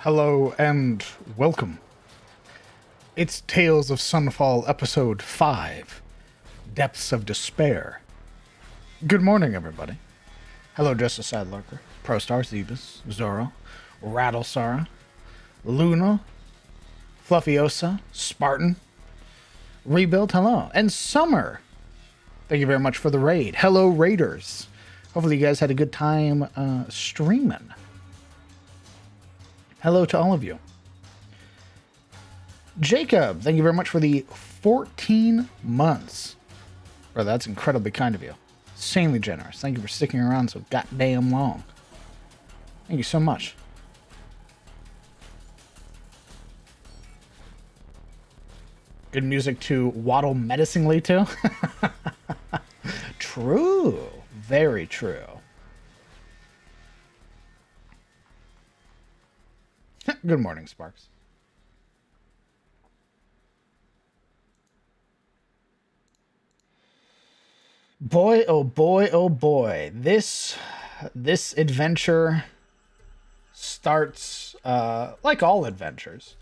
Hello and welcome. It's Tales of Sunfall Episode 5, Depths of Despair. Good morning, everybody. Hello, Justice Sidelurker, Prostar, Zebus, Zoro, Rattlesara, Luna, Fluffiosa, Spartan, Rebuild, hello, and Summer. Thank you very much for the raid. Hello, Raiders. Hopefully you guys had a good time streaming. Hello to all of you. Jacob, thank you very much for the 14 months. Bro, that's incredibly kind of you. Insanely generous. Thank you for sticking around so goddamn long. Thank you so much. Good music to waddle menacingly to. True. Very true. Good morning, Sparks. Boy, oh boy, oh boy. This adventure starts like all adventures.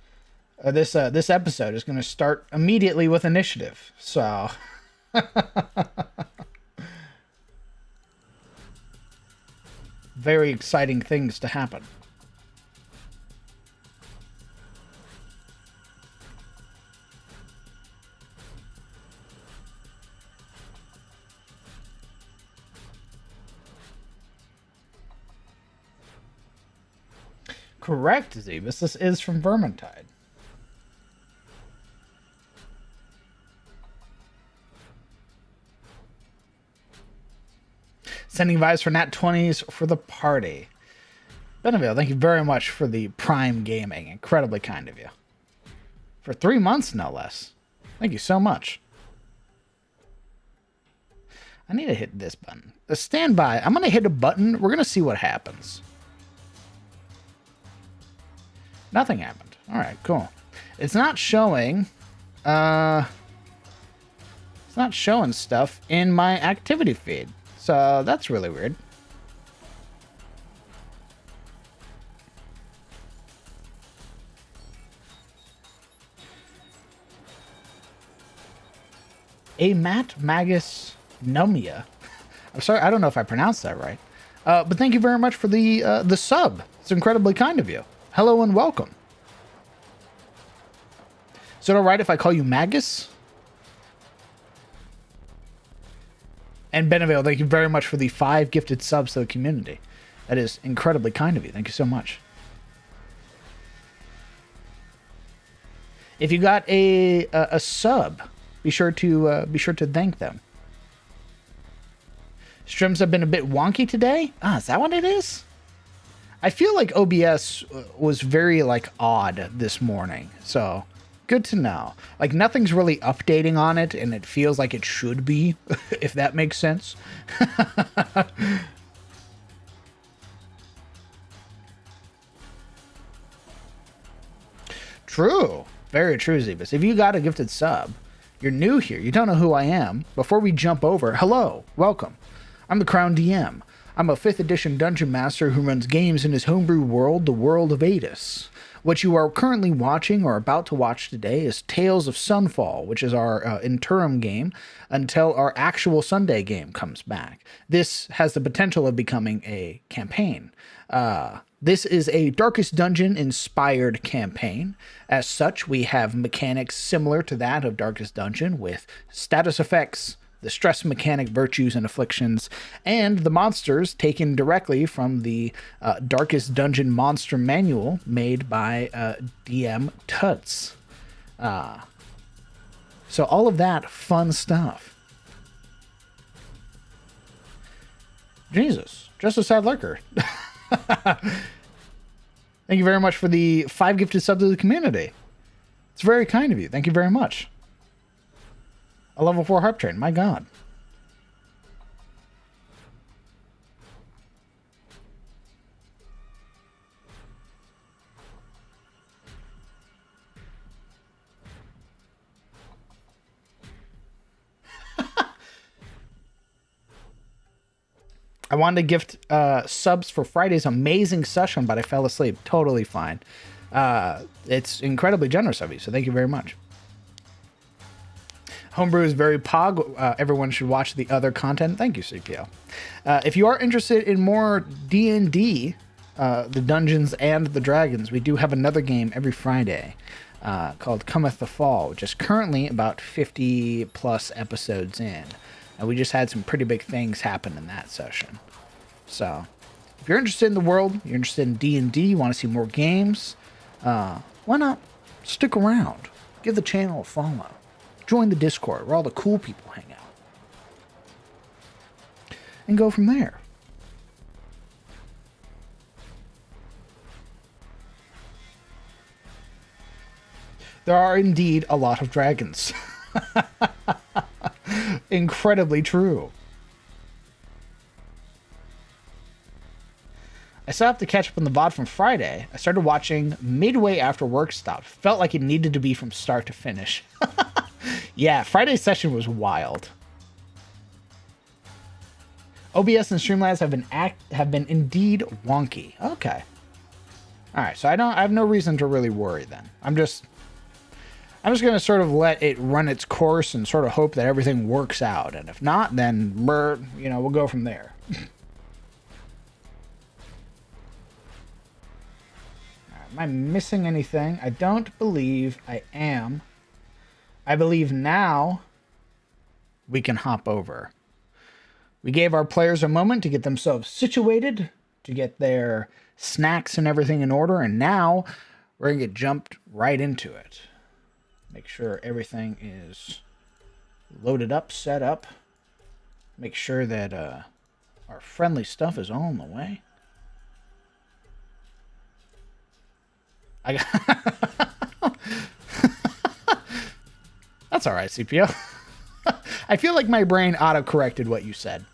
This episode is going to start immediately with initiative. So very exciting things to happen. Correct, Zebus. This is from Vermintide. Sending vibes for Nat 20s for the party. Beneville, thank you very much for the Prime Gaming. Incredibly kind of you. For 3 months, no less. Thank you so much. I need to hit this button. Stand by. I'm going to hit a button. We're going to see what happens. Nothing happened. All right, cool. It's not showing. It's not showing stuff in my activity feed, so that's really weird. A Matt Magus Numia. I'm sorry, I don't know if I pronounced that right. But thank you very much for the sub. It's incredibly kind of you. Hello and welcome. Is it alright if I call you Magus? And Beneville, thank you very much for the 5 gifted subs to the community. That is incredibly kind of you. Thank you so much. If you got a sub, be sure to thank them. Streams have been a bit wonky today. Is that what it is? I feel like OBS was very odd this morning, so good to know. Like nothing's really updating on it, and it feels like it should be, if that makes sense. True, very true, Zebus. If you got a gifted sub, you're new here, you don't know who I am. Before we jump over, hello, welcome. I'm the Crown DM. I'm a 5th edition dungeon master who runs games in his homebrew world, the world of Adis. What you are currently watching or about to watch today is Tales of Sunfall, which is our interim game until our actual Sunday game comes back. This has the potential of becoming a campaign. This is a Darkest Dungeon inspired campaign. As such, we have mechanics similar to that of Darkest Dungeon with status effects, the stress mechanic, virtues and afflictions, and the monsters taken directly from the Darkest Dungeon monster manual made by DM Tuts. So all of that fun stuff. Jesus, just a sad lurker. Thank you very much for the 5 gifted subs to the community. It's very kind of you. Thank you very much. A level 4 harp train, my god. I wanted to gift subs for Friday's amazing session, but I fell asleep. Totally fine. It's incredibly generous of you, so thank you very much. Homebrew is very pog. Everyone should watch the other content. Thank you, CPL. If you are interested in more D&D, the Dungeons and the Dragons, we do have another game every Friday called Cometh the Fall, which is currently about 50 plus episodes in. And we just had some pretty big things happen in that session. So if you're interested in the world, you're interested in D&D, you want to see more games, why not stick around? Give the channel a follow. Join the Discord where all the cool people hang out. And go from there. There are indeed a lot of dragons. Incredibly true. I still have to catch up on the VOD from Friday. I started watching midway after work stopped. Felt like it needed to be from start to finish. Yeah, Friday's session was wild. OBS and Streamlabs have been indeed wonky. Okay. All right, so I have no reason to really worry then. I'm just going to sort of let it run its course and sort of hope that everything works out. And if not, then we'll go from there. Am I missing anything? I don't believe I am. I believe now we can hop over. We gave our players a moment to get themselves situated, to get their snacks and everything in order, and now we're going to get jumped right into it. Make sure everything is loaded up, set up. Make sure that our friendly stuff is all on the way. That's all right, CPO. I feel like my brain auto-corrected what you said.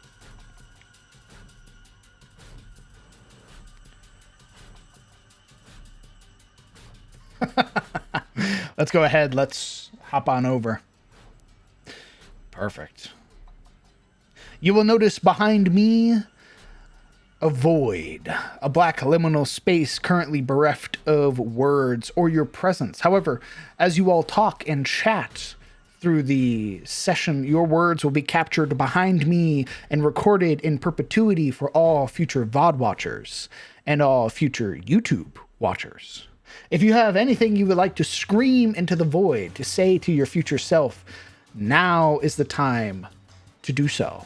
Let's go ahead. Let's hop on over. Perfect. You will notice behind me a void, a black liminal space currently bereft of words or your presence. However, as you all talk and chat through the session, your words will be captured behind me and recorded in perpetuity for all future VOD watchers and all future YouTube watchers. If you have anything you would like to scream into the void, to say to your future self, now is the time to do so.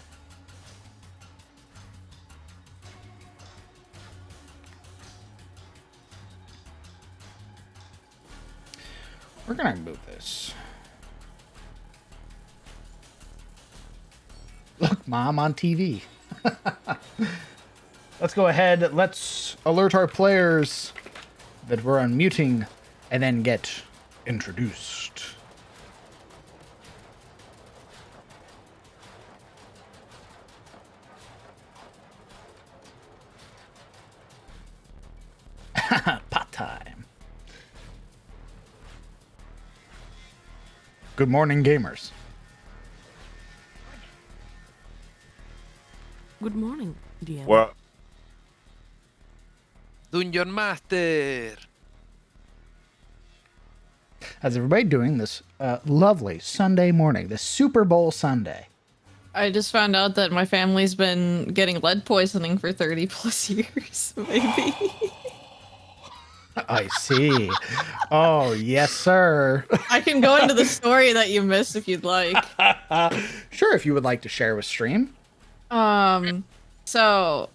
We're gonna move this. Look, Mom on TV. Let's go ahead. Let's alert our players that we're unmuting and then get introduced. Pot time. Good morning, gamers. Good morning, DM. Well, Dungeon Master. How's everybody doing this lovely Sunday morning, this Super Bowl Sunday? I just found out that my family's been getting lead poisoning for 30 plus years, maybe. I see. Oh, yes, sir. I can go into the story that you missed if you'd like. Sure, if you would like to share with stream. So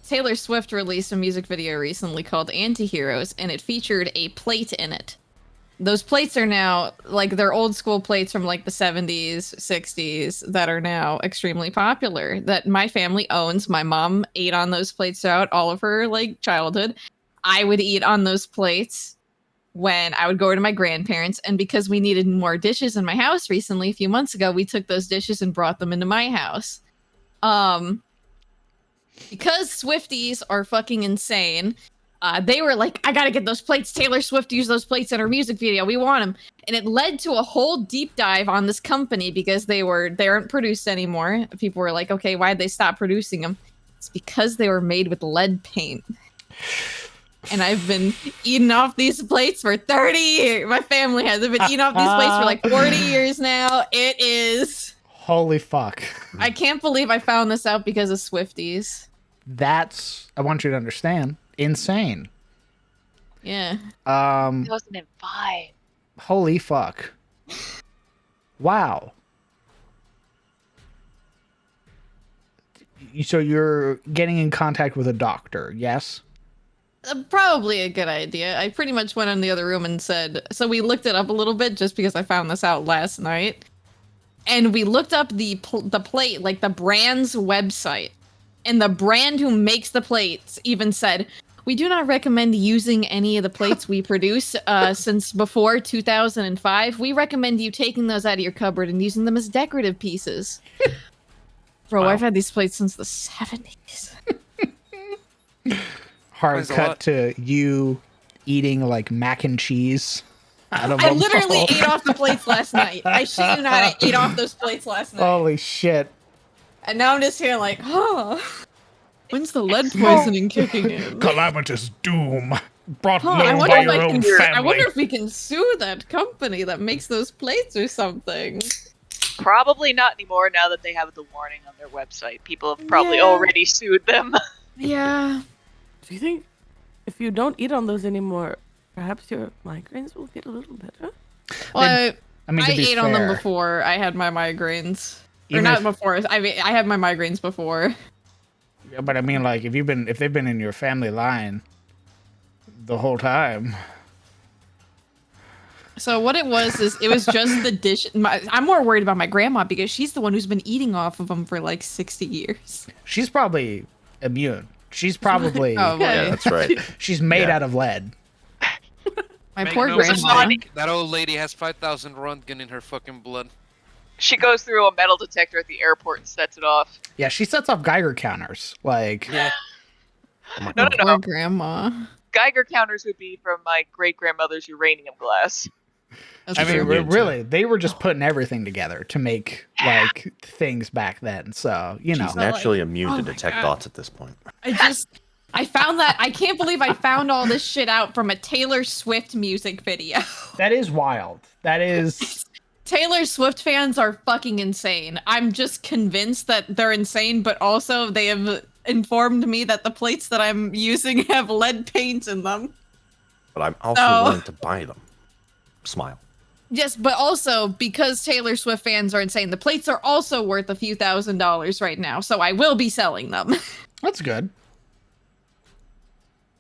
Taylor Swift released a music video recently called Antiheroes, and it featured a plate in it. Those plates are now, like, they're old school plates from, like, the 70s, 60s that are now extremely popular, that my family owns. My mom ate on those plates throughout all of her, like, childhood. I would eat on those plates when I would go over to my grandparents, and because we needed more dishes in my house recently, a few months ago, we took those dishes and brought them into my house. Because Swifties are fucking insane, they were like, I gotta get those plates. Taylor Swift used those plates in her music video. We want them. And it led to a whole deep dive on this company because they aren't produced anymore. People were like, okay, why'd they stop producing them? It's because they were made with lead paint. And I've been eating off these plates for 30 years. My family has. I've been eating off these plates for like 40 years now. It is. Holy fuck. I can't believe I found this out because of Swifties. That's, I want you to understand, insane. Yeah. 2005. Holy fuck. Wow. So you're getting in contact with a doctor, yes? Probably a good idea. I pretty much went in the other room and said, so we looked it up a little bit just because I found this out last night. And we looked up the plate, like the brand's website. And the brand who makes the plates even said, we do not recommend using any of the plates we produce since before 2005. We recommend you taking those out of your cupboard and using them as decorative pieces. Bro, Wow. I've had these plates since the 70s. Hard There's a cut lot. to you eating like mac and cheese out of I a literally bowl. ate off the plates last night. I shit you not, I ate off those plates last night. Holy shit. And now I'm just here like, huh. When's the lead poisoning kicking in? Calamitous doom brought Huh, I low wonder by if your I own can. family. I wonder if we can sue that company that makes those plates or something. Probably not anymore now that they have the warning on their website. People have probably Yeah. already sued them. Yeah. Do you think if you don't eat on those anymore, perhaps your migraines will get a little better? Well, I mean, to I be ate on them fair, before I had my migraines. Or Even not if- before. I had my migraines before. Yeah, but I mean, like, if they've been in your family line the whole time. So what it was is it was just the dish. I'm more worried about my grandma because she's the one who's been eating off of them for like 60 years. She's probably immune. She's probably Oh, boy. Yeah, that's right. she's made Yeah. out of lead. My Make poor no grandma. mistake, that old lady has 5,000 Röntgen in her fucking blood. She goes through a metal detector at the airport and sets it off. Yeah, she sets off Geiger counters. Like, Yeah. No, Poor grandma. Geiger counters would be from my great-grandmother's uranium glass. That's I mean, true. Immune to really, they were just putting everything together to make like things back then. So you know, She's naturally immune oh to my detect God. thoughts at this point. I found that. I can't believe I found all this shit out from a Taylor Swift music video. that is wild. That is Taylor Swift fans are fucking insane. I'm just convinced that they're insane, but also they have informed me that the plates that I'm using have lead paint in them. But I'm also Oh. willing to buy them. Smile. Yes, but also because Taylor Swift fans are insane, the plates are also worth a few $1,000s right now, so I will be selling them. that's good.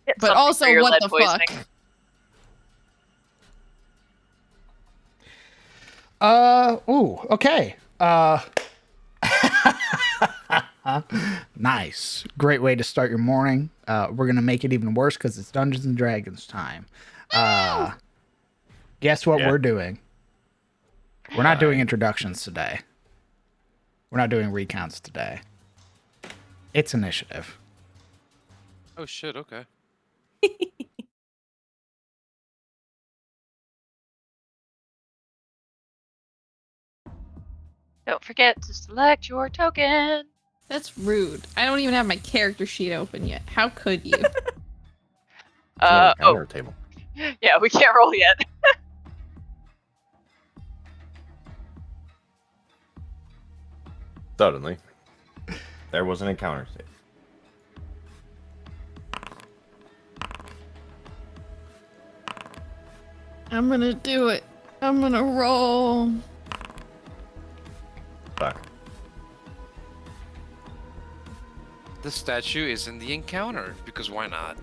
Get But something also, for your what lead the poisoning. fuck? Ooh, okay. Nice. Great way to start your morning. We're gonna make it even worse because it's Dungeons and Dragons time. Guess what Yeah. we're doing? We're not doing introductions today. We're not doing recounts today. It's initiative. Oh shit, okay. Don't forget to select your token. That's rude. I don't even have my character sheet open yet. How could you? It's on the Oh, counter table. yeah, we can't roll yet. Suddenly, there was an encounter save. I'm gonna do it. I'm gonna roll. Fuck. The statue is in the encounter, because why not?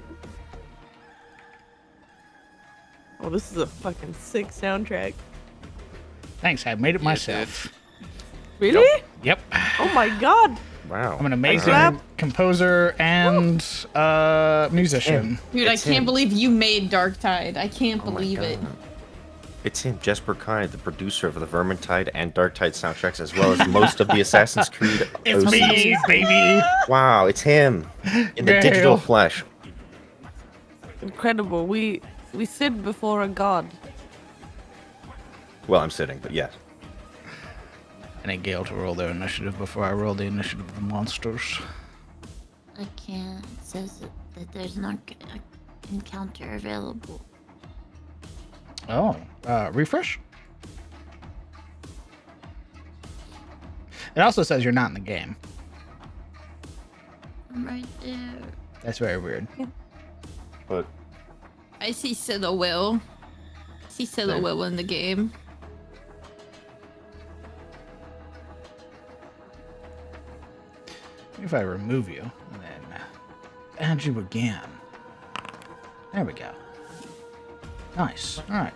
Oh, this is a fucking sick soundtrack. Thanks, I made it You myself. Really? Yep. Oh my god. Wow. I'm an amazing Clap. composer and musician. Dude, I It's can't him. believe you made Dark Tide. I can't Oh my believe it. God. It's him, Jesper Kai, the producer of the Vermintide and Darktide soundtracks, as well as most of the Assassin's Creed It's OCs. me, baby. Wow, it's him in the Gail. digital flesh. Incredible. We sit before a god. Well, I'm sitting, but yes. I need Gale to roll their initiative before I roll the initiative of the monsters. I can't. It says that there's not. encounter available. Oh, refresh. It also says you're not in the game. I'm right there. That's very weird. But I see Will. Will in the game. If I remove you and then add you again. There we go. Nice. All right.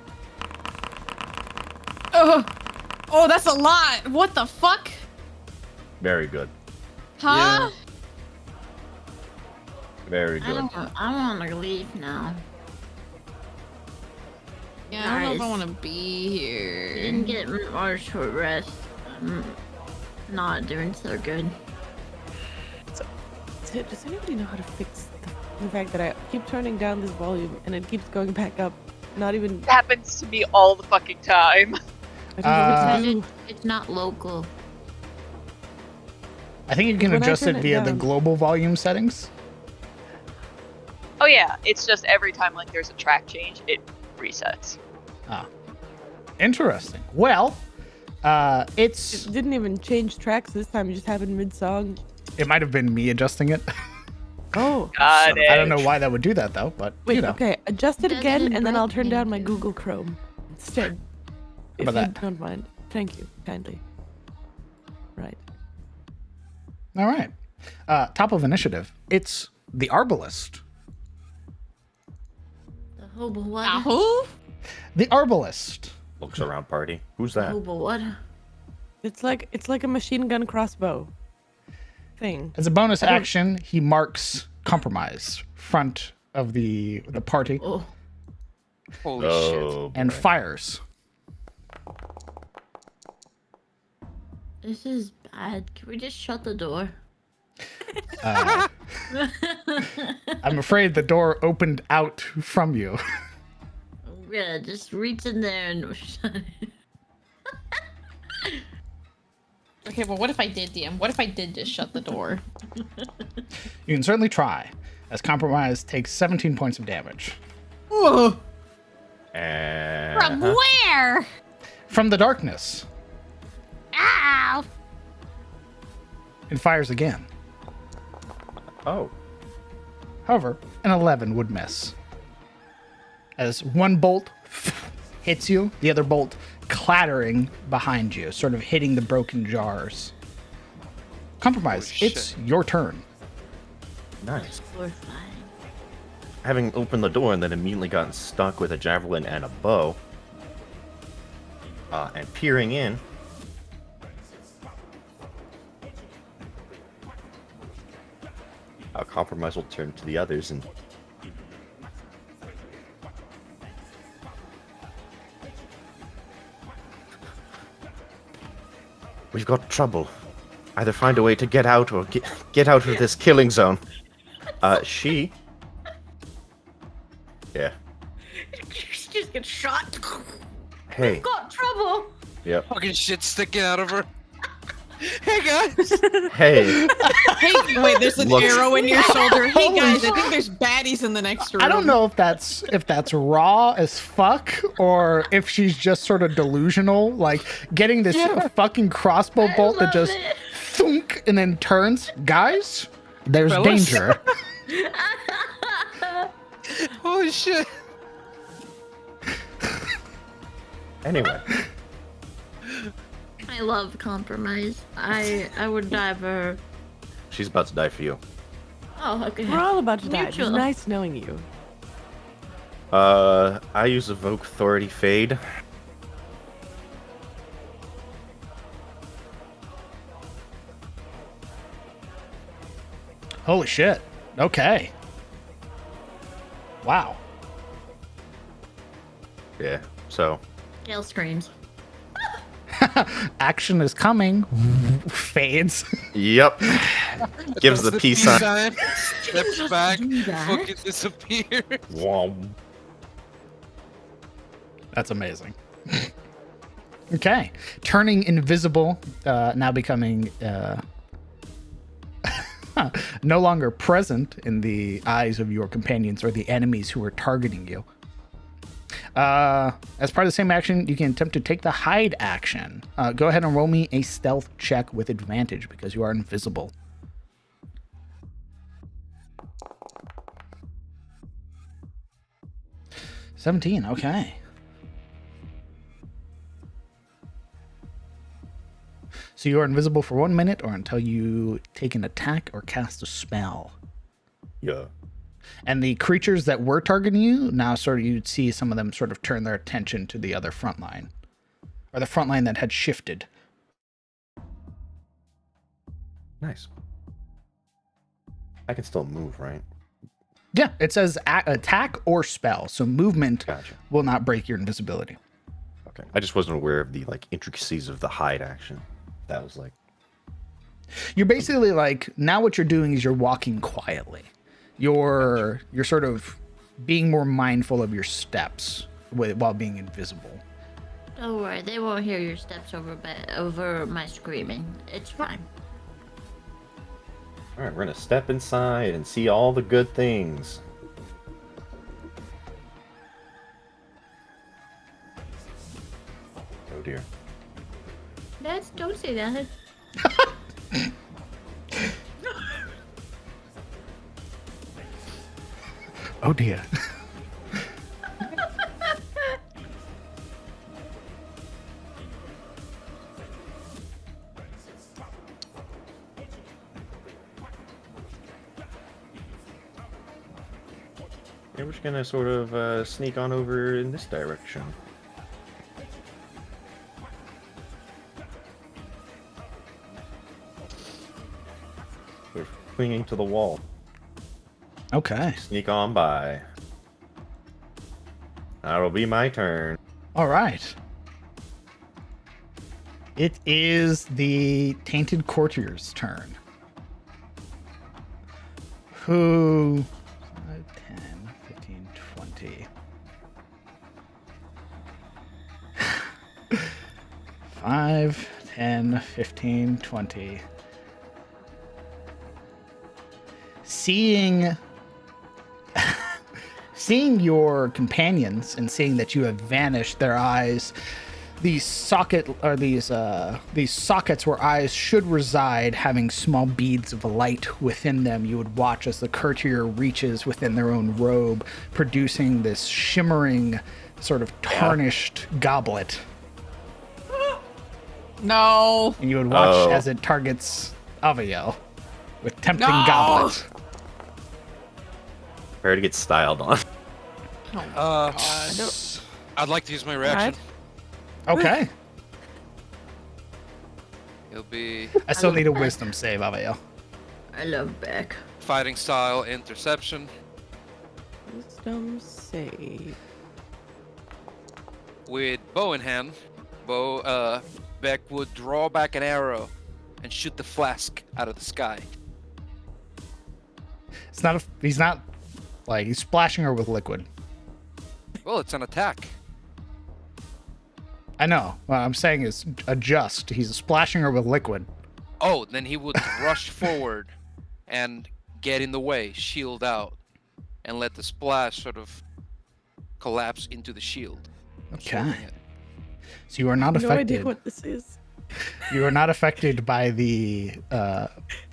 Oh, that's a lot. What the fuck? very good. Huh? Very good. I want to leave now. Yeah, I don't know if I Guys. want to be here. Didn't get more short rest. I'm not doing so good. Does anybody know how to fix the fact that I keep turning down this volume and it keeps going back up? Not even. It happens to me all the fucking time. I don't know what to do. It's not local. I think you can When I adjust turn it it via the down- global volume settings. Oh yeah, it's just every time like there's a track change, it resets. Interesting. Well, it's It didn't even change tracks this time. It just happened mid-song. it might have been me adjusting it. Oh. Got it. I don't know why that would do that though, but Wait, you know. okay. Adjust it Doesn't again, and then I'll break turn me, down my dude. Google Chrome instead. If about you that? don't mind. Thank you, kindly. Right. All right. Top of initiative. It's the Arbalist. The hobo what? Who? The Arbalist. Looks around party. Who's that? Hobo what? It's like a machine gun crossbow thing. As a bonus action, he marks compromise front of the party Oh, Holy shit. Oh, and boy. fires. this is bad. Can we just shut the door? I'm afraid the door opened out from you. Yeah, just reach in there and shut it. Okay, well, what if I did, DM? What if I did just shut the door? You can certainly try, as compromise takes 17 points of damage. And From where? From the darkness, Ow! it fires again. oh, However, an 11 would miss. As one bolt hits you, the other bolt clattering behind you, sort of hitting the broken jars. Compromise, Holy it's shit. your turn. nice. We're fine. Having opened the door and then immediately gotten stuck with a javelin and a bow, and peering in, compromise will turn to the others and we've got trouble. Either find a way to get out or get out of this killing zone. She. Yeah. Just get shot. Hey. Got trouble. Yep. Fucking shit sticking out of her. Hey guys! Hey. Hey, wait, there's an Look. arrow in your shoulder. Hey guys, I think there's baddies in the next room. I don't know if that's raw as fuck or if she's just sort of delusional, like getting this fucking crossbow bolt that love just it. thunk and then turns. Guys, there's Fellas? danger. Holy shit! Anyway. I love compromise. I would die for her. She's about to die for you. Oh, okay. We're all about to die. It's Neutral. nice knowing you. I use Evoke Authority Fade. Holy shit. Okay. Wow. Yeah, so. Gale screams. Action is coming. Fades. Yep. Gives the peace sign. Steps back, Do that? fucking disappear. Wom. That's amazing. Okay. Turning invisible, now becoming no longer present in the eyes of your companions or the enemies who are targeting you. As part of the same action, you can attempt to take the hide action. Go ahead and roll me a stealth check with advantage because you are invisible. 17, okay. So you are invisible for 1 minute or until you take an attack or cast a spell. Yeah. And the creatures that were targeting you, now sort of you'd see some of them sort of turn their attention to the other front line. Or the front line that had shifted. Nice. I can still move, right? Yeah, it says attack or spell. So movement Gotcha. will not break your invisibility. Okay. I just wasn't aware of the intricacies of the hide action. That was like... You're basically like, now what you're doing is you're walking quietly. You're sort of being more mindful of your steps while being invisible. Don't worry, they won't hear your steps over my screaming. It's fine. All right, we're gonna step inside and see all the good things. Oh dear. Don't say that. Oh dear. Yeah, we're just gonna sort of sneak on over in this direction. We're clinging to the wall. Okay. Sneak on by. That'll be my turn. All right. It is the Tainted Courtier's turn. Who... 5, 10, 15, 20. 5, 10, 15, 20. Seeing your companions and seeing that you have vanished, their eyes, these sockets where eyes should reside, having small beads of light within them, you would watch as the courtier reaches within their own robe, producing this shimmering, sort of tarnished goblet. No. And you would watch as it targets Aviel with tempting No! goblet. Prepare to get styled on. I'd like to use my reaction. Okay. It'll be I still need a wisdom save, Aviel. I love Beck. fighting style interception. Wisdom save. With bow in hand, Beck would draw back an arrow and shoot the flask out of the sky. He's splashing her with liquid. Well, it's an attack. I know. What I'm saying is adjust. He's splashing her with liquid. Oh, then he would rush forward and get in the way, shield out, and let the splash sort of collapse into the shield. Okay. So you are not No affected. idea what this is. You are not affected by the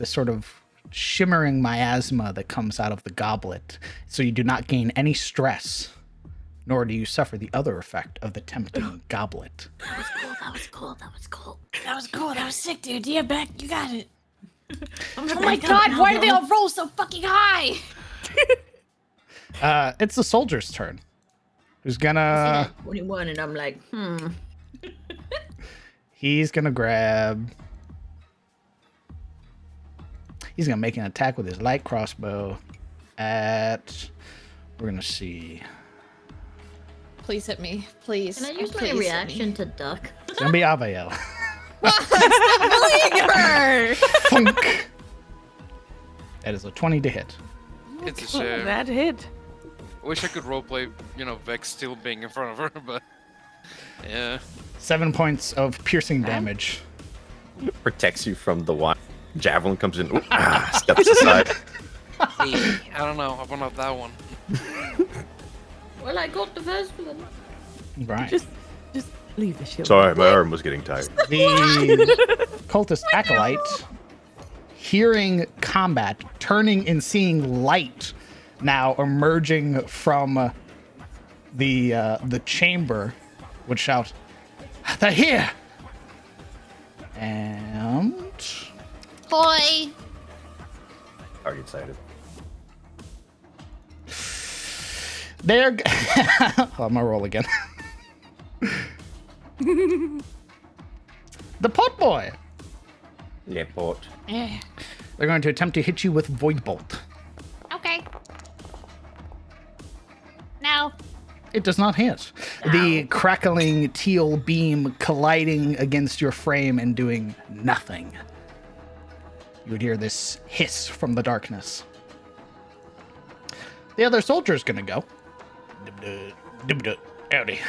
sort of shimmering miasma that comes out of the goblet. So you do not gain any stress, nor do you suffer the other effect of the tempting goblet. That was cool. That was cool. That was sick, dude. Yeah, Beck, you got it. Oh my god, why do they all roll so fucking high? It's the soldier's turn. Who's gonna... 21, and I'm like, He's gonna grab... He's gonna make an attack with his light crossbow at... We're gonna see. Please hit me. Please. Can I use my Please hit reaction me. to duck? It's gonna be Aviel. Believe her! Funk. That is a 20 to hit. It's a shame. That hit. I wish I could roleplay, Vex still being in front of her, but yeah. 7 points of piercing damage. Protects you from the wine. Javelin comes in. Ooh, steps aside. Hey, I don't know. I want out that one. Well, I got the first one. Right. Just leave the shield. Sorry, my arm was getting tired. The cultist acolyte, hearing combat, turning and seeing light now emerging from the chamber, would shout, "They're here!" And Boy. Are you excited? they're. Oh, I'm gonna roll again. The pot boy. Leport. Yeah. They're going to attempt to hit you with Void Bolt. Okay. No. It does not hit. The crackling teal beam colliding against your frame and doing nothing. You would hear this hiss from the darkness. The other soldier's gonna go. Howdy.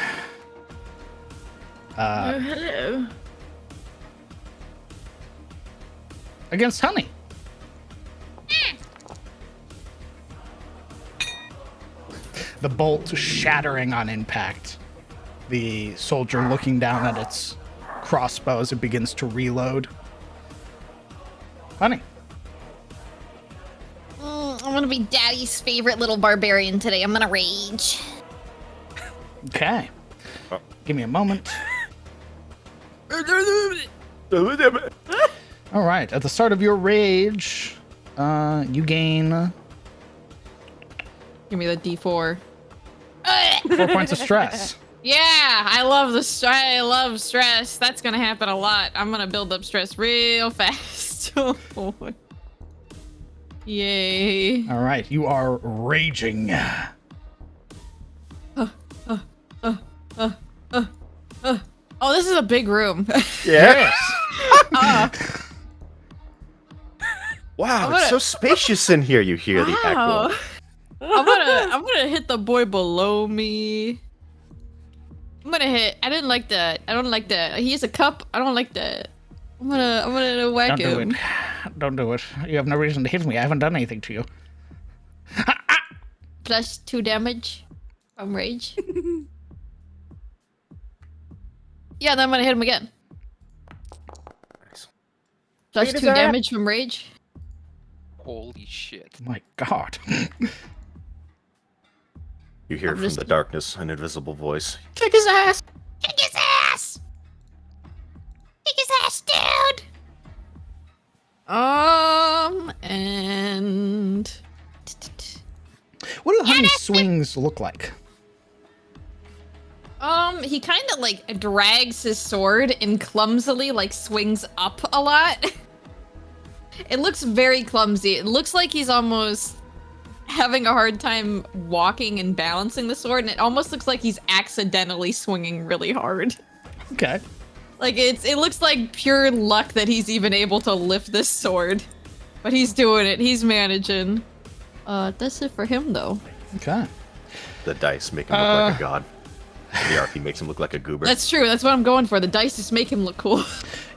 Oh, hello. Against Honey. The bolt shattering on impact. The soldier looking down at its crossbow as it begins to reload. Honey. I'm gonna be Daddy's favorite little barbarian today. I'm gonna rage. Okay. Oh. Give me a moment. All right. At the start of your rage, you gain Give me the D4. 4 points of stress. Yeah, I love I love stress. That's gonna happen a lot. I'm gonna build up stress real fast. Oh boy. Yay. All right. You are raging. Oh, this is a big room. Yes. Uh, Wow, I'm it's gonna- so spacious in here. You hear the wow. echo. I'm gonna hit the boy below me. I'm gonna hit. I don't like the. He has a cup. I don't like the. I'm gonna whack Don't do him. it. Don't do it. You have no reason to hit me. I haven't done anything to you. Plus 2 damage from rage. Yeah, then I'm gonna hit him again. Nice. Plus 2 damage from rage. Holy shit. My God. You hear I'm from just- the darkness an invisible voice. Kick his ass! Kick his ass! Kick his ass, dude! And What do Honey swings look like? he kind of like drags his sword and clumsily like swings up a lot. It looks very clumsy. It looks like he's almost having a hard time walking and balancing the sword, and it almost looks like he's accidentally swinging really hard. Okay. Like it looks like pure luck that he's even able to lift this sword. But he's doing it. He's managing. That's it for him though. Okay. The dice make him look like a god. The RP makes him look like a goober. That's true. That's what I'm going for. The dice just make him look cool.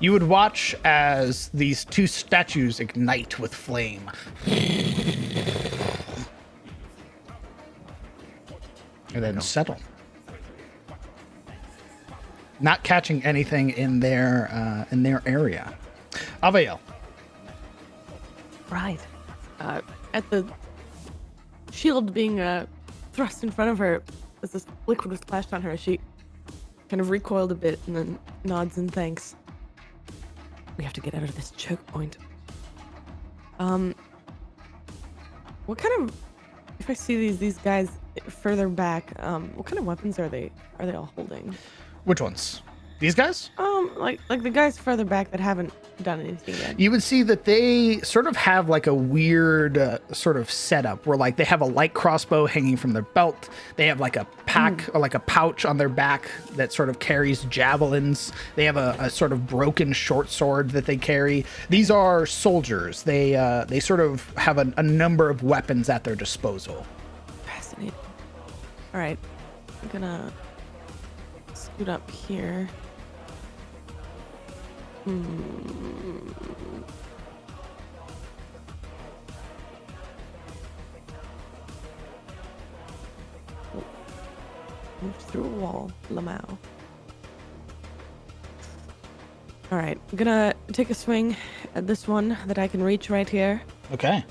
You would watch as these 2 statues ignite with flame. And then settle. Not catching anything in their area. Avail. Right. At the shield being thrust in front of her, as this liquid was splashed on her, she kind of recoiled a bit and then nods in thanks. We have to get out of this choke point. What kind of, if I see these guys further back, what kind of weapons are they all holding? Which ones? These guys? Like the guys further back that haven't done anything yet. You would see that they sort of have like a weird sort of setup where like they have a light crossbow hanging from their belt. They have like a pack or like a pouch on their back that sort of carries javelins. They have a sort of broken short sword that they carry. These are soldiers. They sort of have a number of weapons at their disposal. Fascinating. All right, I'm gonna scoot up here. Moves through a wall. Lamau. Alright, I'm gonna take a swing at this one that I can reach right here. Okay.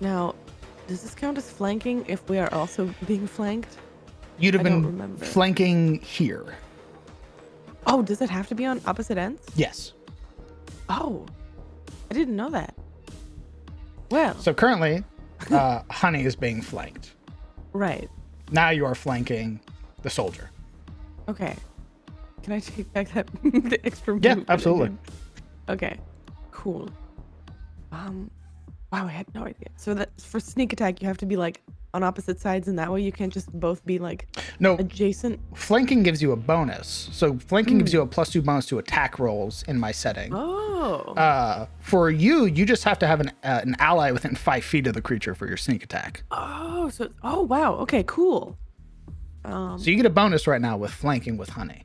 Now, does this count as flanking if we are also being flanked? You'd have I don't been remember. flanking here. Oh, does it have to be on opposite ends? Yes. Oh, I didn't know that. Well, So currently, Honey is being flanked. right. Now you are flanking the soldier. Okay. Can I take back that the extra Yeah, move that I absolutely. did? Okay. Cool. Wow, I had no idea. So that for sneak attack, you have to be like on opposite sides, and that way you can't just both be like No, adjacent. flanking gives you a bonus. So flanking gives you a +2 bonus to attack rolls in my setting. Oh. For you, you just have to have an ally within 5 feet of the creature for your sneak attack. Oh, so oh wow. Okay, cool. So you get a bonus right now with flanking with Honey.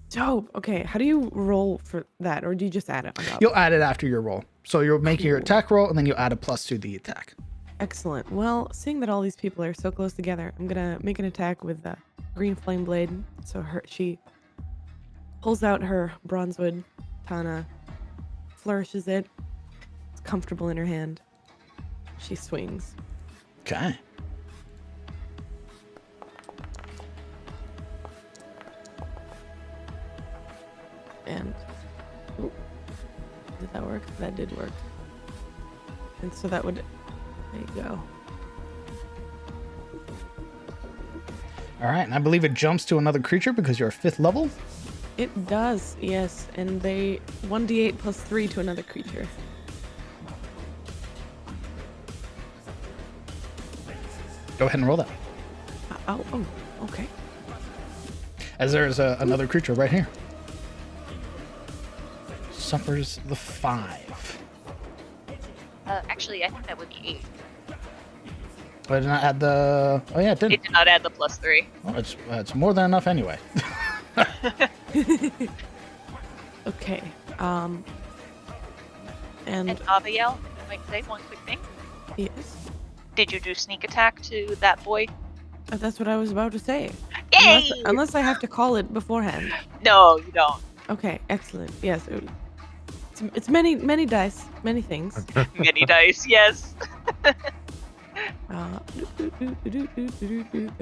Dope. Okay, how do you roll for that, or do you just add it on top? You'll add it after your roll. So you're making your Cool. attack roll, and then you add a +2 to the attack. Excellent. Well, seeing that all these people are so close together, I'm gonna make an attack with the green flame blade. So she pulls out her bronzewood katana, flourishes it. It's comfortable in her hand. She swings. Okay. And ooh, did that work? That did work. And so that would, there you go. All right, and I believe it jumps to another creature because you're a 5th level. It does, yes. And they 1d8 plus 3 to another creature. Go ahead and roll that. Oh, okay. As there's another creature right here. Suffers the 5. Actually, I think that would be 8. But I did not add the... Oh, yeah, it didn't. It did not add the +3. Well, it's more than enough anyway. Okay. And And Abiel, I might say one quick thing. yes, Did you do sneak attack to that boy? that's what I was about to say. Yay! Unless I have to call it beforehand. No, you don't. Okay, excellent. Yes, it's many dice, many things. Many dice, yes. There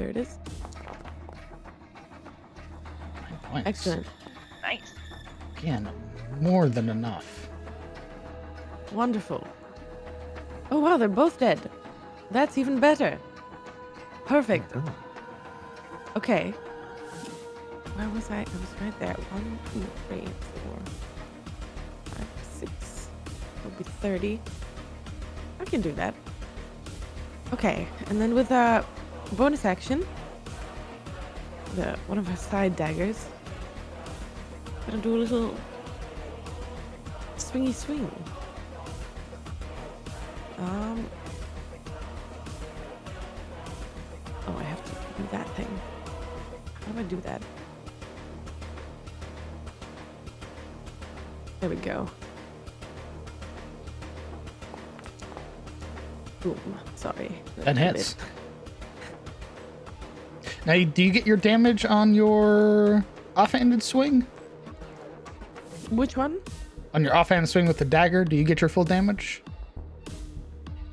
it is. 9 points. Excellent. Nice. Again, more than enough. Wonderful. Oh wow, they're both dead. That's even better. Perfect. Okay. Where was I? I was right there. 1, 2, 3, 4, 5, 6. That'll be 30. I can do that. Okay, and then with a bonus action, one of her side daggers, gonna do a little swingy swing. Oh, I have to do that thing. How do I do that? There we go. Boom. Sorry. That hits. Now, do you get your damage on your offhanded swing? Which one? On your offhand swing with the dagger, do you get your full damage?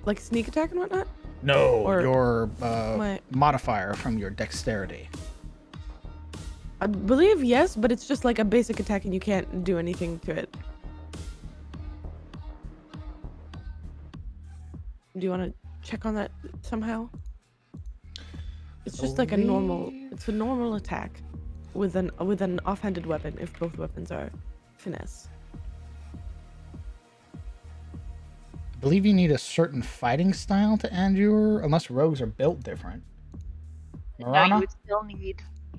Like sneak attack and whatnot? No, Or your my- modifier from your dexterity. I believe yes, but it's just like a basic attack and you can't do anything to it. Do you want to check on that somehow? It's just like a normal. It's a normal attack with an offhanded weapon if both weapons are finesse. I believe you need a certain fighting style to add your, unless rogues are built different. No, Marana? you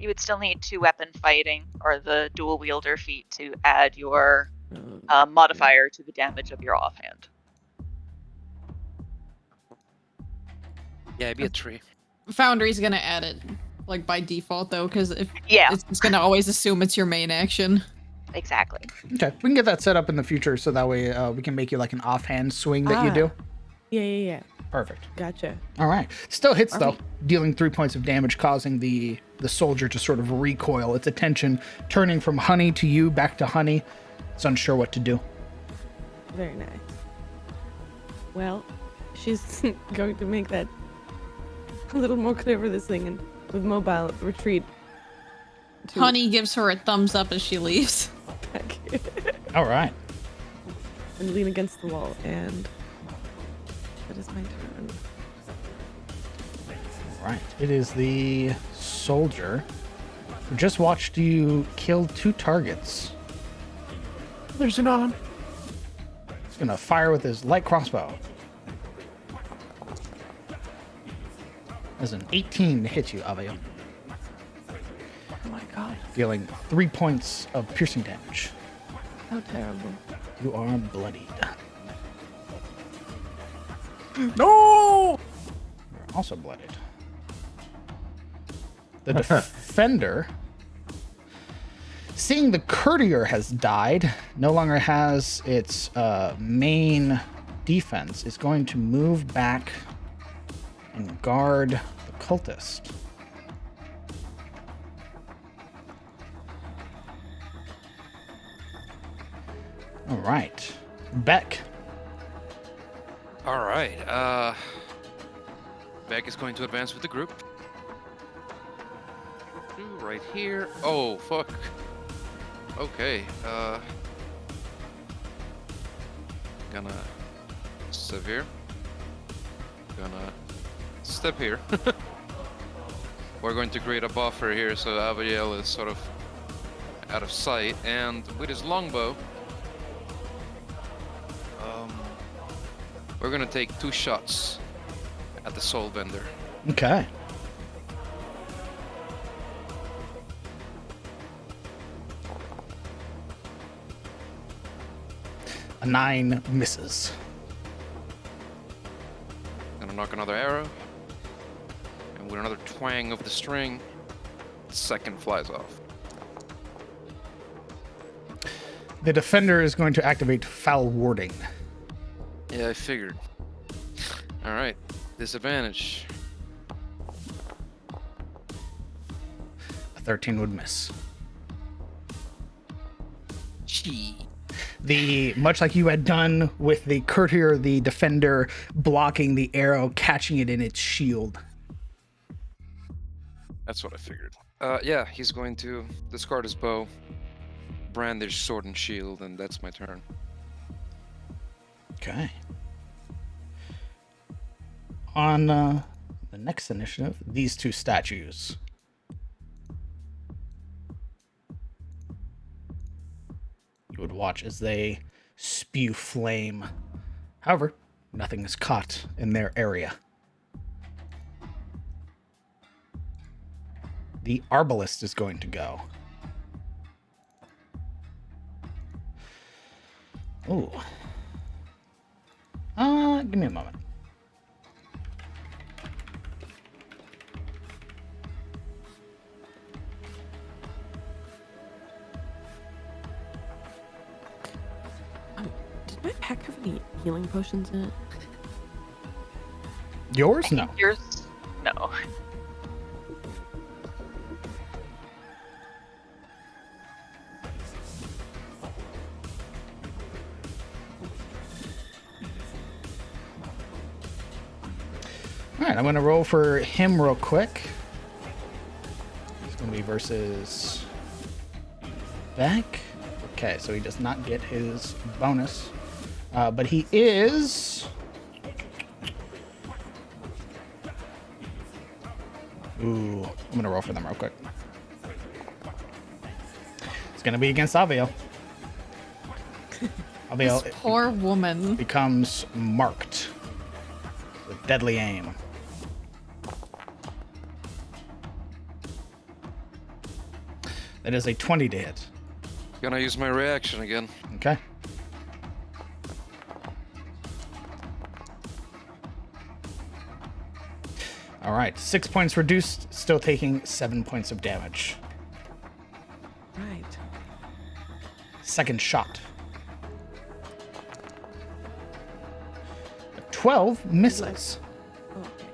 would still need 2 weapon fighting or the dual wielder feat to add your modifier to the damage of your offhand. Yeah, it'd be a 3. Foundry's gonna add it, like by default though, because if Yeah, it's just gonna always assume it's your main action. exactly. Okay, we can get that set up in the future so that way we can make you like an offhand swing that you do. Yeah. Perfect. Gotcha. All right. Still hits, though, Perfect. dealing 3 points of damage, causing the soldier to sort of recoil, its attention turning from Honey to you, back to Honey. It's unsure what to do. Very nice. Well, she's going to make that a little more clear for this thing and with mobile retreat. to Honey gives her a thumbs up as she leaves. back All right. and lean against the wall, and that is my turn. All right. It is the soldier who just watched you kill 2 targets. There's an arm. He's going to fire with his light crossbow. That's an 18 to hit you, Avia, Oh my god, dealing 3 points of piercing damage. how terrible. You are bloodied. No! You're also bloodied. The defender, seeing the courtier has died, no longer has its main defense, is going to move back and guard the cultist. All right. Beck. All right. Beck is going to advance with the group. Right here. Oh, fuck. Okay. Gonna severe. Gonna step here. We're going to create a buffer here so Abigail is sort of out of sight, and with his longbow, we're gonna take 2 shots at the soul vendor. Okay. A 9 misses. Gonna knock another arrow, and with another twang of the string, the second flies off. The defender is going to activate foul warding. Yeah, I figured. All right, disadvantage. A 13 would miss. Gee. The much like you had done with the courtier, the defender blocking the arrow, catching it in its shield. That's what I figured. Yeah, he's going to discard his bow, brandish sword and shield, and that's my turn. Okay. On the next initiative, these 2 statues. You would watch as they spew flame. However, nothing is caught in their area. The arbalist is going to go. Ooh. Give me a moment. Did my pack have any healing potions in it? Yours? No. Yours? No. All right, I'm going to roll for him real quick. He's going to be versus Beck. Okay, so he does not get his bonus. But he is... Ooh, I'm going to roll for them real quick. It's going to be against Aviel. Aviel This poor woman. becomes marked with deadly aim. That is a 20 to hit. Gonna use my reaction again. Okay. All right, 6 points reduced, still taking 7 points of damage. Right. Second shot. A 12 misses. Oh, okay.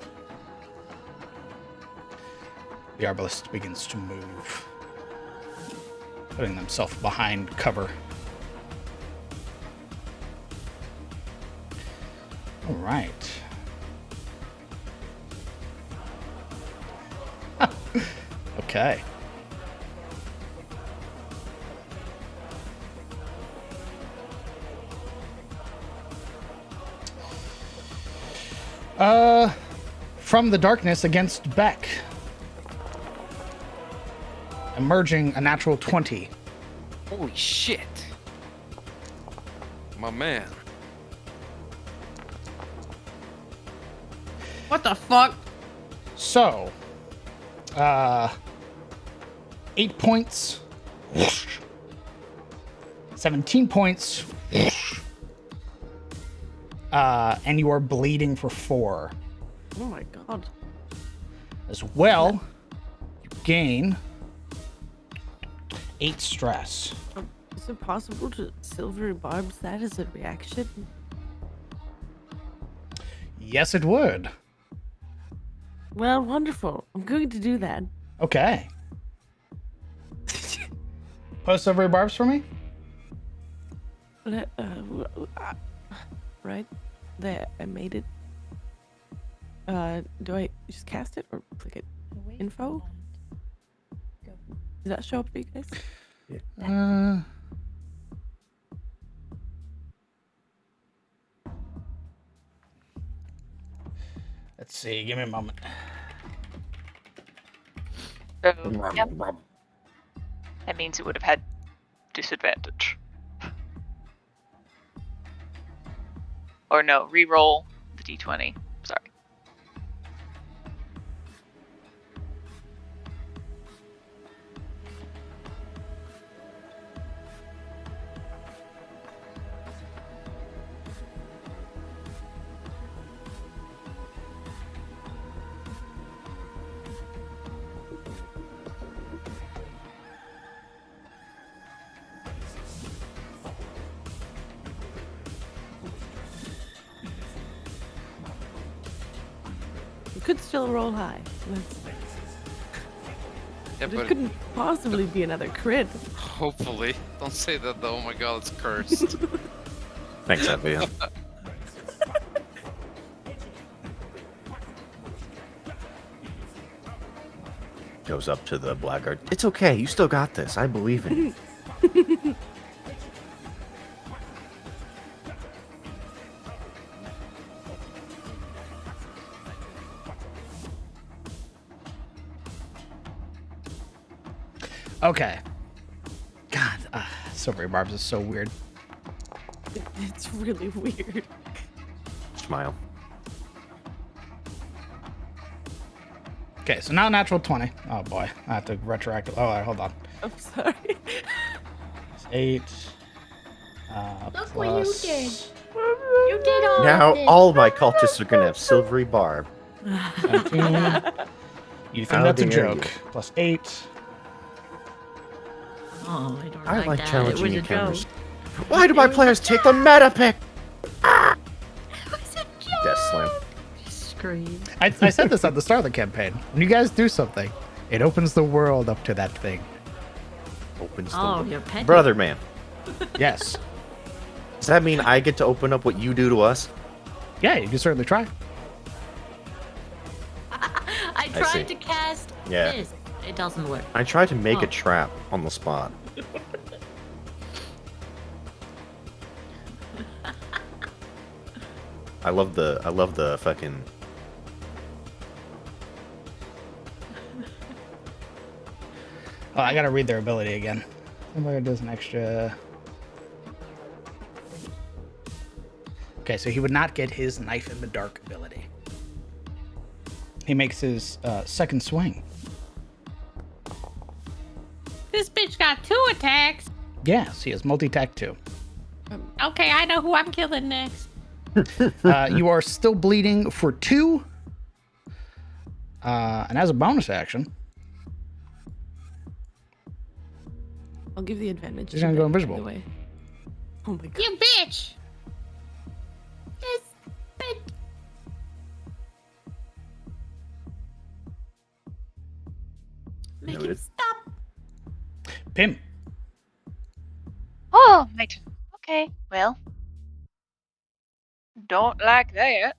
The arbalist begins to move, putting themselves behind cover. All right. Okay. From the darkness against Beck. Emerging a natural 20. Holy shit. My man. What the fuck? So, 8 points. 17 points. And you are bleeding for 4. Oh my god. As well, you gain 8 stress. Is it possible to silvery barbs that as a reaction? Yes, it would. Well, wonderful. I'm going to do that. Okay. Post silvery barbs for me? Right there, I made it. Do I just cast it or click it? Info? Does that show up for you guys? Let's see. Give me a moment. So, yep. That means it would have had disadvantage. Or no, re-roll the d20. Sorry. You could still roll high. Yeah, But it but couldn't possibly be another crit. hopefully. Don't say that though. Oh my god, it's cursed. Thanks, Abigail. Goes up to the blackguard. It's okay. You still got this. I believe in you. Okay. God, silvery barbs is so weird. It's really weird. Smile. Okay, so now natural 20. Oh boy, I have to retroactive. Oh, all right, hold on. I'm sorry. It's 8. Look what you plus- did. You did all Now of this. all my cultists are gonna have silvery barb. 17. You think How that's a dare joke? you. Plus 8. Oh, I don't I like that. challenging it was encounters. a joke. Why do my players take the meta pick? It was a joke. Death slam. Scream. I said this at the start of the campaign. When you guys do something, it opens the world up to that thing. Opens Oh, the you're petty. brother man. Yes. Does that mean I get to open up what you do to us? Yeah, you can certainly try. I see. tried to cast Yeah. this. It doesn't work. I try to make Oh. a trap on the spot. I love the fucking. Oh, I gotta read their ability again. Somebody does an extra. Okay, so he would not get his knife in the dark ability. He makes his second swing. This bitch got 2 attacks. Yes, he has multi-attack too. Okay, I know who I'm killing next. You are still bleeding for 2. And as a bonus action, I'll give the advantage. He's to gonna go Beck, by invisible. the way. Oh my god. You bitch! This bitch Make him Noted. stop. Pim. Oh, my turn. Okay, well. Don't like that.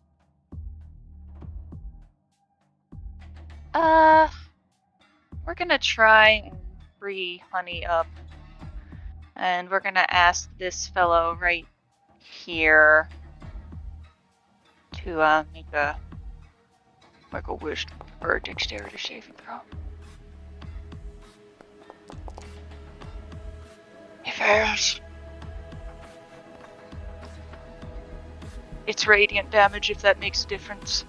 We're gonna try and free Honey up. And we're gonna ask this fellow right here to make a wisdom or a dexterity saving throw. He fails. It's radiant damage if that makes a difference.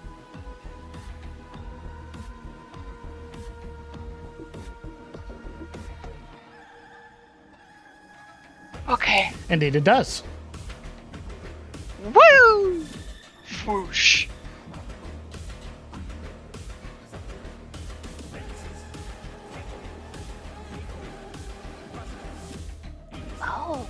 Okay. Indeed, it does. Woo! Whoosh. Oh.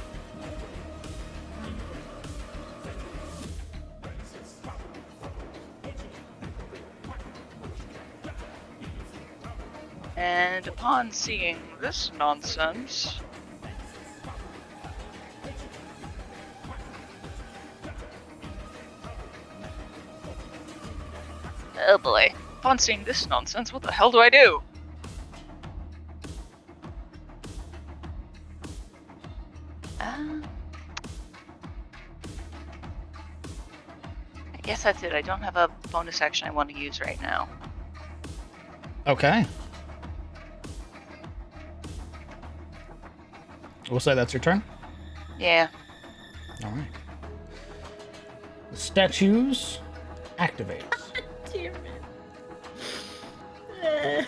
And upon seeing this nonsense, oh boy. Upon seeing this nonsense, what the hell do I do? I guess that's it. I don't have a bonus action I want to use right now. Okay. We'll say that's your turn. Yeah. All right. The statues activate. Damn it.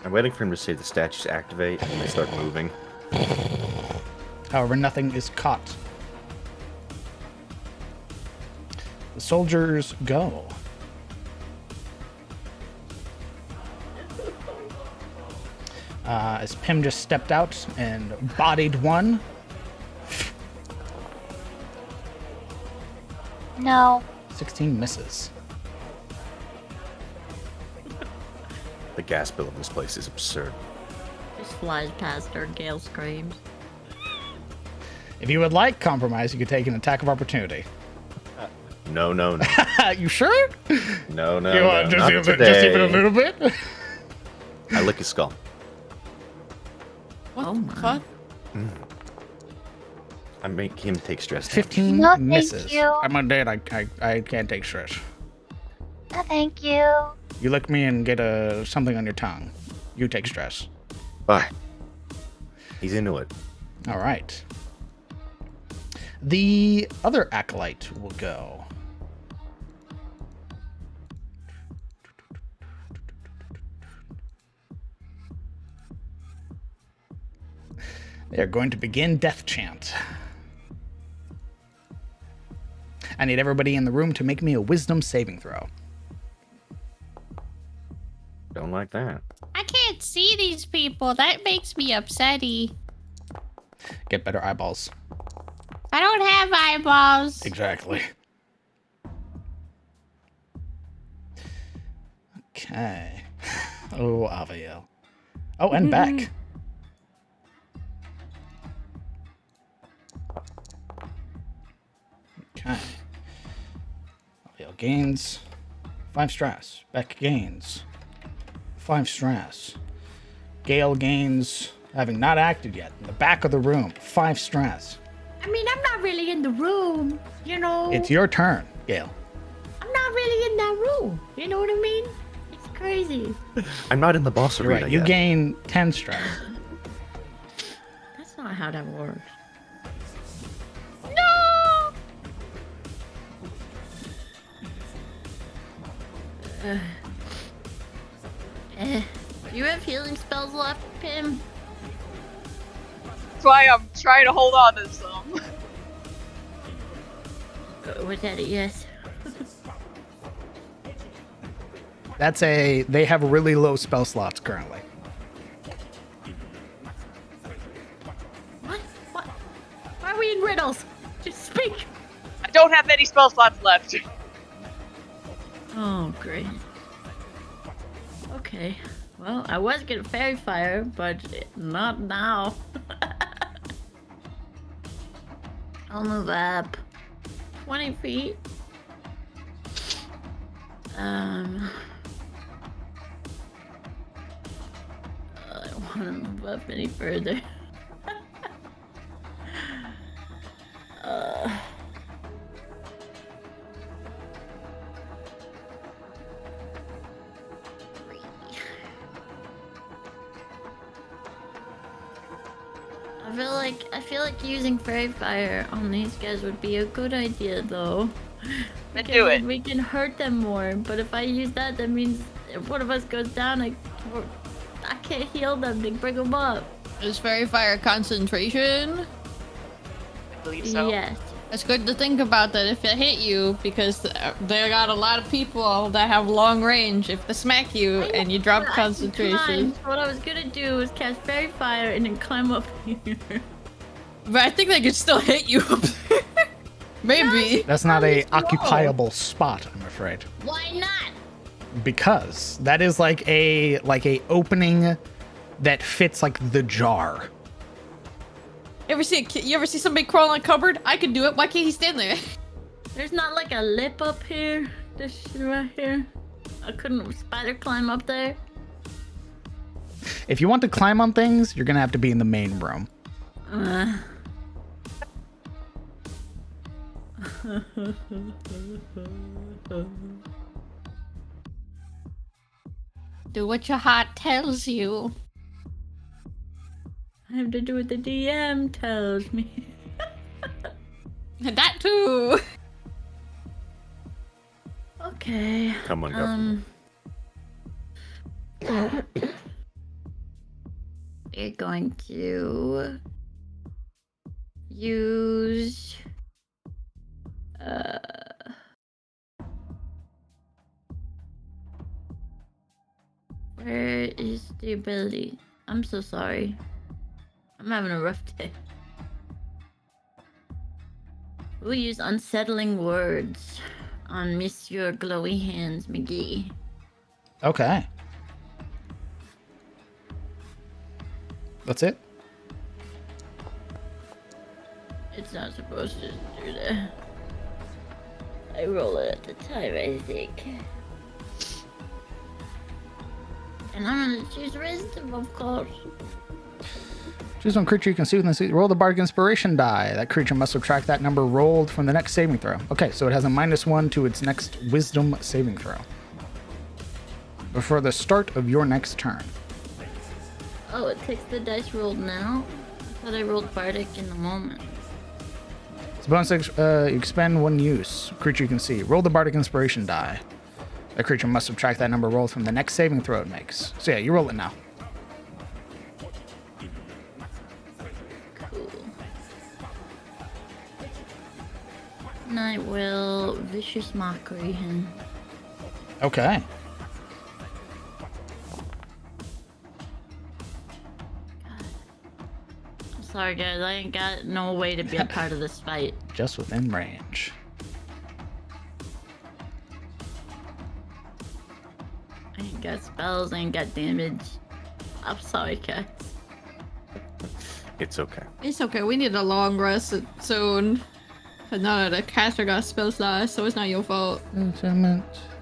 I'm waiting for him to say the statues activate and they start moving. However, nothing is caught. The soldiers go. As Pim just stepped out and bodied one. No. 16 misses. The gas bill of this place is absurd. Just flies past her. Gale screams. If you would like compromise, you could take an attack of opportunity. No, no, no. You sure? No, no, You no. want Not just even today. a little bit? I lick his skull. What Oh the my. fuck? I make him take stress damage. 15 No, thank misses. you. I'm undead. I can't take stress. No, thank you. You lick me and get something on your tongue. You take stress. But he's into it. All right. The other acolyte will go. They are going to begin Death Chant. I need everybody in the room to make me a wisdom saving throw. Don't like that. I can't see these people. That makes me upsetty. Get better eyeballs. I don't have eyeballs. Exactly. Okay. Oh, Aviel. Oh, and back. Okay. Aviel gains 5 stress. Beck gains 5 stress. Gale gains, having not acted yet, in the back of the room, 5 stress. I mean, I'm not really in the room, you know. It's your turn, Gale. I'm not really in that room. You know what I mean? It's crazy. I'm not in the boss You're arena right. You yet. gain 10 stress. That's not how that works. No! Do you have healing spells left, Pim? That's why I'm trying to hold on to some. Was that a yes? They have really low spell slots currently. What? What? Why are we in riddles? Just speak. I don't have many spell slots left. Oh, great. Okay. Well, Well, I was getting fairy fire, but not now. I'll move up 20 feet. I don't want to move up any further. I feel like using fairy fire on these guys would be a good idea, though. Then do it. We can hurt them more, but if I use that, that means if one of us goes down, I can't heal them to bring them up. Is fairy fire concentration? I believe so. Yes. It's good to think about that if it hit you, because they got a lot of people that have long range. If they smack you and you drop concentration. What I was gonna do was cast fairy fire and then climb up here. But I think they could still hit you up there. Maybe. That's not a occupiable spot, I'm afraid. Why not? Because that is like a opening that fits like the jar. You ever see somebody crawl on a cupboard? I could do it. Why can't he stand there? There's not like a lip up here. This shit right here. I couldn't spider climb up there. If you want to climb on things, you're gonna have to be in the main room. Do what your heart tells you. I have to do what the DM tells me. That too. Okay. Come on, government. We're going to use where is the ability? I'm so sorry. I'm having a rough day. We'll use unsettling words on Monsieur Glowy Hands McGee. Okay. That's it? It's not supposed to do that. I roll it at the time, I think. And I'm gonna choose wisdom, of course. Choose one creature you can see within the roll the bardic inspiration die. That creature must subtract that number rolled from the next saving throw. Okay, so it has a -1 to its next wisdom saving throw. Before the start of your next turn. Oh, it takes the dice rolled now? I thought I rolled bardic in the moment. It's bonus you expend one use. Creature you can see. Roll the bardic inspiration die. That creature must subtract that number rolled from the next saving throw it makes. So yeah, you roll it now. Cool. And I will vicious mockery him. Okay. I'm sorry guys, I ain't got no way to be a part of this fight. Just within range. I ain't got spells, I ain't got damage. I'm sorry guys. It's okay. It's okay. We need a long rest soon. Cause none of the caster got spell slots, so it's not your fault.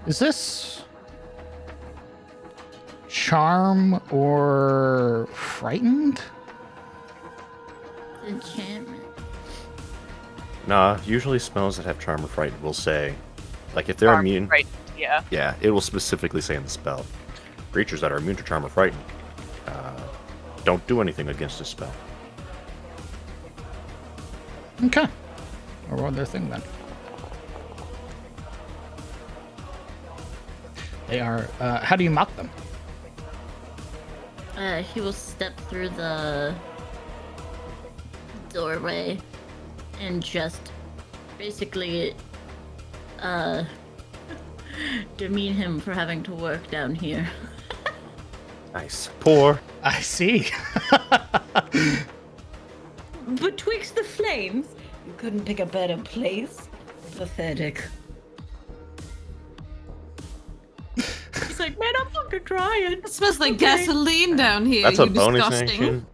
Is this charm or frightened? Enchantment. Nah, usually spells that have charm or frightened will say, like if they're Charm, immune, right? Yeah. yeah, it will specifically say in the spell, creatures that are immune to charm or frightened don't do anything against this spell. Okay. I'll roll their thing then. They are, how do you mock them? He will step through the doorway and just basically demean him for having to work down here. Nice. Poor. I see. Betwixt the flames, you couldn't pick a better place. Pathetic. So like, man, I'm fucking trying. It smells like gasoline down here. That's a you bonus disgusting. action.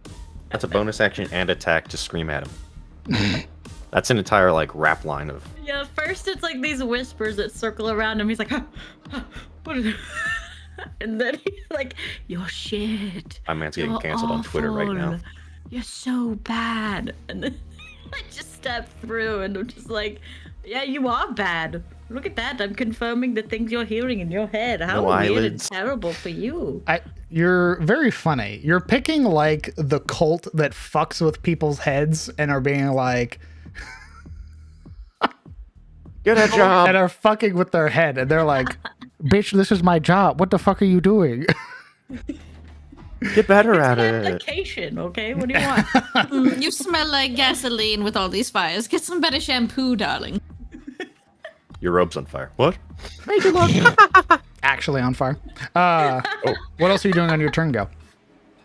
That's a bonus action and attack to scream at him. That's an entire like rap line of. Yeah, first it's like these whispers that circle around him. He's like, what is it? And then he's like, you're shit. My man's getting You're canceled on Twitter right now. awful. You're so bad. And then I just step through and I'm just like, yeah, you are bad. Look at that. I'm confirming the things you're hearing in your head. How No weird and eyelids. terrible for you. You're very funny. You're picking like the cult that fucks with people's heads and are being like, Get a job. and are fucking with their head, and they're like, bitch, this is my job. What the fuck are you doing? Get better at It's it. application, okay? What do you want? You smell like gasoline with all these fires. Get some better shampoo, darling. Your robe's on fire. What? Actually on fire. What else are you doing on your turn, Go?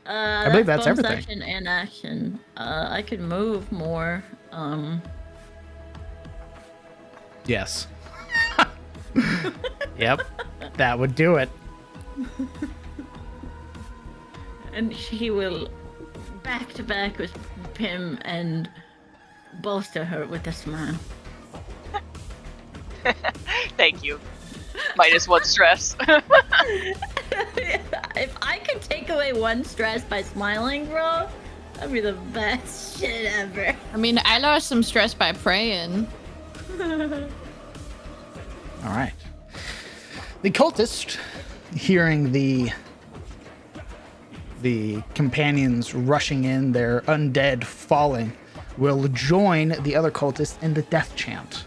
I believe that's bonus everything. Action and action. I could move more. Yes. Yep. That would do it. And he will back to back with Pim and bolster her with a smile. Thank you. -1 stress. If I could take away 1 stress by smiling, bro, that'd be the best shit ever. I mean, I lost some stress by praying. All right. The cultist, hearing the companions rushing in, their undead falling, will join the other cultists in the death chant.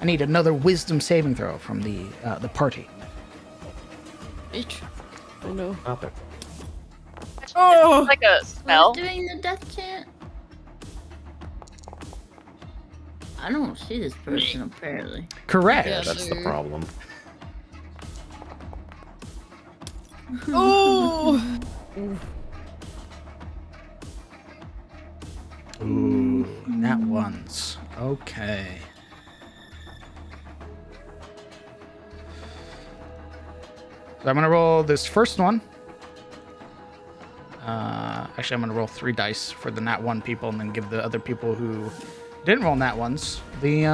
I need another wisdom saving throw from the party. Bitch. Oh no. Stop it. Oh! Like a spell? Who's doing the death chant? I don't see this person apparently. Correct. Yeah, Yes. that's the problem. Oh! Ooh, nat ones. Okay. So I'm gonna roll this first one. Actually, I'm gonna roll 3 dice for the nat 1 people, and then give the other people who didn't roll nat ones the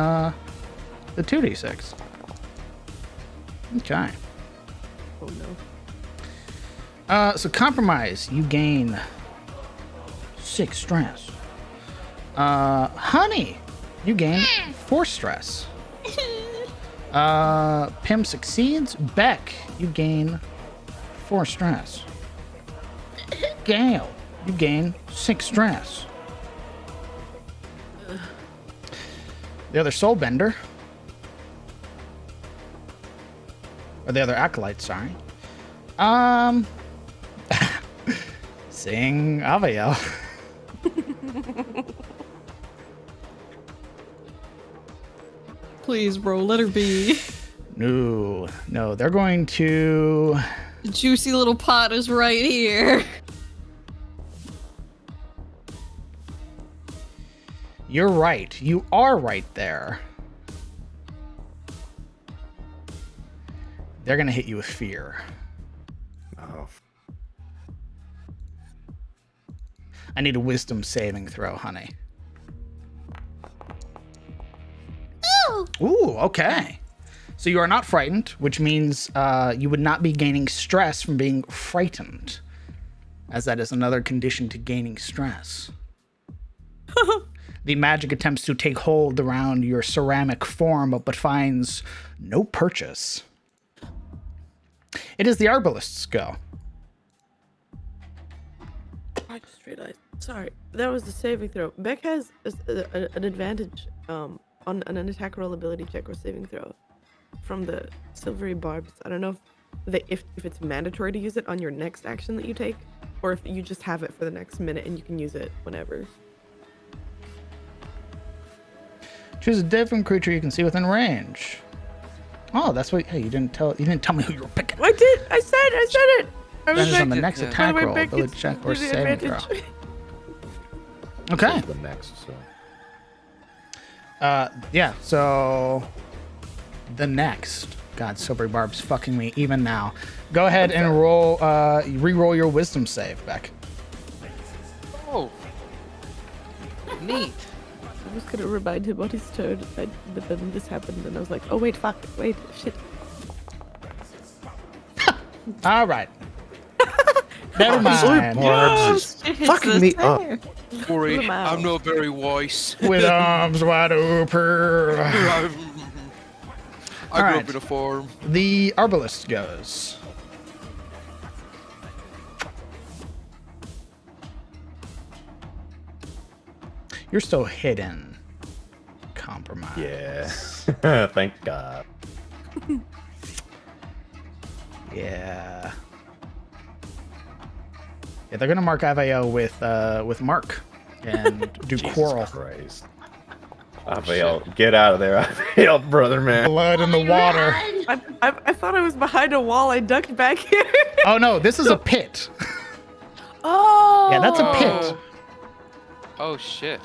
2d6. Okay. Oh no. So compromise, you gain 6 stress. Honey, you gain 4 stress. Pim succeeds. Beck, you gain 4 stress. Gale, you gain 6 stress. The other soulbender, or the other acolyte, sorry. Sing Aviel. Please, bro, let her be. No, they're going to. The juicy little pot is right here. You're right. You are right there. They're going to hit you with fear. Oh. I need a wisdom saving throw, honey. Ooh, okay. So you are not frightened, which means you would not be gaining stress from being frightened, as that is another condition to gaining stress. The magic attempts to take hold around your ceramic form, but finds no purchase. It is the arbalist's go. I just realized. Sorry, that was the saving throw. Beck has an advantage on an attack roll ability check or saving throw from the silvery barbs. I don't know if it's mandatory to use it on your next action that you take, or if you just have it for the next minute and you can use it whenever. Choose a different creature you can see within range. Oh, that's what. Hey, you didn't tell me who you were picking. I did. I said it. I was Advantage on like, the next yeah. attack By the way, roll, Beck, ability it's check, or really saving throw. advantage. Okay. The next, so. Yeah. So the next God, Silvery Barb's fucking me even now. Go ahead and re-roll your wisdom save, Beck. Oh. Neat. I was gonna remind him on his turn, but then this happened, and I was like, oh wait, fuck, wait, shit. All right. Never mind. Barbs is fucking me up. Sorry, Pull 'em out. I'm not very wise. With arms wide open. I grew Alright. up in a farm. The Arbalist goes. You're still hidden. Compromise. Yeah. Thank God. Yeah. Yeah, they're gonna mark Avail with Mark and do Jesus quarrel. Christ. Avail, get out of there, Avail, brother, man. Blood in the water. I thought I was behind a wall. I ducked back here. Oh no, this is a pit. Oh. Yeah, that's a pit. Oh shit.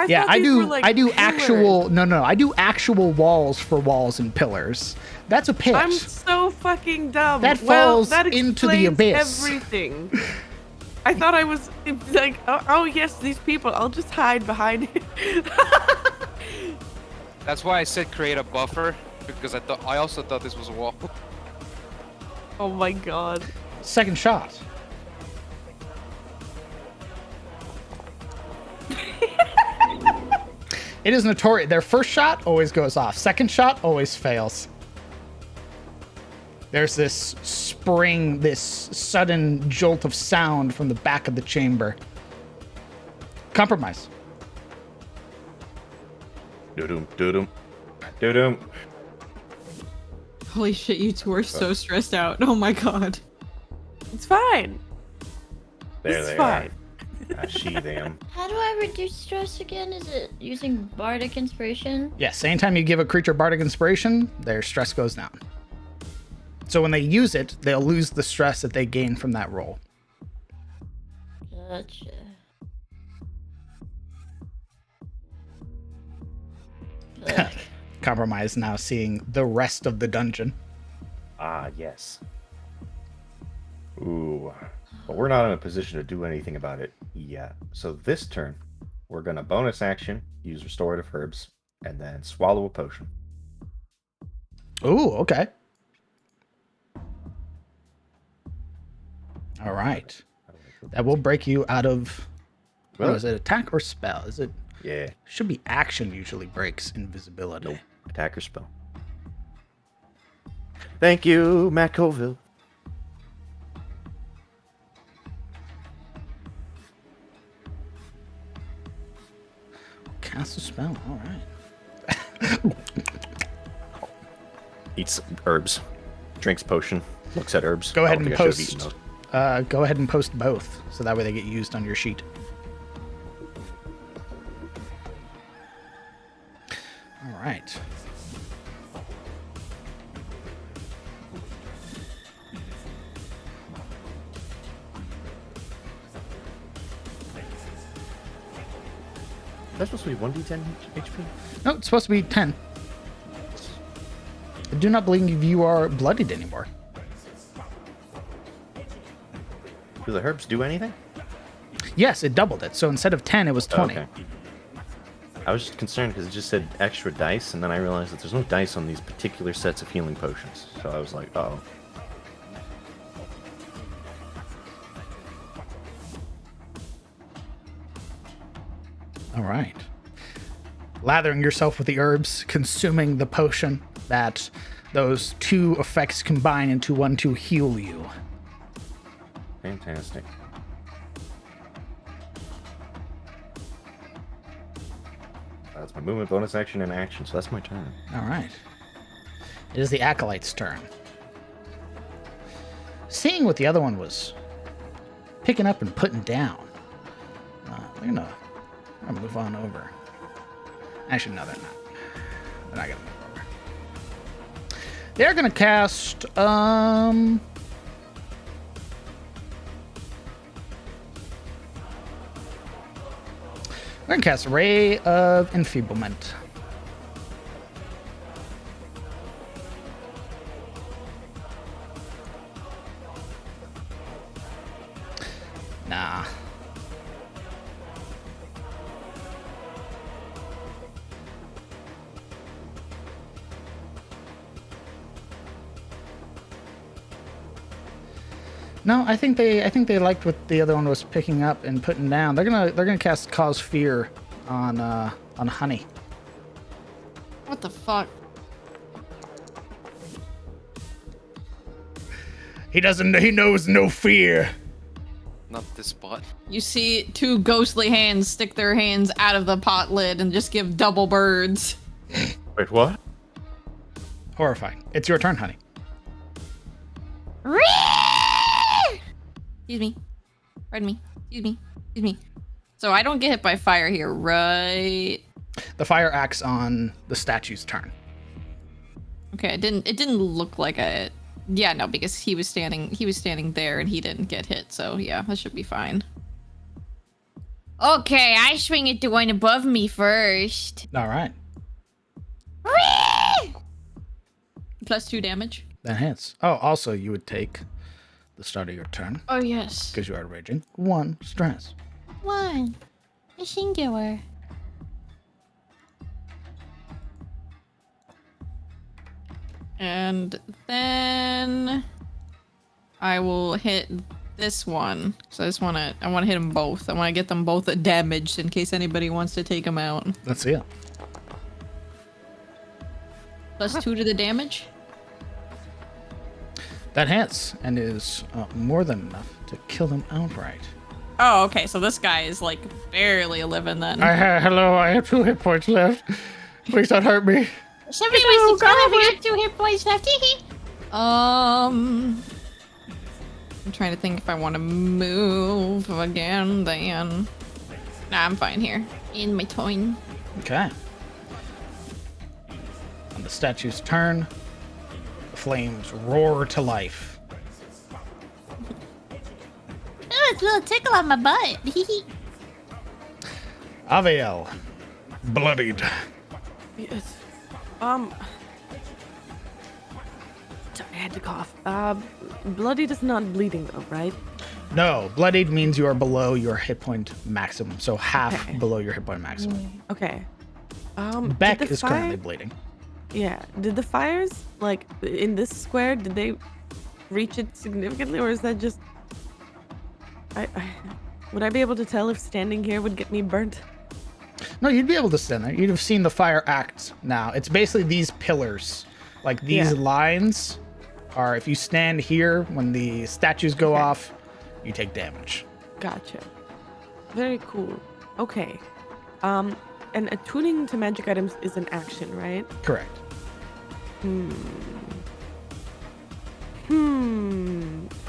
Yeah, thought I these do. were, like, I do pillars. actual. No, I do actual walls for walls and pillars. That's a pit. I'm so fucking dumb. That well, falls that into the explains abyss. Everything. I thought I was like, oh yes, these people. I'll just hide behind it. That's why I said create a buffer, because I also thought this was a wall. Oh my god. Second shot. It is notorious. Their first shot always goes off. Second shot always fails. There's this spring, this sudden jolt of sound from the back of the chamber. Compromise. Doo-doom, doo-doom, doo-doom. Holy shit, you two are so stressed out. Oh my god. It's fine. There It's they fine. are. I see them. How do I reduce stress again? Is it using bardic inspiration? Yes, anytime you give a creature bardic inspiration, their stress goes down. So when they use it, they'll lose the stress that they gain from that roll. Gotcha. Ugh. Compromise now seeing the rest of the dungeon. Ah, yes. Ooh. But we're not in a position to do anything about it yet. So this turn, we're going to bonus action, use restorative herbs, and then swallow a potion. Ooh, okay. All right. That will break you out of. What is it? Attack or spell? Is it? Yeah. Should be action usually breaks invisibility. Nope. Attack or spell. Thank you, Matt Colville. Cast a spell. All right. Eats herbs. Drinks potion. Looks at herbs. Go ahead I don't and think I should have eaten post. those. Go ahead and post both, so that way they get used on your sheet. All right. That's supposed to be 1d10 HP? No, it's supposed to be 10. I do not believe you are bloodied anymore. Do the herbs do anything? Yes, it doubled it. So instead of 10, it was 20. Okay. I was just concerned because it just said extra dice, and then I realized that there's no dice on these particular sets of healing potions. So I was like, oh. All right. Lathering yourself with the herbs, consuming the potion, that those two effects combine into one to heal you. Fantastic. That's my movement, bonus action, and action, so that's my turn. All right. It is the Acolyte's turn. Seeing what the other one was picking up and putting down, they're gonna move on over. Actually, no, they're not. They're not gonna move over. They're gonna cast, we're gonna cast Ray of Enfeeblement. No, I think they liked what the other one was picking up and putting down. They're gonna cast Cause Fear on Honey. What the fuck? He knows no fear. Not this spot. You see two ghostly hands stick their hands out of the pot lid and just give double birds. Wait, what? Horrifying. It's your turn, Honey. Excuse me. Pardon me. Excuse me. Excuse me. So I don't get hit by fire here, right? The fire acts on the statue's turn. Okay, it didn't look like it. Yeah, no, because he was standing there and he didn't get hit, so yeah, that should be fine. Okay, I swing at the one above me first. All right. +2 damage. That hits. Oh, also you would take the start of your turn Oh yes. because you are raging 1 stress. 1. A singular. And then I will hit this one. So I want to hit them both. I want to get them both damaged in case anybody wants to take them out. Let's see it. +2 to the damage. That hits and is more than enough to kill them outright. Oh, okay. So this guy is like barely living then. Hello, I have 2 hit points left. Please don't hurt me. Somebody wants to tell me we got 2 hit points left. I'm trying to think if I want to move again. Then, nah, I'm fine here in my toin. Okay. On the statue's turn, the flames roar to life. Oh, it's a little tickle on my butt. Aviel, bloodied. Yes. Sorry, I had to cough. Bloodied is not bleeding though, right? No, bloodied means you are below your hit point maximum, so half Okay. below your hit point maximum. Okay. Beck did the is currently bleeding. Yeah. Did the fires, like, in this square, did they reach it significantly, or is that just... Would I be able to tell if standing here would get me burnt? No, you'd be able to stand there. You'd have seen the fire act now. It's basically these pillars. Like, these Yeah. lines are, if you stand here, when the statues go Okay. off, you take damage. Gotcha. Very cool. Okay. And attuning to magic items is an action, right? Correct.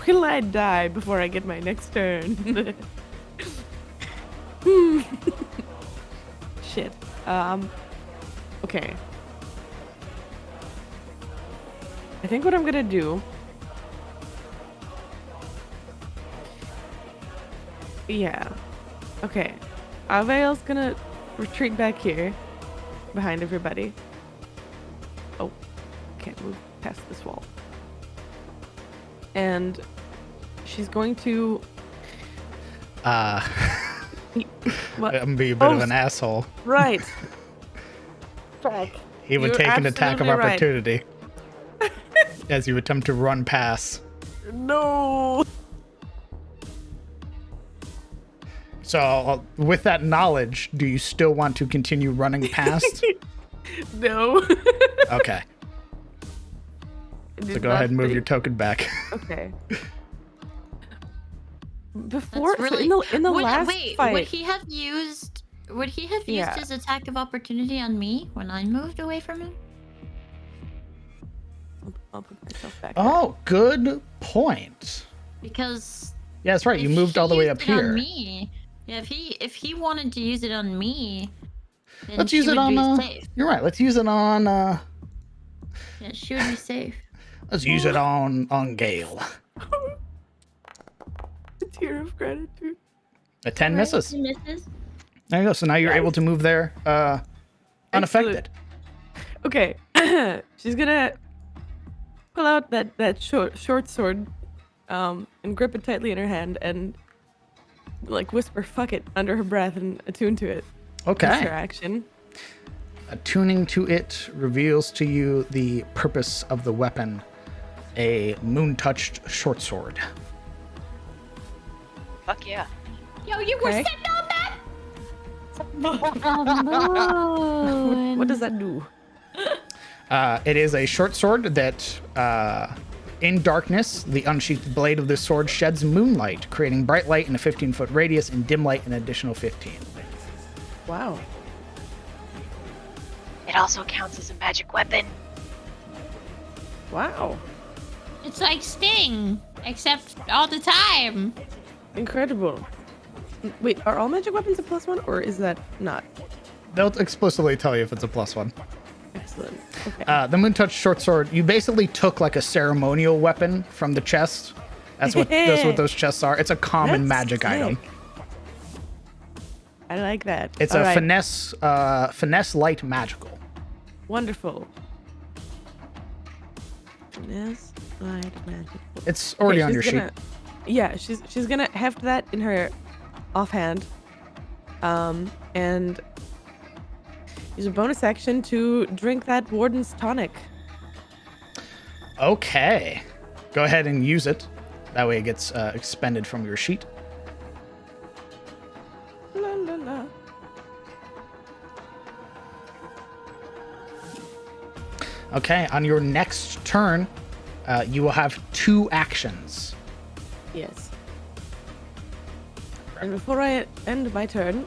Will I die before I get my next turn? Shit. Okay. I think what I'm gonna do... Yeah. Okay. Avail's gonna retreat back here, behind everybody. Oh, can't move past this wall. And she's going to... I'm What? gonna be a bit of an asshole. Right. Fuck. He would You're take an attack of absolutely right. opportunity as you attempt to run past. No. So, with that knowledge, do you still want to continue running past? No. Okay. So go ahead and move your token back. Okay. Before, That's so really in the would, last wait, fight, would he have used Yeah. his attack of opportunity on me when I moved away from him? I'll put myself back. Oh, good point. Because Yeah, that's right. You if moved he all the way used up it on here. me, yeah, if he wanted to use it on me, then Let's she use it would on. be safe. You're right. Let's use it on. Yeah, she would be safe. Let's use it on Gale. A tear of gratitude. A 10 misses. He misses. There you go. So now you're able to move there unaffected. Okay. She's gonna pull out that short sword, and grip it tightly in her hand and like whisper "fuck it" under her breath and attune to it. That's her Okay. action. Attuning to it reveals to you the purpose of the weapon, a moon-touched short sword. Fuck yeah. Yo, you were Okay. sitting on that? What does that do? It is a short sword that, in darkness, the unsheathed blade of this sword sheds moonlight, creating bright light in a 15-foot radius and dim light an additional 15. Wow. It also counts as a magic weapon. Wow. It's like Sting, except all the time. Incredible. Wait, are all magic weapons a +1 or is that not? They'll explicitly tell you if it's a +1. Excellent. Okay. The Moon Touch short sword, you basically took like a ceremonial weapon from the chest. That's what those chests are. It's a common That's magic sick. item. I like that. It's All a right. finesse light magical. Wonderful. Finesse, light, magic. It's already Okay, on your she's sheet. gonna- Yeah, she's gonna heft that in her offhand, and use a bonus action to drink that warden's tonic. Okay. Go ahead and use it. That way it gets expended from your sheet. La la la. Okay, on your next turn, you will have 2 actions. Yes. And before I end my turn,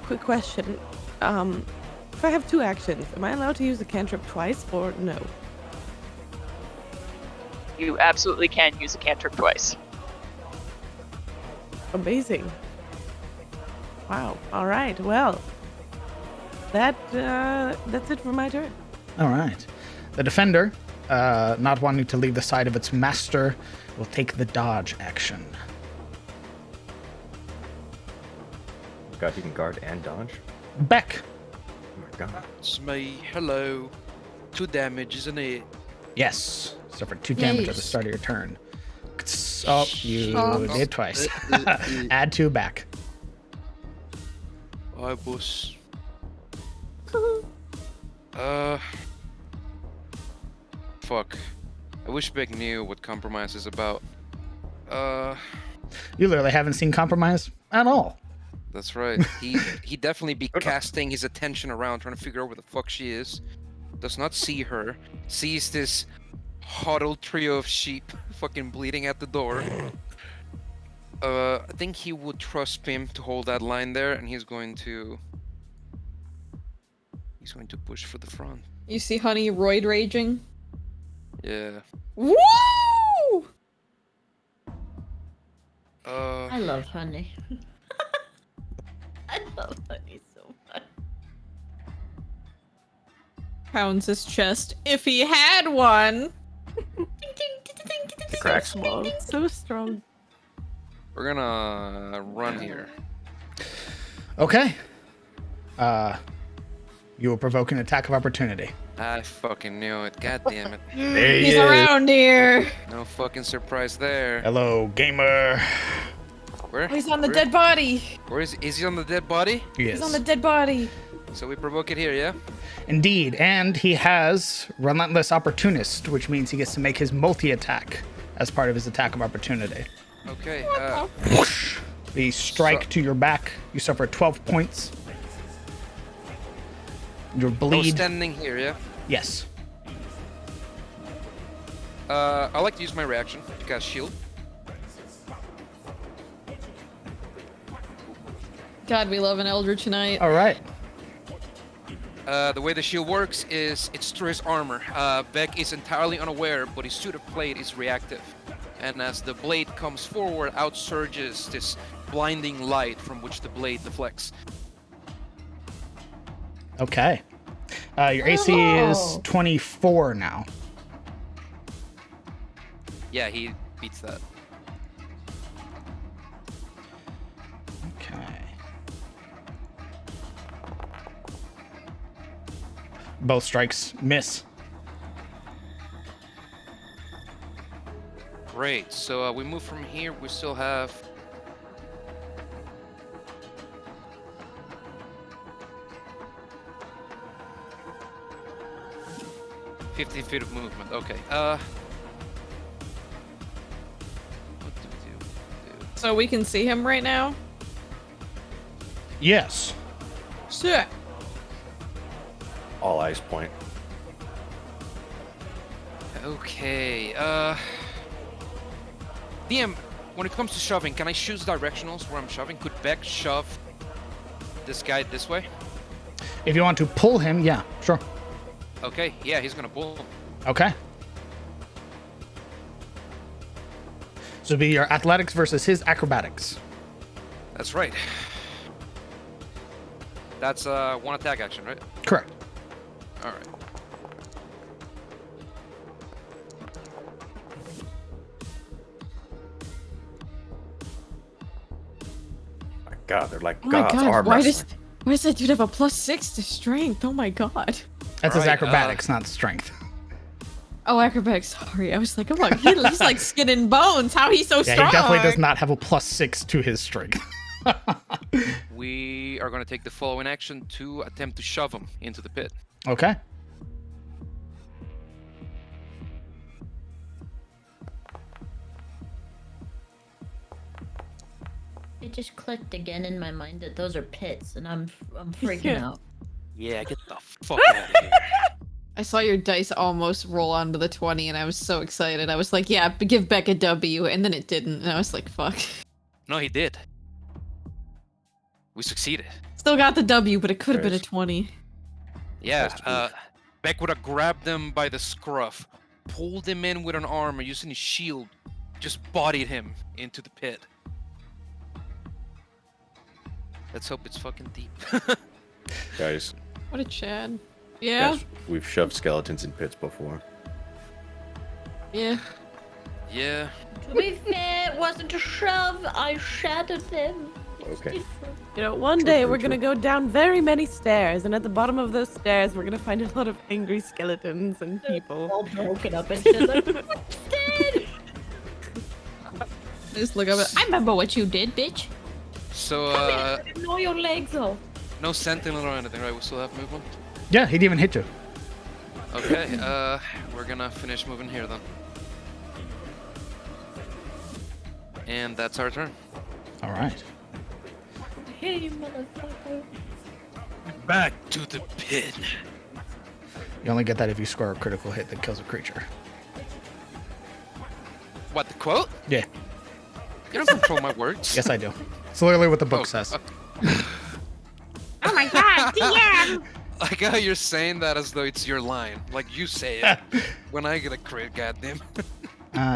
quick question. If I have 2 actions, am I allowed to use the cantrip twice or no? You absolutely can use a cantrip twice. Amazing. Wow. All right. Well, that's it for my turn. All right. The defender, not wanting to leave the side of its master, will take the dodge action. God, he can guard and dodge. Beck. Oh my god. It's me. Hello. 2 damage, isn't it? Yes. Suffer 2 damage at the Nice. start of your turn. Oh, you Oh. did twice. Add 2 back. Hi, boss. Fuck. I wish Beck knew what compromise is about. You literally haven't seen compromise at all. That's right. He definitely be casting his attention around, trying to figure out where the fuck she is. Does not see her. Sees this huddled trio of sheep fucking bleeding at the door. I think he would trust Pim to hold that line there, and he's going to push for the front. You see Honey roid raging? Yeah. Woo! I love honey. I love honey so much. Pounds his chest. If he had one. It cracks. Small. So strong. We're gonna run here. Okay. You will provoke an attack of opportunity. I fucking knew it. God damn it. There He's around here. No fucking surprise there. Hello, gamer. Where? Oh, he's on the Where? dead body. Where is he on the dead body? Yes. He's on the dead body. So we provoke it here, yeah? Indeed, and he has Relentless Opportunist, which means he gets to make his multi-attack as part of his attack of opportunity. Okay, Whoosh! The strike to your back, you suffer 12 points. Your no bleed. standing here, yeah? Yes. I like to use my reaction to cast shield. God, we love an Eldritch Knight. All right. The way the shield works is it's through his armor. Beck is entirely unaware, but his suit of plate is reactive. And as the blade comes forward, out surges this blinding light from which the blade deflects. Okay. Your AC is Oh. 24 now. Yeah, he beats that. Okay. Both strikes miss. Great, so we move from here, we still have... ...50 feet of movement, okay. What do we do? So we can see him right now? Yes. Sick. All eyes point. Okay, DM, when it comes to shoving, can I choose directionals where I'm shoving? Could Beck shove this guy this way? If you want to pull him, yeah, sure. Okay, yeah, he's gonna pull him. Okay. So it'd be your athletics versus his acrobatics. That's right. That's one attack action, right? Correct. Alright. My God, they're like Oh my gods god, arm why wrestling. does that dude have a +6 to strength? Oh my god. That's his Right, acrobatics, not strength. Oh, acrobatics. Sorry, I was like, oh my, he's like skin and bones. How he's so Yeah, strong? he definitely does not have a +6 to his strength. We are gonna take the following action to attempt to shove him into the pit. Okay. It just clicked again in my mind that those are pits, and I'm freaking Yeah. out. Yeah, get the fuck out of here. I saw your dice almost roll onto the 20, and I was so excited. I was like, yeah, give Beck a W, and then it didn't, and I was like, fuck. No, he did. We succeeded. Still got the W, but it could have been a Nice. 20. Yeah, That's smooth. Beck would have grabbed him by the scruff, pulled him in with an arm, and using his shield, just bodied him into the pit. Let's hope it's fucking deep. Guys, What a Chad. Yeah? guys, we've shoved skeletons in pits before. Yeah. Yeah. To be fair, it wasn't a shove. I shattered them. It's Okay. different. You know, one True, day true, we're gonna go down very many stairs, and at the bottom of those stairs, we're gonna find a lot of angry skeletons and people. All broken up and shit. Like, what's dead? Just look up it. I remember what you did, bitch. So, I didn't know your legs off. no sentinel or anything, right? We still have movement? Yeah, he didn't even hit you. Okay, we're gonna finish moving here then. And that's our turn. All right. Hey, motherfucker. Back to the pit. You only get that if you score a critical hit that kills a creature. What, the quote? Yeah. You don't control my words. Yes, I do. It's literally what the book Oh, says. Oh my god, DM! Like how you're saying that as though it's your line. Like you say it. When I get a crit, goddamn.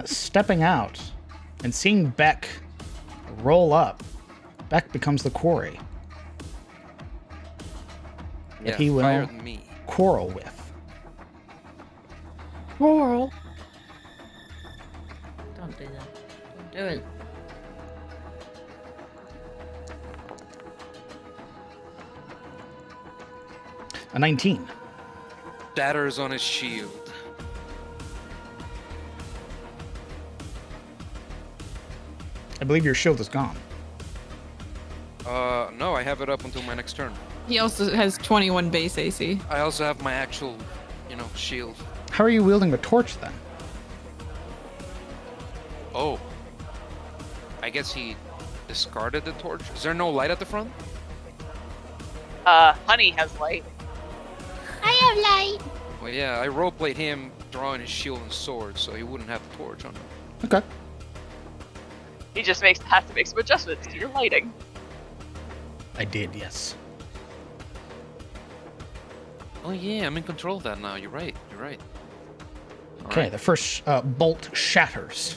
Stepping out and seeing Beck roll up, Beck becomes the quarry Yeah, he will- fire me. quarrel with. Coral. Don't do that. Don't do it. A 19. Shatters on his shield. I believe your shield is gone. No, I have it up until my next turn. He also has 21 base AC. I also have my actual, shield. How are you wielding the torch then? Oh. I guess he discarded the torch. Is there no light at the front? Honey has light. I have light. Well, yeah, I roleplayed him drawing his shield and sword, so he wouldn't have the torch on him. Okay. He just has to make some adjustments to your lighting. I did, yes. Oh yeah, I'm in control of that now. You're right. You're right. All Okay, right. the first bolt shatters.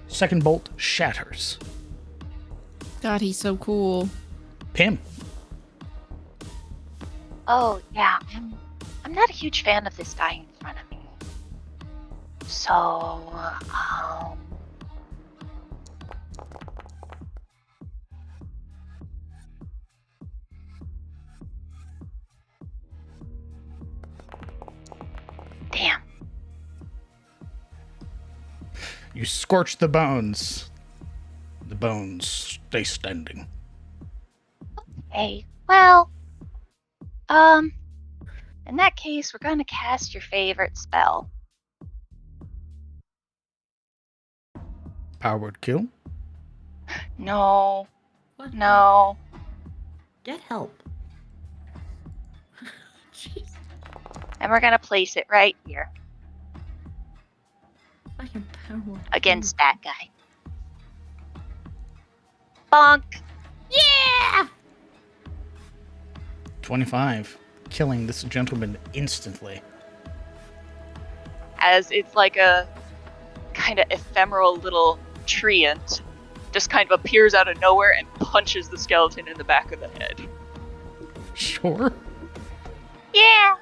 Second bolt shatters. God, he's so cool. Pim. Oh yeah, I'm not a huge fan of this guy in front of me. So damn. You scorch the bones. The bones stay standing. Hey, well, in that case, we're gonna cast your favorite spell. Power word kill. No. What? No. Get help. Jeez. And we're gonna place it right here Fucking power. against that guy. Bonk. Yeah! 25. Killing this gentleman instantly. As it's like a kind of ephemeral little treant just kind of appears out of nowhere and punches the skeleton in the back of the head. Sure. Yeah.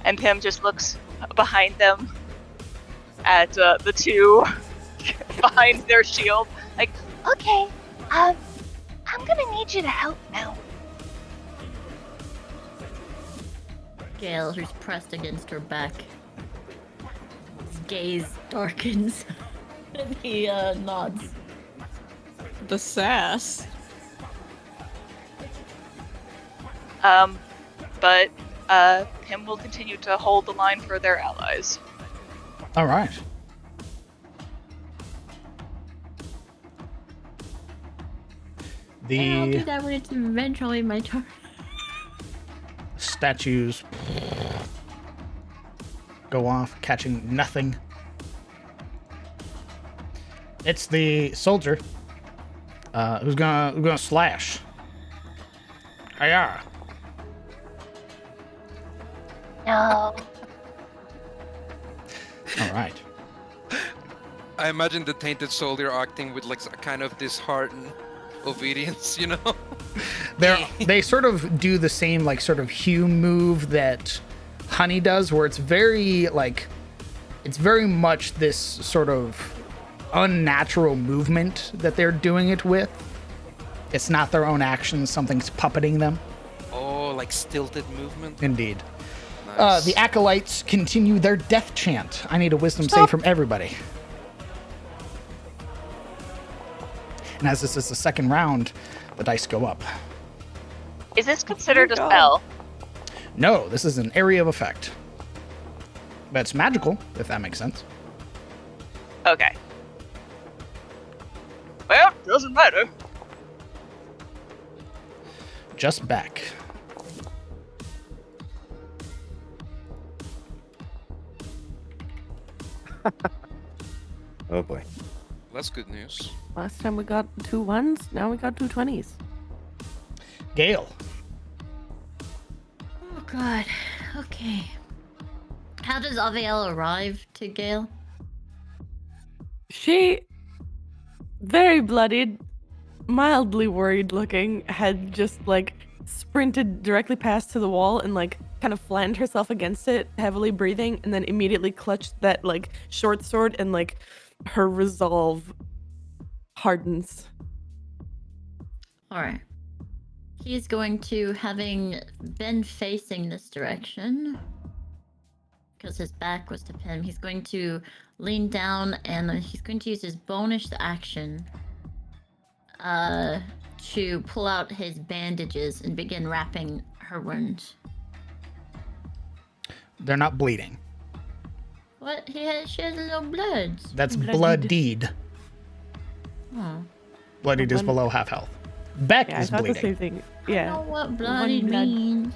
And Pim just looks behind them at the two behind their shield, like, okay, I'm gonna need you to help now. Gale, who's pressed against her back. His gaze darkens. And he nods. The sass. But Pim will continue to hold the line for their allies. All right. And I'll do The that when it's eventually my turn. statues go off, catching nothing. It's the soldier who's gonna slash. Hiya. No. All right. I imagine the tainted soldier acting with like a kind of disheartened obedience, you know? They sort of do the same like sort of hue move that Honey does, where it's very much this sort of unnatural movement that they're doing it with. It's not their own actions, something's puppeting them. Oh, like stilted movement? Indeed. Nice. The acolytes continue their death chant. I need a wisdom save from everybody. And as this is the second round, the dice go up. Is this considered a God. spell? No, this is an area of effect. But it's magical, if that makes sense. Okay. Well, doesn't matter. Just back. Oh boy. That's good news. Last time we got 2 1s, now we got 2 20s. Gale. Oh god. Okay. How does Aviel arrive to Gale? She, very bloodied, mildly worried looking, had just like sprinted directly past to the wall and like kind of flattened herself against it, heavily breathing, and then immediately clutched that like short sword, and like her resolve hardens. Alright. He's going to, having been facing this direction, because his back was to Pim, he's going to lean down and he's going to use his bonus action to pull out his bandages and begin wrapping her wounds. They're not bleeding. What? She has no blood. That's Bloodied. bloodied. Oh. Bloodied is One- below half health. Beck Yeah, I is thought the bleeding. same thing. I Yeah. know what bloody One blood. means.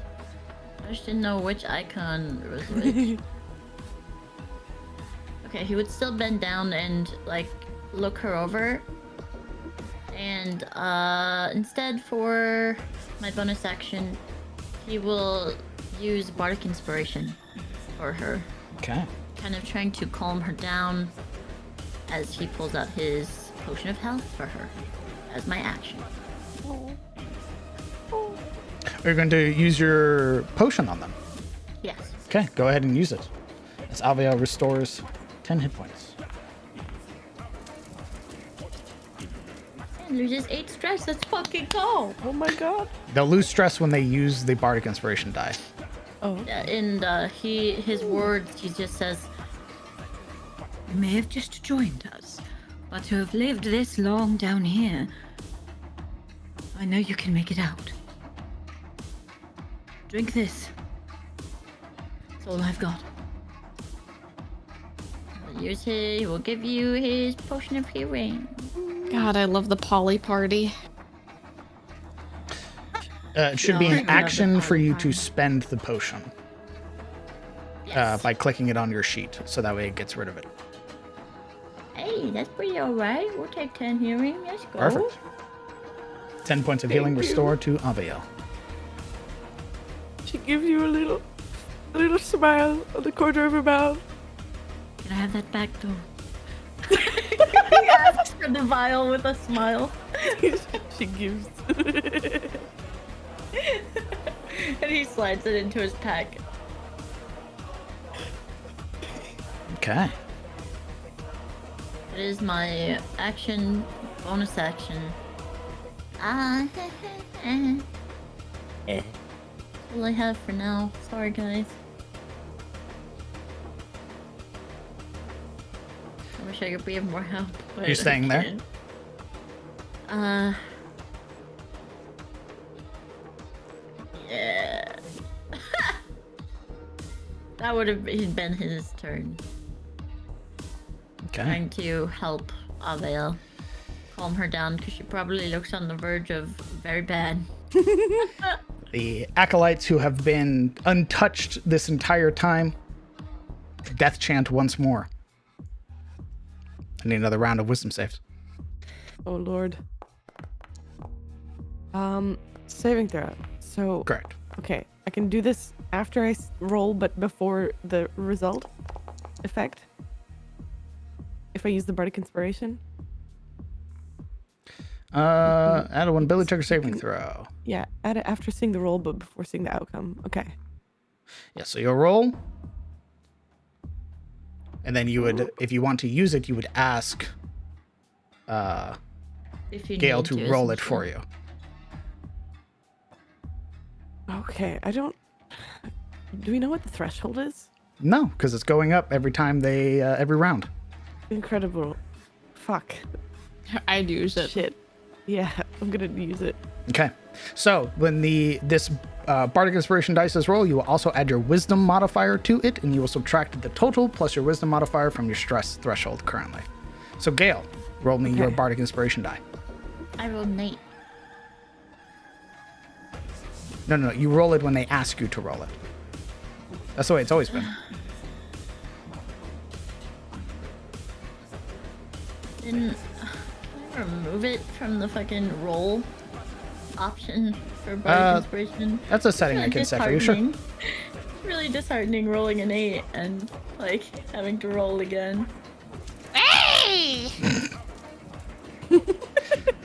I just didn't know which icon was which. Okay, he would still bend down and like look her over. And instead for my bonus action, he will use Bardic Inspiration for her. Okay. Kind of trying to calm her down as he pulls out his potion of health for her as my action. Are you going to use your potion on them? Yes. Okay, go ahead and use it. As Aviel restores 10 hit points. And loses 8 stress, that's fucking cool. Oh my god. They'll lose stress when they use the Bardic Inspiration die. Oh. And his words, he just says, You may have just joined us, but to have lived this long down here, I know you can make it out. Drink this. all I've got. He will give you his potion of healing. God, I love the Polly party. It should be No, I an love action the for you poly to spend the potion Yes. by clicking it on your sheet, so that way it gets rid of it. Hey, that's pretty alright. We'll take 10 healing. Let's go. Perfect. 10 points of healing restored to Aviel. She gives you a little smile on the corner of her mouth. Can I have that back though? He asks for the vial with a smile. She gives. And he slides it into his pack. Okay. It is my action, bonus action. Eh. That's all I have for now. Sorry, guys. I wish I could be of more help. but You're I staying there? can't. Yeah. That would have been his turn. Okay. Trying to help Avail calm her down because she probably looks on the verge of very bad. The acolytes who have been untouched this entire time, death chant once more. I need another round of wisdom saves. Oh lord. Saving throw. So Correct. okay, I can do this after I roll, but before the result effect. If I use the bardic inspiration. Add a one ability check or saving throw. Yeah, add it after seeing the roll, but before seeing the outcome. Okay. Yeah, so you'll roll. And then you would, if you want to use it, you would ask If you Gale need to roll it for essentially. you. Okay, I don't. Do we know what the threshold is? No, because it's going up every time they, every round. Incredible. Fuck. I'd use it. Shit. Yeah, I'm gonna use it. Okay. So when this bardic inspiration dice is roll, you will also add your wisdom modifier to it, and you will subtract the total plus your wisdom modifier from your stress threshold currently. So Gale, roll me your Okay. bardic inspiration die. I rolled an 8. No, you roll it when they ask you to roll it. That's the way it's always been. Can I remove it from the fucking roll option for bardic inspiration? That's a setting I can set for you, sure. Disheartening. It's really disheartening rolling an 8 and like having to roll again.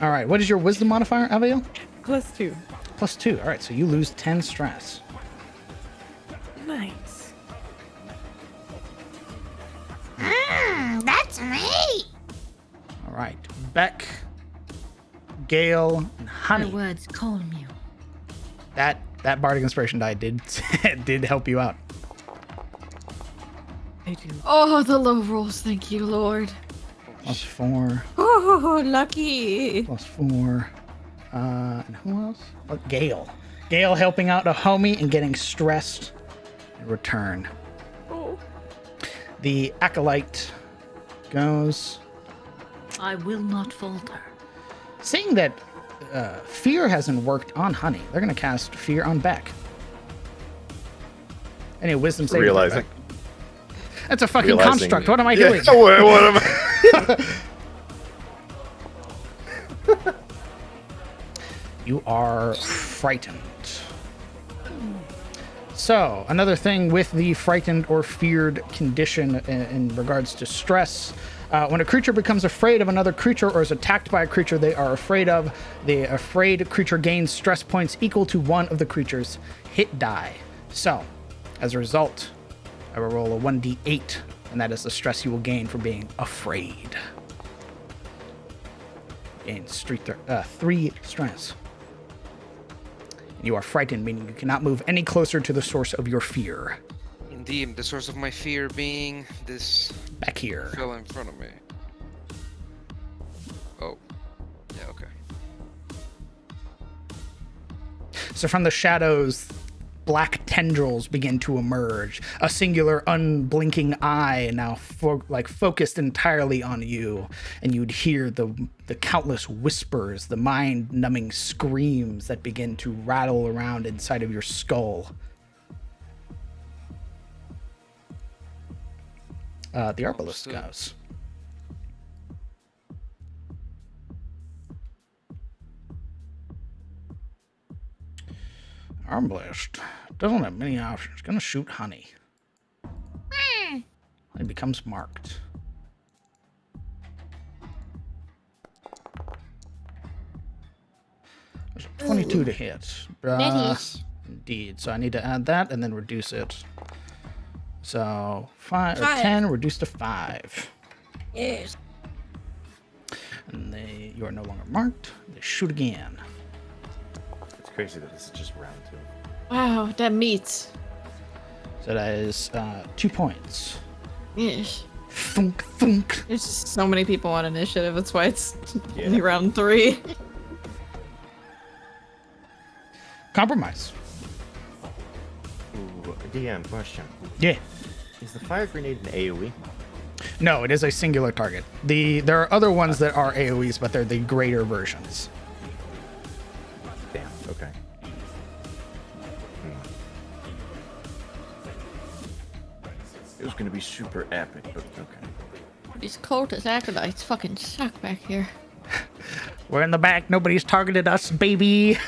All right, what is your wisdom modifier, Abigail? +2. +2. All right, so you lose 10 stress. Nice. That's me. All right, Beck, Gale, and My Honey. words calm you. That bardic inspiration die did did help you out. I do. Oh, the low rolls. Thank you, Lord. +4, Oh, lucky. +4. And who else? Oh, Gale. Gale helping out a homie and getting stressed in return. Oh. The acolyte goes. I will not falter. Seeing that fear hasn't worked on Honey, they're going to cast fear on Beck. Any wisdom saving? Realizing. Beck? That's a fucking Realizing- construct. What am I Yeah, doing? what am I? You are frightened. So, another thing with the frightened or feared condition in regards to stress, when a creature becomes afraid of another creature or is attacked by a creature they are afraid of, the afraid creature gains stress points equal to one of the creature's hit die. So, as a result, I will roll a 1d8, and that is the stress you will gain for being afraid. Gain 3 stress. You are frightened, meaning you cannot move any closer to the source of your fear. Indeed, the source of my fear being this Back here. fell in front of me. Oh. Yeah, okay. So from the shadows, black tendrils begin to emerge. A singular unblinking eye now focused entirely on you, and you'd hear the countless whispers, the mind-numbing screams that begin to rattle around inside of your skull. The Arbalest goes. Armblast doesn't have many options. Gonna shoot honey. It becomes marked. There's a 22 to hit. Indeed. So I need to add that and then reduce it. So 5 or 10 reduced to 5. Yes. And you are no longer marked. They shoot again. It's crazy that this is just round 2. Wow, that meets. So that is 2 points. Yes. Thunk, thunk. There's just so many people on initiative. That's why it's Yeah. only round 3. Compromise. Ooh, DM question. Yeah. Is the fire grenade an AoE? No, it is a singular target. There are other ones that are AoEs, but they're the greater versions. Damn, okay. It was gonna be super epic, but okay. These cultist acolytes fucking suck back here. We're in the back. Nobody's targeted us, baby.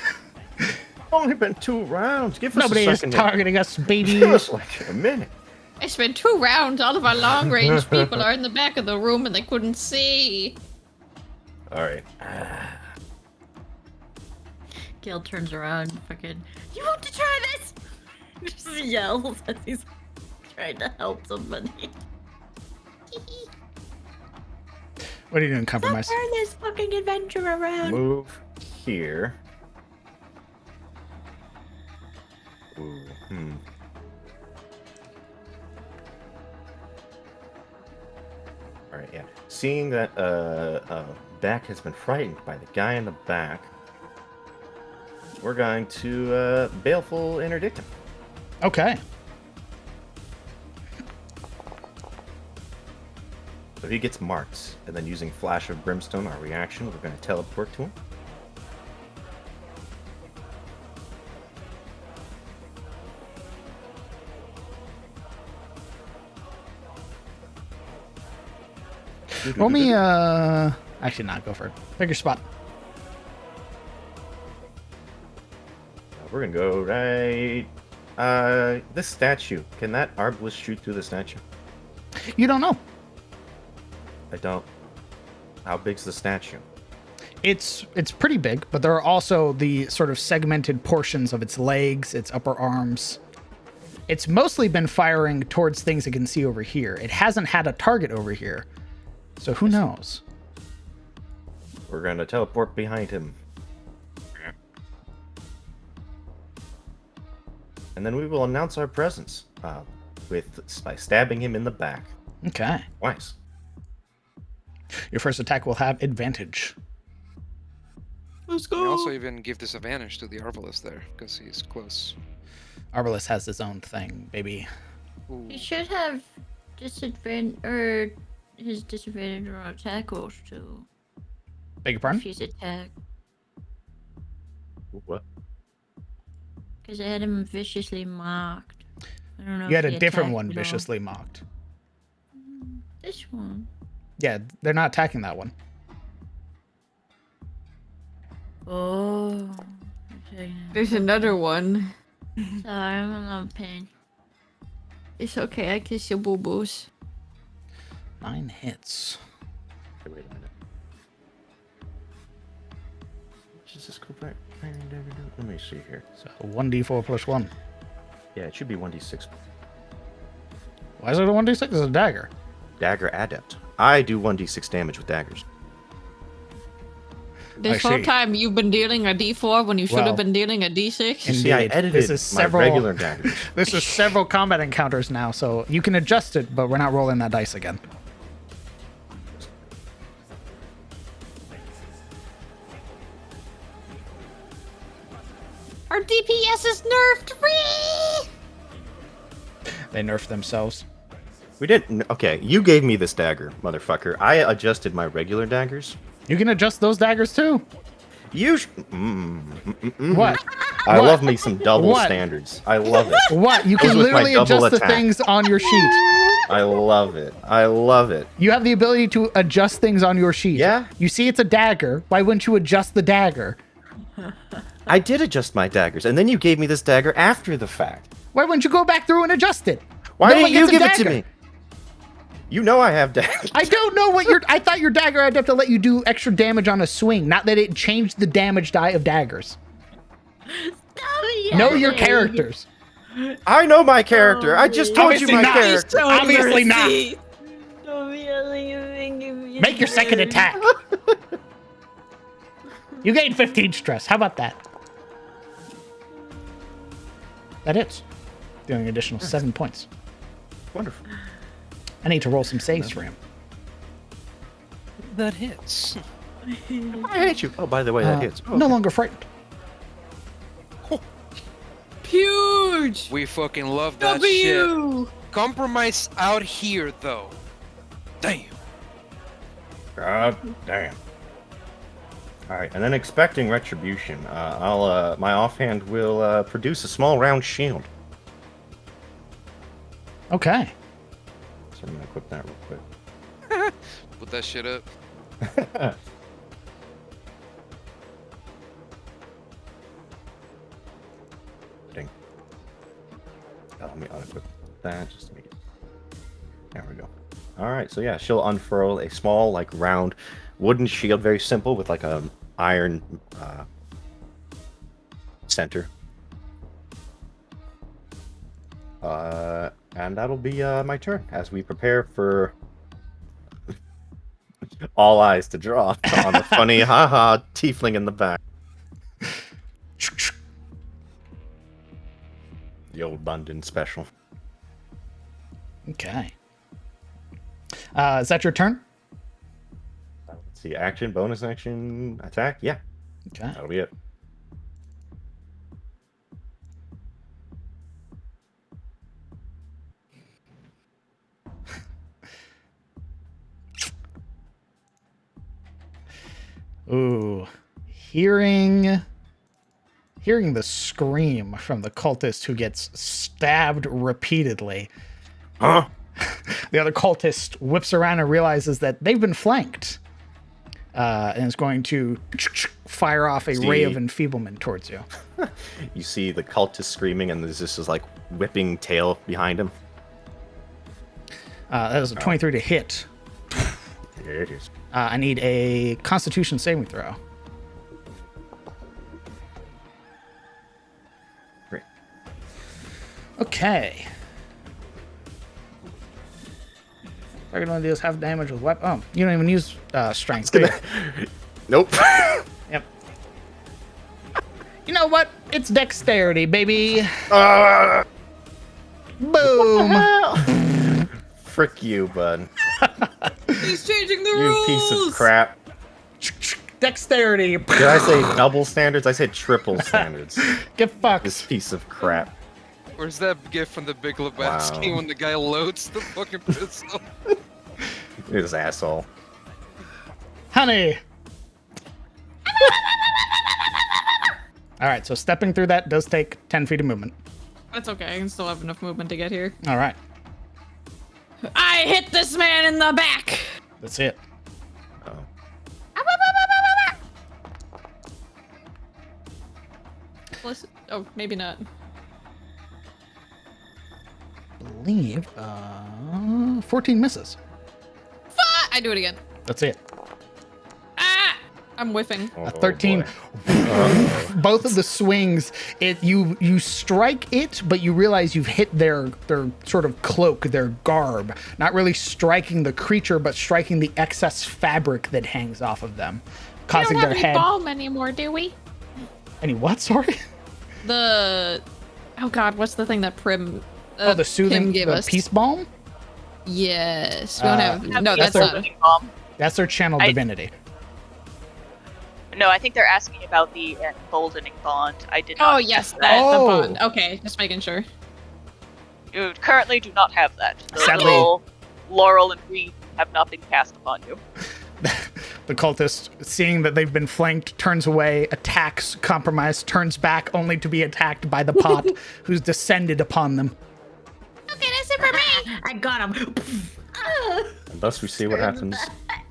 Only been 2 rounds. Give us Nobody a is second. targeting us, baby. Give us like a minute. It's been 2 rounds. All of our long range people are in the back of the room and they couldn't see. Alright. Gil turns around, fucking, you want to try this? Just yells as he's trying to help somebody. What are you doing, compromise? Turn this fucking adventure around. Move here. Ooh, Alright, yeah. Seeing that Beck has been frightened by the guy in the back, we're going to baleful interdict him. Okay. So he gets marked, and then using Flash of Brimstone, our reaction, we're going to teleport to him. Roll me, actually not, go for it. Pick your spot. We're going to go right... this statue. Can that arbalist shoot through the statue? You don't know. I don't. How big's the statue? It's pretty big, but there are also the sort of segmented portions of its legs, its upper arms. It's mostly been firing towards things it can see over here. It hasn't had a target over here. So who knows? We're going to teleport behind him. And then we will announce our presence by stabbing him in the back. Okay. Twice. Your first attack will have advantage. Let's We go. also even give disadvantage to the Arbalest there, because he's close. Arbalest has his own thing, baby. Ooh. He should have disadvantage, or his disadvantage on attack rolls too. Beg your pardon? If he's attacked. What? Because I had him viciously mocked. I don't know You if had he a different attacked one at all. viciously mocked. This one. Yeah, they're not attacking that one. Oh. There's another one. Sorry, I'm in a lot of pain. It's okay, I kiss your boo boos. 9 hits. Okay, wait a minute. Does this go back? Let me see here. So 1d4 plus 1. Yeah, it should be 1d6. Why is it a 1d6? It's a dagger. Dagger Adept. I do 1d6 damage with daggers. This I whole see. time you've been dealing a d4 when you should Well, have been dealing a d6? You see, I Indeed. edited This is my several- regular daggers. This is several combat encounters now, so you can adjust it, but we're not rolling that dice again. Our DPS is nerfed. Free. They nerfed themselves. We didn't. Okay, you gave me this dagger, motherfucker. I adjusted my regular daggers. You can adjust those daggers too. You. What? I What? love me some double What? standards. I love it. What? You Goes can with my literally double adjust the attack. things on your sheet. I love it. I love it. You have the ability to adjust things on your sheet. Yeah. You see it's a dagger. Why wouldn't you adjust the dagger? I did adjust my daggers, and then you gave me this dagger after the fact. Why wouldn't you go back through and adjust it? Why No one didn't you gets a give it to dagger. me? You know I have daggers. I don't know what your. I thought your dagger had to let you do extra damage on a swing, not that it changed the damage die of daggers. Know your characters. I know my character. I just told you Obviously my not. character. Obviously not. Don't be yelling at me. Make your second attack. You gain 15 stress. How about that? That hits. Doing an additional 7 points. Wonderful. I need to roll some saves for him. That hits. I hate you. Oh, by the way, that hits. Oh, No longer frightened. Huge. We fucking love that shit. W. Compromise out here, though. Damn. God damn. All right, and then expecting retribution, my offhand will produce a small round shield. Okay. So I'm gonna equip that real quick. Put that shit up. Ding. Let me unequip that just to make it. There we go. All right, so yeah, she'll unfurl a small, like, round wooden shield, very simple, with like a iron center. And that'll be my turn as we prepare for all eyes to drop on the funny haha tiefling in the back. The old London special. Okay. Is that your turn? Let's see, action, bonus action, attack. Yeah, Okay. that'll be it. Ooh. Hearing the scream from the cultist who gets stabbed repeatedly. Huh? The other cultist whips around and realizes that they've been flanked. And is going to fire off a ray of enfeeblement towards you. You see the cultist screaming, and there's this like whipping tail behind him. That is a 23 to hit. There it is. I need a Constitution saving throw. Great. Okay. Target one deals half damage with weapon. Oh, you don't even use strength. do you? Nope. Yep. You know what? It's dexterity, baby. Boom. Frick you, bud. He's changing the You rules. piece of crap. Dexterity. Did I say double standards? I said triple standards. Get fucked. This piece of crap. Where's that gift from the Big Lebowski Wow. when the guy loads the fucking pistol? This asshole. Honey. All right, so stepping through that does take 10 feet of movement. That's okay. I can still have enough movement to get here. All right, I hit this man in the back. that's it. Oh. Oh, maybe not. Believe 14 misses. I do it again. That's it. Ah! I'm whiffing. Oh, A 13. boy. Both of the swings, you strike it, but you realize you've hit their sort of cloak, their garb. Not really striking the creature, but striking the excess fabric that hangs off of them, causing their head. balm anymore, do we? Any what? Sorry. Oh god, what's the thing that Prim? The soothing, Pim gave the us? peace balm. Yes, we don't have. Uh, No, that's that's their- not. That's their channel I- divinity. No, I think they're asking about the emboldening bond. I did Oh, not. yes, that, Oh. the bond. Okay, just making sure. You currently do not have that. The Sadly. little Laurel and Reed have not been cast upon you. The cultist, seeing that they've been flanked, turns away, attacks Compromise, turns back only to be attacked by the pot, who's descended upon them. Okay, that's it for me. I got him. And thus we see what happens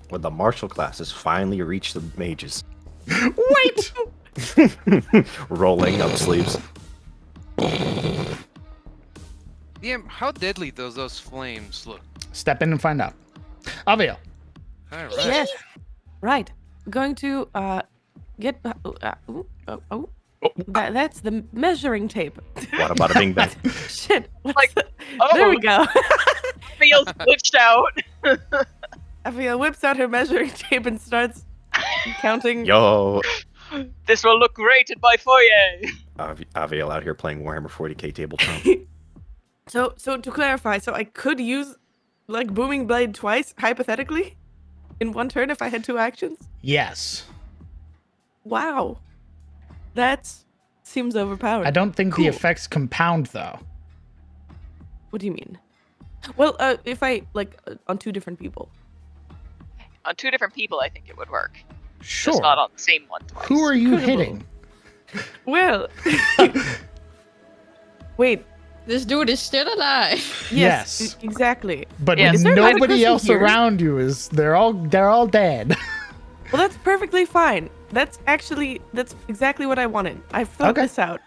when the martial classes finally reach the mages. Wait! Rolling up sleeves. Yeah, how deadly does those flames look? Step in and find out. Aviel. Alright. Yes. Right. Going to get. That's the measuring tape. What about a bing bang? Shit. What's Like, the- oh. There we go. Feels glitched out. Aviel whips out her measuring tape and starts counting. Yo, This will look great in my foyer. Aviel out here playing Warhammer 40k tabletop. So to clarify, so I could use like Booming Blade twice, hypothetically, in one turn if I had 2 actions? Yes. Wow. That seems overpowered. I don't think the Cool. effects compound, though. What do you mean? Well, if I, like, on 2 different people. On 2 different people, I think it would work. Sure. Just not on the same one twice. Who are you Incredible. hitting? Well. Wait. This dude is still alive. Yes. Exactly. But Yeah. Is there a nobody medication else here? around you is. They're all dead. Well, that's perfectly fine. That's exactly what I wanted. I've thought Okay. this out.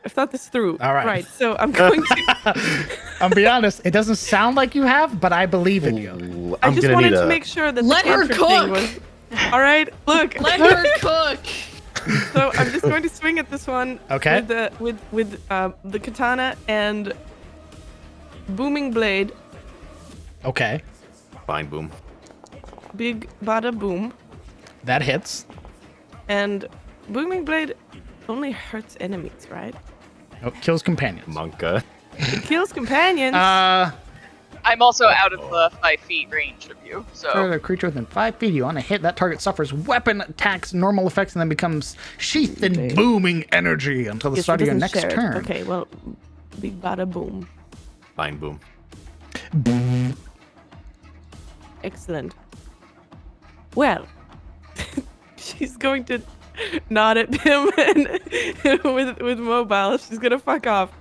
I've thought this through. All right. Right, so I'm going to... I'll be honest. It doesn't sound like you have, but I believe in you. Ooh, I I'm just gonna wanted need to a. make sure that Let the her cantrip thing cook. was... All right, look. Let her cook. So I'm just going to swing at this one. Okay. With the katana and booming blade. Okay. Fine, boom. Big bada boom. That hits. And booming blade only hurts enemies, right? Oh, kills companions. Monka. It kills companions. I'm also out of the 5 feet range of you, For so the creature within 5 feet of you on a hit, that target suffers weapon attacks, normal effects, and then becomes sheathed in Okay. booming energy until the Guess start he of your doesn't next share it. turn. Okay, well, big bada boom. Fine, boom. Excellent. Well, she's going to nod at him and with mobile. She's gonna fuck off.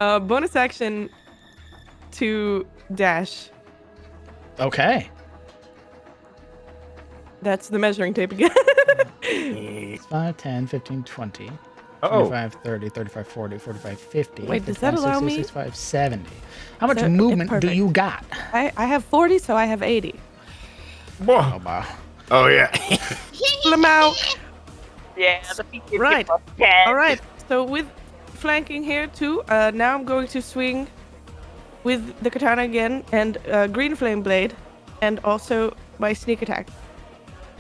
Bonus action to dash. Okay. That's the measuring tape again. It's 5, 10, 15, 20, Oh. 25, 30, 35, 40, 45, 50. Wait, does that 55, allow 60, me- 65, 70. How much So- okay, movement do perfect. you got? I have 40, so I have 80. Oh, wow. Oh yeah. Lamau. yeah, the feet give Right. you +10. All right. So with flanking here too, now I'm going to swing with the katana again and green flame blade, and also my sneak attack.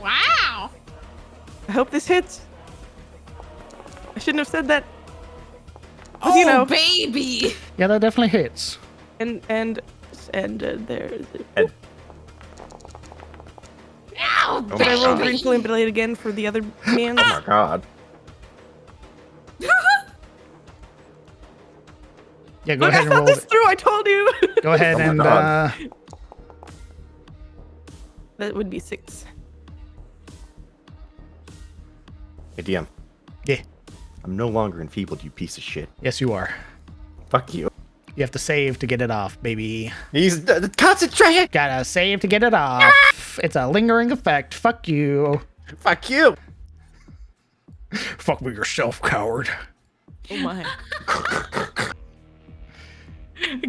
Wow. I hope this hits. I shouldn't have said that. But Oh, you know, baby. Yeah, that definitely hits. and there's. Ow. Did I roll green flame blade again for the other man? Oh my god. Yeah, go Look, I ahead and thought roll this it. through. I told you. Go ahead Oh my and God. That would be 6. Hey, DM. yeah. I'm no longer enfeebled, you piece of shit. Yes, you are. Fuck you. You have to save to get it off, baby. He's concentrate. Gotta save to get it off. It's a lingering effect. Fuck you. Fuck you. Fuck me yourself, coward. Oh my.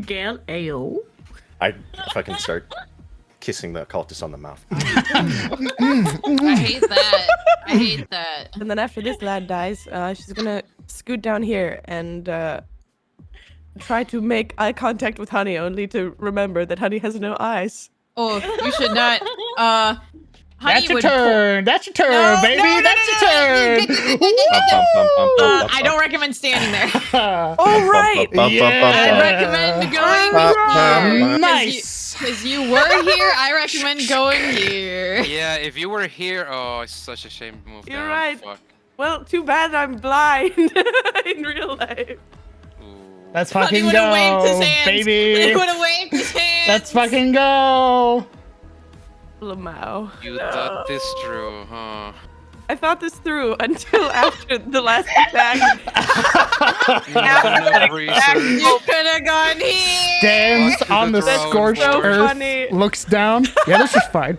Gail, ayo. I fucking start kissing the cultist on the mouth. I hate that. I hate that. And then after this lad dies, she's gonna scoot down here and try to make eye contact with Honey, only to remember that Honey has no eyes. Oh, you should not. Honey That's your would turn. That's your turn, No, baby. no, no, That's no, your no. turn. I don't recommend standing there. All right. Yeah. I recommend going. Nice. Because you were here, I recommend going here. Yeah, if you were here, oh, it's such a shame to move You're down. right. Fuck. Well, too bad I'm blind in real life. Ooh. Let's Honey fucking would have waved his go, hands. He baby. would have waved his hands. Let's fucking go. Lamau. You thought this through, huh? I thought this through until after the last attack. None of research. You could have gone here. Stands Walk through on the the throne scorched board. earth, Funny. looks down. Yeah, this is fine.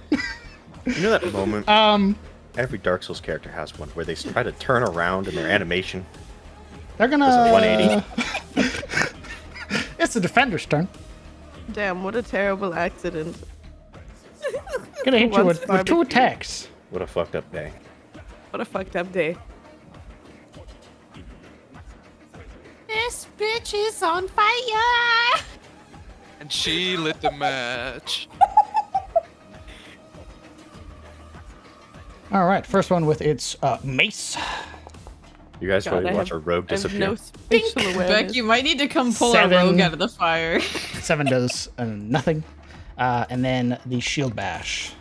You know that moment every Dark Souls character has one where they try to turn around in their animation. They're gonna. Does a 180. It's the defender's turn. Damn, what a terrible accident. Gonna hit you Once with two barbecue. attacks. What a fucked up day. What a fucked up day. This bitch is on fire. And she lit the match. All right, first one with its mace. You guys God, ready I to watch have- a rogue I have disappear? no spatial awareness. Beck, you might need to come pull Seven. a rogue out of the fire. 7 does nothing. And then the shield bash.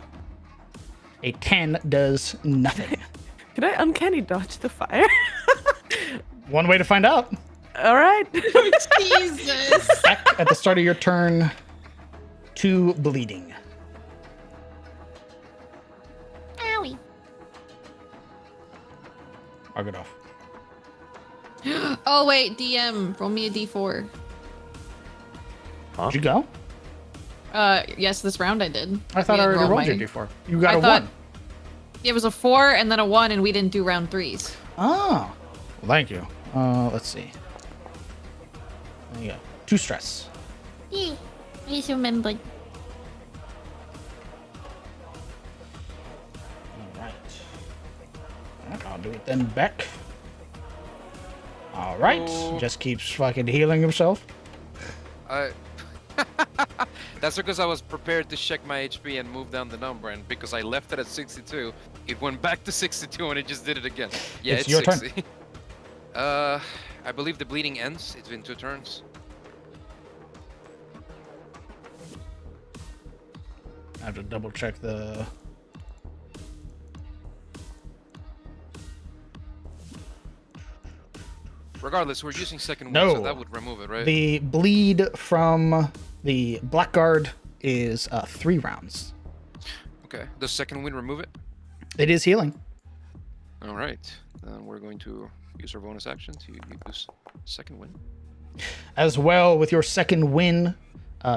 A 10 does nothing. Could I uncanny dodge the fire? One way to find out. All right. Jesus. Back at the start of your turn, 2 bleeding. Owie. Mark it off. Oh wait, DM, roll me a d4. Huh? Did you go? Yes, this round I did. I thought We I didn't already roll rolled my- your d4. You got I a thought- 1. It was a 4 and then a 1, and we didn't do round 3s. Oh. Well, thank you. Let's see. There you go. 2 stress. Yeah, I just remembered. Alright. I'll do it then, Beck. Alright. Oh. Just keeps fucking healing himself. I. That's because I was prepared to check my HP and move down the number, and because I left it at 62, it went back to 62 and it just did it again. Yeah, It's it's, your turn. 60. I believe the bleeding ends. It's been 2 turns. I have to double check the. Regardless, we're using second No. wind, so that would remove it, right? The bleed from the Blackguard is 3 rounds. Okay. Does second wind remove it? It is healing. All right. Then we're going to use our bonus action to use second wind. As well, with your second win,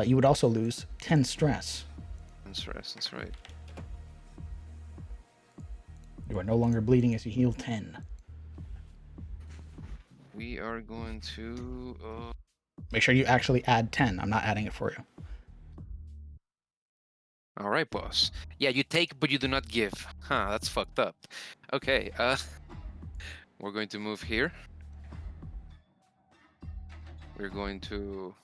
you would also lose 10 stress. That's right. That's right. You are no longer bleeding as you heal 10. We are going to. Make sure you actually add 10. I'm not adding it for you. All right, boss. Yeah, you take, but you do not give. Huh, that's fucked up. Okay, we're going to move here. We're going to...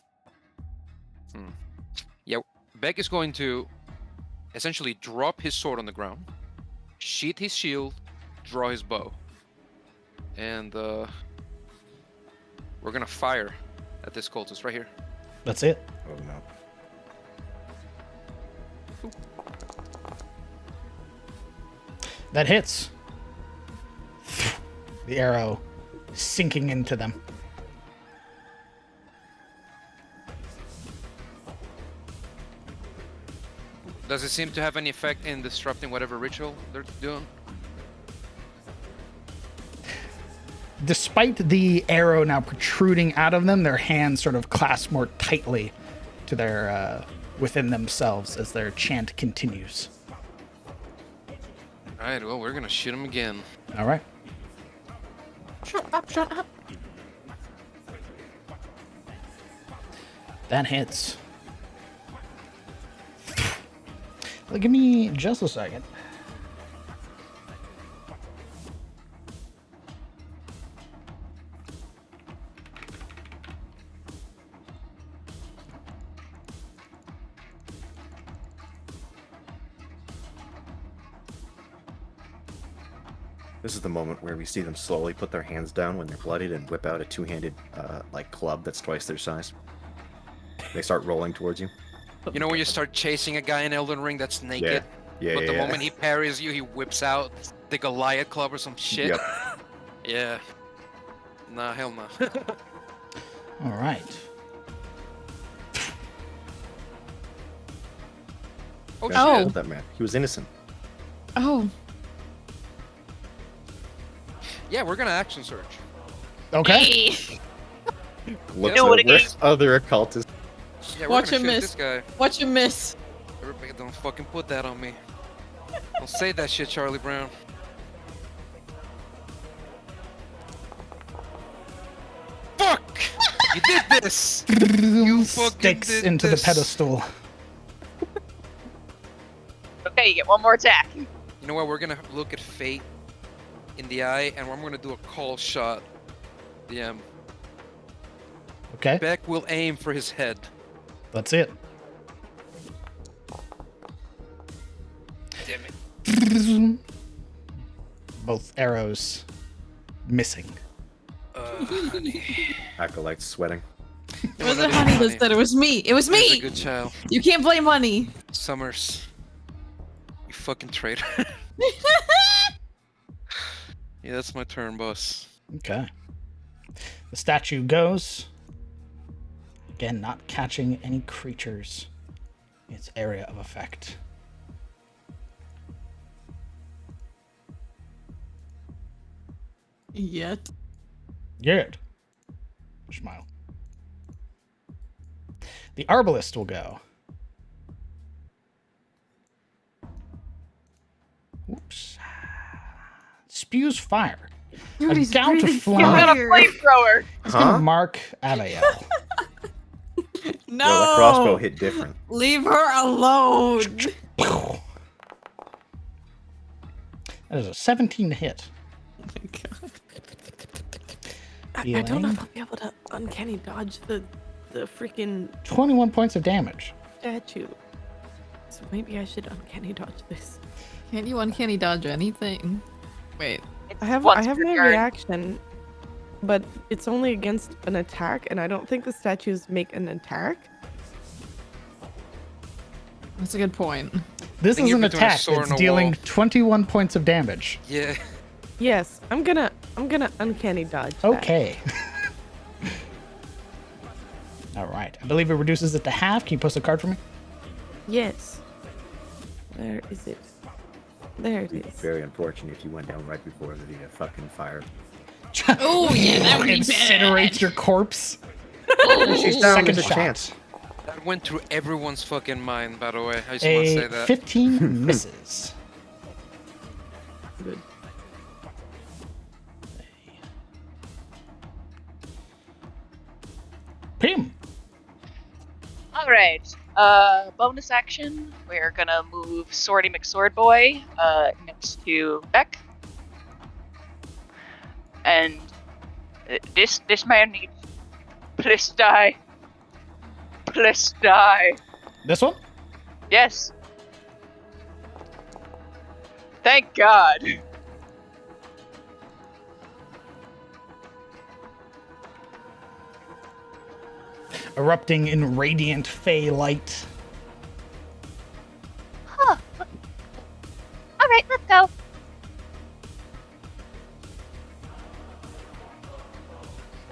Yeah, Beck is going to essentially drop his sword on the ground, sheath his shield, draw his bow. And, we're gonna fire at this cultist right here. That's it. Oh no. That hits. The arrow sinking into them. Does it seem to have any effect in disrupting whatever ritual they're doing? Despite the arrow now protruding out of them, their hands sort of clasp more tightly to their within themselves as their chant continues. Alright, well, we're gonna shoot him again. All right. Shut up, shut up. That hits. Well, give me just a second. This is the moment where we see them slowly put their hands down when they're bloodied and whip out a 2-handed like club that's twice their size. They start rolling towards you. You know when you start chasing a guy in Elden Ring that's naked, Yeah, but the yeah. moment he parries you, he whips out the Goliath club or some shit. Yep. Yeah. Nah, hell no. All right. Oh Gotta shit. kill that man. He was innocent. Oh, Yeah, we're gonna action search. Okay. hey. Look Do it over again. other occultists. Yeah, Watch we're him gonna shoot miss. this guy. Watch him miss. Everybody don't fucking put that on me. Don't say that shit, Charlie Brown. Fuck! You did this! You fucking Sticks did into this. the pedestal. Okay, you get one more attack. You know what? We're gonna look at fate in the eye, and I'm gonna do a call shot. DM. Okay. Beck will aim for his head. That's it. Damn it. Both arrows missing. Honey. Acolytes sweating. It wasn't Honey that said it was me. It was He's a me. good child. You can't blame Honey. Summers. You fucking traitor. Yeah, that's my turn, boss. Okay. The statue goes. Again, not catching any creatures in its area of effect. Yet. Good. Smile. The arbalist will go. Whoops. Spews fire. Dude, A he's gout of breathing flame. You got a fire. flamethrower. He's gonna mark Abiel. No. Yo, that crossbow hit different. Leave her alone. That is a 17 to hit. I don't know Healing. if I'll be able to uncanny dodge the freaking 21 points of damage. statue. So maybe I should uncanny dodge this. Can't you uncanny dodge anything? Wait. It's I have once my per turn. reaction, but it's only against an attack, and I don't think the statues make an attack. That's a good point. This think is you're an between a attack sword that's and a dealing wall. 21 points of damage. Yeah. Yes, I'm gonna uncanny dodge. that. Okay. All right. I believe it reduces it to half. Can you post a card for me? Yes. Where is it? There it is. Very unfortunate if you went down right before the fucking fire. Oh yeah, that would be Incinerate bad. your corpse. She's down. Second There's a shot. chance. That went through everyone's fucking mind, by the way. I just want to say A that. 15 misses. Good. Pim. All right. Bonus action. We're gonna move Swordy McSwordboy next to Beck, and this man needs. Please die. Please die. This one? Yes. Thank God. Erupting in radiant fey light. Huh. All right, let's go.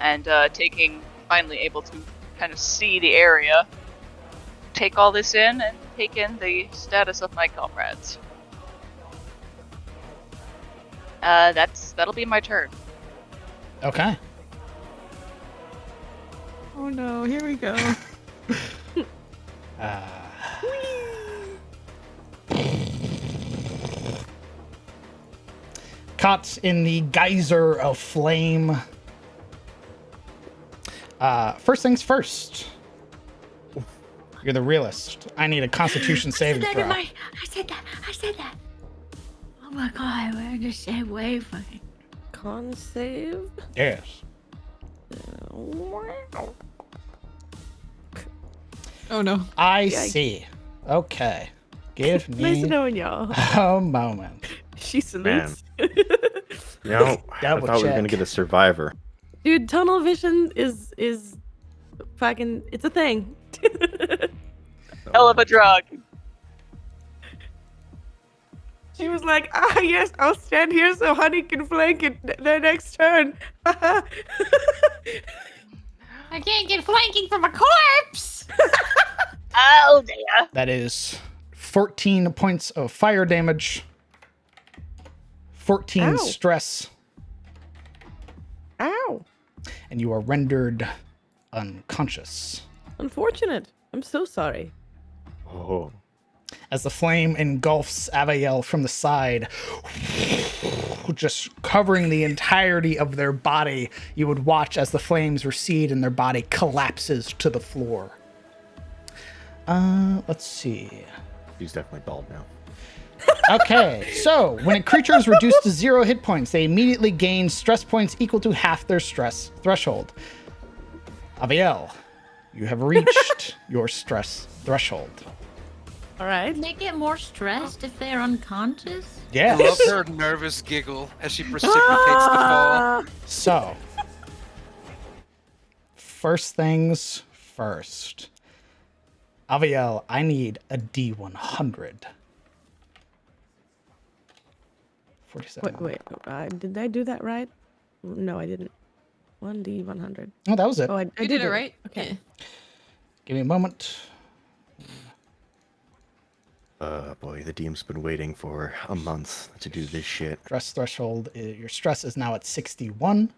And finally able to kind of see the area, take all this in, and take in the status of my comrades. That'll be my turn. Okay. Oh no, here we go. Caught in the geyser of flame. First things first. You're the realist. I need a Constitution saving throw. I said that. Oh my god, we're the same wavelength. Con save. Yes. Oh no. I Yikes. see. Okay. Give Nice me knowing y'all. a moment. She salutes. You know, I Double thought we were check. gonna get a survivor. Dude, tunnel vision is fucking. It's a thing. hell of a drug. She was like, yes, I'll stand here so Honey can flank it their next turn. I can't get flanking from a corpse. Oh dear. That is 14 points of fire damage, 14 Ow. stress, Ow. and you are rendered unconscious. Unfortunate. I'm so sorry. Oh. As the flame engulfs Avael from the side, just covering the entirety of their body, you would watch as the flames recede and their body collapses to the floor. Let's see. He's definitely bald now. Okay, so when a creature is reduced to 0 hit points, they immediately gain stress points equal to half their stress threshold. Aviel, you have reached your stress threshold. All right. They get more stressed if they're unconscious. I Yes. love her nervous giggle as she precipitates the fall. So, first things first. Aviel, I need a D100. 47. Wait. Did I do that right? No, I didn't. 1D100. Oh, that was it. Oh, I You did it right. Okay. Give me a moment. Boy, the DM's been waiting for a month to do this shit. Stress threshold. Your stress is now at 61.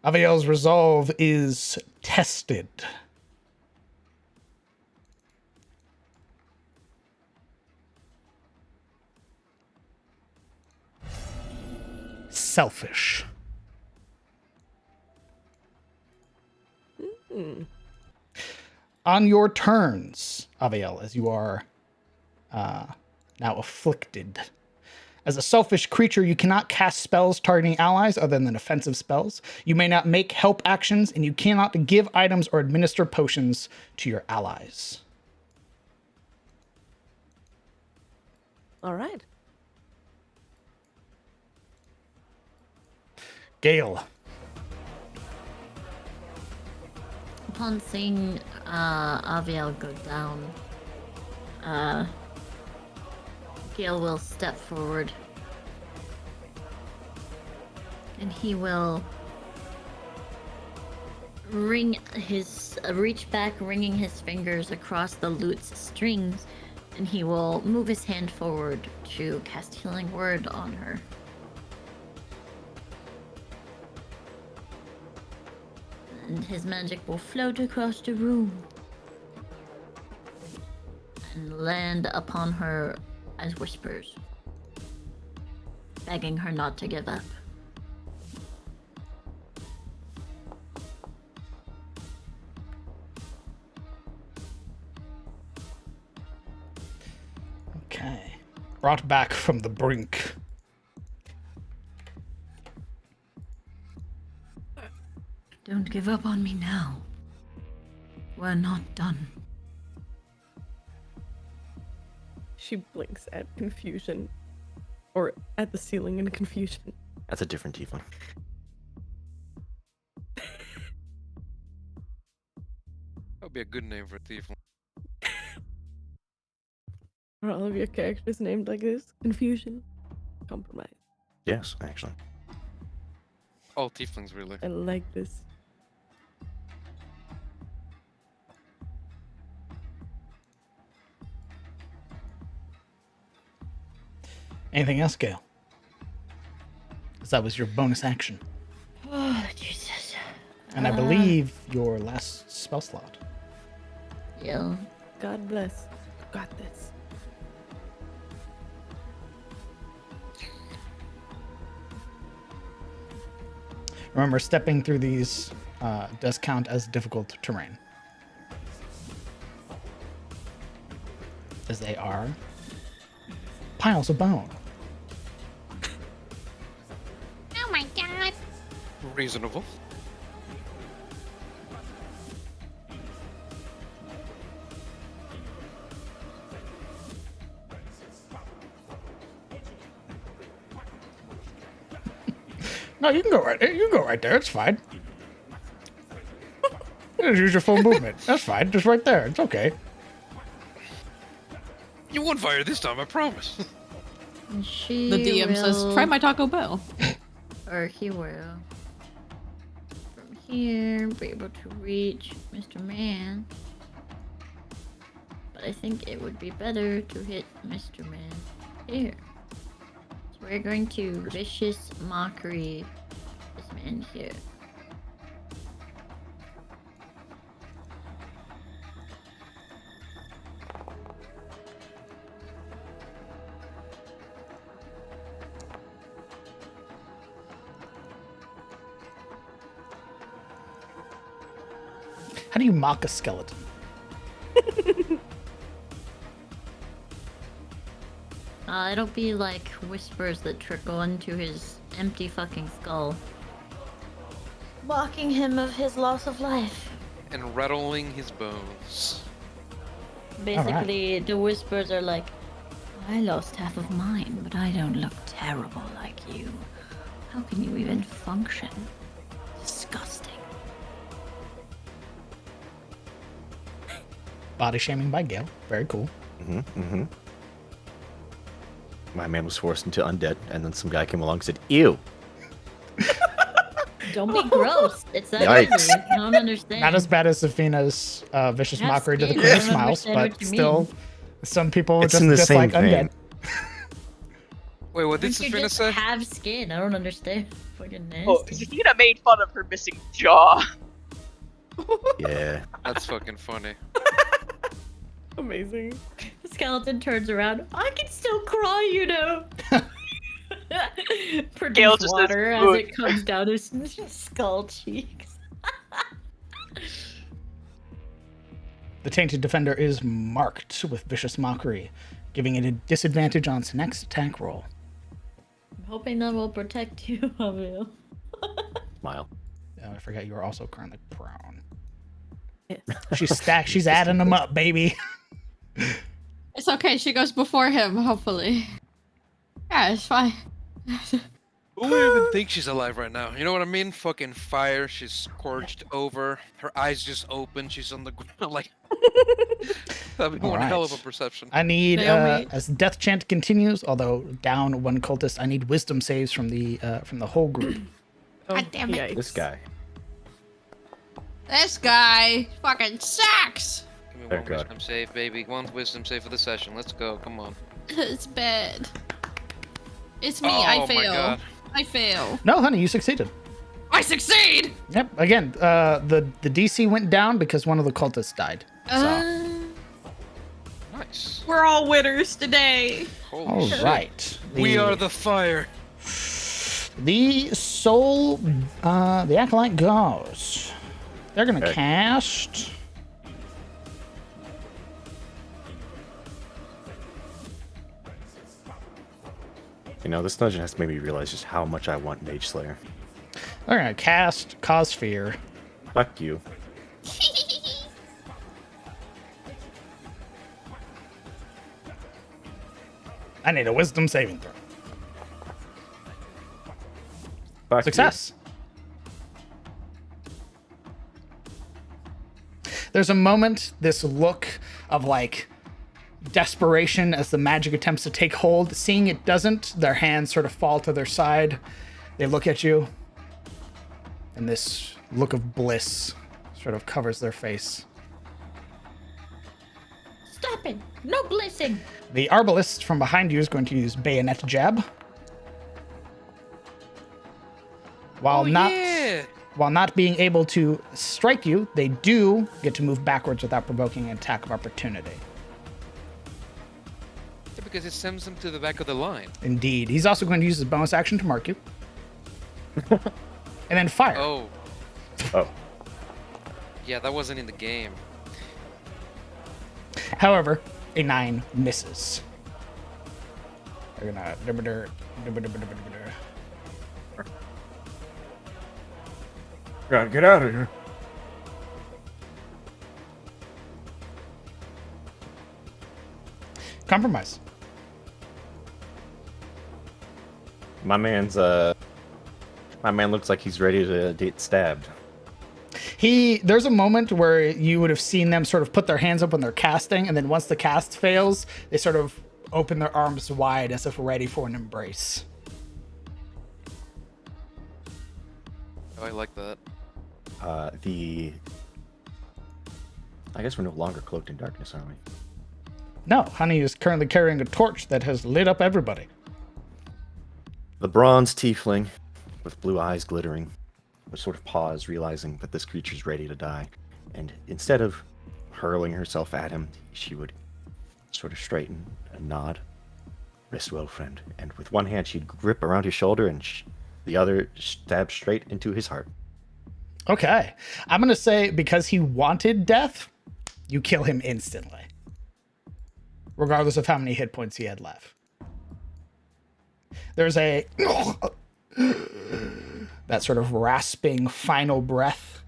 Aviel's resolve is tested. Selfish. On your turns, Aviel, as you are now afflicted. As a selfish creature, you cannot cast spells targeting allies other than offensive spells. You may not make help actions, and you cannot give items or administer potions to your allies. All right. Gale. Upon seeing Aviel go down, Gale will step forward. And he will reach back, wringing his fingers across the lute's strings, and he will move his hand forward to cast Healing Word on her. And his magic will float across the room and land upon her as whispers, begging her not to give up. Okay. Brought back from the brink. Don't give up on me now. We're not done. She blinks at confusion. Or at the ceiling in confusion. That's a different tiefling. That would be a good name for a tiefling. Are all of your characters named like this? Confusion? Compromise. Yes, actually. All tieflings, really. I like this. Anything else, Gale? Because that was your bonus action. Oh, Jesus. And I believe your last spell slot. Yeah. God bless. Got this. Remember, stepping through these does count as difficult terrain. As they are piles of bone. Oh my god. Reasonable. No, you can go right there. You can go right there. It's fine. Just use your full movement. That's fine. Just right there. It's okay. You won't fire this time, I promise. And she The DM says, will- "Try my Taco Bell." Or he will. From here, be able to reach Mr. Man. But I think it would be better to hit Mr. Man here. So we're going to vicious mockery this man here. How do you mock a skeleton? It'll be like whispers that trickle into his empty fucking skull. Mocking him of his loss of life. And rattling his bones. Basically, the whispers are like, I lost half of mine, but I don't look terrible like you. How can you even function? Disgusting. Body shaming by Gale. Very cool. My man was forced into undead, and then some guy came along and said, "Ew." Don't be gross. It's that Yikes. easy. I don't understand. Not as bad as Safina's vicious Have mockery to the skin. Queen I of don't Smiles, understand but what you still, mean. some people It's just in the same dislike vein. undead. Wait, what did Don't you Safina just say? have skin? I don't understand. Fucking nasty. Oh, Zafina made fun of her missing jaw. Yeah. That's fucking funny. Amazing. The skeleton turns around. I can still cry, you know. Gale Produce just water says, as "Good." it comes down his skull cheeks. The Tainted Defender is marked with vicious mockery, giving it a disadvantage on its next attack roll. I'm hoping that will protect you, Avril. Smile. Oh, I forgot you were also currently prone. Yes. She's stacked. She's adding them up, baby. It's okay. She goes before him. Hopefully. Yeah, it's fine. Who would even think she's alive right now? You know what I mean? Fucking fire. She's scorched over. Her eyes just open. She's on the ground. Like, that'd be one hell of a Alright. perception. I need, Naomi. as Death Chant continues, although down one cultist, I need wisdom saves from the whole group. Oh, God damn it. yikes. This guy. This guy fucking sucks. Give me There, one God. wisdom save, baby. One wisdom save for the session. Let's go. Come on. It's bad. It's me. Oh I my fail. God. I fail. No, honey, you succeeded. I succeed. Yep. Again, the DC went down because one of the cultists died. Nice. We're all winners today. Holy All shit. right. We are the fire. The soul, the acolyte goes. They're gonna Okay. cast. You know, this dungeon has to make me realize just how much I want Mage Slayer. They're gonna cast Cause Fear. Fuck you. I need a wisdom saving throw. Fuck you. Success. There's a moment, this look of like desperation as the magic attempts to take hold. Seeing it doesn't, their hands sort of fall to their side. They look at you, and this look of bliss sort of covers their face. Stop it! No blissing! The arbalist from behind you is going to use bayonet jab. While Yeah. while not being able to strike you, they do get to move backwards without provoking an attack of opportunity. Yeah, because it sends them to the back of the line. Indeed. He's also going to use his bonus action to mark you. And then fire. Oh, Oh. yeah, that wasn't in the game. However, a 9 misses. They're gonna. Gotta get out of here. Compromise. My man looks like he's ready to get stabbed. There's a moment where you would have seen them sort of put their hands up when they're casting, and then once the cast fails, they sort of open their arms wide as if ready for an embrace. Oh, I like that. I guess we're no longer cloaked in darkness, are we? No, Honey is currently carrying a torch that has lit up everybody. The bronze tiefling, with blue eyes glittering, would sort of pause, realizing that this creature's ready to die. And instead of hurling herself at him, she would sort of straighten and nod. Rest well, friend. And with one hand, she'd grip around his shoulder and the other stab straight into his heart. Okay. I'm going to say because he wanted death, you kill him instantly. Regardless of how many hit points he had left. There's a... that sort of rasping final breath.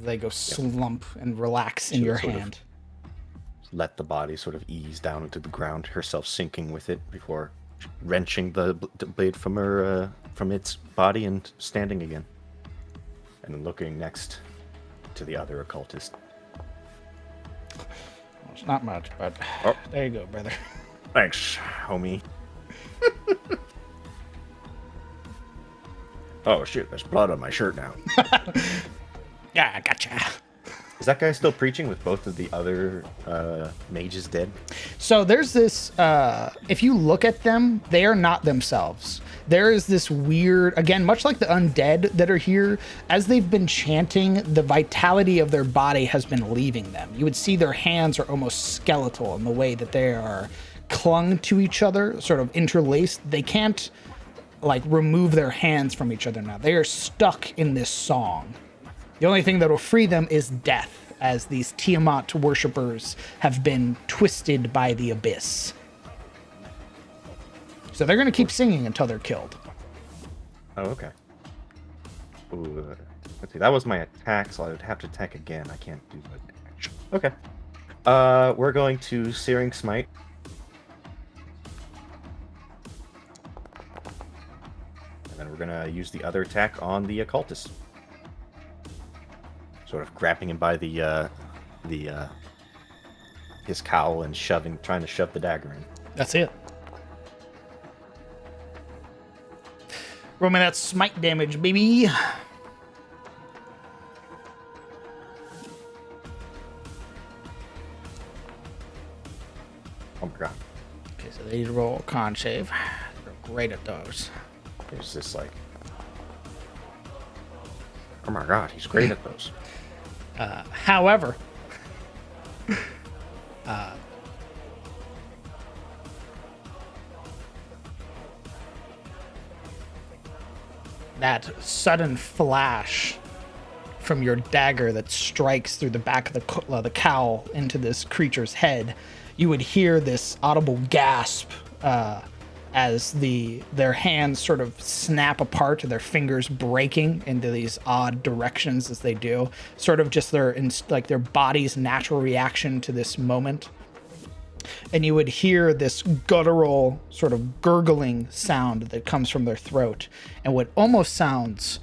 They go slump and relax in your hand. Let the body sort of ease down into the ground, herself sinking with it before wrenching the blade from her from its body and standing again. And then looking next to the other occultist. Well, it's not much, but there you go, brother. Thanks, homie. Oh shit, there's blood on my shirt now. Yeah, I gotcha. Is that guy still preaching with both of the other mages dead? So there's this, if you look at them, they are not themselves. There is this weird, again, much like the undead that are here, as they've been chanting, the vitality of their body has been leaving them. You would see their hands are almost skeletal in the way that they are clung to each other, sort of interlaced. They can't, like, remove their hands from each other now. They are stuck in this song. The only thing that will free them is death, as these Tiamat worshippers have been twisted by the abyss. So they're going to keep singing until they're killed. Oh, okay. Ooh, let's see. That was my attack, so I would have to attack again. I can't do that. Okay. We're going to Searing Smite. And then we're going to use the other attack on the occultist. Sort of grabbing him by his cowl and trying to shove the dagger in. That's it. Roll me that smite damage, baby. Oh my god. Okay, so they need to roll a con save. They're great at those. There's this like... Oh my god, he's great at those. However, that sudden flash from your dagger that strikes through the back of the cowl into this creature's head, you would hear this audible gasp as their hands sort of snap apart, their fingers breaking into these odd directions as they do, sort of just their body's natural reaction to this moment. And you would hear this guttural sort of gurgling sound that comes from their throat, and what almost sounds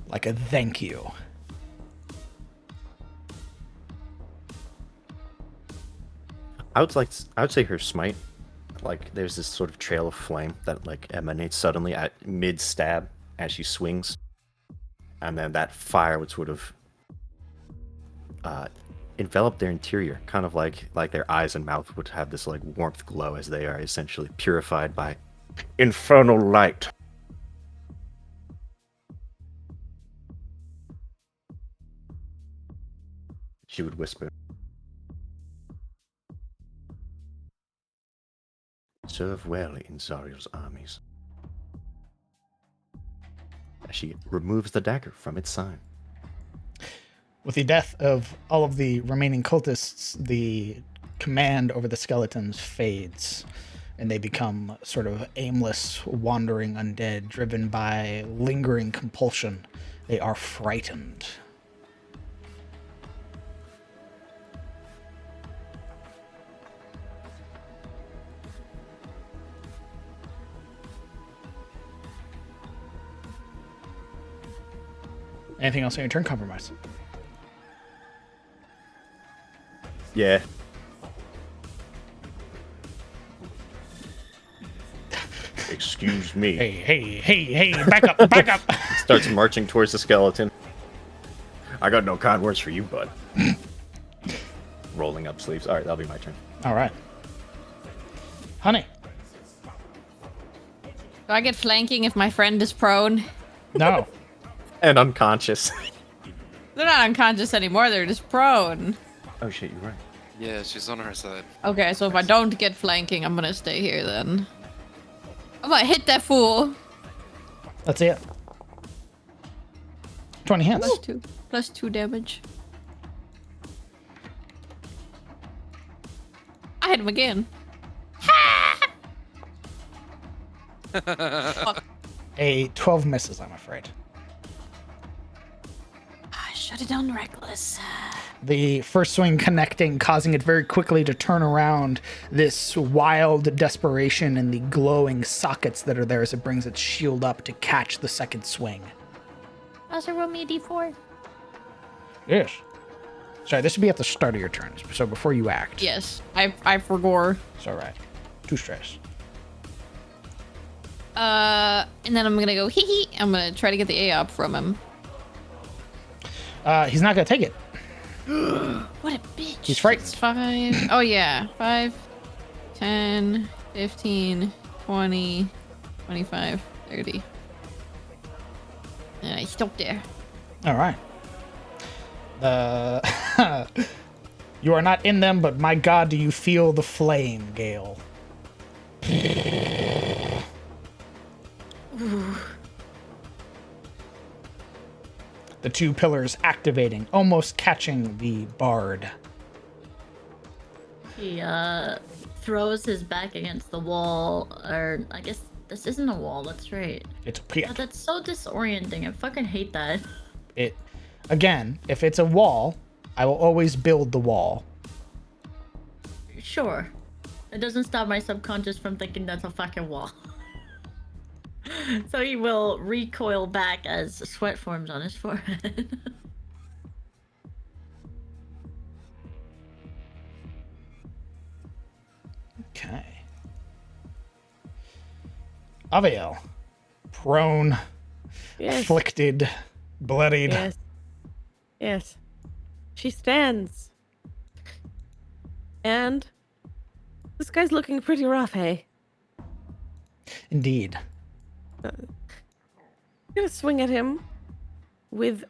like a thank you. I would say her smite, like there's this sort of trail of flame that like emanates suddenly at mid stab as she swings, and then that fire would sort of envelop their interior, kind of like their eyes and mouth would have this like warmth glow as they are essentially purified by infernal light. She would whisper, "Serve well in Zariel's armies." As she removes the dagger from its side. With the death of all of the remaining cultists, the command over the skeletons fades, and they become sort of aimless, wandering undead, driven by lingering compulsion. They are frightened. Anything else on your turn? Compromise. Yeah. Excuse me. Hey, back up, back up. Starts marching towards the skeleton. I got no kind words for you, bud. Rolling up sleeves. All right, that'll be my turn. All right. Honey. Do I get flanking if my friend is prone? No. And unconscious. They're not unconscious anymore, they're just prone. Oh shit, you're right. Yeah, she's on her side. Okay, so if I don't get flanking, I'm gonna stay here then. I'm gonna hit that fool. That's it. 20 hits. Plus 2 damage. I hit him again. Fuck. A 12 misses, I'm afraid. I shut it down reckless. The first swing connecting, causing it very quickly to turn around. This wild desperation in the glowing sockets that are there as it brings its shield up to catch the second swing. Also, roll me a d4. Yes. Sorry, this should be at the start of your turn, so before you act. Yes, I forgot. It's all right. Too stressed. And then I'm gonna go hee hee. I'm gonna try to get the AOP from him. He's not gonna take it. What a bitch. He's frightened. It's 5. Oh yeah, 5, 10, 15, 20, 25, 30. And I stop there. All right. You are not in them, but my God, do you feel the flame, Gale? The 2 pillars activating, almost catching the bard. He throws his back against the wall, or I guess this isn't a wall. That's right. It's a pit. God, that's so disorienting. I fucking hate that. It, again, if it's a wall, I will always build the wall. Sure. It doesn't stop my subconscious from thinking that's a fucking wall. So he will recoil back as sweat forms on his forehead. Okay. Aviel. Prone, Yes. afflicted, bloodied. Yes. Yes. She stands. And this guy's looking pretty rough, hey? Indeed. I'm gonna swing at him with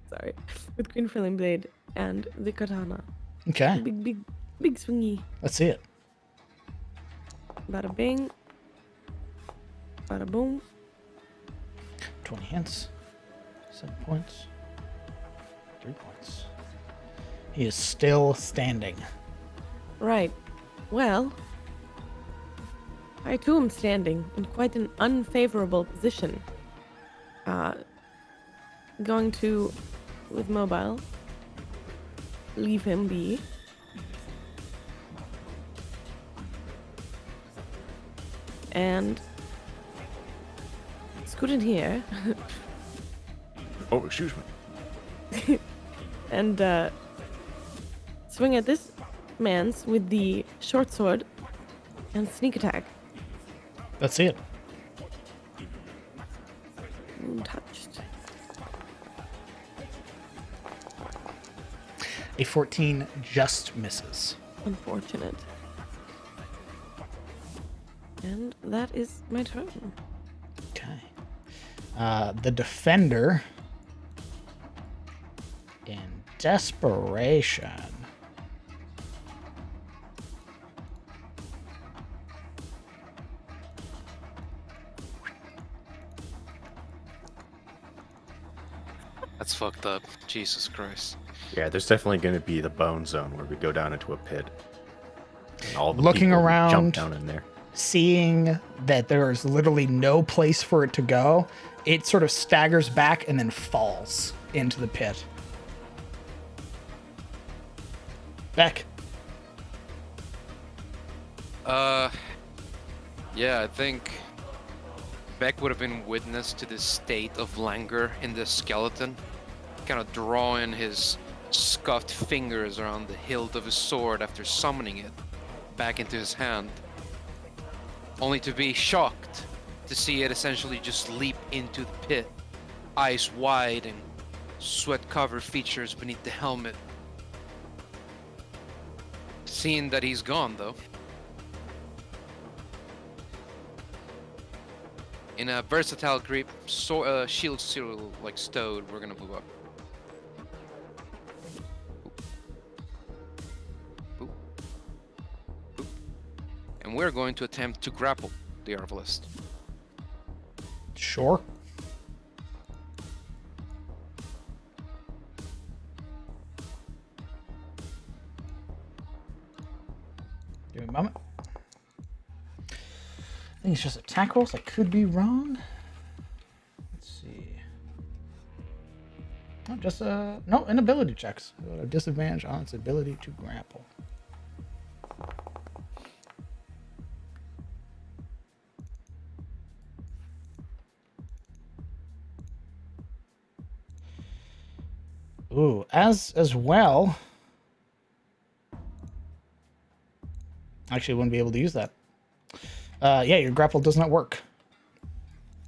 sorry, with green flame blade and the katana. Okay. Big swingy. Let's see it. Bada bing. Bada boom. 20 hits. 7 points. 3 points. He is still standing. Right. Well, I too am standing in quite an unfavorable position. Going to, with mobile, leave him be. And scoot in here. Oh, excuse me. And swing at this man's with the short sword and sneak attack. Let's see it. Touched. A 14 just misses. Unfortunate. And that is my turn. Okay. The defender, in desperation, That's fucked up. Jesus Christ. Yeah, there's definitely going to be the bone zone where we go down into a pit. And all the Looking people around. jump down in there. seeing that there is literally no place for it to go, it sort of staggers back and then falls into the pit. Beck. Yeah, I think Beck would have been witness to this state of languor in the skeleton, kind of drawing his scuffed fingers around the hilt of his sword after summoning it back into his hand, only to be shocked to see it essentially just leap into the pit, eyes wide and sweat-covered features beneath the helmet. Seeing that he's gone, though, in a versatile grip, shield seal like stowed, we're gonna move up. Boop. Boop. And we're going to attempt to grapple the Arbalest. Sure. Give me a moment. I think it's just attack rolls. I could be wrong. Let's see. No, just no, an ability checks. A disadvantage on its ability to grapple. Ooh, as well. Actually, wouldn't be able to use that. Yeah, your grapple does not work.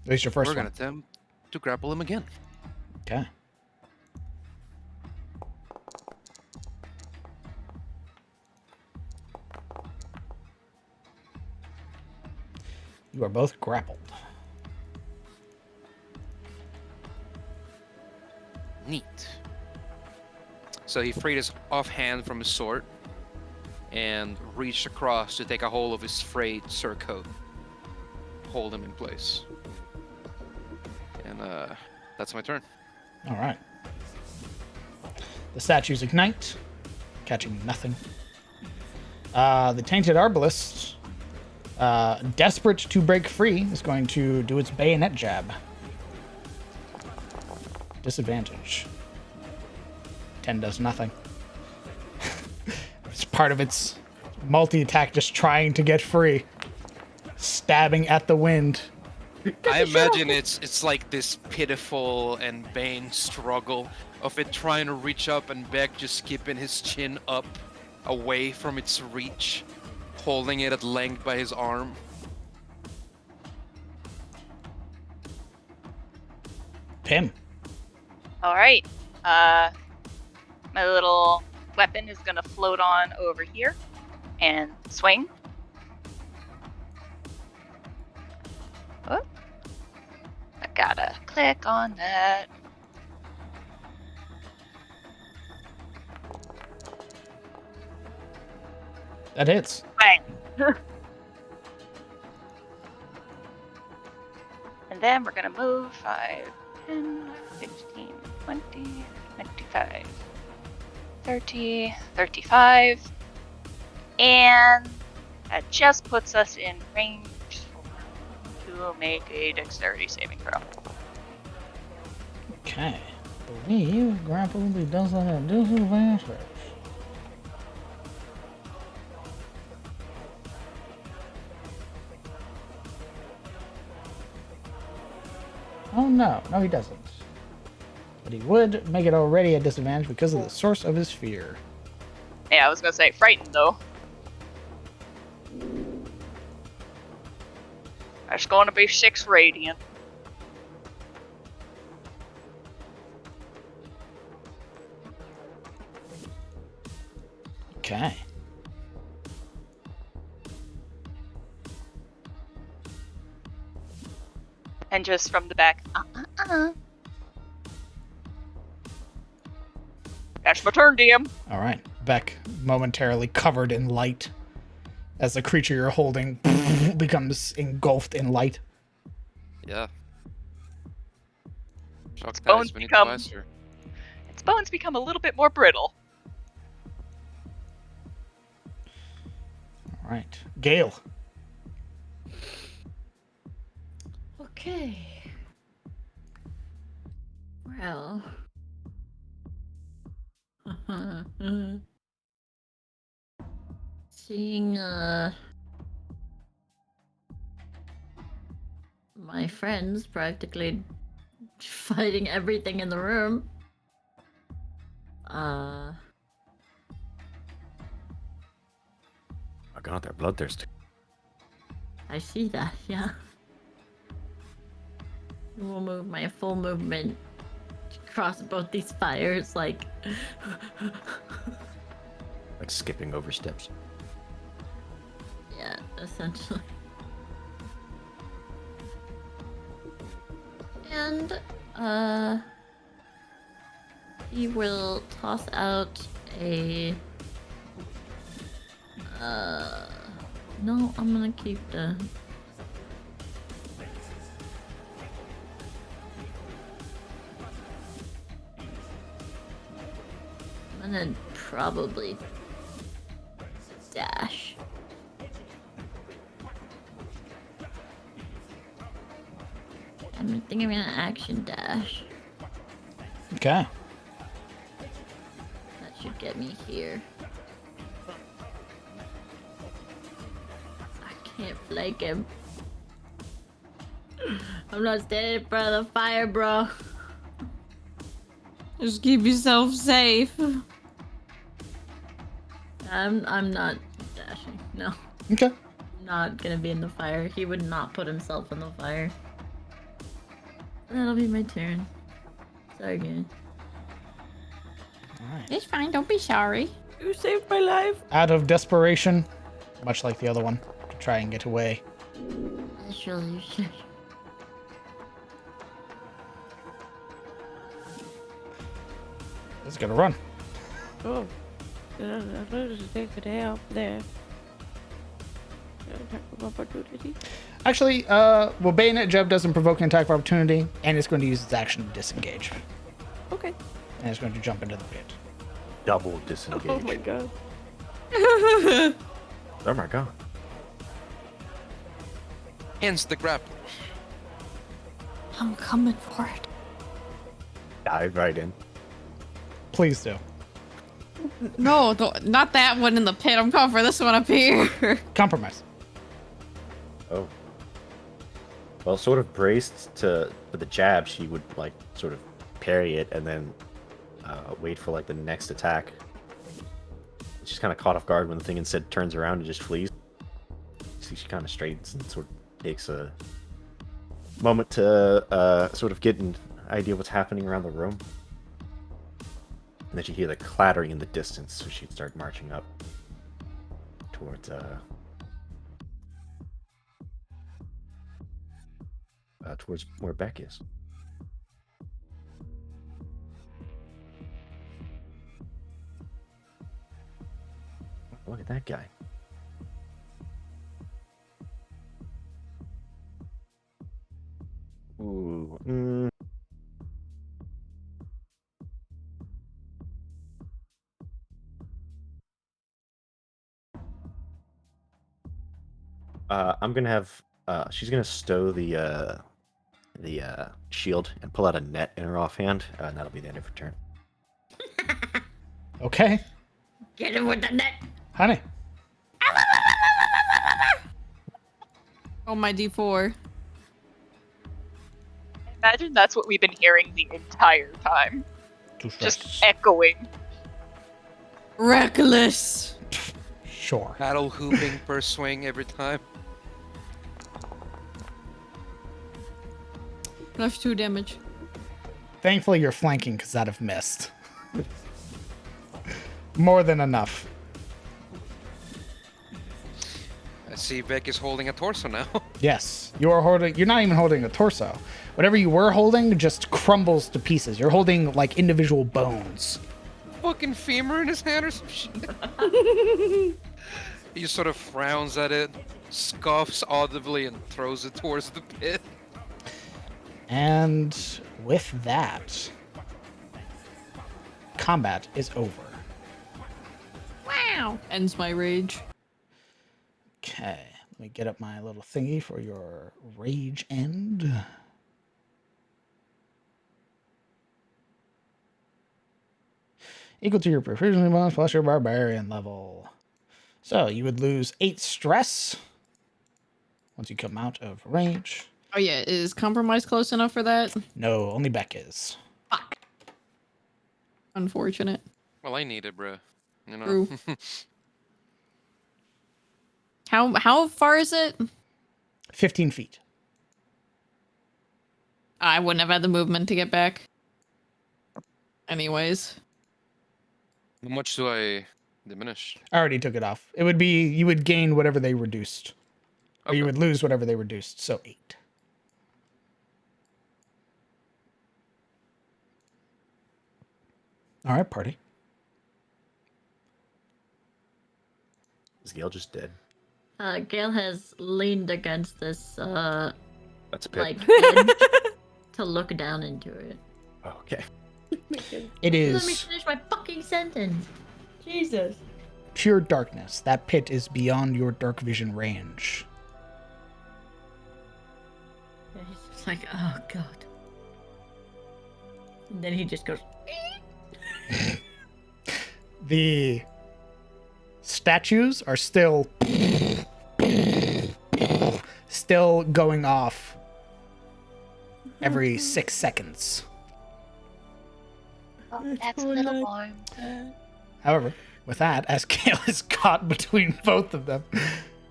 At least your first We're one. gonna attempt to grapple him again. Okay. You are both grappled. Neat. So he freed his offhand from his sword and reached across to take a hold of his frayed surcoat, hold him in place. And that's my turn. All right. The statues ignite, catching nothing. The tainted arbalist, desperate to break free, is going to do its bayonet jab. Disadvantage. 10 does nothing. It's part of its multi-attack, just trying to get free. Stabbing at the wind. I imagine it's like this pitiful and vain struggle of it trying to reach up and Beck just keeping his chin up away from its reach, holding it at length by his arm. Pim. All right. My little weapon is gonna float on over here and swing. Oh, I gotta click on that. That hits. Bang. And then we're gonna move 5, 10, 15, 20, 25, 30, 35. And that just puts us in range to make a dexterity saving throw. Okay. I believe grapple does not have disadvantage. Oh no, no he doesn't. But he would make it already a disadvantage because of the source of his fear. Yeah, I was gonna say frightened though. That's going to be 6 radiant. Okay. And just from the back, That's my turn, DM. All right. Beck, momentarily covered in light, as the creature you're holding becomes engulfed in light. Yeah. Shock Its dice bones beneath become- plaster. Its bones become a little bit more brittle. All right. Gale. Okay. Well. Seeing my friends practically fighting everything in the room. Oh my god, they're bloodthirsty. I see that, yeah. We'll move my full movement across both these fires, like. Like skipping over steps. Yeah, essentially. And, he will toss out a. No, I'm gonna keep the. I'm gonna probably dash. I think I'm gonna action dash. Okay. That should get me here. I can't flank him. I'm not standing in front of the fire, bro. Just keep yourself safe. I'm not dashing. No. Okay. I'm not gonna be in the fire. He would not put himself in the fire. That'll be my turn. Sorry, guys. All right. It's fine. Don't be sorry. You saved my life. Out of desperation, much like the other one, to try and get away. That's really shit. It's gonna run. Oh. I'm going to take a day off there. Attack of opportunity. Actually, well, Bayonet Jeb doesn't provoke an attack of opportunity, and it's going to use its action to disengage. Okay. And it's going to jump into the pit. Double disengage. Oh my god. Oh my god. Hence the grab. I'm coming for it. Dive right in. Please do. No, not that one in the pit. I'm coming for this one up here. Compromise. Oh. Well, sort of braced for the jab, she would like sort of parry it and then wait for like the next attack. She's kind of caught off guard when the thing instead turns around and just flees. See, she kind of straightens and sort of takes a moment to sort of get an idea what's happening around the room. And then she'd hear the clattering in the distance, so she'd start marching up towards where Beck is. Look at that guy. Ooh. I'm gonna have. She's gonna stow the shield and pull out a net in her offhand, and that'll be the end of her turn. Okay. Get him with the net. Honey. Oh, my D4. Imagine that's what we've been hearing the entire time. Just Just echoing. Reckless. sure. Battle hooping per swing every time. Plus 2 damage. Thankfully, you're flanking because I'd have missed. More than enough. I see Beck is holding a torso now. Yes, you are holding. You're not even holding a torso. Whatever you were holding just crumbles to pieces. You're holding like individual bones. Fucking femur in his hand or some shit. He just sort of frowns at it, scoffs audibly, and throws it towards the pit. And with that, combat is over. Wow. Ends my rage. Okay, let me get up my little thingy for your rage end. Equal to your proficiency bonus plus your barbarian level. So you would lose 8 stress once you come out of rage. Oh yeah, is compromise close enough for that? No, only Beck is. Fuck. Unfortunate. Well, I need it, bro. You know. True. How far is it? 15 feet. I wouldn't have had the movement to get back. Anyways. How much do I diminish? I already took it off. It would be, you would gain whatever they reduced. Or you Okay. would lose whatever they reduced. So 8. All right, party. Is Gale just dead? Gail has leaned against this, That's a pit. like, edge to look down into it. Oh, okay. It Let me is finish my fucking sentence. Jesus. pure darkness. That pit is beyond your dark vision range. Yeah, he's just like, oh god. And then he just goes, The statues are still going off every 6 seconds. Oh, that's a little warm. However, with that, as Gale is caught between both of them,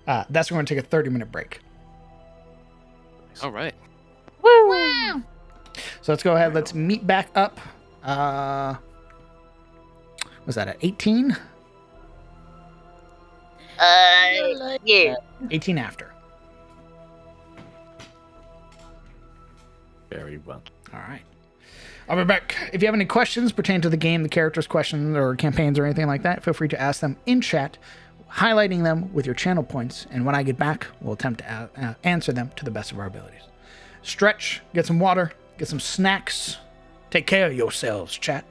that's going to take a 30-minute break. All right. Woo! So let's go ahead. Let's meet back up. Was that at 18? Yeah. 18 after. Very well. All right. I'll be back. If you have any questions pertaining to the game, the characters' questions, or campaigns, or anything like that, feel free to ask them in chat, highlighting them with your channel points. And when I get back, we'll attempt to answer them to the best of our abilities. Stretch, get some water, get some snacks. Take care of yourselves, chat.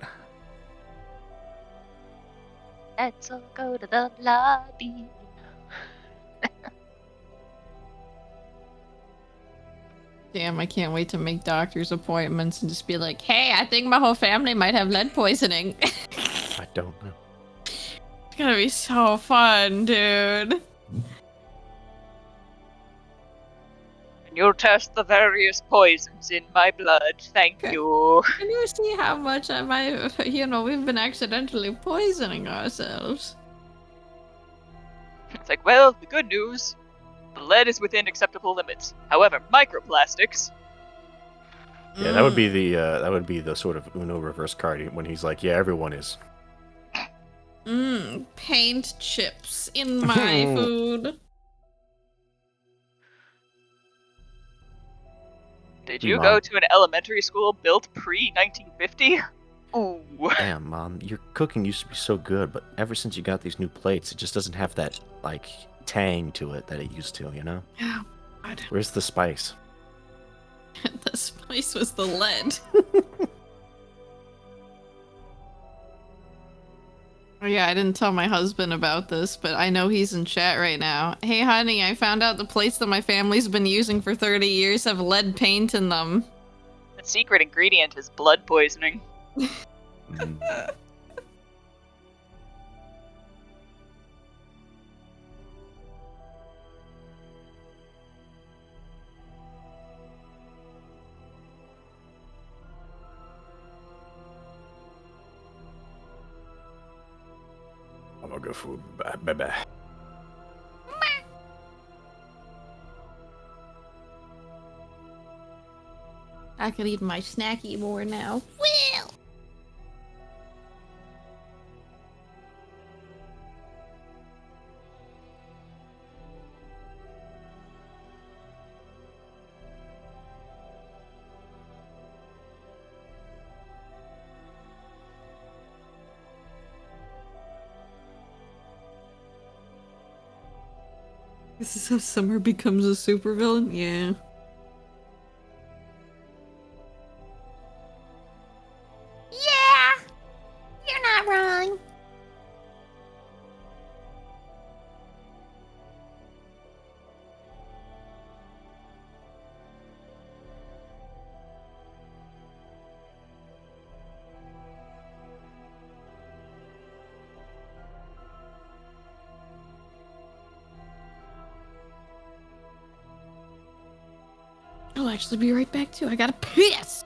Let's all go to the lobby. Damn, I can't wait to make doctor's appointments and just be like, hey, I think my whole family might have lead poisoning. I don't know. It's gonna be so fun, dude. And you'll test the various poisons in my blood. Thank you. Can you see how much I might, we've been accidentally poisoning ourselves? It's like, well, the good news. The lead is within acceptable limits. However, microplastics. Yeah, that would be the sort of Uno reverse card when he's like, yeah, everyone is. Paint chips in my food. Did you Mom. go to an elementary school built pre-1950? Ooh. Damn, Mom, your cooking used to be so good, but ever since you got these new plates, it just doesn't have that, like, tang to it that it used to, you know? Oh, God. Where's the spice? The spice was the lead. Oh yeah, I didn't tell my husband about this, but I know he's in chat right now. Hey honey, I found out the plates that my family's been using for 30 years have lead paint in them. The secret ingredient is blood poisoning. Mm. I'm gonna go for baby. I could eat my snacky more now. Well. This is how Summer becomes a supervillain? Yeah. Yeah! You're not wrong. I'll actually be right back too. I gotta piss.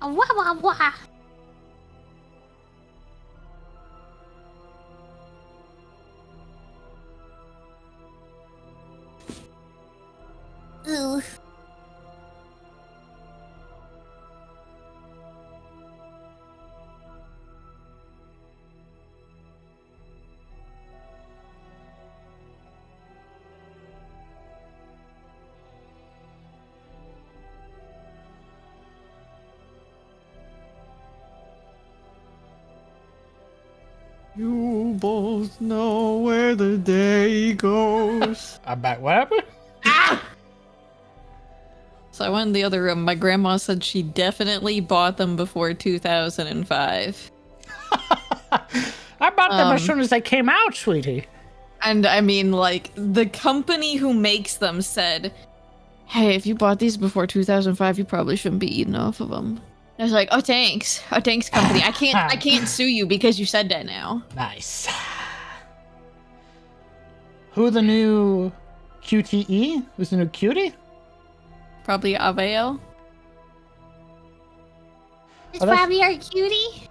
Wah wah wah. Ooh. You both know where the day goes. I'm back. What happened? So I went in the other room. My grandma said she definitely bought them before 2005. I bought them as soon as they came out, sweetie. And I mean, like, the company who makes them said, hey, if you bought these before 2005, you probably shouldn't be eating off of them. I was like, oh, thanks. Oh, thanks, company. I can't sue you because you said that now. Nice. Who the new QTE? Who's the new cutie? Probably Avail. It's probably our cutie.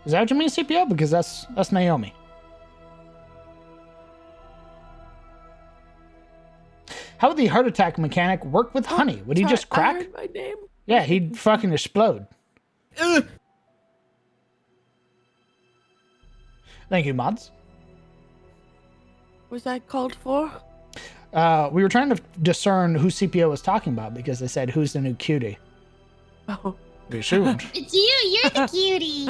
Is that what you mean, CPO? Because that's Naomi. How would the heart attack mechanic work with honey? Would he Sorry, just I crack? heard my name. Yeah, he'd fucking explode. Thank you, mods. Was that called for? We were trying to discern who CPO was talking about because they said, who's the new cutie? Oh. We assumed. It's you. You're the cutie.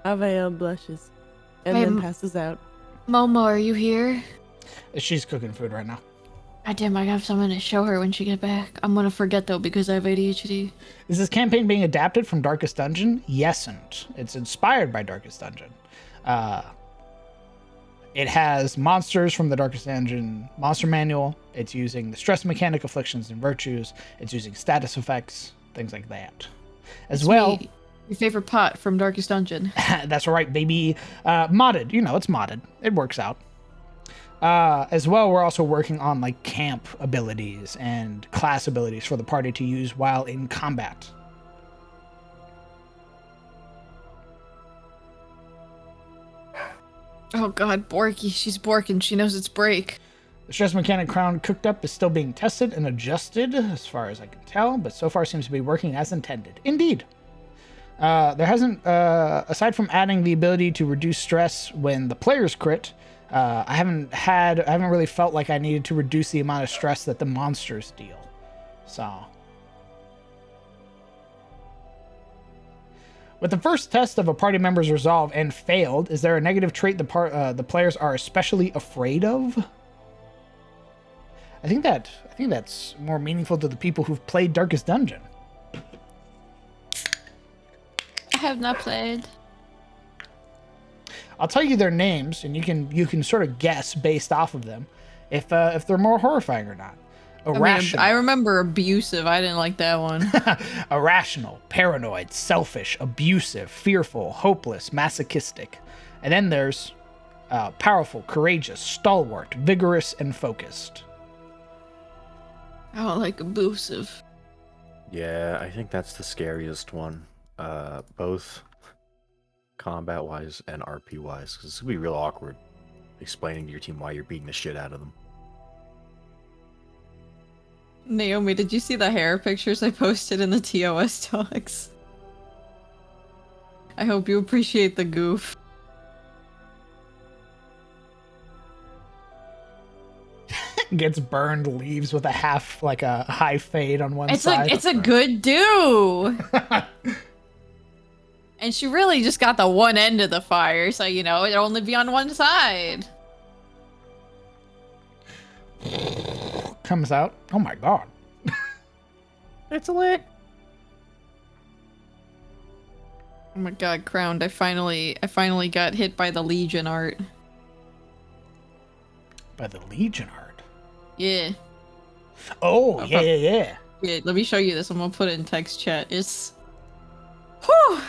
Avail blushes and Wait, then passes out. Momo, are you here? She's cooking food right now. God damn, I have something to show her when she get back. I'm gonna forget though because I have ADHD. Is this campaign being adapted from Darkest Dungeon? Yesn't. It's inspired by Darkest Dungeon. It has monsters from the Darkest Dungeon monster manual. It's using the stress mechanic, afflictions, and virtues. It's using status effects, things like that. As well, your favorite pot from Darkest Dungeon. that's right, baby. Modded. You know, it's modded. It works out. As well, we're also working on like camp abilities and class abilities for the party to use while in combat. Oh god, Borky. She's borking. She knows it's break. The stress mechanic crown cooked up is still being tested and adjusted as far as I can tell, but so far seems to be working as intended. Indeed. There hasn't, aside from adding the ability to reduce stress when the players crit, I haven't really felt like I needed to reduce the amount of stress that the monsters deal. So. With the first test of a party member's resolve and failed, is there a negative trait the players are especially afraid of? I think that's more meaningful to the people who've played Darkest Dungeon. I have not played. I'll tell you their names, and you can sort of guess based off of them if they're more horrifying or not. Irrational. I remember abusive. I didn't like that one. Irrational, paranoid, selfish, abusive, fearful, hopeless, masochistic. And then there's powerful, courageous, stalwart, vigorous, and focused. I don't like abusive. Yeah, I think that's the scariest one. Both combat-wise and RP-wise, because it's going to be real awkward explaining to your team why you're beating the shit out of them. Naomi, did you see the hair pictures I posted in the TOS talks? I hope you appreciate the goof. Gets burned, leaves with a high fade on one side. It's a good do. And she really just got the one end of the fire, so you know it'll only be on one side. Comes out. Oh my god. It's lit. Oh my god, crowned. I finally got hit by the Legion art. By the Legion art. Yeah. Oh, yeah. Yeah, let me show you this. I'm gonna put it in text chat. It's whew.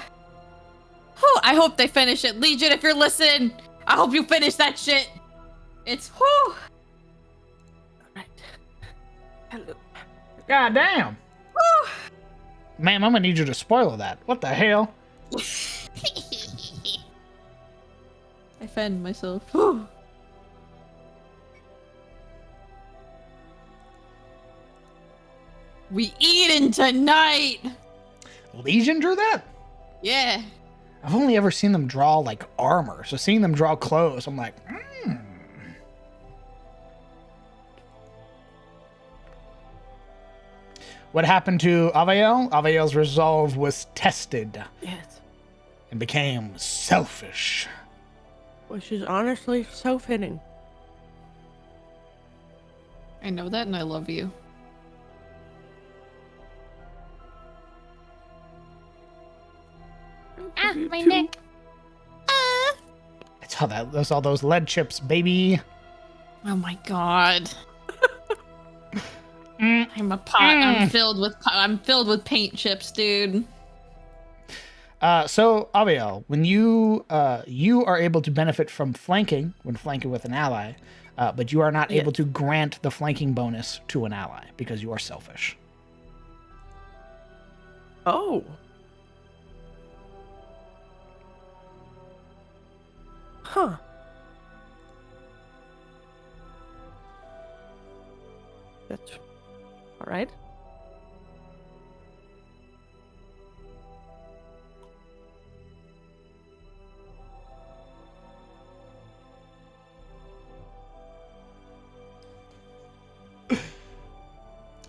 Whew. I hope they finish it. Legion, if you're listening, I hope you finish that shit. It's whew. Right. Hello. God damn. Whew. Ma'am, I'm gonna need you to spoil that. What the hell? I fend myself. We eating tonight! Legion drew that? Yeah. I've only ever seen them draw like armor, so seeing them draw clothes, I'm like, What happened to Avael? Avael's resolve was tested Yes. and became selfish. Which is honestly so fitting. I know that and I love you. Ah, my neck. That's all those lead chips, baby. Oh my god. I'm a pot. I'm filled with paint chips, dude. So Aviel, when you are able to benefit from flanking when flanking with an ally, but you are not able to grant the flanking bonus to an ally because you are selfish. Oh. Huh. That's all right.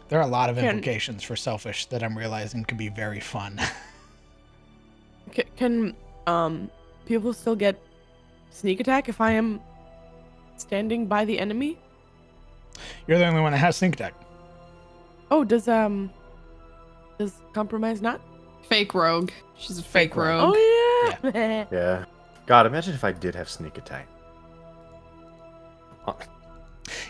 There are a lot of implications for selfish that I'm realizing could be very fun. Can people still get sneak attack if I am standing by the enemy? You're the only one that has sneak attack. Oh, does compromise not? Fake rogue. She's a fake rogue. Oh yeah. Yeah. God, imagine if I did have sneak attack.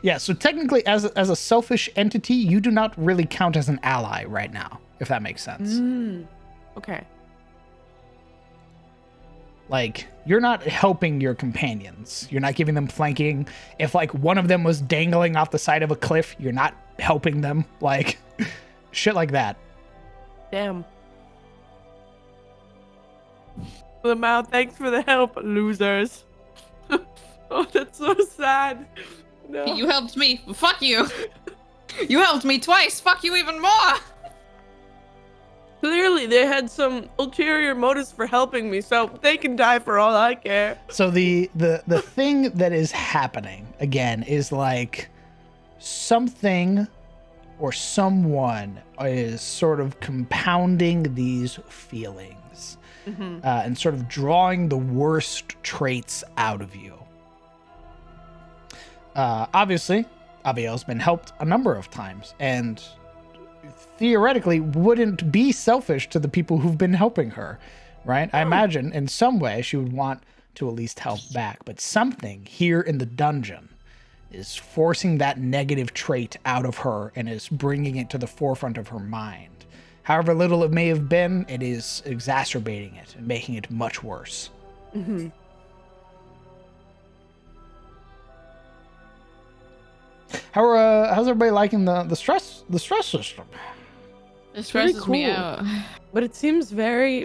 Yeah, so technically as a selfish entity, you do not really count as an ally right now, if that makes sense. Okay. Like, you're not helping your companions. You're not giving them flanking. If, like, one of them was dangling off the side of a cliff, you're not helping them. Like, shit like that. Damn. Lamau, thanks for the help, losers. Oh, that's so sad. No. You helped me. Fuck you. You helped me twice. Fuck you even more. Clearly, they had some ulterior motives for helping me, so they can die for all I care. So the thing that is happening, again, is like something or someone is sort of compounding these feelings and sort of drawing the worst traits out of you. Obviously, Abiel's been helped a number of times and theoretically wouldn't be selfish to the people who've been helping her, right? I imagine in some way she would want to at least help back, but something here in the dungeon is forcing that negative trait out of her and is bringing it to the forefront of her mind. However little it may have been, it is exacerbating it and making it much worse. How's everybody liking the stress system? It stresses me cool. out. But it seems very,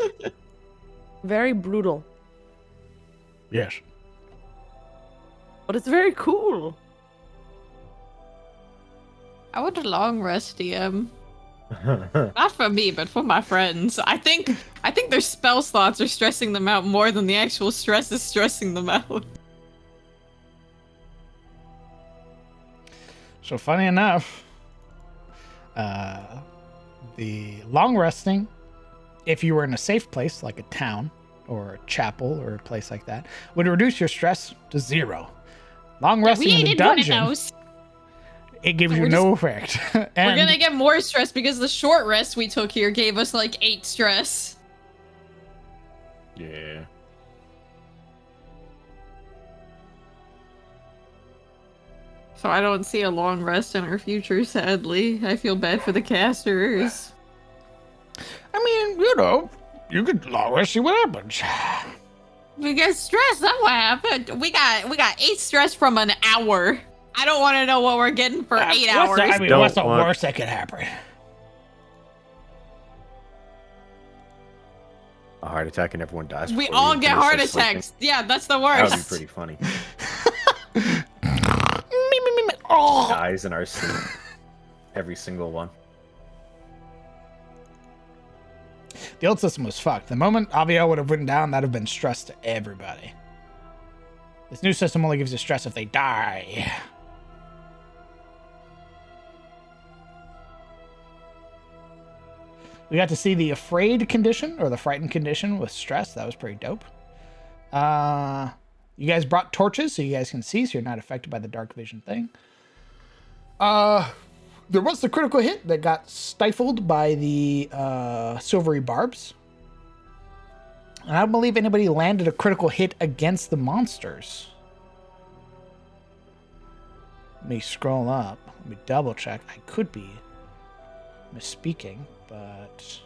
very brutal. Yes. But it's very cool. I want a long rest, DM. Not for me, but for my friends. I think their spell slots are stressing them out more than the actual stress is stressing them out. So funny enough, the long resting, if you were in a safe place like a town or a chapel or a place like that, would reduce your stress to 0. Long resting in the dungeon, it gives you no effect. And we're gonna get more stress because the short rest we took here gave us like 8 stress. Yeah. So I don't see a long rest in our future, sadly. I feel bad for the casters. I mean, you know, you could long rest, see what happens. We get stressed, that's what happened. We got 8 stress from an hour. I don't want to know what we're getting for 8 hours. What's the worst that could happen? a heart attack and everyone dies. We before all we get finish heart our sleeping? attacks. Yeah, that's the That worst. would be pretty funny. Oh. Dies in our sleep. Every single one. The old system was fucked. The moment Aviel would have written down, that'd have been stress to everybody. This new system only gives you stress if they die. We got to see the afraid condition, or the frightened condition with stress. That was pretty dope. You guys brought torches so you guys can see, so you're not affected by the dark vision thing. There was the critical hit that got stifled by the silvery barbs. And I don't believe anybody landed a critical hit against the monsters. Let me scroll up. Let me double check. I could be misspeaking, but...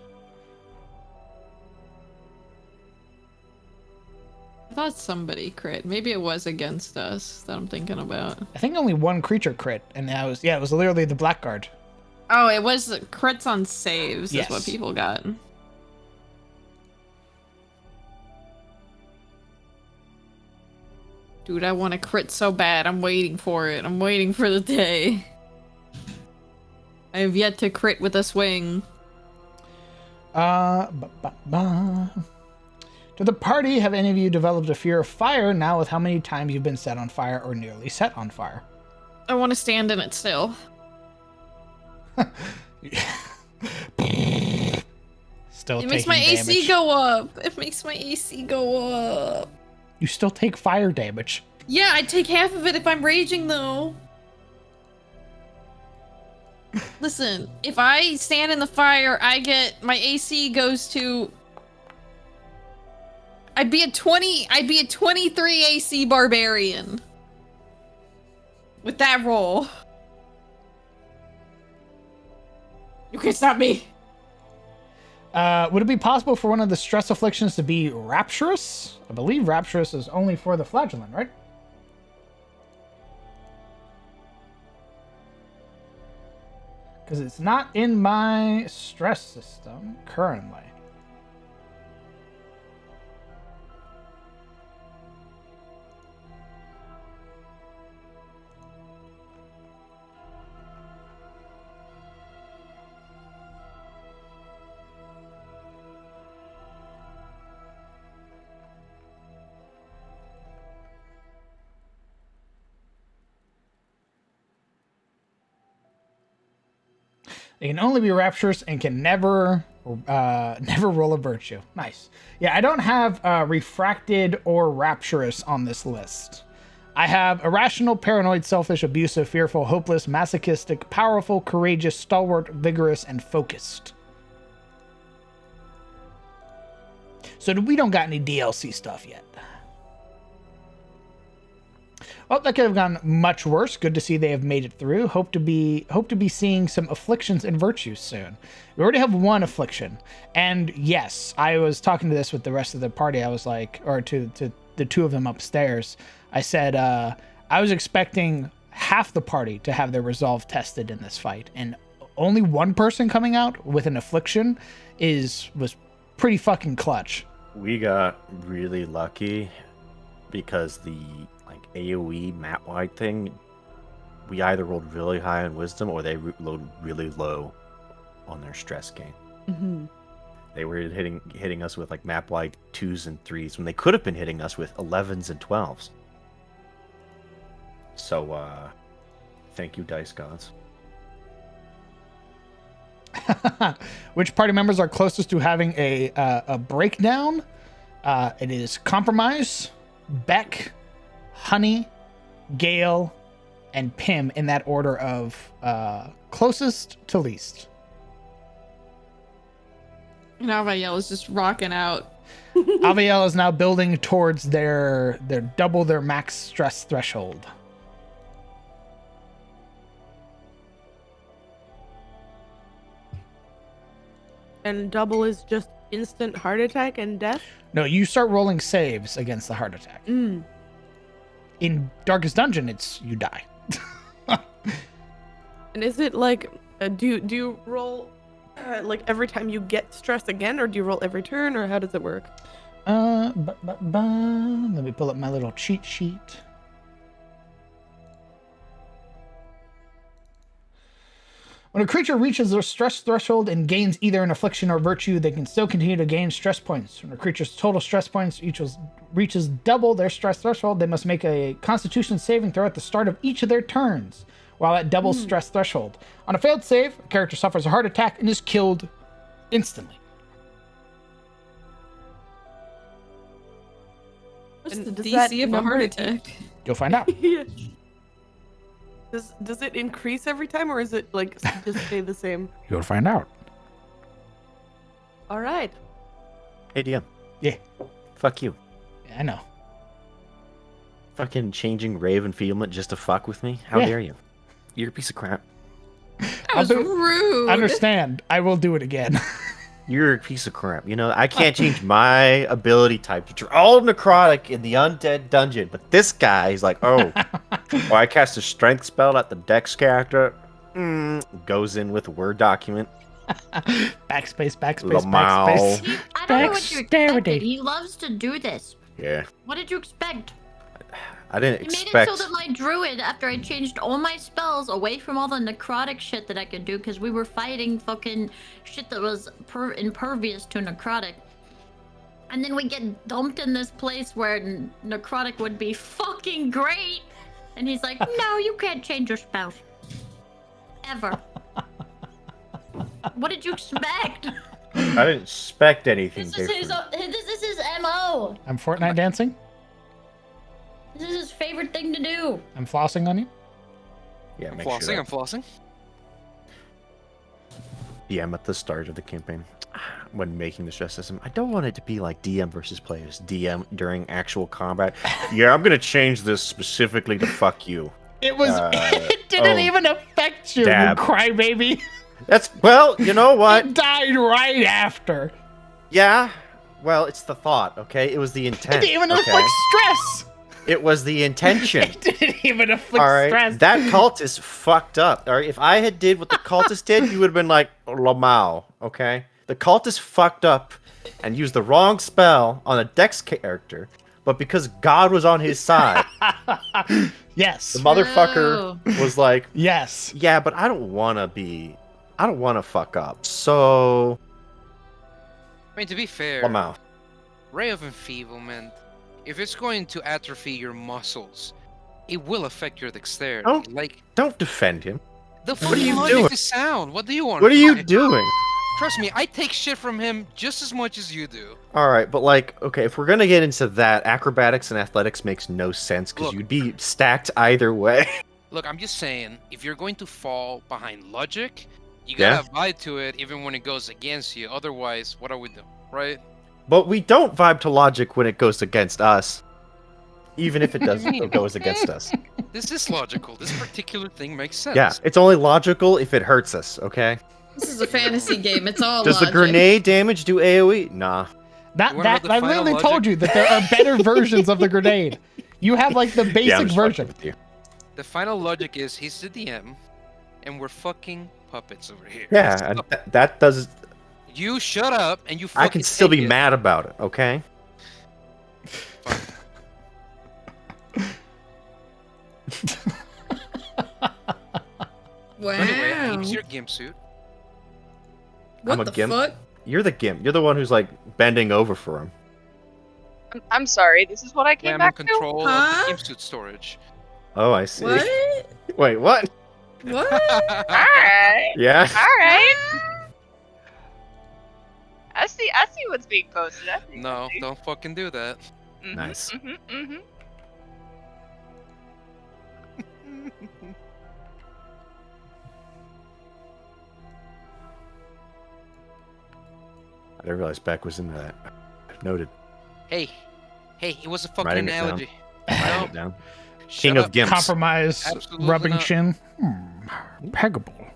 I thought somebody crit. Maybe it was against us that I'm thinking about. I think only one creature crit, and that was, it was literally the Blackguard. Oh, it was crits on saves Yes. is what people got. Dude, I want to crit so bad. I'm waiting for it. I'm waiting for the day. I have yet to crit with a swing. To the party, have any of you developed a fear of fire now with how many times you've been set on fire or nearly set on fire? I want to stand in it still. Still It makes my taking AC damage. go up. It makes my AC go up. You still take fire damage. Yeah, I take half of it if I'm raging though. Listen, if I stand in the fire, my AC goes to... I'd be a 23 AC barbarian. With that roll. You can't stop me. Would it be possible for one of the stress afflictions to be rapturous? I believe rapturous is only for the flagellant, right? Because it's not in my stress system currently. They can only be rapturous and can never roll a virtue. Nice. Yeah, I don't have refracted or rapturous on this list. I have irrational, paranoid, selfish, abusive, fearful, hopeless, masochistic, powerful, courageous, stalwart, vigorous, and focused. So we don't got any DLC stuff yet. Oh, that could have gone much worse. Good to see they have made it through. Hope to be seeing some afflictions and virtues soon. We already have one affliction, and yes, I was talking to this with the rest of the party. I was like, or to the two of them upstairs. I said I was expecting half the party to have their resolve tested in this fight, and only one person coming out with an affliction was pretty fucking clutch. We got really lucky because the AoE map-wide thing, we either rolled really high on wisdom or they rolled really low on their stress gain. Mm-hmm. They were hitting us with map-wide 2s and 3s when they could have been hitting us with 11s and 12s. So, thank you, dice gods. Which party members are closest to having a breakdown? It is Compromise, Beck, Honey, Gale, and Pim in that order of closest to least. And Avael is just rocking out. Aviel is now building towards their double their max stress threshold. And double is just instant heart attack and death? No, you start rolling saves against the heart attack. Mm. In Darkest Dungeon, it's you die. And is it do you roll Like every time you get stress again, or do you roll every turn, or how does it work? Let me pull up my little cheat sheet. When a creature reaches their stress threshold and gains either an affliction or virtue, they can still continue to gain stress points. When a creature's total stress points reaches double their stress threshold, they must make a Constitution saving throw at the start of each of their turns, while at double stress threshold. On a failed save, a character suffers a heart attack and is killed instantly. What's And the does that DC of a number heart attack? You'll find out. Yeah. Does it increase every time, or is it like just stay the same? You'll find out. All right. Hey, DM. Yeah. Fuck you. Yeah, I know. Fucking changing Raven Feelment just to fuck with me? How Yeah. dare you? You're a piece of crap. That was rude. Understand. I will do it again. You're a piece of crap. You know, I can't change my ability type to all necrotic in the undead dungeon, but this guy, he's like, oh, I cast a strength spell at the dex character. Goes in with a Word document. Backspace, Lamau. backspace. I don't know what you expected. Dexterity. He loves to do this. Yeah, What did you expect? I didn't He made expect. it so that my druid, after I changed all my spells away from all the necrotic shit that I could do, because we were fighting fucking shit that was impervious to necrotic. And then we get dumped in this place where necrotic would be fucking great. And he's like, no, you can't change your spells. Ever. What did you expect? I didn't expect anything This is different. his MO. I'm Fortnite dancing. This is his favorite thing to do. I'm flossing on you. Yeah, I'm make flossing, sure. I'm flossing. DM at the start of the campaign when making the stress system. I don't want it to be like DM versus players. DM during actual combat. Yeah, I'm gonna change this specifically to fuck you. It was. It didn't even affect you, dab. you crybaby. That's well, you know what? It died right after. Yeah. Well, it's the thought, okay? It was the It intent. didn't even okay? afflict stress. It was the intention. It didn't even afflict All right, stress. that cultist fucked up. All right, if I had did what the cultist did, you would have been like Lamau. Okay, the cultist fucked up and used the wrong spell on a Dex character, but because God was on his side, Yes. the motherfucker was like, Yes. "Yeah, but I don't want to fuck up." So I mean, to be fair, Lamau. Ray of Enfeeblement, if it's going to atrophy your muscles, it will affect your dexterity. Oh. Like, Don't defend him. the What are you fucking logic doing? is sound. What do you want? What are from you me? doing? Trust me, I take shit from him just as much as you do. All right, but like, okay, if we're gonna get into that, acrobatics and athletics makes no sense because Look. you'd be stacked either way. Look, I'm just saying, if you're going to fall behind logic, you Yeah. gotta vibe to it even when it goes against you. Otherwise, what are we doing, right? But we don't vibe to logic when it goes against us. Even if it doesn't goes against us. This is logical. This particular thing makes sense. Yeah, it's only logical if it hurts us, okay? This is a fantasy game. It's all Does logic. the grenade damage do AoE? Nah. That You wanna know that the I final literally logic? told you that there are better versions of the grenade. You have like the Yeah, I'm basic just fucking version. with you. The final logic is he's the DM, and we're fucking puppets over here. Yeah, So, and that does. you shut up and you fucking I can still be take it. mad about it, okay? Wow. Anyway, I use your gimp suit. What I'm a the gimp. fuck? You're the gimp. You're the one who's like bending over for him. I'm sorry. This is what I I came am in back to. control of Huh? the gimp suit storage. Oh, I see. What? Wait, what? What? All right. Yeah. All right. I see what's being posted. I see No, what's being- don't fucking do that. Mhm, Nice. mhm, mhm. I didn't realize Beck was into that. Noted. Hey, it was a fucking Writing it down. analogy. Writing No, it down. shut King up. of Gimps. Compromise, Absolutely rubbing not. chin. Peggable.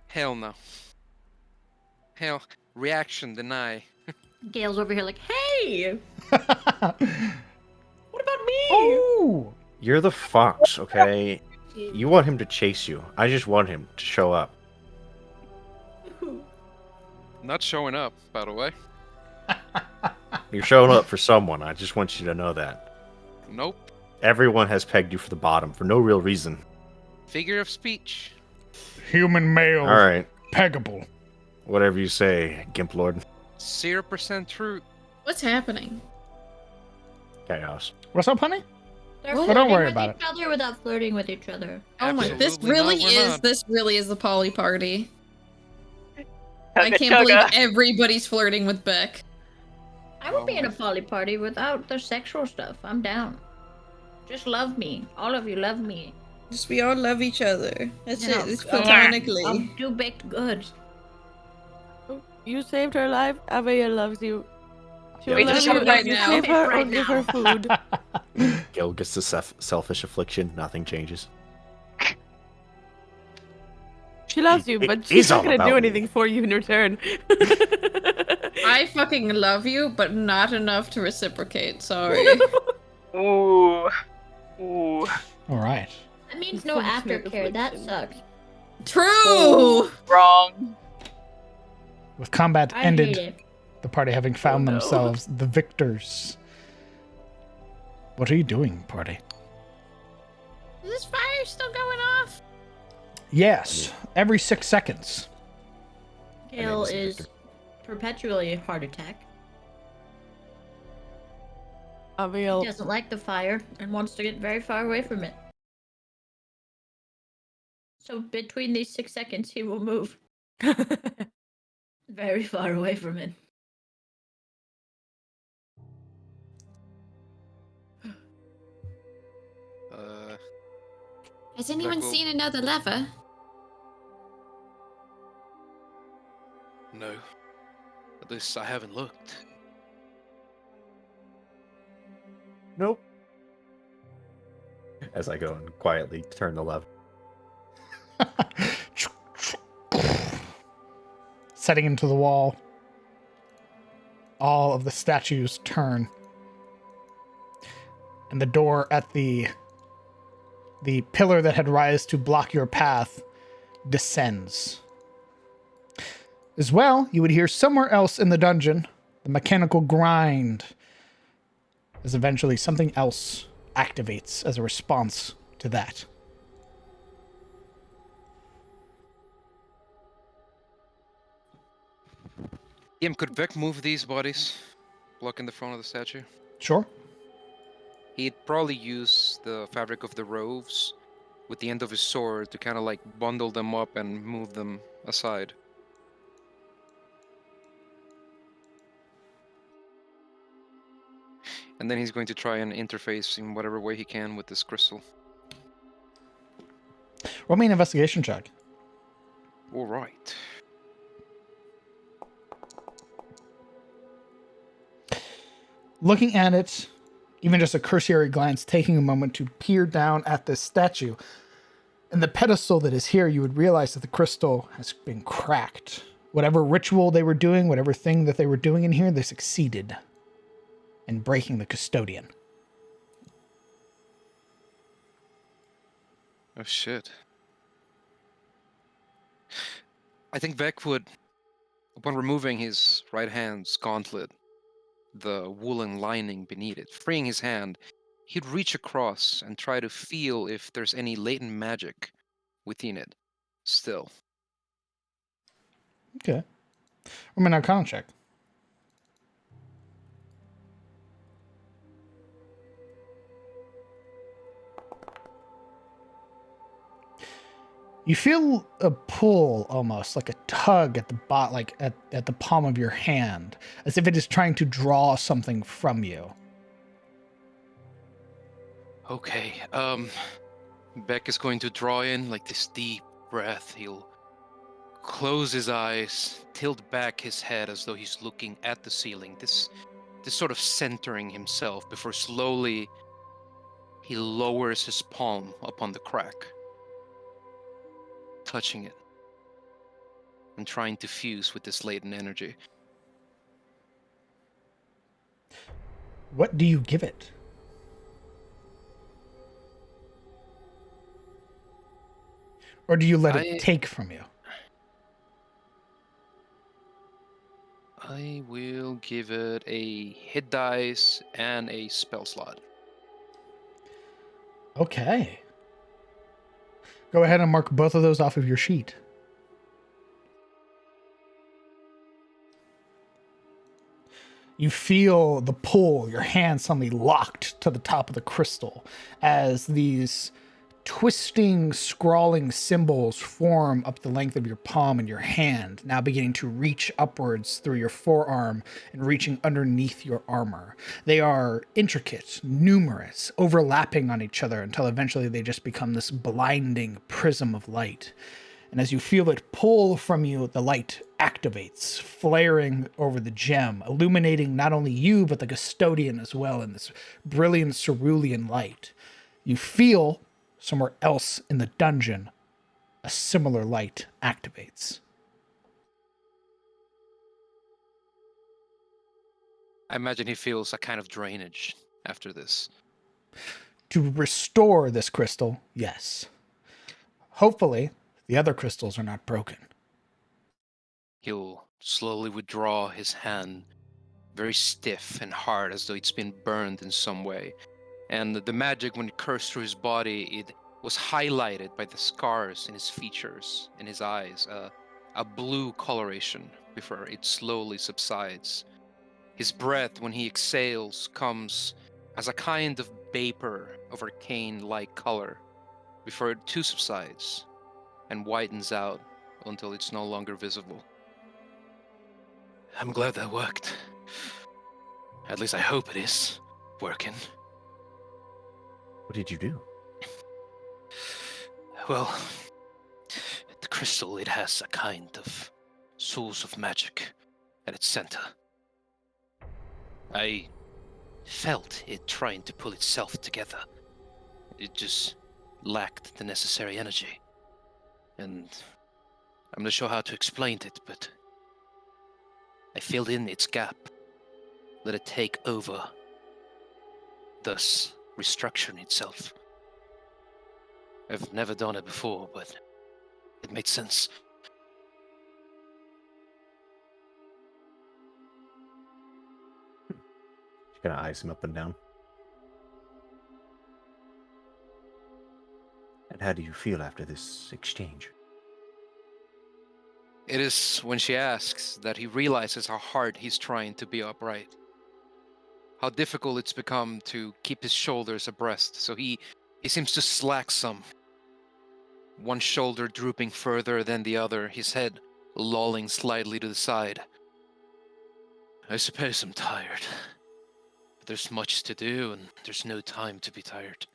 Hell no. Hell, reaction deny. Gail's over here like, hey, What about me? Oh, You're the fox, okay? You want him to chase you. I just want him to show up. Not showing up, by the way. You're showing up for someone. I just want you to know that. Nope. Everyone has pegged you for the bottom for no real reason. Figure of speech. Human male. All right. Peggable. Whatever you say, Gimp Lord. 0% truth. What's happening? Chaos. What's up, honey? They're Well, flirting don't worry with about each other without flirting with each other. Oh my! This Absolutely really not, we're is. not. This really is the poly party. I Chugga can't believe chugga. everybody's flirting with Beck. I would be in a poly party without the sexual stuff. I'm down. Just love me. All of you love me. Just we all love each other. That's You know, it. It's I'll platonically. do baked goods. You saved her life. Avia loves you. She Yeah, will we love just you have it if right you now. save her or Right give now. her food. Gil gets the selfish affliction. Nothing changes. She loves you, but He's she's not all gonna about do me. anything for you in return. I fucking love you, but not enough to reciprocate. Sorry. Ooh. Ooh. All right. That means no Unfortunate aftercare. That affliction. sucks. True. Wrong. With combat I hate ended, it. the party having found Oh, no. themselves the victors. What are you doing, party? Is this fire still going off? Yes, every 6 seconds. Gale is the is victor. perpetually a heart attack. Aviel, He doesn't like the fire and wants to get very far away from it. So between these 6 seconds, he will move very far away from it. Has anyone will- seen another lever? No. At least I haven't looked. Nope. As I go and quietly turn the lever. Setting into the wall. All of the statues turn. And the door at the pillar that had rise to block your path descends. As well, you would hear somewhere else in the dungeon the mechanical grind as eventually something else activates as a response to that. Could Vec move these bodies? Blocking the front of the statue? Sure. He'd probably use the fabric of the robes with the end of his sword to kind of like bundle them up and move them aside. And then he's going to try and interface in whatever way he can with this crystal. Roll me an investigation check. All right. Looking at it, even just a cursory glance, taking a moment to peer down at this statue, and the pedestal that is here, you would realize that the crystal has been cracked. Whatever ritual they were doing, whatever thing that they were doing in here, they succeeded in breaking the custodian. Oh shit. I think Vec would, upon removing his right hand's gauntlet, the woolen lining beneath it, freeing his hand, he'd reach across and try to feel if there's any latent magic within it still. Okay. Roll me an Arcana check. You feel a pull, almost like a tug at the like at the palm of your hand, as if it is trying to draw something from you. Okay, Beck is going to draw in like this deep breath. He'll close his eyes, tilt back his head as though he's looking at the ceiling. This sort of centering himself before slowly he lowers his palm upon the crack, touching it and trying to fuse with this latent energy. What do you give it? Or do you let it take from you? I will give it a hit dice and a spell slot. Okay. Go ahead and mark both of those off of your sheet. You feel the pull, your hand suddenly locked to the top of the crystal as these twisting, scrawling symbols form up the length of your palm and your hand, now beginning to reach upwards through your forearm and reaching underneath your armor. They are intricate, numerous, overlapping on each other until eventually they just become this blinding prism of light. And as you feel it pull from you, the light activates, flaring over the gem, illuminating not only you, but the custodian as well in this brilliant cerulean light. You feel somewhere else in the dungeon, a similar light activates. I imagine he feels a kind of drainage after this. To restore this crystal, yes. Hopefully, the other crystals are not broken. He'll slowly withdraw his hand, very stiff and hard, as though it's been burned in some way. And the magic, when it coursed through his body, it was highlighted by the scars in his features, in his eyes, a blue coloration before it slowly subsides. His breath, when he exhales, comes as a kind of vapor of arcane-like color before it too subsides and widens out until it's no longer visible. I'm glad that worked. At least I hope it is working. What did you do? Well, the crystal, it has a kind of source of magic at its center. I felt it trying to pull itself together. It just lacked the necessary energy. And I'm not sure how to explain it, but I filled in its gap, let it take over, thus restructuring itself. I've never done it before, but it made sense. Just gonna eyes him up and down. And how do you feel after this exchange? It is when she asks that he realizes how hard he's trying to be upright. How difficult it's become to keep his shoulders abreast, so he seems to slack some. One shoulder drooping further than the other, his head lolling slightly to the side. I suppose I'm tired. But there's much to do, and there's no time to be tired.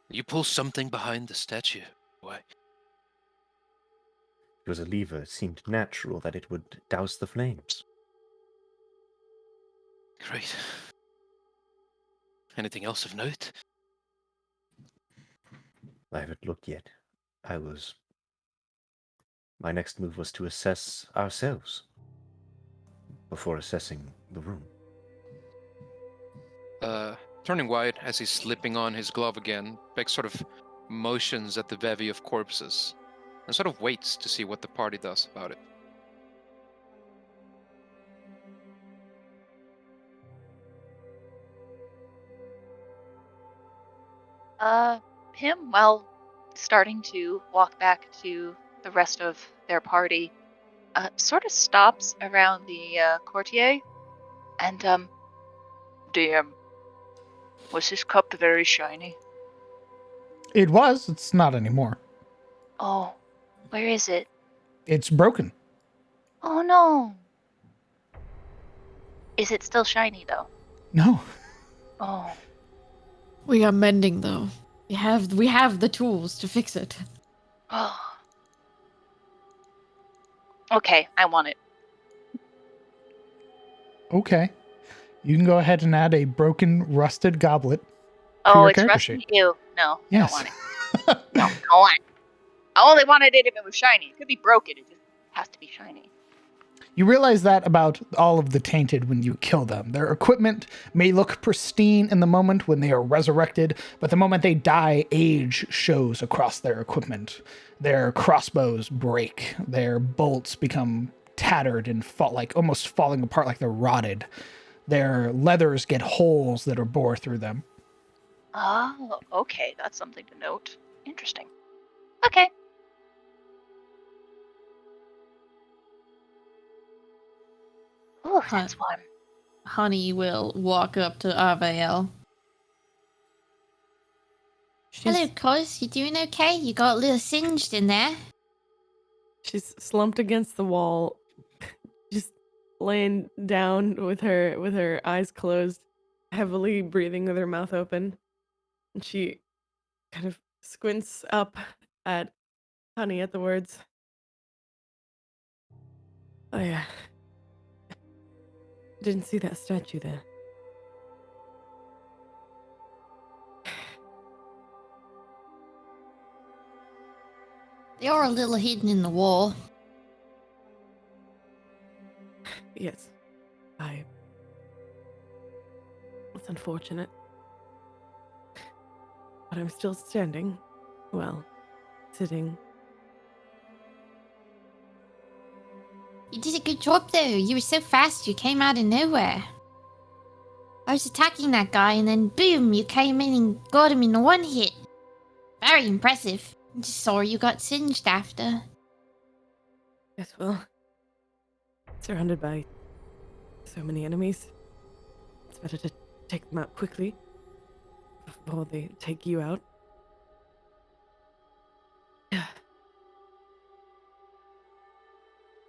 You pull something behind the statue. Why? It was a lever. It seemed natural that it would douse the flames. Great. Anything else of note? I haven't looked yet. My next move was to assess ourselves before assessing the room. Turning white as he's slipping on his glove again, Beck sort of motions at the bevy of corpses and sort of waits to see what the party does about it. Pim, well, starting to walk back to the rest of their party, sort of stops around the courtier and, DM, was this cup very shiny? It was. It's not anymore. Oh, where is it? It's broken. Oh no. Is it still shiny though? No. Oh. We are mending though. We have the tools to fix it. Oh. Okay, I want it. Okay. You can go ahead and add a broken, rusted goblet to Oh, your it's character rusty. sheet. Ew. No, Yes. don't want it. No, don't want it. I only wanted it if it was shiny. It could be broken. It just has to be shiny. You realize that about all of the tainted when you kill them. Their equipment may look pristine in the moment when they are resurrected, but the moment they die, age shows across their equipment. Their crossbows break, their bolts become tattered and like almost falling apart, like they're rotted. Their leathers get holes that are bore through them. Oh, okay. That's something to note. Interesting. Okay. Ooh, that's warm. Honey will walk up to Avael. Hello, cuz. You doing okay? You got a little singed in there. She's slumped against the wall, just laying down with her eyes closed, heavily breathing with her mouth open. And she kind of squints up at Honey at the words. Oh yeah. Didn't see that statue there. They are a little hidden in the wall. Yes. It's unfortunate. But I'm still standing. Well, sitting. You did a good job, though. You were so fast, you came out of nowhere. I was attacking that guy, and then boom, you came in and got him in one hit. Very impressive. I'm just sorry you got singed after. Yes, well, surrounded by so many enemies. It's better to take them out quickly before they take you out.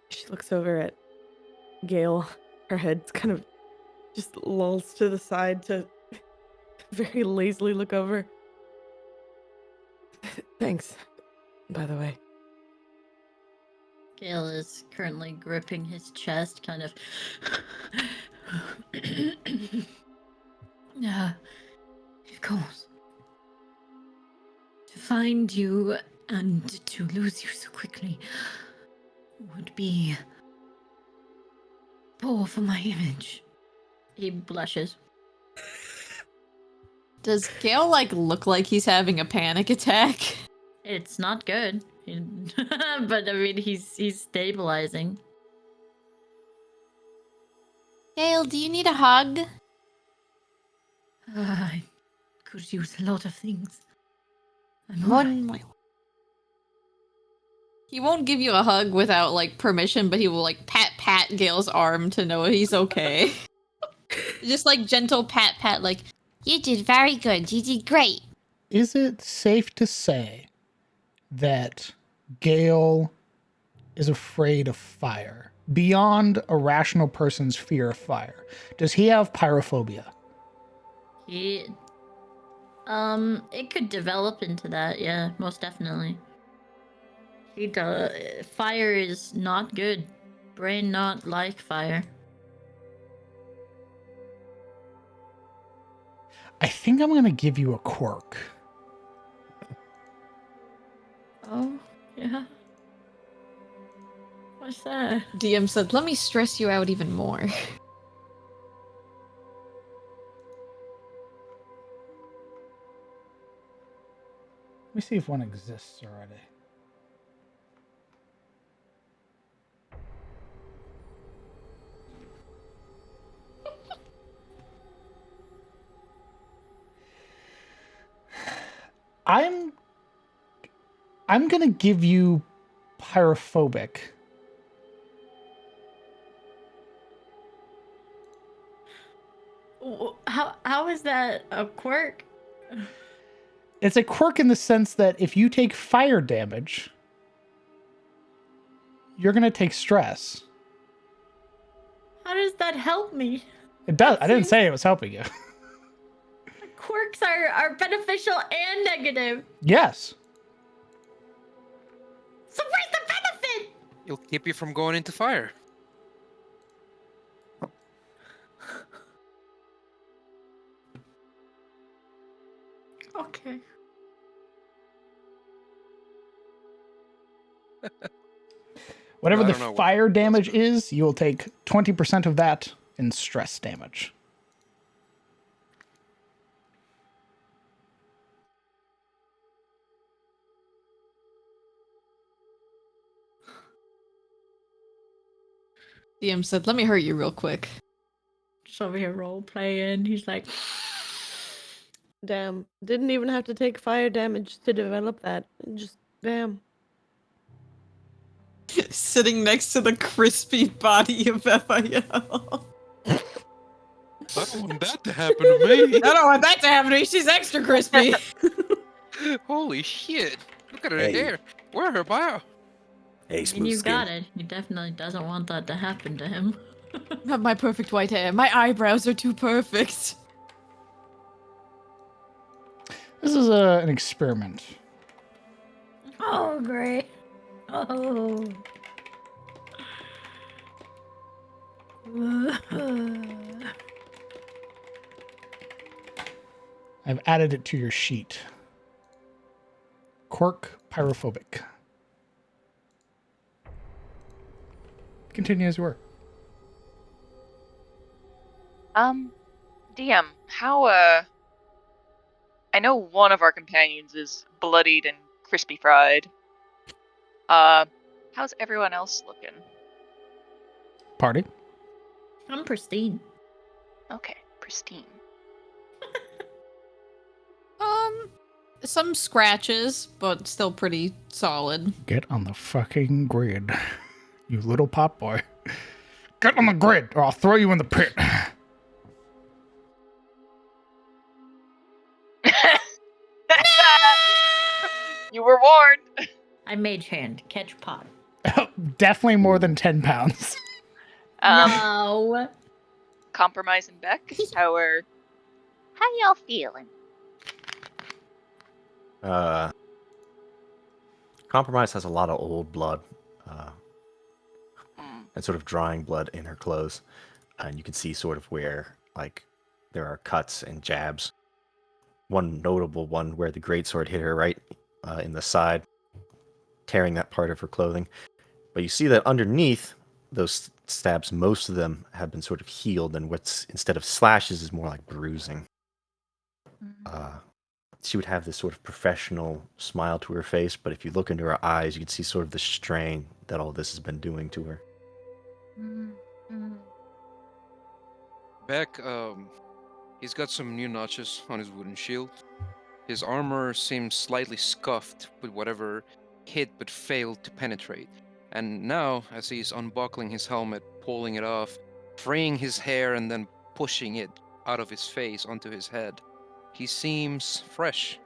She looks over at Gale. Her head's kind of just lolls to the side to very lazily look over. Thanks, by the way. Gale is currently gripping his chest, kind of. Of course. To find you and to lose you so quickly would be poor for my image. He blushes. Does Gale, look like he's having a panic attack? It's not good. But I mean, he's stabilizing. Gale, do you need a hug? I could use a lot of things. He won't give you a hug without, permission, but he will, pat Gale's arm to know he's okay. Just, gentle pat, you did very good. You did great. Is it safe to say that Gale is afraid of fire beyond a rational person's fear of fire? Does he have pyrophobia? It could develop into that, yeah, most definitely. He does. Fire is not good. Brain not like fire. I think I'm going to give you a quirk. Oh, yeah. What's that? DM said, let me stress you out even more. Let me see if one exists already. I'm gonna give you pyrophobic. How is that a quirk? It's a quirk in the sense that if you take fire damage, you're gonna take stress. How does that help me? It does. I didn't say it was helping you. Quirks are beneficial and negative. Yes. So where's the benefit? It'll keep you from going into fire. Okay. Whatever I the don't know what fire that damage was. is, you will take 20% of that in stress damage. DM said, "Let me hurt you real quick." Just over here role playing. He's like, Damn. Didn't even have to take fire damage to develop that. Just bam. Sitting next to the crispy body of FIL. I don't want that to happen to me. I don't want that to happen to me. She's extra crispy. Holy shit! Look at her Hey. hair. Where her bio? Hey, and smooth you skin. got it. He definitely doesn't want that to happen to him. Have my perfect white hair. My eyebrows are too perfect. This is an experiment. Oh, great. Oh. I've added it to your sheet. Quirk pyrophobic. Continue as you were. DM, how, I know one of our companions is bloodied and crispy fried. How's everyone else looking? Party. I'm pristine. Okay, pristine. Some scratches, but still pretty solid. Get on the fucking grid. You little pop boy. Get on the grid or I'll throw you in the pit. You were warned. I mage hand. Catch pot. Definitely more than 10 pounds. No. Compromise and Beck, how y'all feeling? Compromise has a lot of old blood, Mm. and sort of drying blood in her clothes, and you can see sort of where like there are cuts and jabs. One notable one where the greatsword hit her right in the side, tearing that part of her clothing. But you see that underneath those stabs, most of them have been sort of healed, and what's instead of slashes is more like bruising. She would have this sort of professional smile to her face, but if you look into her eyes, you can see sort of the strain that all this has been doing to her. Beck, he's got some new notches on his wooden shield. His armor seems slightly scuffed with whatever hit but failed to penetrate. And now, as he's unbuckling his helmet, pulling it off, freeing his hair and then pushing it out of his face onto his head, he seems fresh.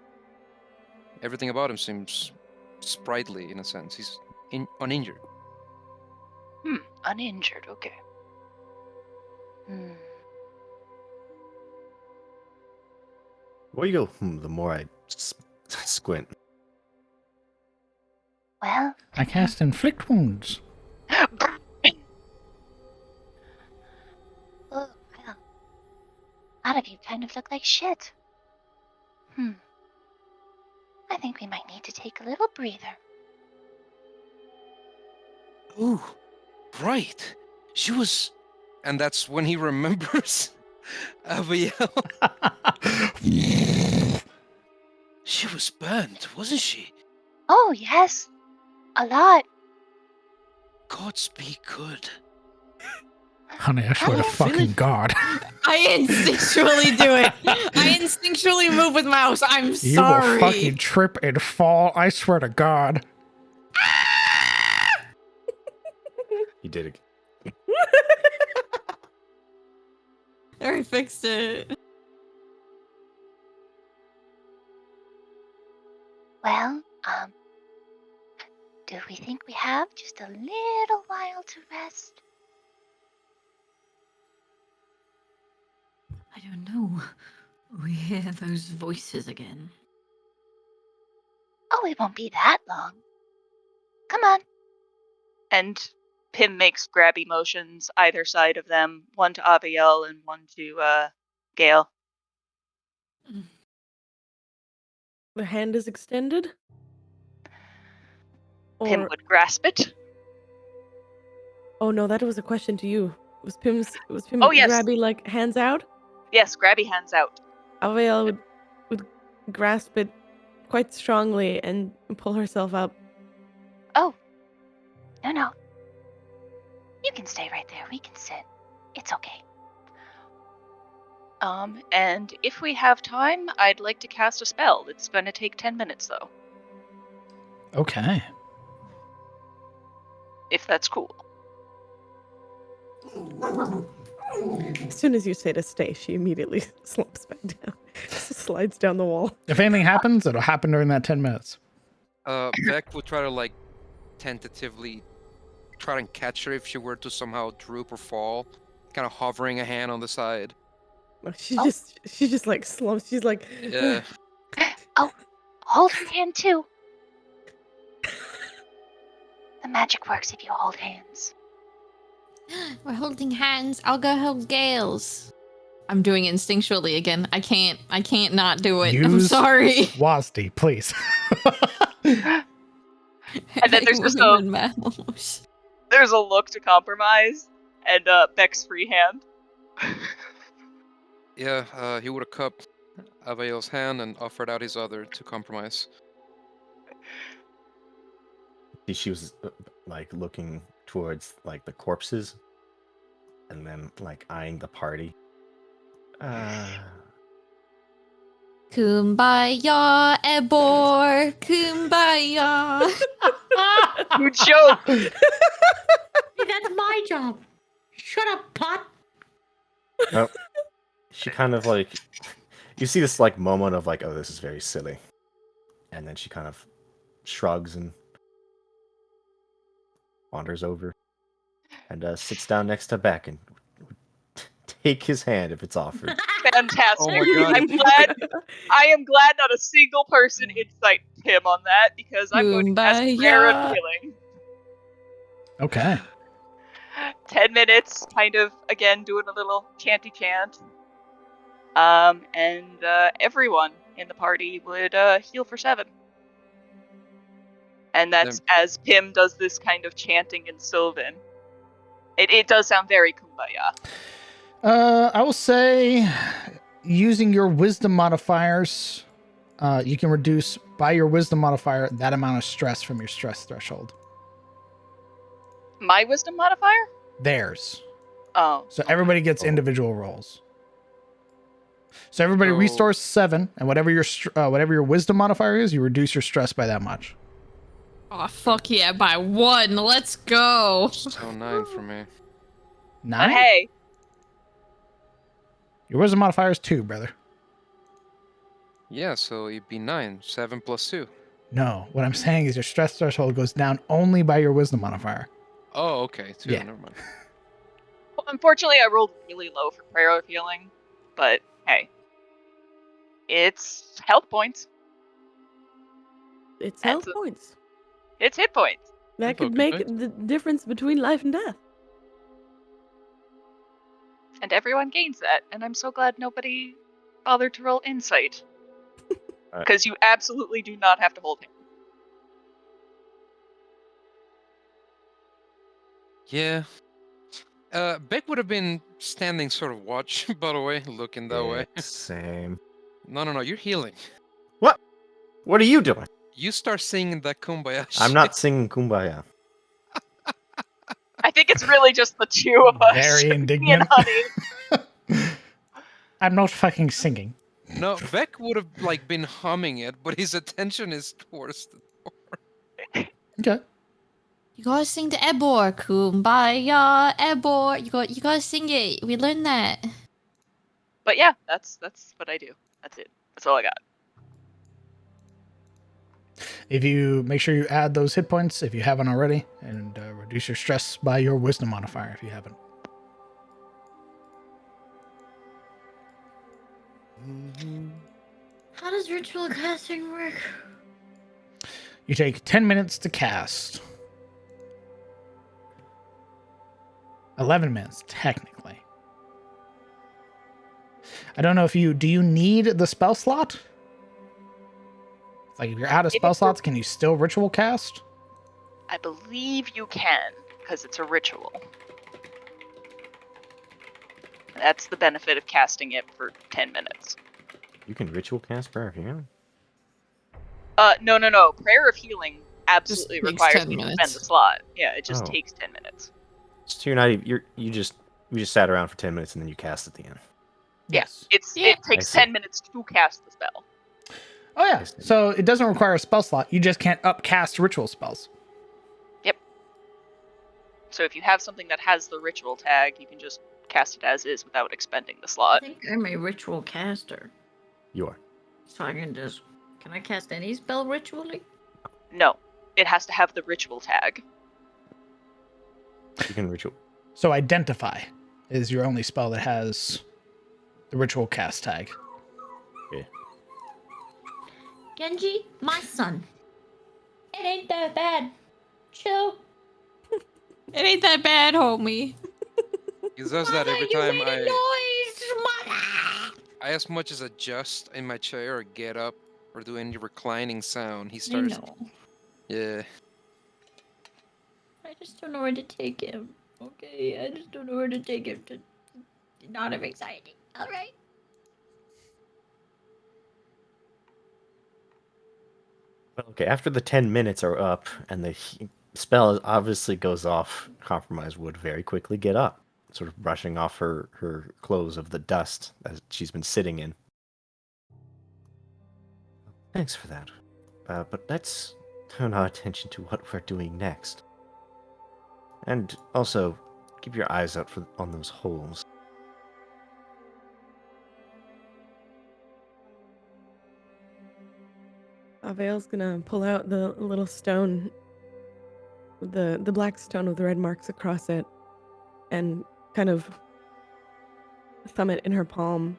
Everything about him seems sprightly in a sense. He's uninjured. Uninjured, okay. Where you go? The more I squint. Well, I cast inflict wounds. well, a lot of you kind of look like shit. I think we might need to take a little breather. Ooh, right. She was... And that's when he remembers Abiel. She was burnt, wasn't she? Oh, yes. A lot. Godspeed good. Honey, I swear to Honey, fucking God. I instinctually do it. I instinctually move with mouse. I'm You sorry. will fucking trip and fall. I swear to God. You did it. I fixed it. Well, do we think we have just a little while to rest? I don't know. We hear those voices again. Oh, it won't be that long. Come on. And Pim makes grabby motions either side of them, one to Abiel and one to Gale. The hand is extended? Pim Or would grasp it. oh no, that was a question to you. Was Pim Oh, yes. grabby like hands out? Yes, grabby hands out. Avael would grasp it quite strongly and pull herself up. Oh. No. You can stay right there. We can sit. It's okay. And if we have time, I'd like to cast a spell. It's going to take 10 minutes, though. Okay. If that's cool. As soon as you say to stay, she immediately slumps back down, slides down the wall. If anything happens, it'll happen during that 10 minutes. Beck would try to like tentatively try and catch her if she were to somehow droop or fall, kind of hovering a hand on the side. She just like slumps. She's like, Yeah. Oh, hold her hand too. The magic works if you hold hands. We're holding hands. I'll go hold Gale's. I'm doing it instinctually again. I can't not do it. I'm Use sorry. Wasti, please. And then there's just there's a look to compromise, and Beck's free hand. Yeah, he would have cupped Avail's hand and offered out his other to compromise. She was like looking towards like the corpses, and then like eyeing the party. Kumbaya, Ebor. Kumbaya. You joke! That's my job. Shut up, pot. Nope. She kind of like, you see this like moment of like, oh, this is very silly, and then she kind of shrugs and wanders over and sits down next to Beck and would take his hand if it's offered. Fantastic. Oh my God. I am glad not a single person incited him on that, because I'm going to cast Prayer of Kumbaya. Healing. Okay. 10 minutes, kind of, again, doing a little chanty chant. And everyone in the party would heal for 7. And that's as Pim does this kind of chanting in Sylvan. It does sound very kumbaya. I will say, using your wisdom modifiers, you can reduce by your wisdom modifier that amount of stress from your stress threshold. My wisdom modifier? Theirs. Oh. So everybody gets individual rolls. So everybody restores 7, and whatever your wisdom modifier is, you reduce your stress by that much. Oh, fuck yeah, by 1. Let's go. So 9 for me. 9? Hey. Your wisdom modifier is 2, brother. Yeah, so it'd be 9. 7 plus 2. No, what I'm saying is your stress threshold goes down only by your wisdom modifier. Oh, okay. 2. Yeah. Never mind. Well, unfortunately, I rolled really low for Prayer of Healing, but hey. It's health points. It's health points. It's hit points. That could make the difference between life and death. And everyone gains that, and I'm so glad nobody bothered to roll insight. Because you absolutely do not have to hold him. Yeah. Beck would have been standing sort of watch, by the way, looking that way. Same. No, you're healing. What? What are you doing? You start singing that kumbaya shit. I'm not singing Kumbaya. I think it's really just the two of us. Very Me indignant. and Honey. I'm not fucking singing. No, Beck would have like been humming it, but his attention is towards the door. Okay. You gotta sing the Ebor. Kumbaya, Ebor. You gotta sing it. We learned that. But yeah, that's what I do. That's it. That's all I got. If you make sure you add those hit points if you haven't already, and reduce your stress by your wisdom modifier if you haven't. How does ritual casting work? You take 10 minutes to cast. 11 minutes, technically. I don't know if do you need the spell slot? Like, if you're out of spell slots, can you still ritual cast? I believe you can, because it's a ritual. That's the benefit of casting it for 10 minutes. You can ritual cast Prayer of Healing? No. Prayer of Healing absolutely Just takes requires 10 me to minutes. spend the slot. Yeah, it just takes 10 minutes. So you're not even, you just sat around for 10 minutes and then you cast at the end. Yes. It takes I see. 10 minutes to cast the spell. Oh yeah. I see. So it doesn't require a spell slot. You just can't upcast ritual spells. Yep. So if you have something that has the ritual tag, you can just cast it as is without expending the I slot. think I'm a ritual caster. You are. So I can just... Can I cast any spell ritually? No, it has to have the ritual tag. You can ritual. So identify is your only spell that has the ritual cast tag. Yeah. Genji, my son. It ain't that bad. Chill. It ain't that bad, homie. He does that Mother, every you time made a noise, mother! I as much as adjust in my chair or get up or do any reclining sound, he I starts. know. Yeah. I just don't know where to take him. Okay, I just don't know where to take him to not have anxiety. Alright. Okay, after the 10 minutes are up and the spell obviously goes off, Compromise would very quickly get up, sort of brushing off her clothes of the dust that she's been sitting in. Thanks for that. But let's turn our attention to what we're doing next. And also, keep your eyes out on those holes. Avail's gonna pull out the little stone, the black stone with the red marks across it, and kind of thumb it in her palm.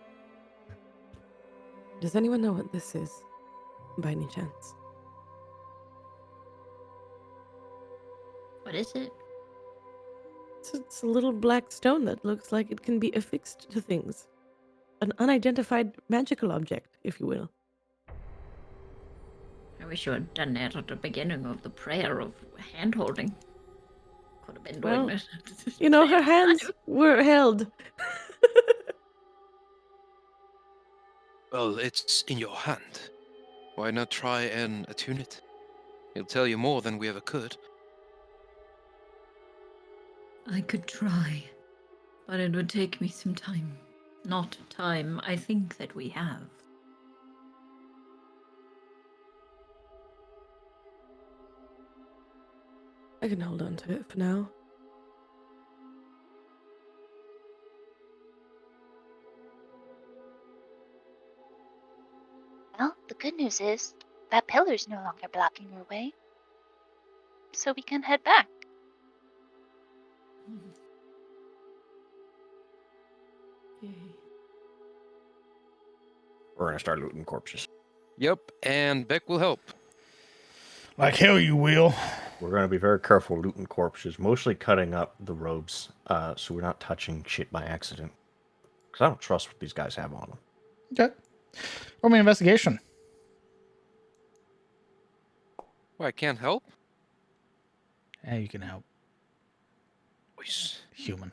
Does anyone know what this is, by any chance? What is it? It's a little black stone that looks like it can be affixed to things. An unidentified magical object, if you will. I wish you had done that at the beginning of the prayer of hand-holding. Could have been doing Well, this. You know, her hands were held. Well, it's in your hand. Why not try and attune it? It'll tell you more than we ever could. I could try, but it would take me some time. Not time I think that we have. I can hold on to it for now. Well, the good news is that pillar's no longer blocking your way. So we can head back. We're gonna start looting corpses. Yep, and Beck will help. Like hell you will. We're gonna be very careful looting corpses, mostly cutting up the robes, so we're not touching shit by accident. Because I don't trust what these guys have on them. Okay. Roll me an investigation. Well, I can't help. Yeah, you can help. Please, Human.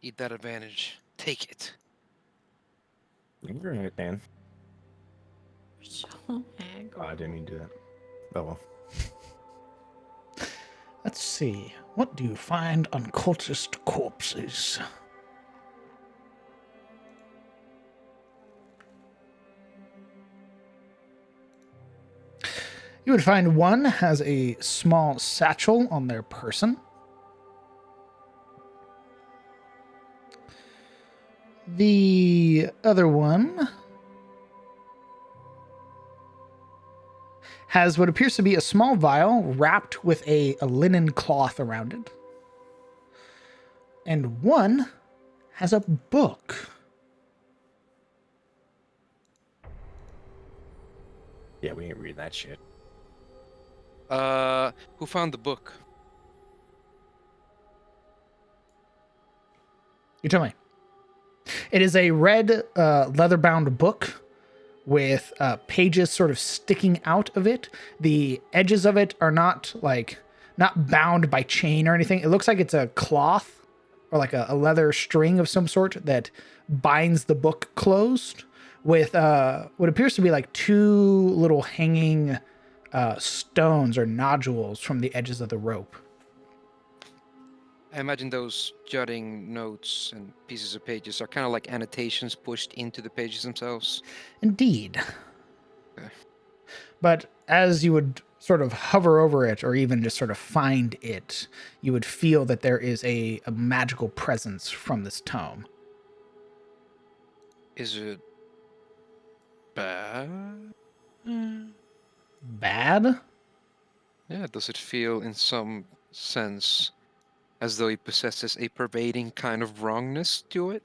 eat that advantage. Take it. You're right, Dan. So Oh, I didn't mean to do that. Oh well. Let's see. What do you find on cultist corpses? You would find one has a small satchel on their person. The other one has what appears to be a small vial wrapped with a linen cloth around it. And one has a book. Yeah, we ain't read that shit. Who found the book? You tell me. It is a red leather-bound book with pages sort of sticking out of it. The edges of it are not bound by chain or anything. It looks like it's a cloth or like a leather string of some sort that binds the book closed with what appears to be like two little hanging stones or nodules from the edges of the rope. I imagine those jutting notes and pieces of pages are kind of like annotations pushed into the pages themselves. Indeed. Okay. But as you would sort of hover over it or even just sort of find it, you would feel that there is a magical presence from this tome. Is it bad? Bad? Yeah, does it feel in some sense as though it possesses a pervading kind of wrongness to it?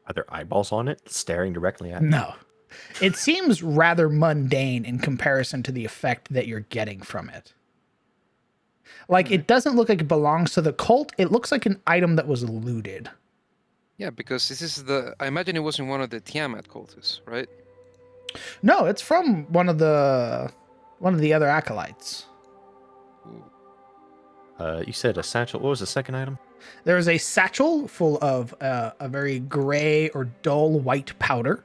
Are there eyeballs on it, staring directly at me? No. It seems rather mundane in comparison to the effect that you're getting from it. Like, it doesn't look like it belongs to the cult. It looks like an item that was looted. Yeah, because this is I imagine it wasn't one of the Tiamat cultists, right? No, it's from one of the other acolytes. Ooh. You said a satchel. What was the second item? There is a satchel full of a very gray or dull white powder,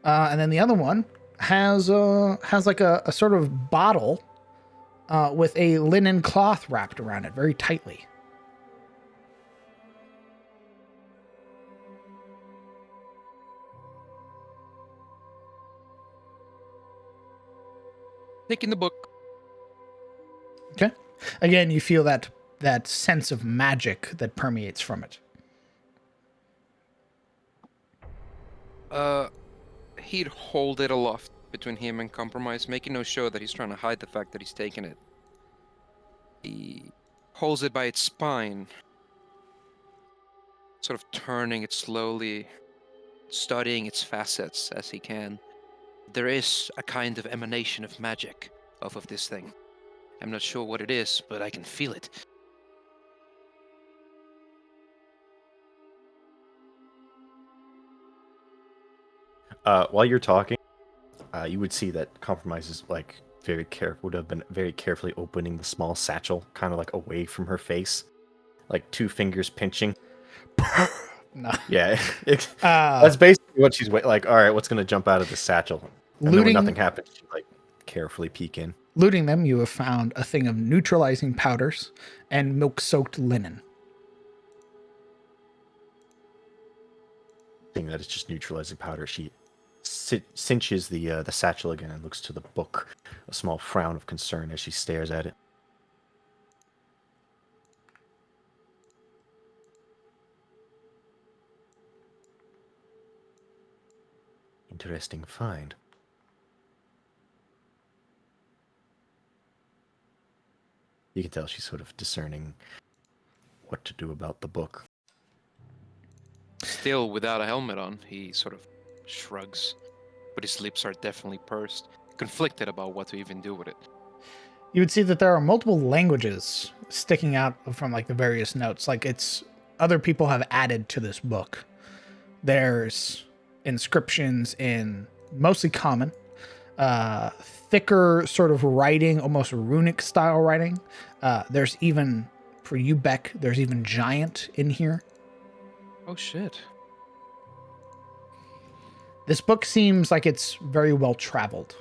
and then the other one has like a sort of bottle with a linen cloth wrapped around it very tightly. Taking the book. Okay. Again, you feel that sense of magic that permeates from it. He'd hold it aloft between him and Compromise, making no show that he's trying to hide the fact that he's taken it. He holds it by its spine, sort of turning it slowly, studying its facets as he can. There is a kind of emanation of magic off of this thing. I'm not sure what it is, but I can feel it. While you're talking, you would see that Compromise is like would have been very carefully opening the small satchel, kind of like away from her face, like 2 fingers pinching. No. Yeah, that's basically what she's like. All right, what's gonna jump out of the satchel? And then when nothing happens, she like carefully peek in. Looting them, you have found a thing of neutralizing powders and milk-soaked linen. Seeing that it's just neutralizing powder, she cinches the satchel again and looks to the book, a small frown of concern as she stares at it. Interesting find. You can tell she's sort of discerning what to do about the book. Still without a helmet on, he sort of shrugs, but his lips are definitely pursed, conflicted about what to even do with it. You would see that there are multiple languages sticking out from like the various notes. Like it's other people have added to this book. There's inscriptions in mostly common, thicker sort of writing, almost runic style writing. There's even, for you, Beck, there's even giant in here. Oh shit. This book seems like it's very well traveled,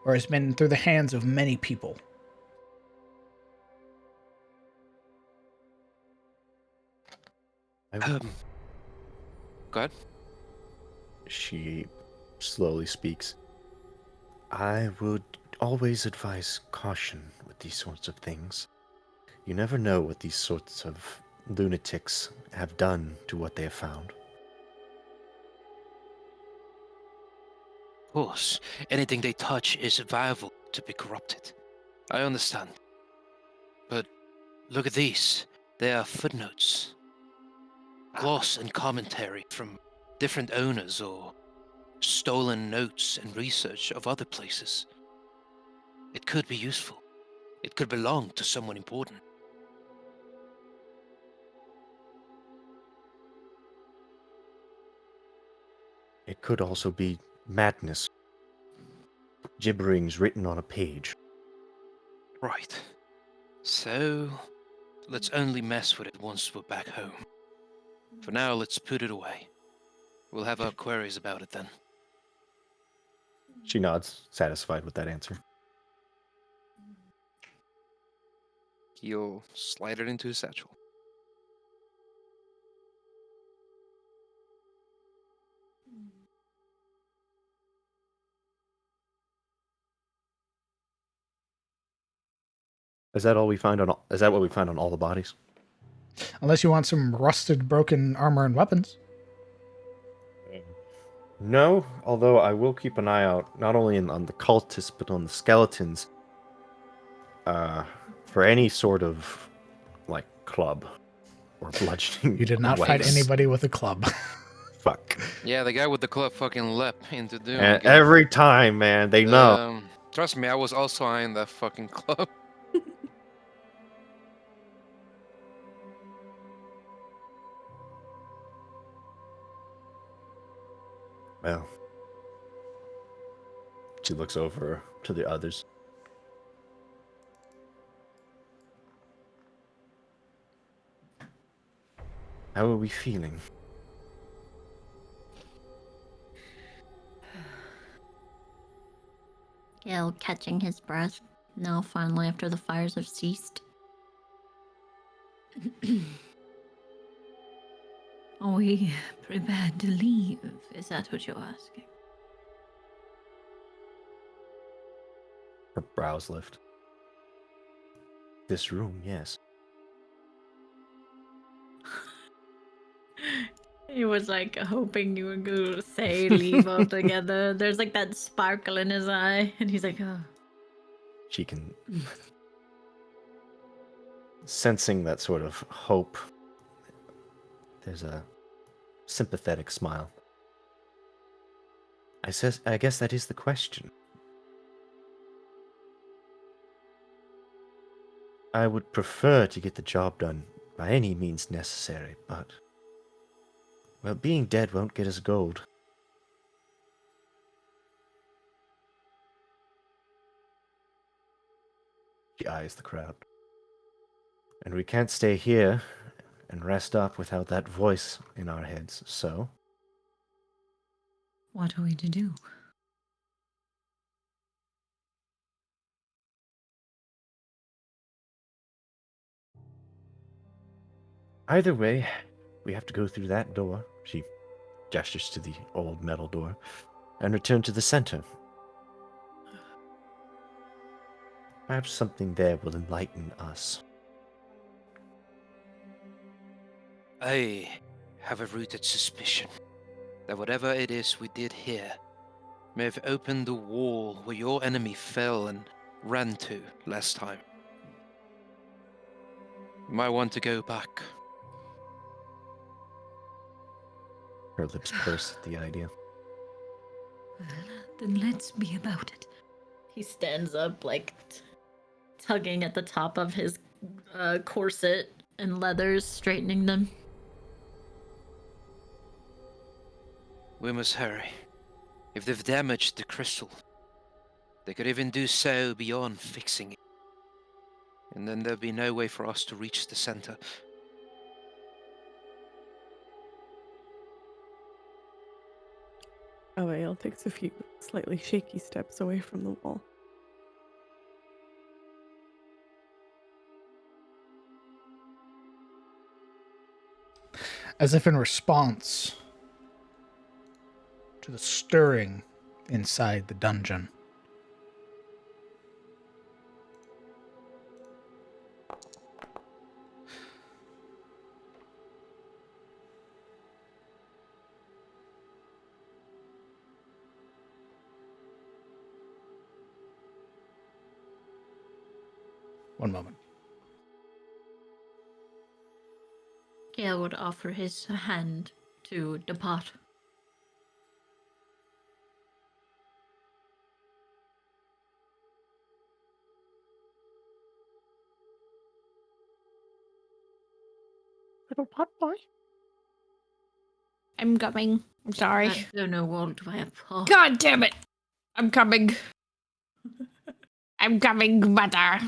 or has been through the hands of many people. Go ahead. She slowly speaks. I would always advise caution with these sorts of things. You never know what these sorts of lunatics have done to what they have found. Of course, anything they touch is viable to be corrupted. I understand. But look at these. They are footnotes. Gloss and commentary from different owners or stolen notes and research of other places. It could be useful. It could belong to someone important. It could also be madness. Gibberings written on a page. Right. So, let's only mess with it once we're back home. For now, let's put it away. We'll have our queries about it then. She nods, satisfied with that answer. He'll slide it into his satchel. Is that all we find on? Is that what we find on all the bodies? Unless you want some rusted, broken armor and weapons. No, although I will keep an eye out not only on the cultists but on the skeletons. For any sort of like club or bludgeoning. You did not fight ways. anybody with a club. Fuck. Yeah, the guy with the club fucking leapt into doom. And again. every time, man, they know. Trust me, I was also eyeing that fucking club. Well, she looks over to the others. How are we feeling? Gale catching his breath. Now, finally, after the fires have ceased. Are we prepared to leave? Is that what you're asking? Her brows lift. This room, yes. He was like hoping you were going to say leave altogether. There's like that sparkle in his eye, and he's like, oh. She can. Sensing that sort of hope, there's a sympathetic smile. I guess that is the question. I would prefer to get the job done by any means necessary, but... well, being dead won't get us gold. She eyes the crowd. And we can't stay here and rest up without that voice in our heads, so... What are we to do? Either way, we have to go through that door. She gestures to the old metal door. And return to the center. Perhaps something there will enlighten us. I have a rooted suspicion that whatever it is we did here may have opened the wall where your enemy fell and ran to last time. You might want to go back. Her lips purse at the idea. Well, then let's be about it. He stands up, like, tugging at the top of his corset and leathers, straightening them. We must hurry. If they've damaged the crystal, they could even do so beyond fixing it. And then there'll be no way for us to reach the center. Avail takes a few slightly shaky steps away from the wall. As if in response to the stirring inside the dungeon. One moment. Gale would offer his hand to depart. Little pot boy. I'm coming. I'm sorry. I don't know what I have. Oh. God damn it! I'm coming. I'm coming, mother.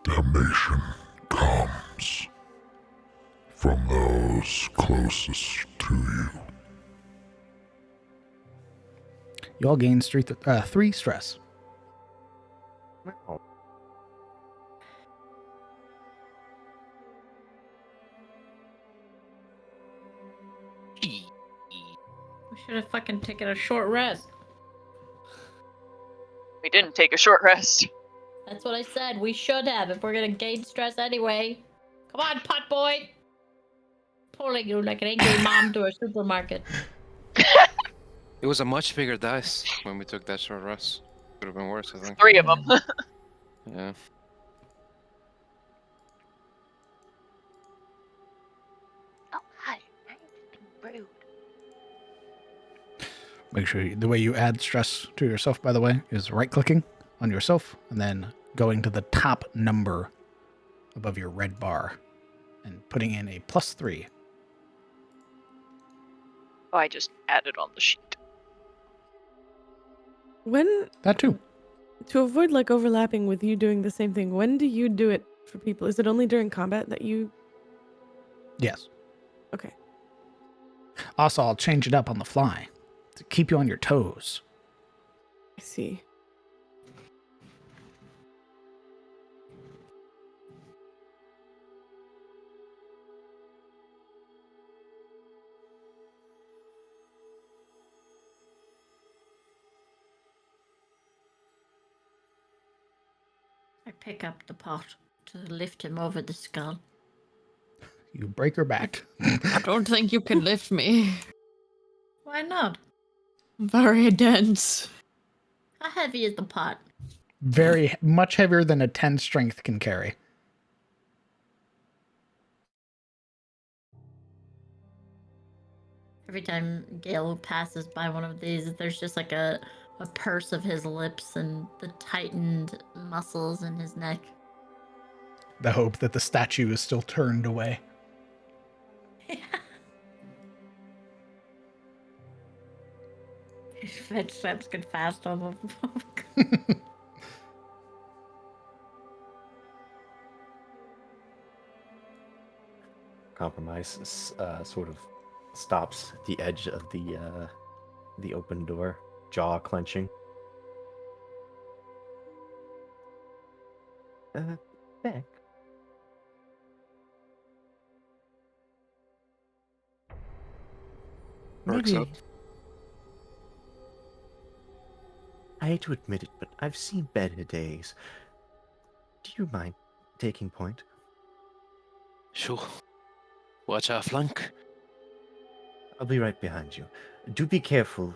Damnation comes from those closest You all gain 3 stress. Oh, We should have fucking taken a short rest. We didn't take a short rest. That's what I said. We should have if we're gonna gain stress anyway. Come on, pot boy. Pulling you like an angry mom to a supermarket. It was a much bigger dice when we took that short rest. Could have been worse, I think. 3 of them. Yeah. Oh, hi. I'm being rude. Make sure the way you add stress to yourself, by the way, is right-clicking on yourself and then going to the top number above your red bar and putting in a +3. Oh, I just added on the sheet. When, That too. to avoid like overlapping with you doing the same thing, when do you do it for people? Is it only during combat that you? Yes. Okay. Also, I'll change it up on the fly to keep you on your toes. I see. I pick up the pot to lift him over the skull. You break her back. I don't think you can lift me. Why not? Very dense. How heavy is the pot? Very much heavier than a 10 strength can carry. Every time Gale passes by one of these, there's just like a purse of his lips and the tightened muscles in his neck. The hope that the statue is still turned away. His footsteps get fast over. Compromise sort of stops at the edge of the open door, jaw clenching. Beck. Works Maybe. out. I hate to admit it, but I've seen better days. Do you mind taking point? Sure. Watch our flank. I'll be right behind you. Do be careful.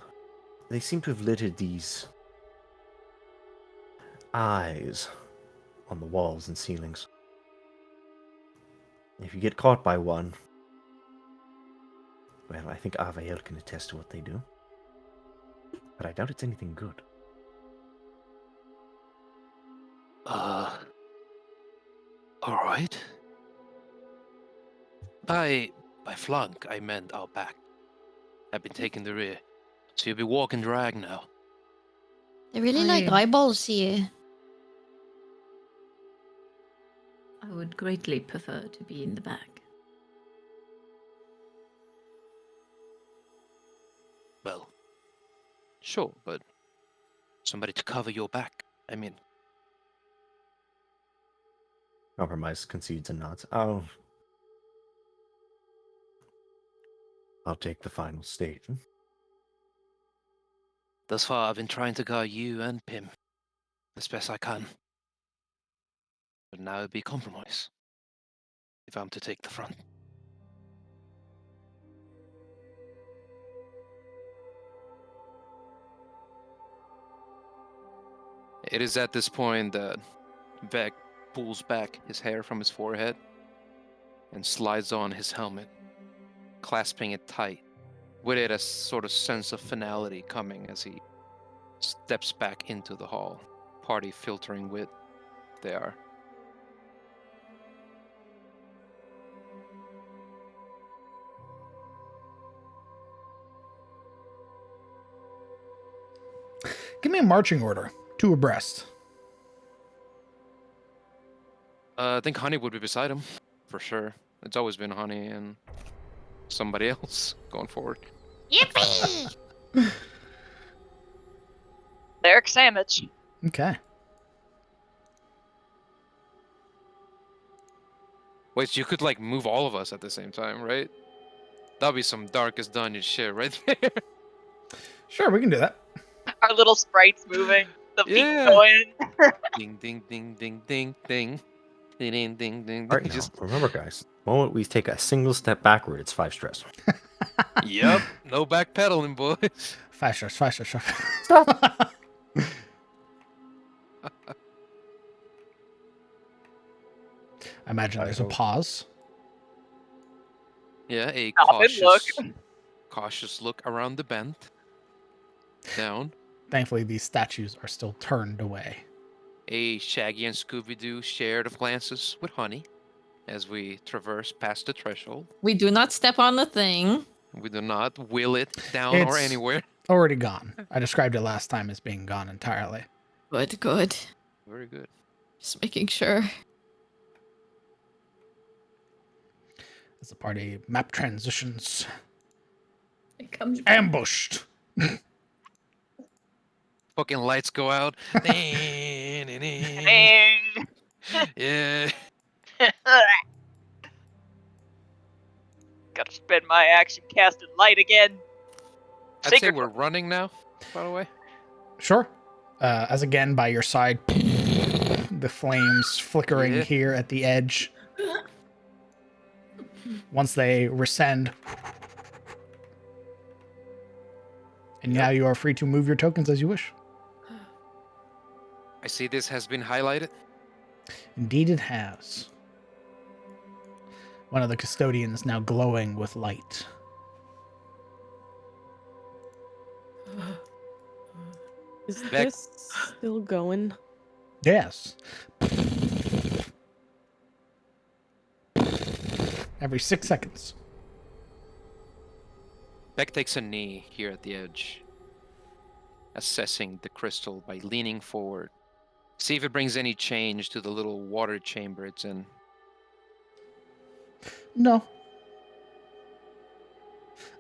They seem to have littered these eyes on the walls and ceilings. If you get caught by one, well, I think Avael can attest to what they do. But I doubt it's anything good. Alright. By flank, I meant our back. I've been taking the rear. So you'll be walking drag now. They really like eyeballs here. I would greatly prefer to be in the back. Well, sure, but somebody to cover your back. I mean, Compromise concedes and nods. I'll take the final stage. thus far I've been trying to guard you and Pim as best I can. But now it'd be compromise if I'm to take the front. It is at this point that Vec pulls back his hair from his forehead and slides on his helmet, clasping it tight, with it a sort of sense of finality coming as he steps back into the hall, party filtering with they are. Give me a marching order, 2 abreast. I think Honey would be beside him, for sure. It's always been Honey, and somebody else going forward. Yippee! Derek Sandwich. Okay. Wait, you could like move all of us at the same time, right? That'd be some darkest dungeon shit right there. Sure, we can do that. Our little sprites moving. The feet Yeah. going. Ding ding ding ding ding ding. Ding ding ding ding. All right, now, Just remember, guys, the moment we take a single step backward, it's 5 stress. yep, no backpedaling, boys. 5 stars, 5 stars, 5 stars. Stop. I imagine there's a pause. Yeah, a Stop and look. cautious look around the bend. Down. Thankfully, these statues are still turned away. A Shaggy and Scooby-Doo shared of glances with Honey as we traverse past the threshold. We do not step on the thing. We do not will it down or It's- anywhere. Already gone. I described it last time as being gone entirely. Good, good. Very good. Just making sure. As the party map transitions. It comes back. Ambushed. Fucking lights go out. Yeah. Gotta spend my action casting light again. I'd say Secret- we're running now, by the way. Sure. As again, by your side, the flames flickering Yeah. here at the edge. Once they rescend. And now you are free to move your tokens as you wish. I see this has been highlighted. Indeed it has. One of the custodians now glowing with light. Is Back- this still going? Yes. Every 6 seconds. Beck takes a knee here at the edge, assessing the crystal by leaning forward. See if it brings any change to the little water chamber it's in. No.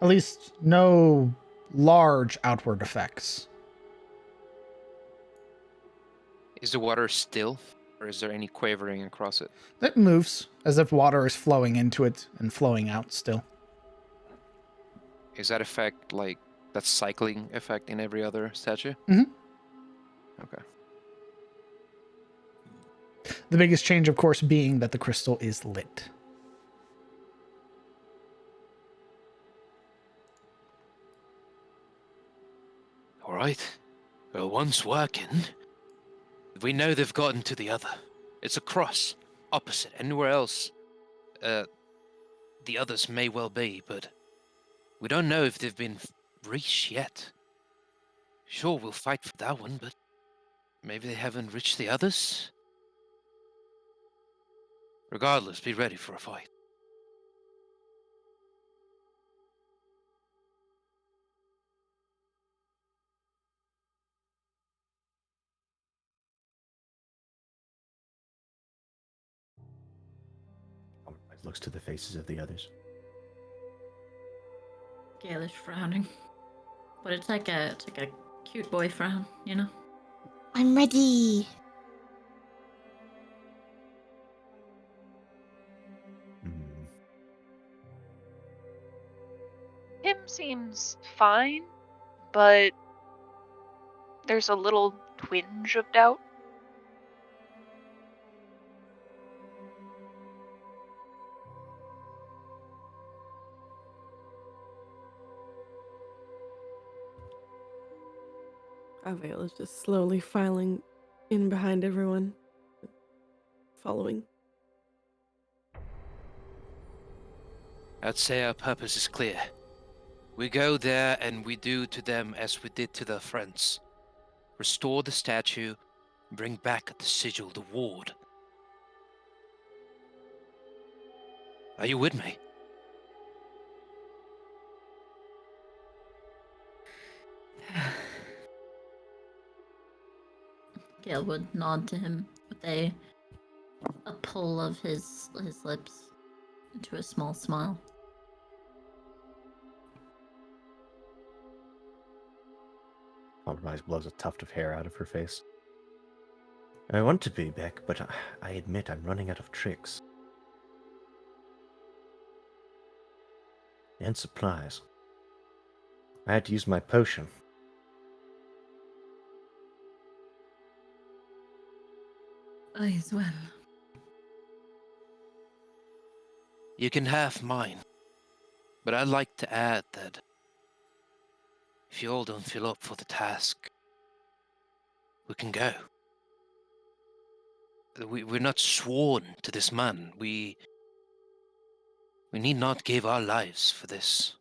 At least no large outward effects. Is the water still, or is there any quavering across it? It moves as if water is flowing into it and flowing out still. Is that effect like that cycling effect in every other statue? Mhm. Okay. The biggest change, of course, being that the crystal is lit. All right. Well, one's working. We know they've gotten to the other. It's across, opposite, anywhere else. The others may well be, but we don't know if they've been reached yet. Sure, we'll fight for that one, but maybe they haven't reached the others? Regardless, be ready for a fight. Looks to the faces of the others. Gale is frowning. But it's like a cute boy frown, you know? I'm ready. Him seems fine, but there's a little twinge of doubt. Avail is just slowly filing in behind everyone, following. I'd say our purpose is clear. We go there and we do to them as we did to their friends. Restore the statue, bring back the sigil, the ward. Are you with me? Gale would nod to him with a pull of his lips into a small smile. Compromise blows a tuft of hair out of her face. I want to be back, but I admit I'm running out of tricks. And supplies. I had to use my potion. I as well. You can have mine. But I'd like to add that if you all don't feel up for the task, we can go. We're not sworn to this man. We need not give our lives for this.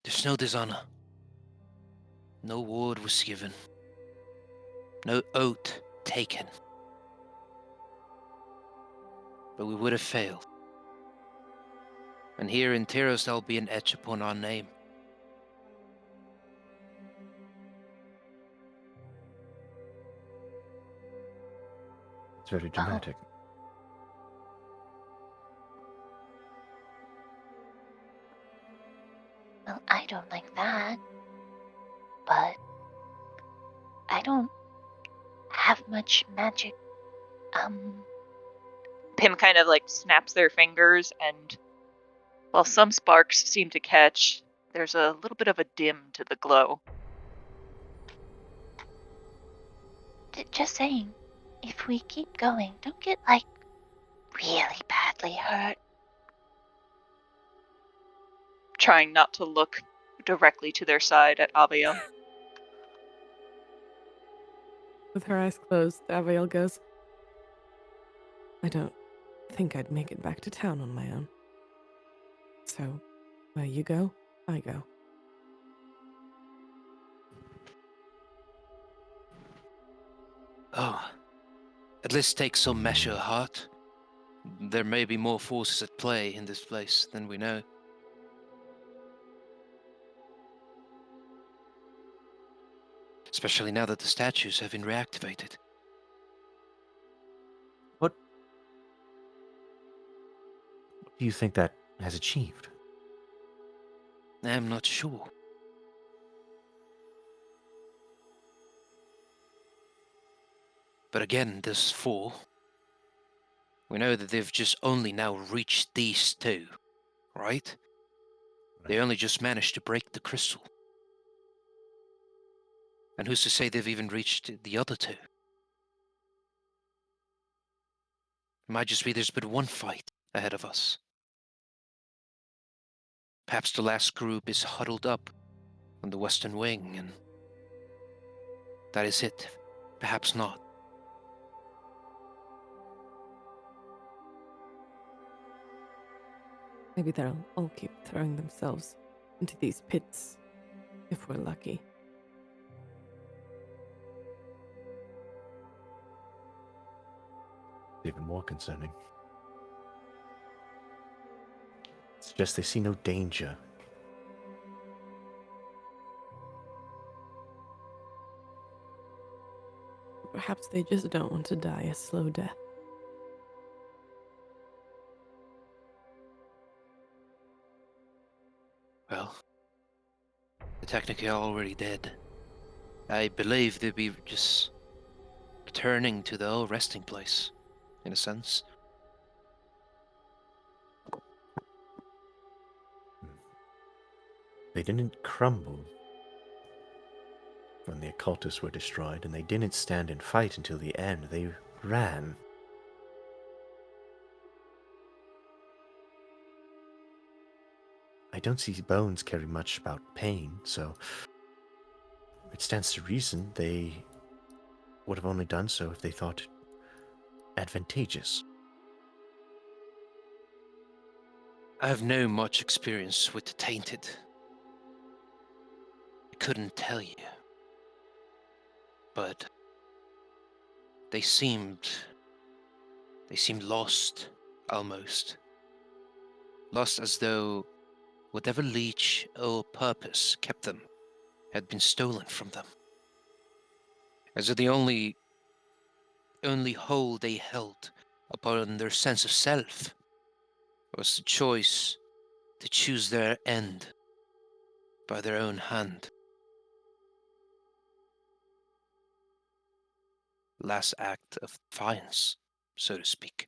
There's no dishonor. No word was given. No oath taken. But we would have failed. And here in Tyros there'll be an etch upon our name. It's very dramatic. Well, I don't like that. But I don't have much magic. Pim kind of like snaps their fingers, and while some sparks seem to catch, there's a little bit of a dim to the glow. Just saying, if we keep going, don't get like really badly hurt. Trying not to look directly to their side at Abiel. With her eyes closed, Abiel goes, I don't think I'd make it back to town on my own. So, where you go, I go. Oh, at least take some measure of heart. There may be more forces at play in this place than we know. Especially now that the statues have been reactivated. What do you think that has achieved? I'm not sure. But again, this four, we know that they've just only now reached these two, right? They only just managed to break the crystal. And who's to say they've even reached the other two? It might just be there's but one fight ahead of us. Perhaps the last group is huddled up on the western wing, and that is it. Perhaps not. Maybe they'll all keep throwing themselves into these pits, if we're lucky. Even more concerning. It's just they see no danger. Perhaps they just don't want to die a slow death. Well, they're technically already dead. I believe they'd be just returning to their old resting place, in a sense. They didn't crumble when the occultists were destroyed, and they didn't stand and fight until the end. They ran. I don't see bones carry much about pain, so it stands to reason they would have only done so if they thought it advantageous. I have no much experience with the tainted. I couldn't tell you. But they seemed lost, almost. Lost as though whatever leech or purpose kept them had been stolen from them. As though the only hold they held upon their sense of self was the choice to choose their end by their own hand. Last act of defiance, so to speak.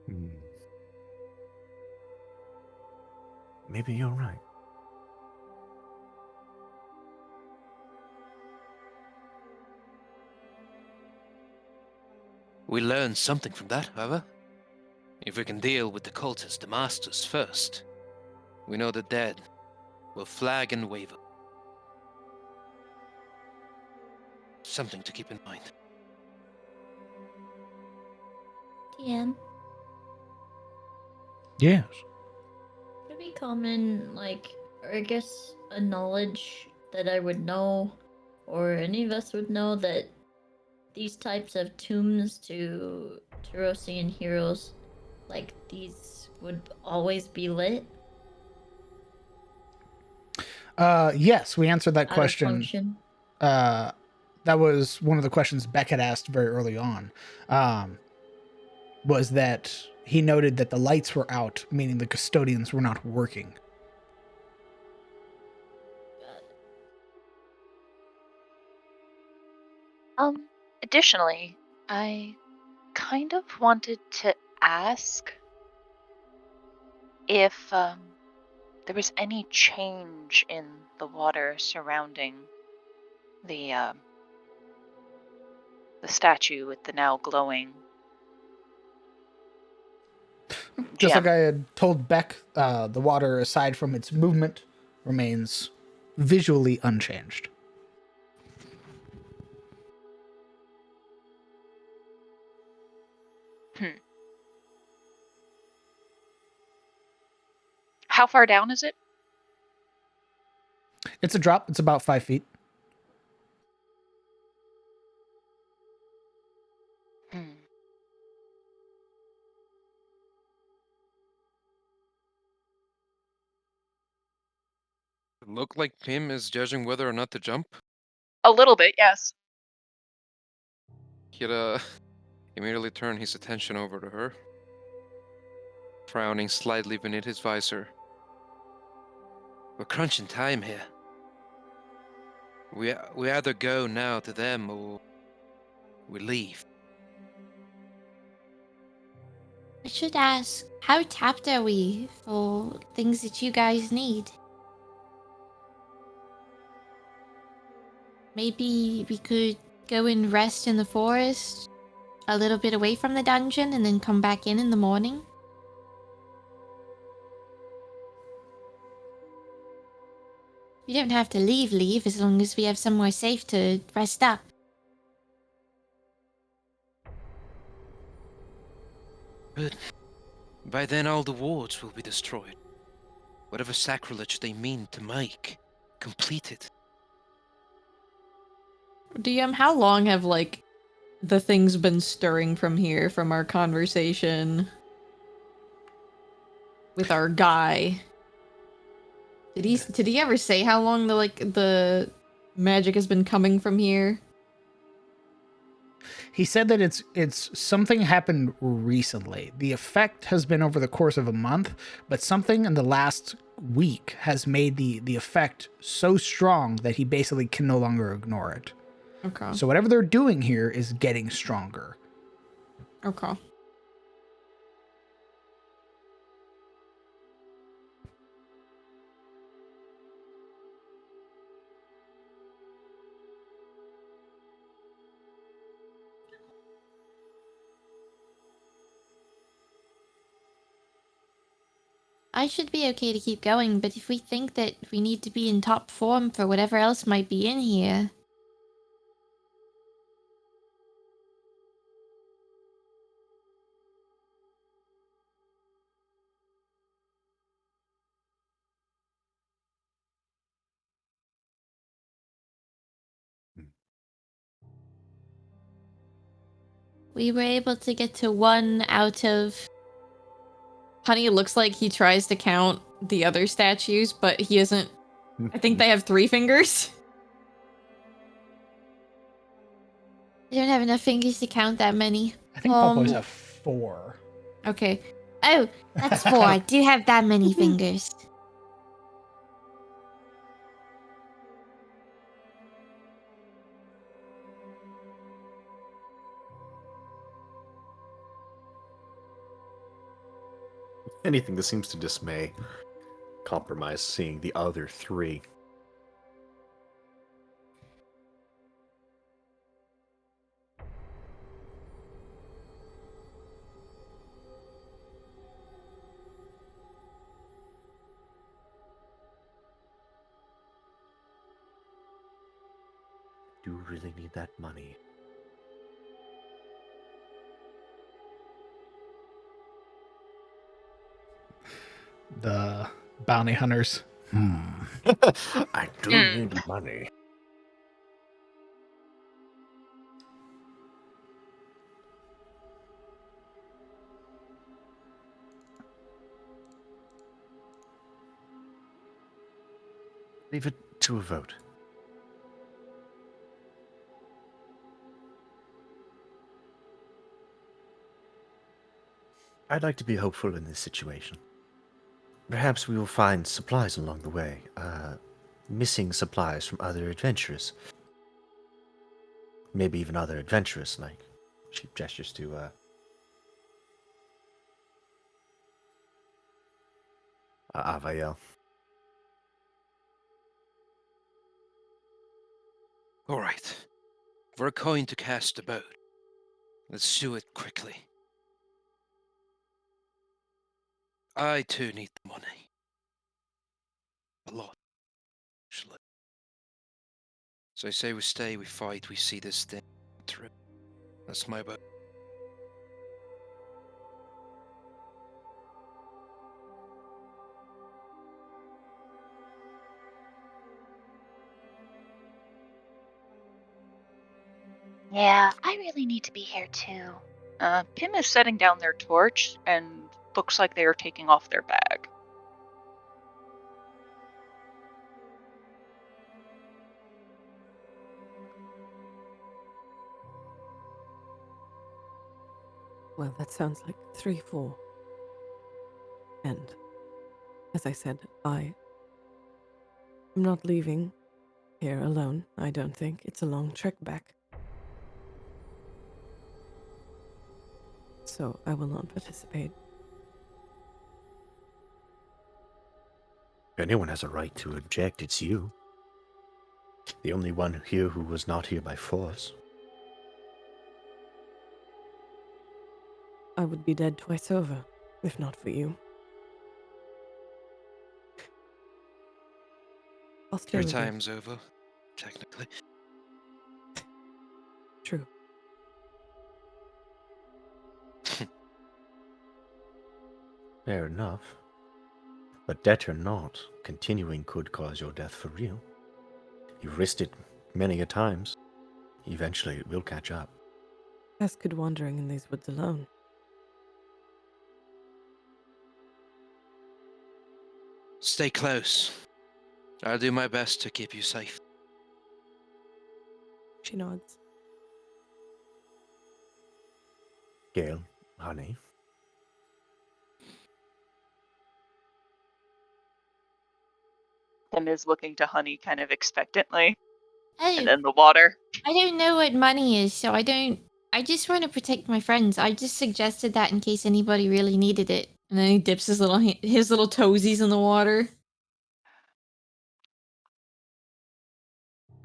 Hmm. Maybe you're right. We learned something from that, however. If we can deal with the cultists, the masters, first, we know the dead will flag and waver. Something to keep in mind. TM, Yes. would it be common, like, or I guess a knowledge that I would know, or any of us would know, that these types of tombs to Terosian heroes, like these, would always be lit? Yes, we answered that Out of question. function? That was one of the questions Beck had asked very early on. Was that he noted that the lights were out, meaning the custodians were not working. Additionally, I kind of wanted to ask if there was any change in the water surrounding the statue with the now glowing Just like gem. I had told Beck, the water, aside from its movement, remains visually unchanged. How far down is it? It's a drop. It's about 5 feet. Hmm. Look like Pim is judging whether or not to jump. A little bit, yes. He'd immediately turn his attention over to her, frowning slightly beneath his visor. We're crunching time here. We either go now to them or we leave. I should ask, how tapped are we for things that you guys need? Maybe we could go and rest in the forest, a little bit away from the dungeon, and then come back in the morning? We don't have to leave as long as we have somewhere safe to rest up. But by then all the wards will be destroyed. Whatever sacrilege they mean to make, completed. DM, how long have, like, the things been stirring from here, from our conversation with our guy? Did he ever say how long the magic has been coming from here? He said that it's something happened recently. The effect has been over the course of a month, but something in the last week has made the effect so strong that he basically can no longer ignore it. Okay. So whatever they're doing here is getting stronger. Okay. I should be okay to keep going, but if we think that we need to be in top form for whatever else might be in here... We were able to get to 1 out of... Honey, it looks like he tries to count the other statues, but he isn't. I think they have 3 fingers. I don't have enough fingers to count that many. I think Pop-Boys have 4. Okay. Oh, that's 4. I do have that many fingers. Anything that seems to dismay Compromise seeing the other 3. Do really need that money. The bounty hunters. I do need money. Leave it to a vote. I'd like to be hopeful in this situation. Perhaps we will find supplies along the way. Missing supplies from other adventurers. Maybe even other adventurers, like... She gestures to, Avael. All right. We're going to cast a boat. Let's do it quickly. I too need the money. A lot, actually. So I say we stay, we fight, we see this thing through. That's my boat. Yeah, I really need to be here too. Pim is setting down their torch and looks like they are taking off their bag. Well, that sounds like 3-4. And as I said, I am not leaving here alone, I don't think. It's a long trek back. So I will not participate. If anyone has a right to object, it's you. The only one here who was not here by force. I would be dead twice over, if not for you. I'll stay 3 with you. times over, technically. True. Fair enough. But debt or not, continuing could cause your death for real. You've risked it many a times. Eventually it will catch up. As could wandering in these woods alone. Stay close. I'll do my best to keep you safe. She nods. Gale, honey. Pim is looking to Honey kind of expectantly. Oh, And then the water. I don't know what money is, so I just want to protect my friends. I just suggested that in case anybody really needed it. And then he dips his little toesies in the water.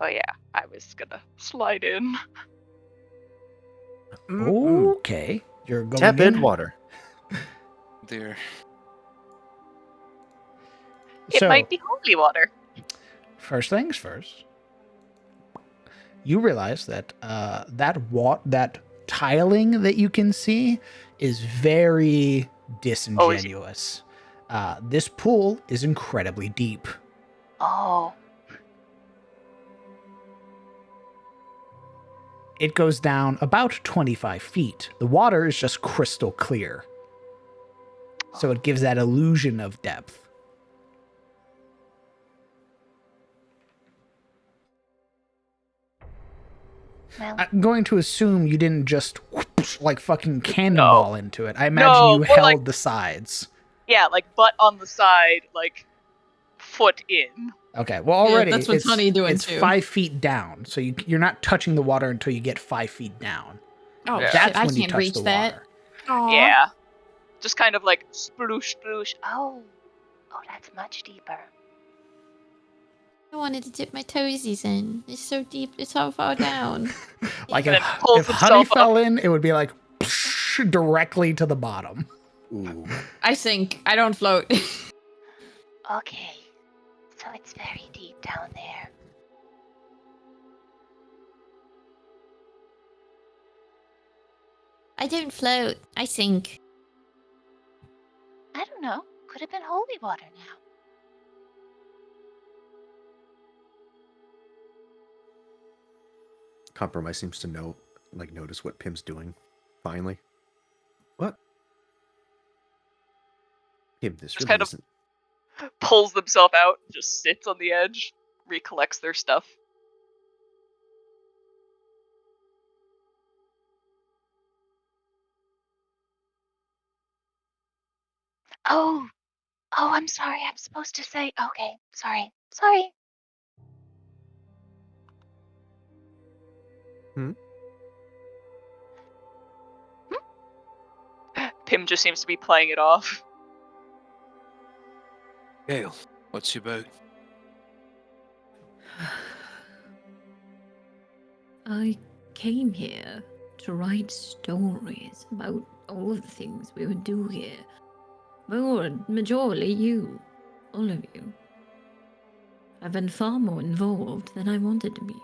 Oh yeah, I was gonna slide in. Okay. You're going Tepid in? water. There. It So, might be holy water. first things first. You realize that that tiling that you can see is very disingenuous. This pool is incredibly deep. Oh. It goes down about 25 feet. The water is just crystal clear. So it gives that illusion of depth. Well, I'm going to assume you didn't just whoosh, like fucking cannonball into it. I imagine No, you more held like- the sides. yeah, like butt on the side, like foot in. Okay, well already that's what it's, Honey doing it's too. 5 feet down, so you're not touching the water until you get 5 feet down. Oh Yeah. shit! That's I when you can't touch reach the that. water. Aw. Yeah. Just kind of like sploosh, sploosh. Oh, that's much deeper. I wanted to dip my toesies in. It's so deep. It's so far down. Like And if, then pulls Honey himself fell up. in, it would be like directly to the bottom. Ooh. I sink. I don't float. Okay, so it's very deep down there. I don't float. I sink. I don't know. Could have been holy water now. Compromise seems to notice what Pim's doing. Finally. What? Pim, this Just really kind of- isn't. Pulls themselves out, just sits on the edge, recollects their stuff. Oh, I'm sorry. I'm supposed to say. Okay, sorry. Pim just seems to be playing it off. Gale, what's your boat? I came here to write stories about all of the things we would do here. Majorly you. All of you. I've been far more involved than I wanted to be.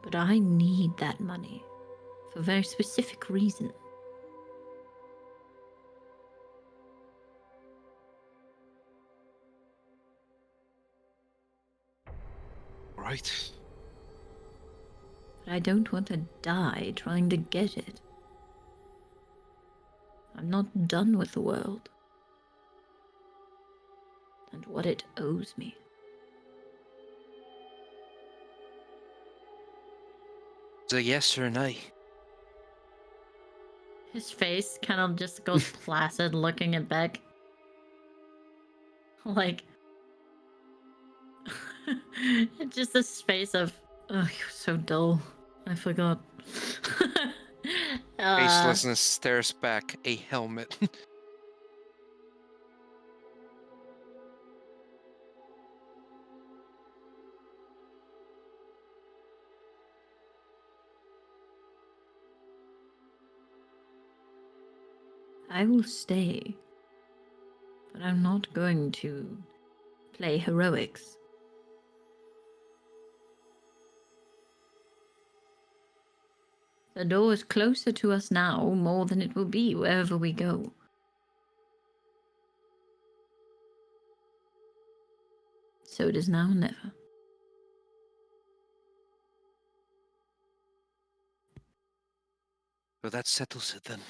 But I need that money for a very specific reason. Right. But I don't want to die trying to get it. I'm not done with the world. And what it owes me. It's a yes or a nay. His face kind of just goes placid looking at Beck. Like, just this face of, oh, you're so dull. I forgot. Facelessness stares back a helmet. I will stay. But I'm not going to play heroics. The door is closer to us now more than it will be wherever we go. So it is now or never. Well, that settles it then.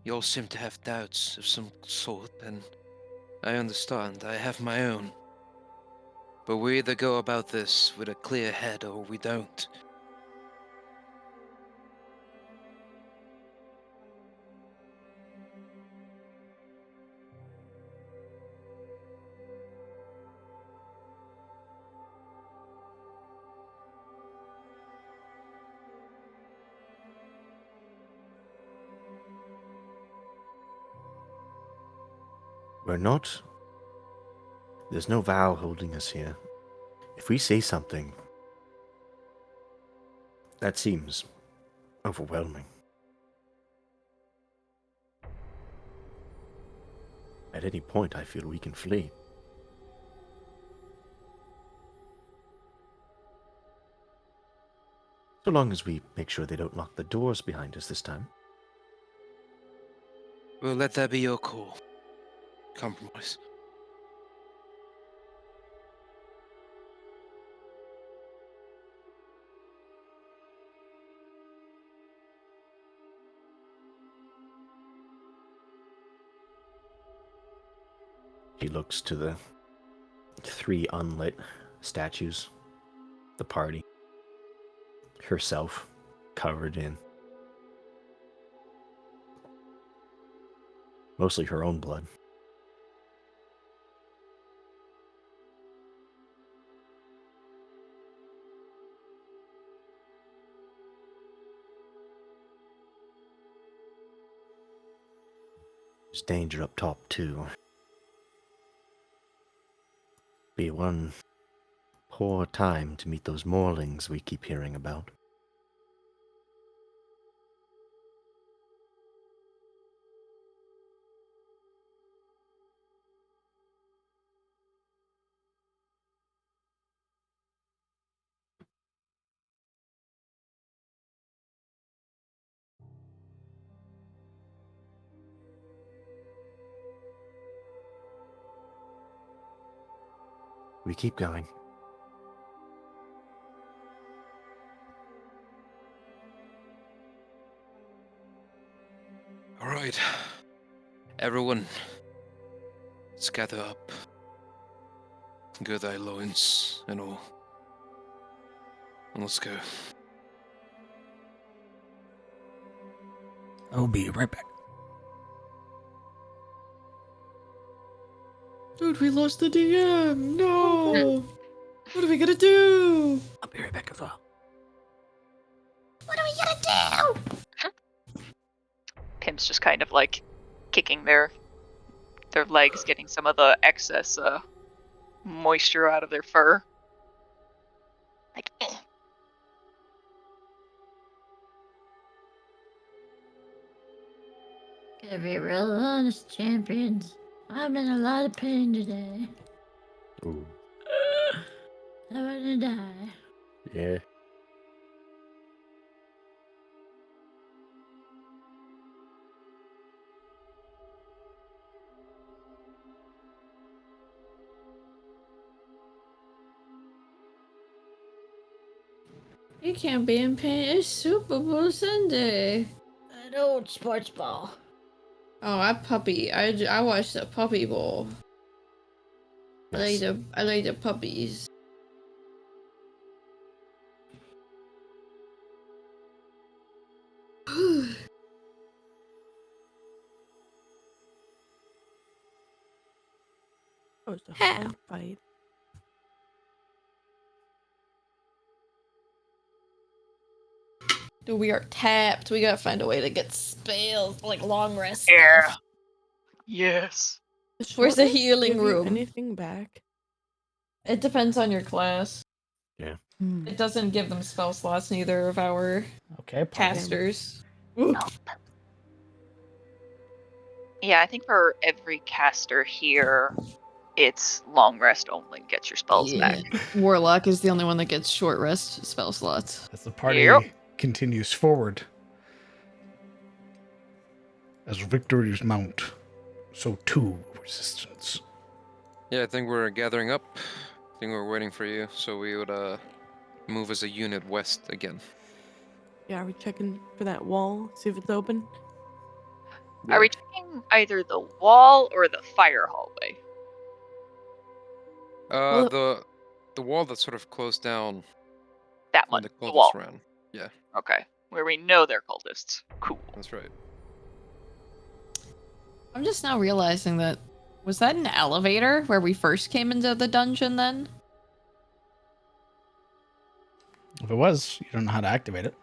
You all seem to have doubts of some sort, and I understand. I have my own. But we either go about this with a clear head or we don't. We're not. There's no vow holding us here. If we say something, that seems overwhelming. At any point, I feel we can flee. So long as we make sure they don't lock the doors behind us this time. Well, let that be your call. Compromise. He looks to the 3 unlit statues, the party, herself covered in mostly her own blood. There's danger up top too. Be one poor time to meet those Morlings we keep hearing about. We keep going. All right. Everyone, let's gather up. Gird thy loins and all. And let's go. I'll be right back. Dude, we lost the DM. No. What are we gonna do? I'll be right back as well. What are we gonna do? Pim's just kind of like kicking their legs, getting some of the excess moisture out of their fur. Like, eh. Gotta be real honest, champions. I'm in a lot of pain today. Ooh. I wanna die. Yeah. You can't be in pain. It's Super Bowl Sunday. An old sports ball. Oh, I watched the Puppy Bowl. Nice. I like the puppies. Oh, it's a How? fun fight. Dude, we are tapped. We gotta find a way to get spells, like long rest Yeah. stuff. Yes. Where's the Short rest healing give you room? Anything back? It depends on your class. Yeah. It doesn't give them spell slots, neither of our Okay, casters. Yeah, I think for every caster here, it's long rest only. Get your spells back. Warlock is the only one that gets short rest spell slots. As the party Yep. continues forward, as victories mount, so too resistance. Yeah, I think we're gathering up. I think we're waiting for you, so we would move as a unit west again. Yeah, are we checking for that wall? See if it's open? Are we checking either the wall or the fire hallway? Well- The wall that sort of closed down That when one. the The cultists wall. ran. Yeah, Okay. Where we know they're cultists. Cool. that's right. I'm just now realizing that was that an elevator where we first came into the dungeon then? If it was, you don't know how to activate it.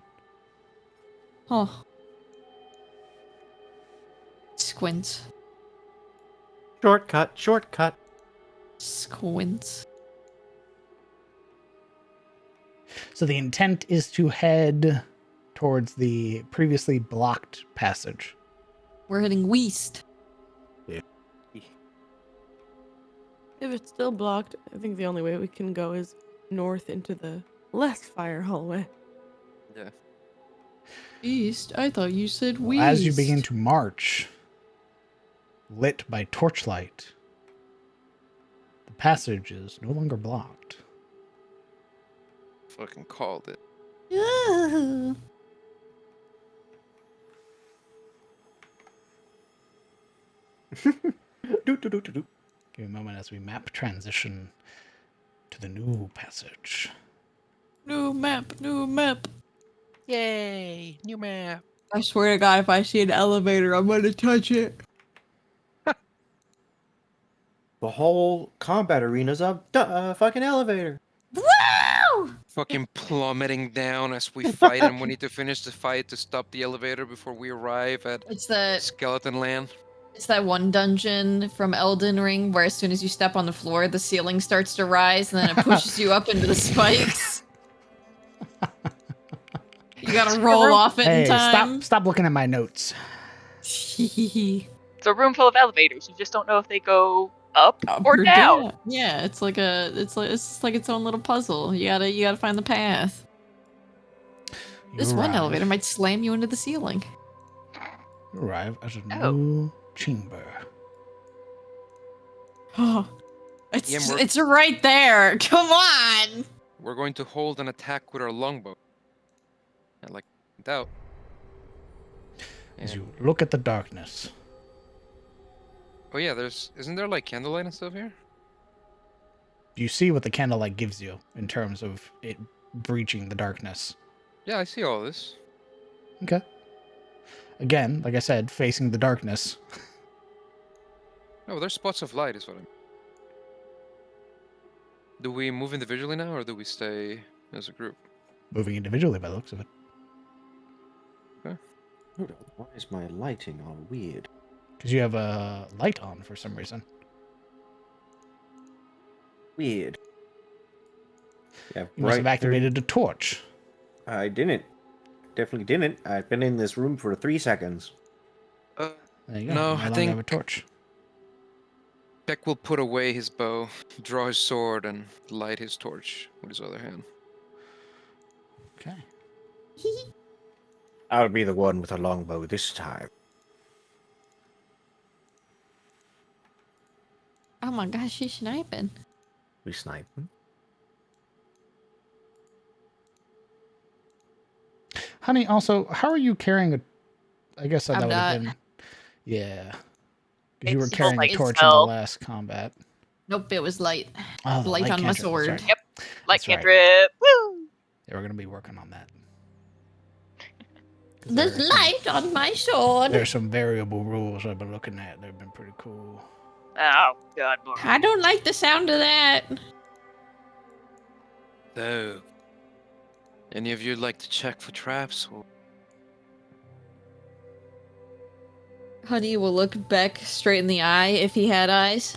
Oh. Squints. Shortcut, shortcut. Squints. So the intent is to head towards the previously blocked passage. We're heading west. If it's still blocked, I think the only way we can go is north into the less fire hallway. Yeah. East? I thought you said west. As you begin to march, lit by torchlight, the passage is no longer blocked. Fucking called it. Ooh. Give Give me a moment as we map transition to the new passage. New map, new map. Yay! New map. I swear to God, if I see an elevator, I'm gonna touch it. The whole combat arena's a fucking elevator. Woo! Fucking plummeting down as we fight, and we need to finish the fight to stop the elevator before we arrive at It's that Skeleton Land. it's that one dungeon from Elden Ring where as soon as you step on the floor, the ceiling starts to rise and then it pushes you up into the spikes. You gotta roll off it Hey, in time. stop looking at my notes. It's a room full of elevators. You just don't know if they go up or Or down. Yeah, it's like its own little puzzle. You gotta find the path. This one arrive- elevator might slam you into the ceiling. You arrive at a Oh. new chamber. Oh, Yeah, we're- it's right there. Come on. We're going to hold an attack with our longbow. And like that. As And- you look at the darkness, Oh yeah, isn't there like candlelight and stuff here? you see what the candlelight gives you in terms of it breaching the darkness. Yeah, I see all this. Okay. Again, like I said, facing the darkness. Oh, there's spots of light is what I mean. Do we move individually now, or do we stay as a group? Moving individually by the looks of it. Hold on, why is my lighting all weird? Because you have a light on for some reason. Weird. Yeah, You must have right, activated a torch. I didn't. Definitely didn't. I've been in this room for 3 seconds. Uh, There you go. No, you I longer think- have a torch. Beck will put away his bow, draw his sword, and light his torch with his other hand. Okay. I'll be the one with a longbow this time. Oh my gosh, she's sniping. We sniping. Honey, also, how are you carrying a... I guess that I'm would have not. been... Yeah. Because you were It's carrying a light torch in the spell. last combat. Nope, it was light. Oh, the Light on my cantrip, that's sword. right. Yep. Light That's right. cantrip. Woo! Yeah, we're going to be working on that. 'Cause There's there are some- light on my sword. There's some variable rules I've been looking at. They've been pretty cool. Oh God, more. I don't like the sound of that. So, any of you like to check for traps? Or... Honey will look Beck straight in the eye if he had eyes.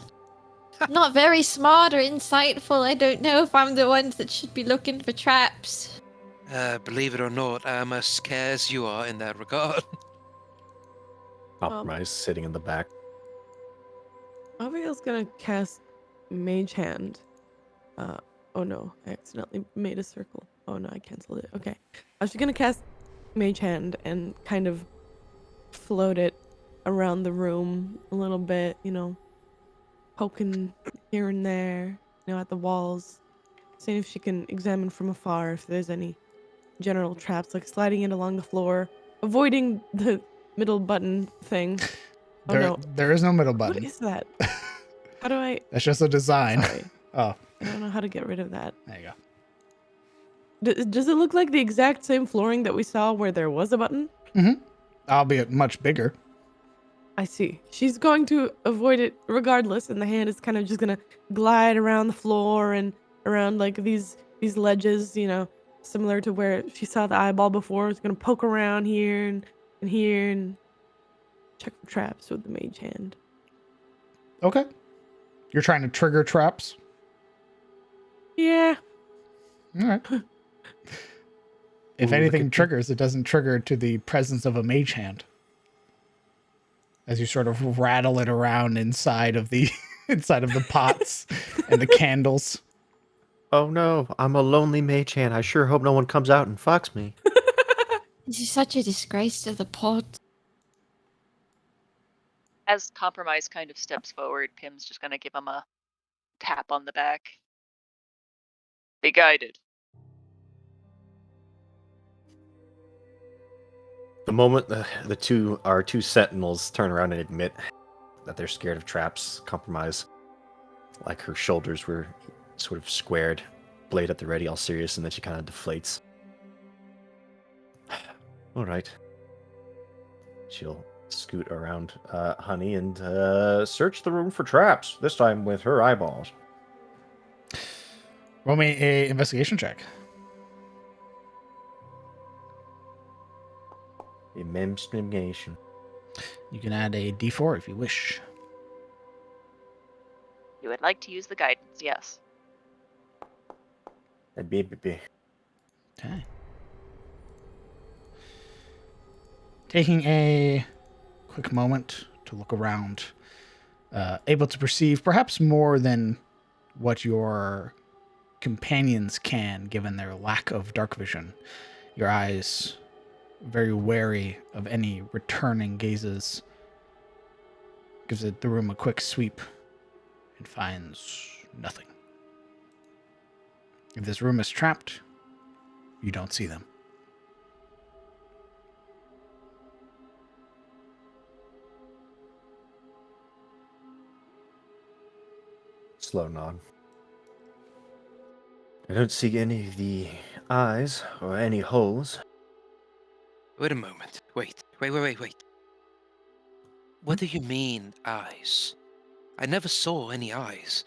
Not very smart or insightful. I don't know if I'm the one that should be looking for traps. Believe it or not, I'm as scarce as you are in that regard. Compromise sitting in the back. Abigail's gonna cast Mage Hand. Oh no, I accidentally made a circle. Oh no, I canceled it. Okay. I was just gonna cast Mage Hand and kind of float it around the room a little bit, poking here and there, at the walls. Seeing if she can examine from afar if there's any general traps, like sliding it along the floor, avoiding the middle button thing. Oh no. There is no middle What button. is that? How do I... That's just a design. Sorry. Oh, I don't know how to get rid of that. there you go. Does it look like the exact same flooring that we saw where there was a button? Albeit much bigger. I see. She's going to avoid it regardless, and the hand is kind of just gonna glide around the floor and around like these ledges, similar to where she saw the eyeball before. It's gonna poke around here and here and check for traps with the mage hand. Okay. You're trying to trigger traps? Yeah. All right. If Ooh, anything look at triggers, it doesn't trigger to the presence of a mage hand. As you sort of rattle it around inside of the pots and the candles. Oh no, I'm a lonely mage hand. I sure hope no one comes out and fucks me. This is such a disgrace to the pot. As Compromise kind of steps forward, Pim's just gonna give him a tap on the back. Be guided. The moment the two sentinels turn around and admit that they're scared of traps, Compromise like her shoulders were sort of squared, blade at the ready, all serious, and then she kind of deflates. All right. She'll scoot around Honey and search the room for traps, this time with her eyeballs. Roll me a investigation check. Investigation. You can add a d4 if you wish. You would like to use the guidance, yes. A baby. Okay. Taking a quick moment to look around, able to perceive perhaps more than what your companions can, given their lack of dark vision. Your eyes very wary of any returning gazes. Gives the room a quick sweep and finds nothing. If this room is trapped, you don't see them. Slow nod. I don't see any of the eyes or any holes. Wait a moment. Wait. What do you mean, eyes? I never saw any eyes.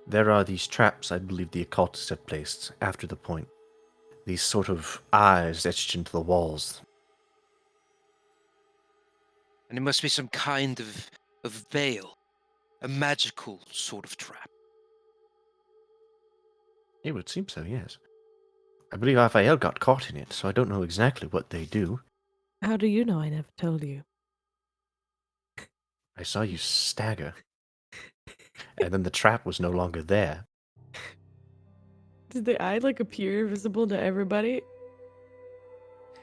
There are these traps I believe the occultists have placed after the point. These sort of eyes etched into the walls. And it must be some kind of veil. A magical sort of trap. It would seem so, yes. I believe Raphael got caught in it, so I don't know exactly what they do. How do you know I never told you? I saw you stagger. And then the trap was no longer there. Did the eye like appear visible to everybody?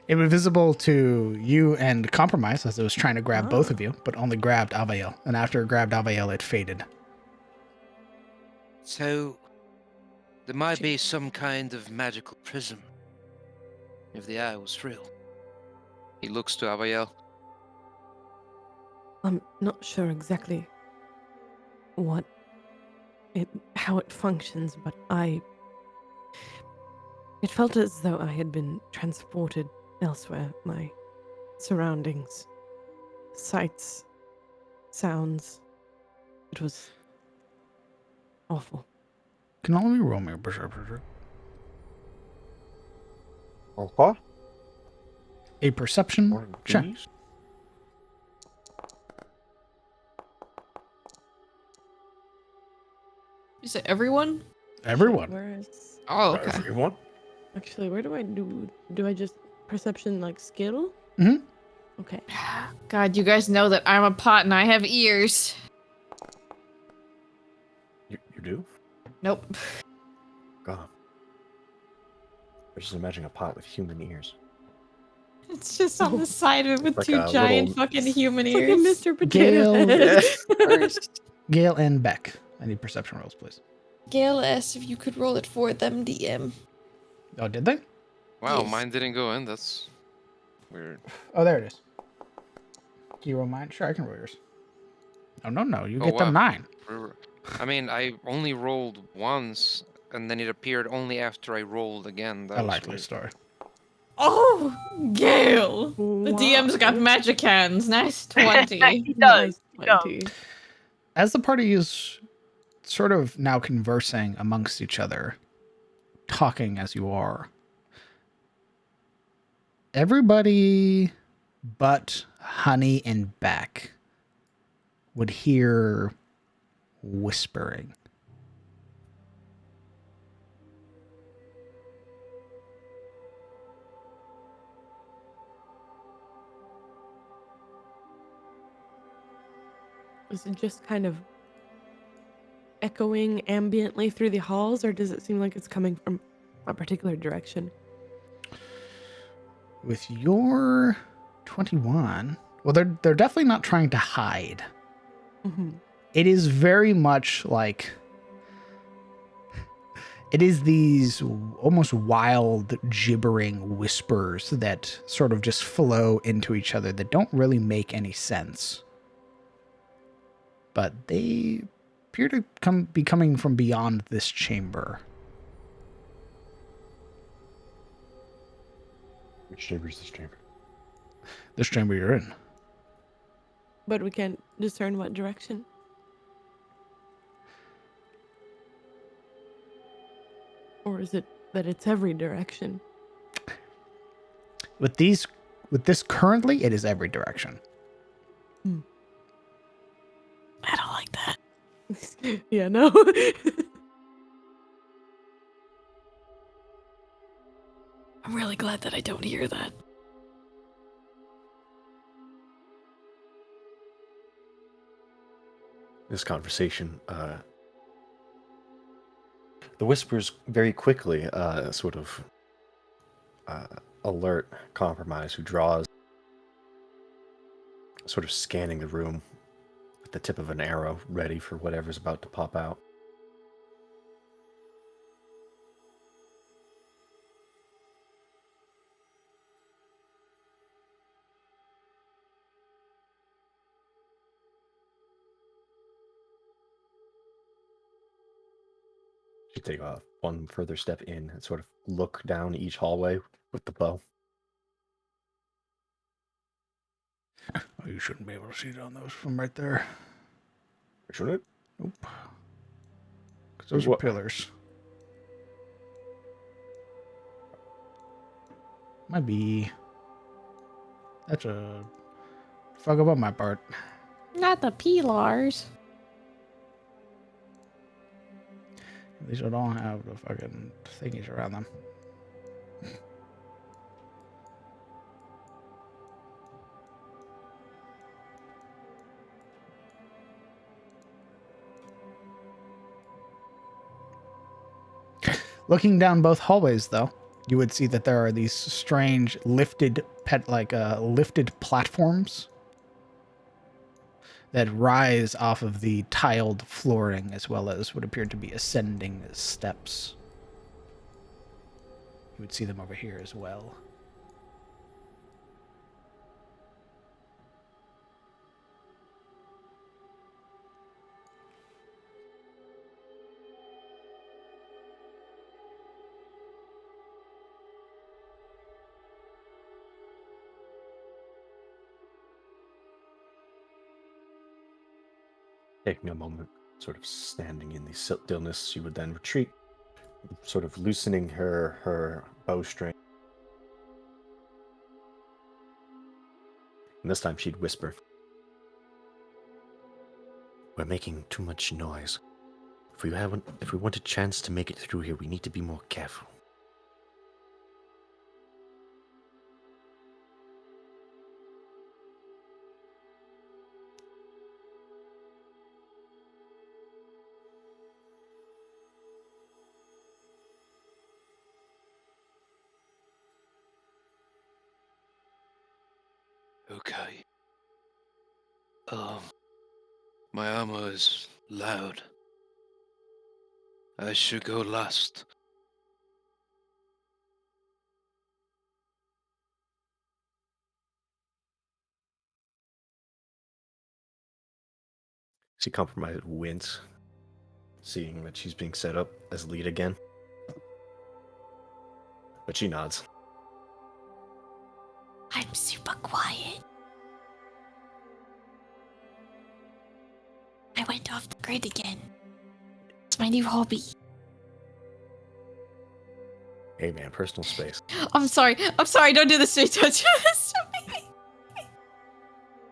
It was visible to you and Compromise as it was trying to grab both of you, but only grabbed Avael. And after it grabbed Avael, it faded. So, there might be some kind of magical prism. If the eye was real. He looks to Avael. I'm not sure exactly how it functions, but it felt as though I had been transported elsewhere. My surroundings, sights, sounds. It was awful. Can all of you roll me a perception? Okay. A perception check. Is it everyone? Everyone. Where is... Oh, okay. Everyone? Actually, where do I do I just perception like skill? Mm-hmm. Okay. God, you guys know that I'm a pot and I have ears. You do? Nope. God. I'm just imagining a pot with human ears. It's just on the side of it with Like two a giant little- fucking human It's like a ears. Mr. Potato Head. Gale and Beck. I need perception rolls, please. Gail asked if you could roll it for them, DM. Oh, did they? Wow, Yes. mine didn't go in. That's weird. Oh, there it is. Can you roll mine? Sure, I can roll yours. No. You Oh, get them wow. 9. I mean, I only rolled once, and then it appeared only after I rolled again. That A was likely weird. story. Oh, Gale. The Wow. DM's got magic hands. Nice 20. He does. Nice He does. 20. As the party is sort of now conversing amongst each other, talking as you are, everybody but Honey and Beck would hear whispering. Is it just kind of echoing ambiently through the halls, or does it seem like it's coming from a particular direction? With your 21, well, they're definitely not trying to hide. Mm-hmm. It is very much like it is these almost wild gibbering whispers that sort of just flow into each other that don't really make any sense. But they appear to be coming from beyond this chamber. Which chamber is this chamber? This chamber you're in. But we can't discern what direction. Or is it that it's every direction? With this currently, it is every direction. I don't like that. Yeah, no. I'm really glad that I don't hear that. This conversation, the whispers very quickly sort of alert Compromise, who draws, sort of scanning the room with the tip of an arrow, ready for whatever's about to pop out. You take one further step in and sort of look down each hallway with the bow. Oh, you shouldn't be able to see down those from right there. Shouldn't it? Nope. Because those are pillars. Might be. That's a fuck up on my part. Not the pillars. These don't have the fucking thingies around them. Looking down both hallways, though, you would see that there are these strange lifted lifted platforms that rise off of the tiled flooring, as well as what appear to be ascending steps. You would see them over here as well. Taking a moment, sort of standing in the stillness, she would then retreat, sort of loosening her bowstring. And this time she'd whisper, "We're making too much noise. If we want a chance to make it through here, we need to be more careful." Okay. My armor is loud. I should go last. She Compromise wince, seeing that she's being set up as lead again. But she nods. I'm super quiet. I went off the grid again. It's my new hobby. Hey man, personal space. I'm sorry. Don't do this to me. Don't do this to me.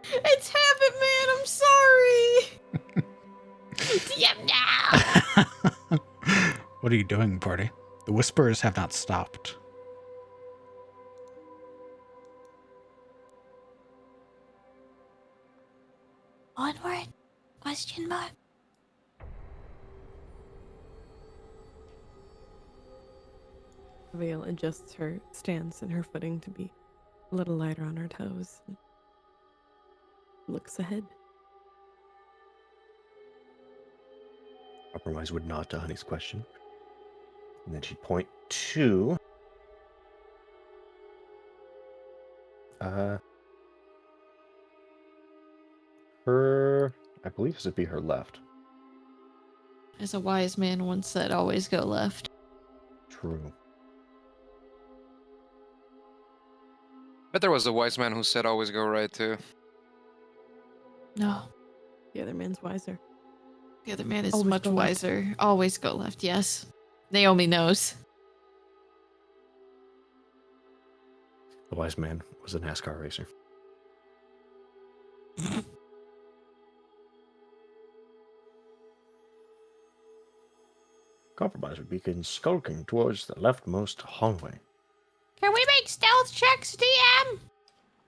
It's habit, man. I'm sorry. DM now. What are you doing, party? The whispers have not stopped. Onward? Question mark? Vale adjusts her stance and her footing to be a little lighter on her toes. Looks ahead. Compromise would nod to Honey's question. And then she'd point to her, I believe this would be her left. As a wise man once said, always go left. True. But there was a wise man who said always go right too. No, The other man's wiser. the other man is Always much go left. wiser. Always go left, yes. Naomi knows. The wise man was a NASCAR racer. Compromiser beacon skulking towards the leftmost hallway. Can we make stealth checks, DM?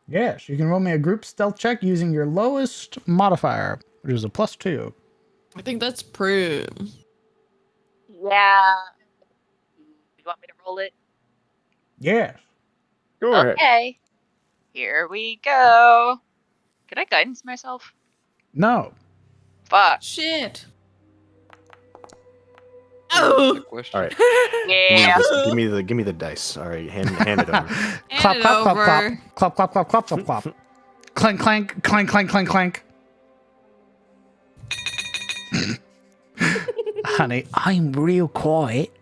Yes, you can roll me a group stealth check using your lowest modifier, which is a +2. I think that's Prim. Yeah. You want me to roll it? Yes. Go ahead. Okay. Here we go. Can I guidance myself? No. Fuck. Shit. Good question. All right. Yeah. Give me the dice. All right, hand it over. Clap, it clap, clap, over. clap. Clap, clap, clap, clap, clap, clap. Clank, clank, clank, clank, clank, clank. Honey, I'm real quiet.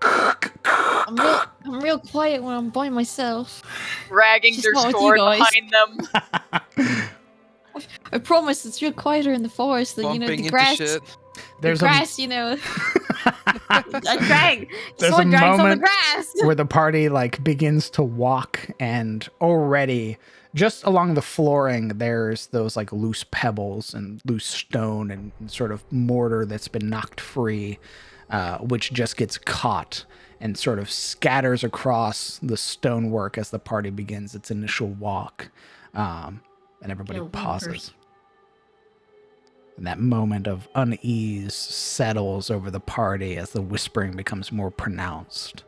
I'm real quiet when I'm by myself. Dragging Just their not with you sword guys. behind them. I promise it's real quieter in the forest than, Bumping the into grass. shit. There's the grass, a drag. There's Someone a drags on the moment grass. where the party begins to walk, and already just along the flooring there's those loose pebbles and loose stone and sort of mortar that's been knocked free, which just gets caught and sort of scatters across the stonework as the party begins its initial walk, and everybody Kill one pauses. person. And that moment of unease settles over the party as the whispering becomes more pronounced.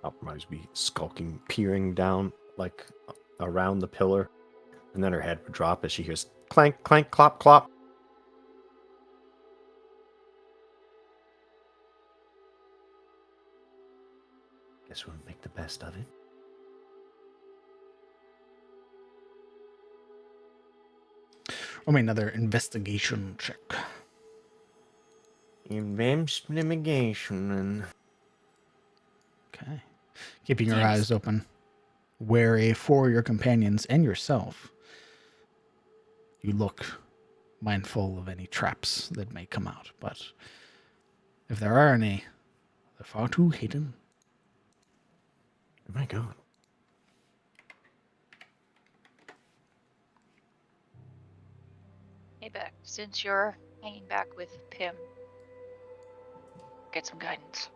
Compromise be skulking, peering down around the pillar, and then her head would drop as she hears clank, clank, clop, clop. Guess we'll make the best of it. Roll me another investigation check. Investigation. Okay. Keeping your eyes open, wary for your companions and yourself. You look mindful of any traps that may come out, but if there are any, they're far too hidden. Oh my god. Hey, Beck, since you're hanging back with Pim, get some guidance.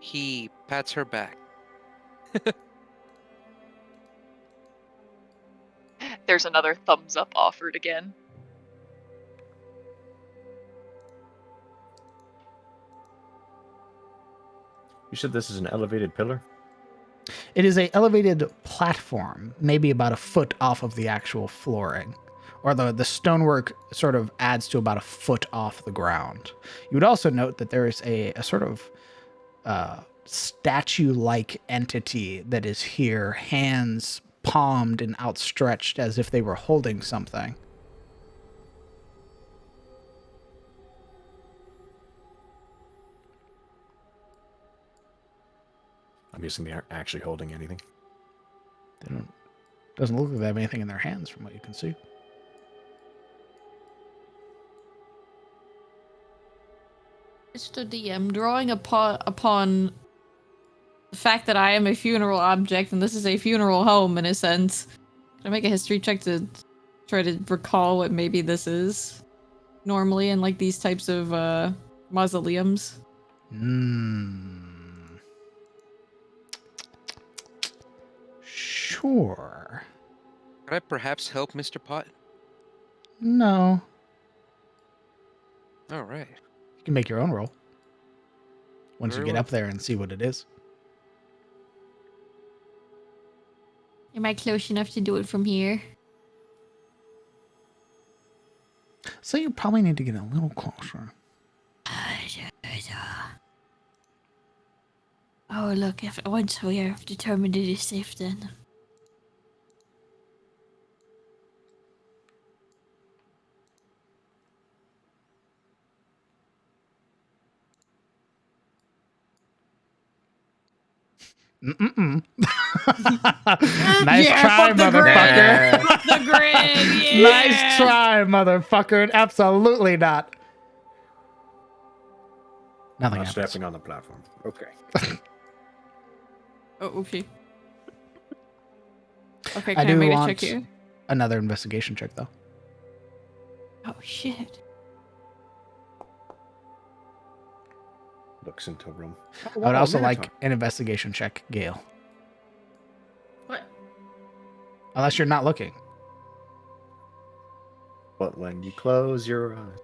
He pats her back. There's another thumbs up offered again. You said this is an elevated pillar? It is a elevated platform, maybe about a foot off of the actual flooring. Or the stonework sort of adds to about a foot off the ground. You would also note that there is a sort of statue-like entity that is here, hands palmed and outstretched as if they were holding something. I'm guessing they aren't actually holding anything. They don't. Doesn't look like they have anything in their hands from what you can see. Mr. DM, drawing upon the fact that I am a funeral object and this is a funeral home in a sense, can I make a history check to try to recall what maybe this is normally in these types of mausoleums? Sure. Could I perhaps help Mr. Pot? No. All right. You can make your own roll. Once Very you get well. up there and see what it is. Am I close enough to do it from here? So you probably need to get a little closer. Oh, look, if once we are determined it is safe, then. Mm-mm. Nice Yeah, try, fuck the motherfucker. grid. Fuck the grid. Yeah. Nice try, motherfucker. Absolutely not. Nothing Not happens. stepping on the platform. Okay. Oh, okay. Okay, I can I do make a want check here? another investigation check, though. Oh, shit. Looks into a room. I would also like an investigation check, Gale. What? Unless you're not looking. But when you close your eyes.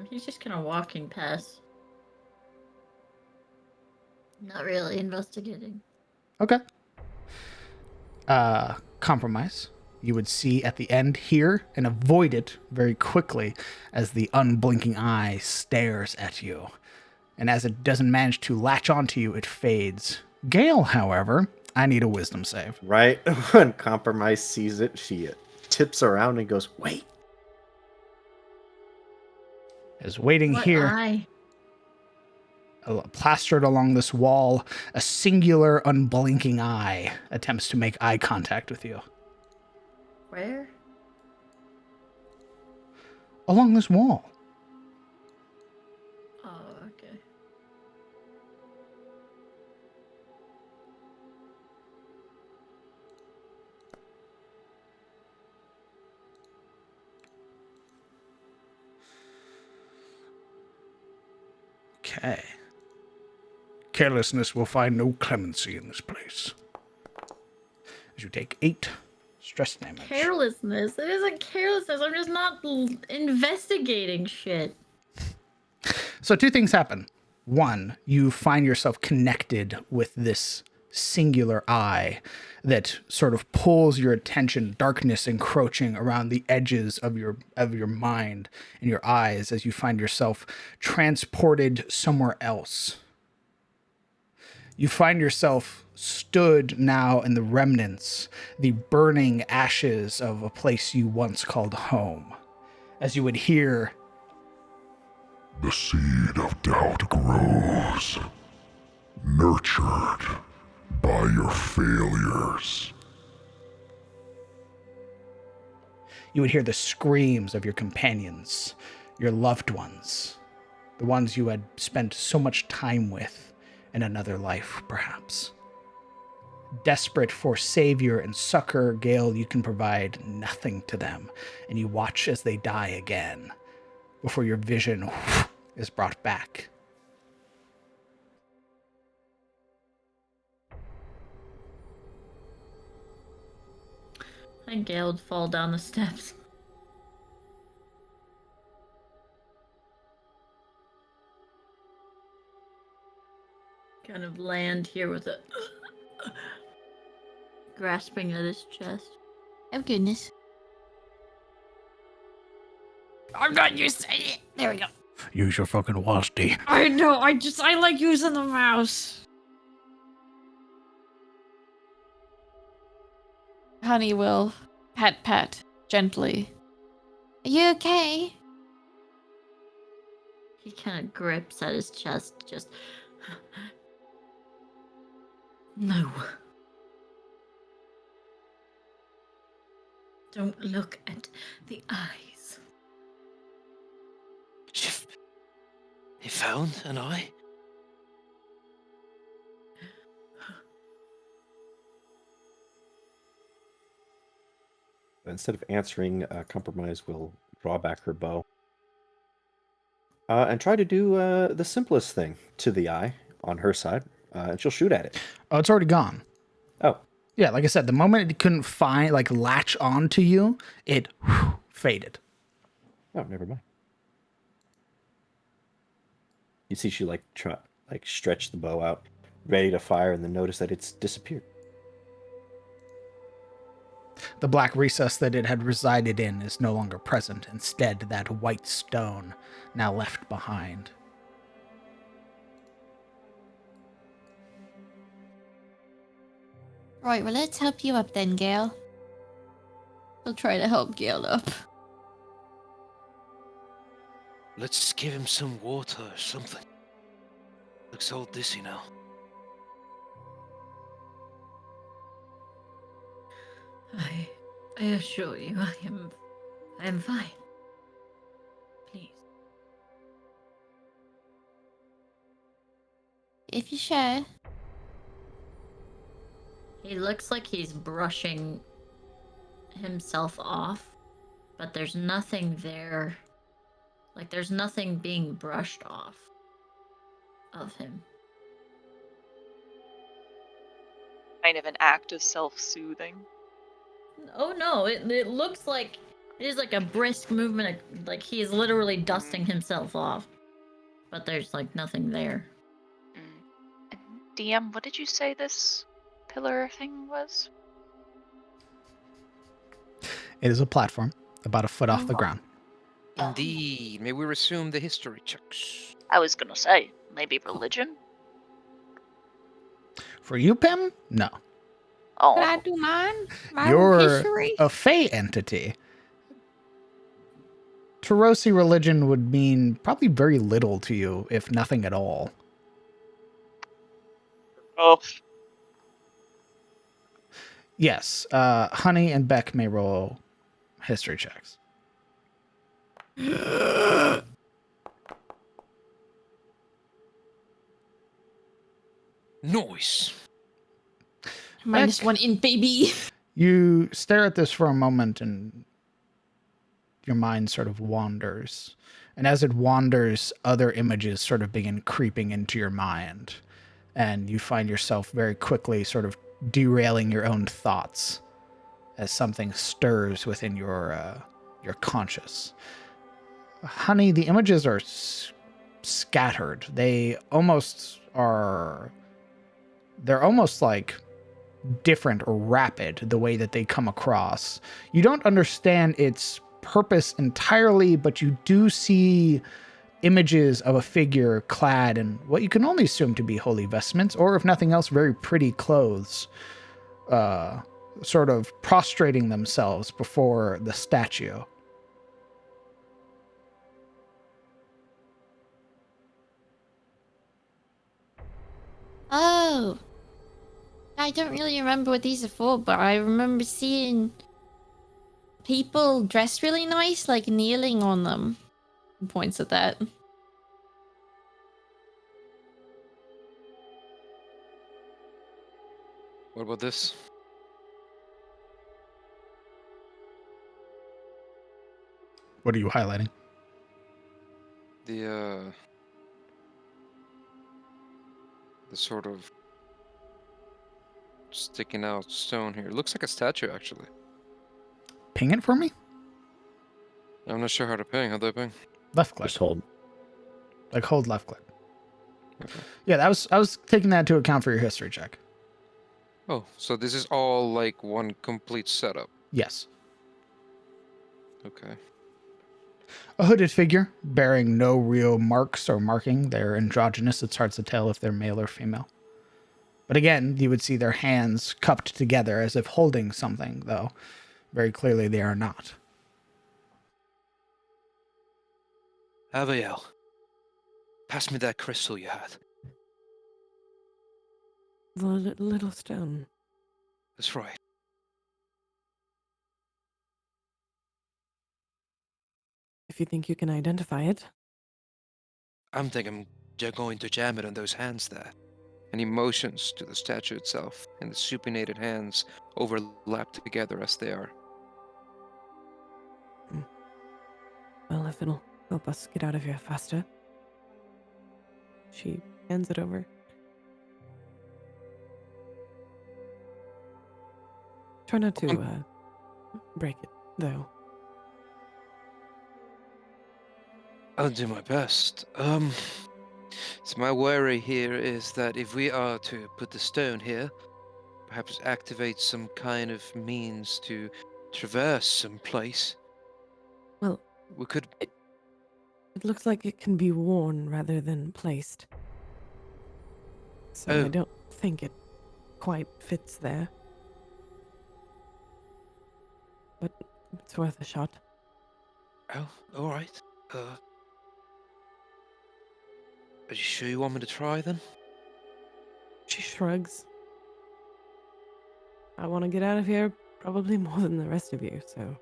He's just kind of walking past. Not really investigating. Okay. Compromise. You would see at the end here and avoid it very quickly as the unblinking eye stares at you. And as it doesn't manage to latch onto you, it fades. Gale, however, I need a wisdom save. Right when Compromise sees it, she tips around and goes, wait. Is waiting What here. eye? Plastered along this wall, a singular unblinking eye attempts to make eye contact with you. Where? Along this wall. Oh, okay. Okay. Carelessness will find no clemency in this place. As you take 8 stress damage. Carelessness. It isn't carelessness. I'm just not investigating shit. So 2 things happen. 1, you find yourself connected with this singular eye that sort of pulls your attention, darkness encroaching around the edges of your mind and your eyes as you find yourself transported somewhere else. You find yourself stood now in the remnants, the burning ashes of a place you once called home. As you would hear, the seed of doubt grows, nurtured by your failures. You would hear the screams of your companions, your loved ones, the ones you had spent so much time with in another life, perhaps. Desperate for savior and succor, Gale, you can provide nothing to them, and you watch as they die again before your vision is brought back. I think Gale would fall down the steps. Kind of land here with a grasping at his chest. Oh, goodness. I'm not used to it. There we go. Use your fucking WASD. I know. I like using the mouse. Honey will pat gently. Are you okay? He kind of grips at his chest, just. No. Don't look at the eyes. He found an eye? Instead of answering, Compromise will draw back her bow. And try to do the simplest thing to the eye on her side. And she'll shoot at it. Oh, it's already gone. Oh. Yeah, like I said, the moment it couldn't latch onto you, it faded. Oh, never mind. You see she stretch the bow out, ready to fire, and then notice that it's disappeared. The black recess that it had resided in is no longer present. Instead, that white stone now left behind. Right, well, let's help you up then, Gale. I'll try to help Gale up. Let's give him some water or something. Looks all dizzy now. I assure you, I am fine. Please. If you sure. He looks like he's brushing himself off, but there's nothing there. Like, there's nothing being brushed off of him. Kind of an act of self-soothing. Oh no, it looks like it is like a brisk movement, like he is literally dusting himself off. But there's like nothing there. And DM, what did you say this pillar thing was? It is a platform about a foot off the ground. Indeed. May we resume the history checks? I was gonna say, maybe religion? For you, Pim? No. Oh. Can I do mine? My You're history? a Fey entity. Tarosi religion would mean probably very little to you, if nothing at all. Oh. Yes, Honey and Beck may roll history checks. Noise. -1 in baby. You stare at this for a moment and your mind sort of wanders. And as it wanders, other images sort of begin creeping into your mind. And you find yourself very quickly sort of derailing your own thoughts as something stirs within your conscious. Honey, the images are scattered. They're almost like different or rapid the way that they come across. You don't understand its purpose entirely, but you do see images of a figure clad in what you can only assume to be holy vestments, or if nothing else, very pretty clothes, sort of prostrating themselves before the statue. Oh. I don't really remember what these are for, but I remember seeing people dressed really nice, like kneeling on them. He points at that. What about this? What are you highlighting? The sort of sticking out stone here. It looks like a statue, actually. Ping it for me? I'm not sure how to ping. How do I ping? Left click. Just hold. Like hold left click. Okay. Yeah, I was taking that into account for your history check. Oh, so this is all like one complete setup. Yes. Okay. A hooded figure, bearing no real marks or marking. They're androgynous. It's hard to tell if they're male or female. But again, you would see their hands cupped together as if holding something, though very clearly they are not. Abiel, pass me that crystal you had. The little stone. That's right. If you think you can identify it. I'm thinking you're going to jam it on those hands there. And he motions to the statue itself, and the supinated hands overlap together as they are. Well, if it'll help us get out of here faster. She hands it over. Try not to break it, though. I'll do my best. So my worry here is that if we are to put the stone here, perhaps activate some kind of means to traverse someplace. Well, We could. it looks like it can be worn rather than placed. So Oh. I don't think it quite fits there. But it's worth a shot. Oh, all right. Are you sure you want me to try then? She shrugs. I want to get out of here probably more than the rest of you, so...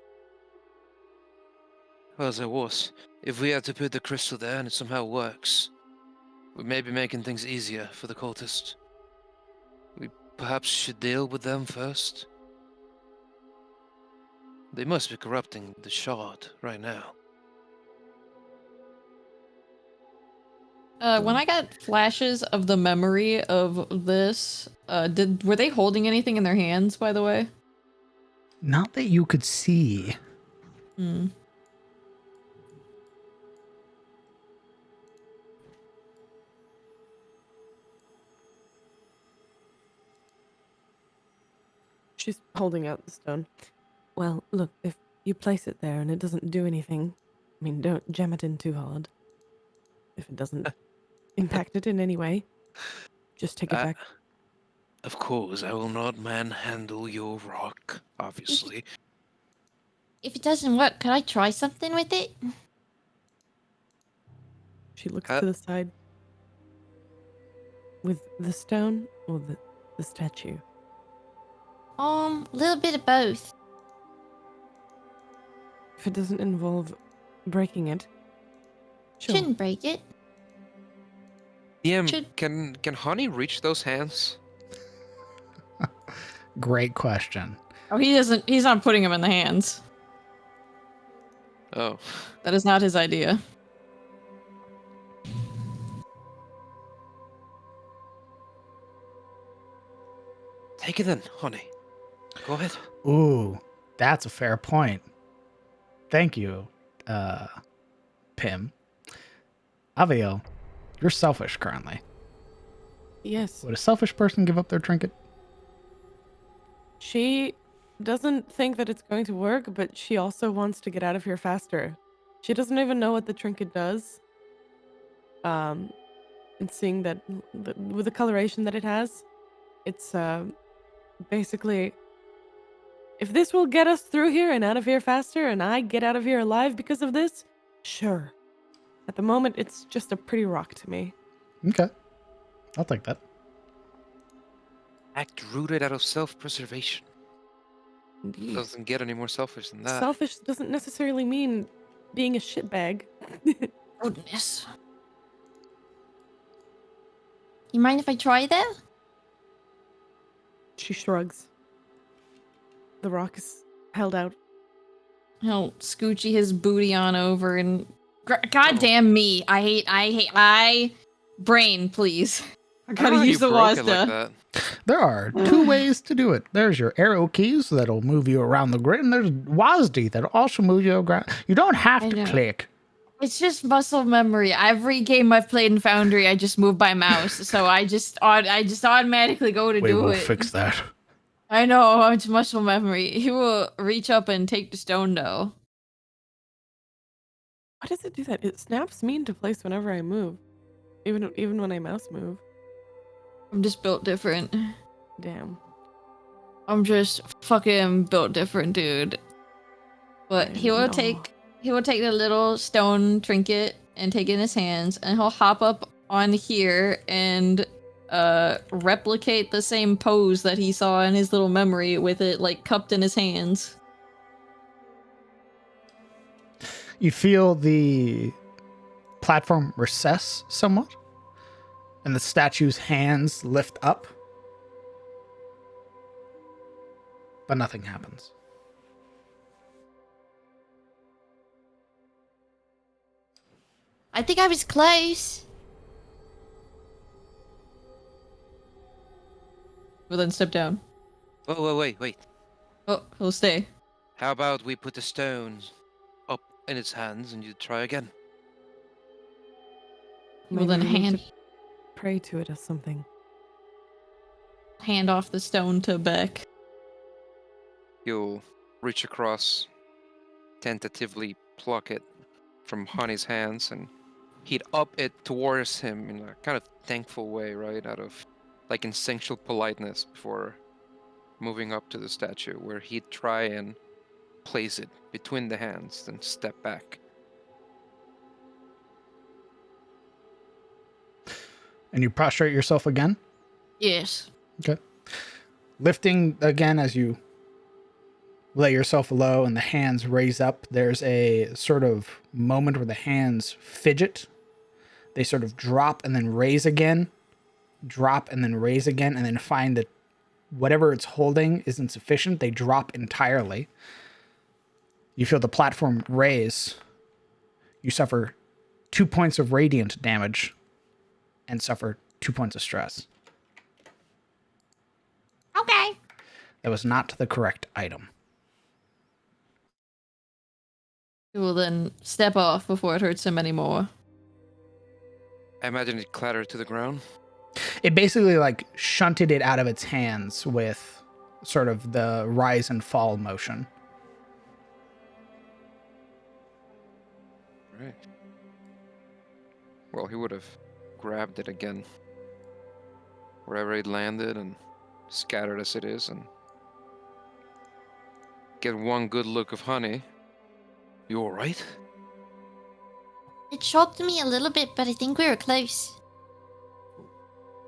Well, as I was, if we had to put the crystal there and it somehow works, we may be making things easier for the cultists. We perhaps should deal with them first. They must be corrupting the shard right now. When I got flashes of the memory of this, were they holding anything in their hands, by the way? Not that you could see. Hmm. She's holding out the stone. Well, look, if you place it there and it doesn't do anything, I mean, don't jam it in too hard. If it doesn't impact it in any way, just take it back. Of course, I will not manhandle your rock, obviously. If it doesn't work, could I try something with it? She looks to the side. With the stone or the statue? A little bit of both. If it doesn't involve breaking it, sure. Shouldn't break it. Can Honey reach those hands? Great question. Oh, he's not putting him in the hands. Oh. That is not his idea. Take it then, Honey. Go ahead. Ooh, that's a fair point. Thank you, Pim. Aviel, you're selfish currently. Yes. Would a selfish person give up their trinket? She doesn't think that it's going to work, but she also wants to get out of here faster. She doesn't even know what the trinket does. And seeing that with the coloration that it has, it's basically, if this will get us through here and out of here faster and I get out of here alive because of this, sure. At the moment, it's just a pretty rock to me. Okay. I'll take that. Act rooted out of self-preservation. Indeed. Doesn't get any more selfish than that. Selfish doesn't necessarily mean being a shitbag. Goodness. You mind if I try though? She shrugs. The rock is held out. He'll scoochie his booty on over and... God damn me. I brain, please. I gotta use the WASDA. Like there are two ways to do it. There's your arrow keys that'll move you around the grid, and there's WASD that'll also move you around. You don't have to click. It's just muscle memory. Every game I've played in Foundry, I just move by mouse, so I just automatically go to do We'll it. fix that. I know, it's muscle memory. He will reach up and take the stone, though. Why does it do that? It snaps me into place whenever I move. Even when I mouse move. I'm just built different. Damn. I'm just fucking built different, dude. But he will take the little stone trinket and take it in his hands, and he'll hop up on here and replicate the same pose that he saw in his little memory with it like cupped in his hands. You feel the platform recess somewhat, and the statue's hands lift up, but nothing happens. I think I was close. We'll then step down. Oh, wait. Oh, he'll stay. How about we put the stone up in its hands and you try again? We'll then Maybe we need hand to pray to it or something. off the stone to Beck. You'll reach across, tentatively pluck it from Honey's hands, and he'd up it towards him in a kind of thankful way, right? Out of like instinctual politeness before moving up to the statue, where he'd try and place it between the hands, then step back. And you prostrate yourself again? Yes. Okay. Lifting again as you lay yourself low and the hands raise up, there's a sort of moment where the hands fidget. They sort of drop and then raise again, drop and then raise again, and then find that whatever it's holding isn't sufficient. They drop entirely. You feel the platform raise. You suffer 2 points of radiant damage and suffer 2 points of stress. Okay. That was not the correct item. He will then step off before it hurts him anymore. I imagine it clattered to the ground. It basically like shunted it out of its hands with sort of the rise and fall motion. Right. Well, he would have grabbed it again, wherever it landed, and scattered as it is, and get one good look of Honey. You all right? It shocked me a little bit, but I think we were close.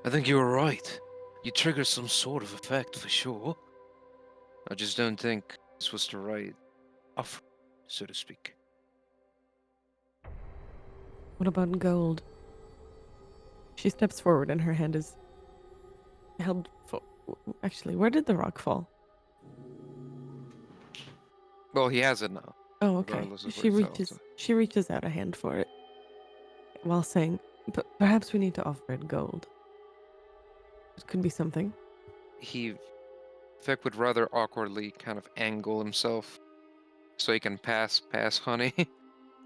I think you were right. You triggered some sort of effect for sure. I just don't think this was the right offer, so to speak. What about gold? She steps forward and her hand is held for. Actually, where did the rock fall? Well, he has it now. Oh, okay. Regardless of where it fell, so. She reaches out a hand for it, while saying, "But perhaps we need to offer it gold. It could be something." Vic would rather awkwardly kind of angle himself so he can pass Honey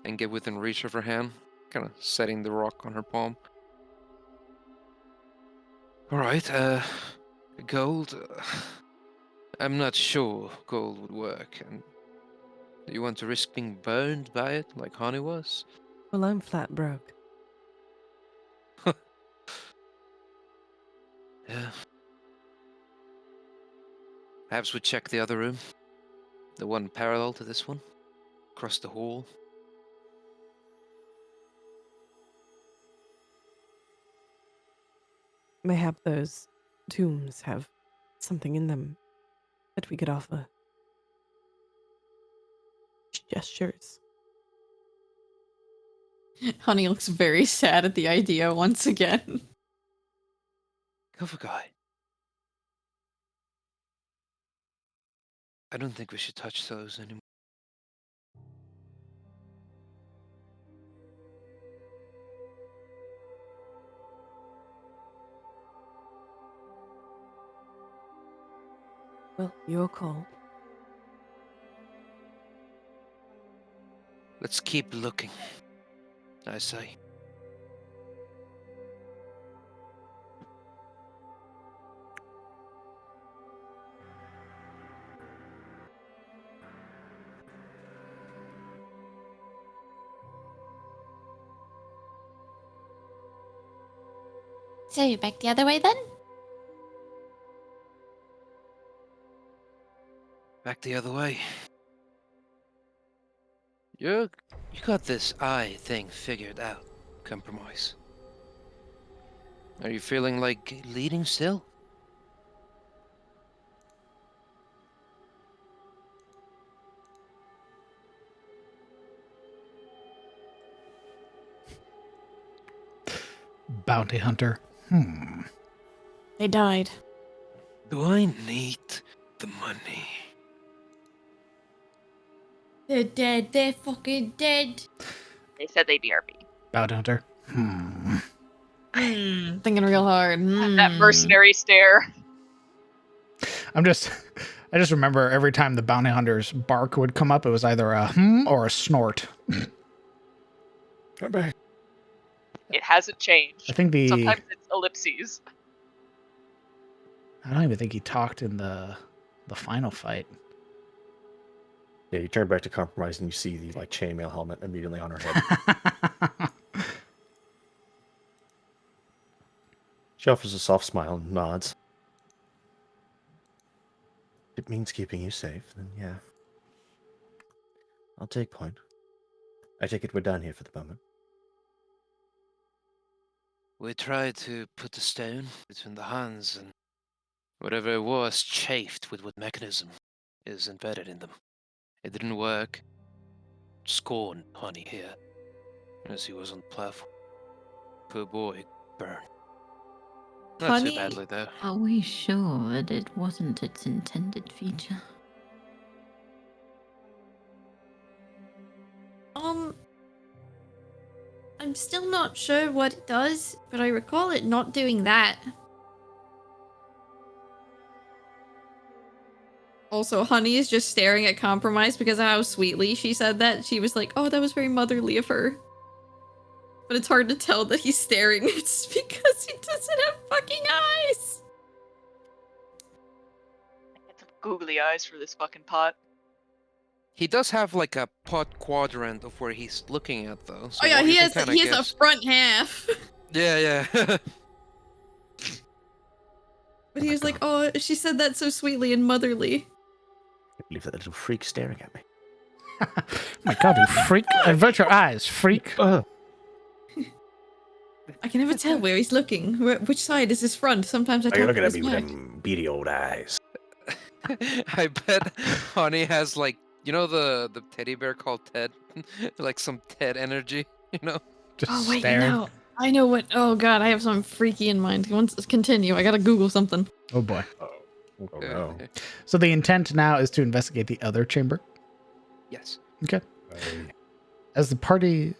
and get within reach of her hand, kind of setting the rock on her palm. All right, gold. I'm not sure gold would work. And do you want to risk being burned by it like Honey was? Well, I'm flat broke. Yeah. Perhaps we check the other room. The one parallel to this one. Across the hall. Mayhap those tombs have something in them that we could offer. Gestures. Honey looks very sad at the idea once again. Cover guy. I don't think we should touch those anymore. Well, your call. Let's keep looking, I say. So, back the other way then? Back the other way. You got this eye thing figured out, Compromise. Are you feeling like leading still? Bounty hunter. They died. Do I need the money? They're dead. They're fucking dead. They said they'd BRB. Bounty hunter. Thinking real hard. That mercenary stare. I just remember every time the bounty hunter's bark would come up, it was either a or a snort. Come back. It hasn't changed. I think Sometimes it's ellipses. I don't even think he talked in the final fight. Yeah, you turn back to Compromise and you see the like chainmail helmet immediately on her head. She offers a soft smile and nods. If it means keeping you safe, then yeah. I'll take point. I take it we're done here for the moment. We tried to put the stone between the hands, and whatever it was chafed with what mechanism is embedded in them. It didn't work. Scorned Honey here, as he was on the platform. Poor boy, burned. Not Honey? too badly, though. Are we sure that it wasn't its intended feature? I'm still not sure what it does, but I recall it not doing that. Also, Honey is just staring at Compromise because of how sweetly she said that. She was like, oh, that was very motherly of her. But it's hard to tell that he's staring. It's because he doesn't have fucking eyes. Get some googly eyes for this fucking pot. He does have like a pot quadrant of where he's looking at, though. So Oh yeah, you he can has kinda he has guess. a front half. Yeah. But he was like, oh, she said that so sweetly and motherly. I believe that little freak staring at me. My God, you freak! Avert your eyes, freak! I can never tell where he's looking. Which side is his front? Sometimes I Are you tell looking at his me with back. them beady old eyes? I bet Honey has like, you know, the teddy bear called Ted, like some Ted energy, you know. Just Oh wait, staring. no. I know what. Oh god, I have something freaky in mind. Continue. I gotta Google something. Oh boy. Oh no. So the intent now is to investigate the other chamber. Yes. Okay. As the party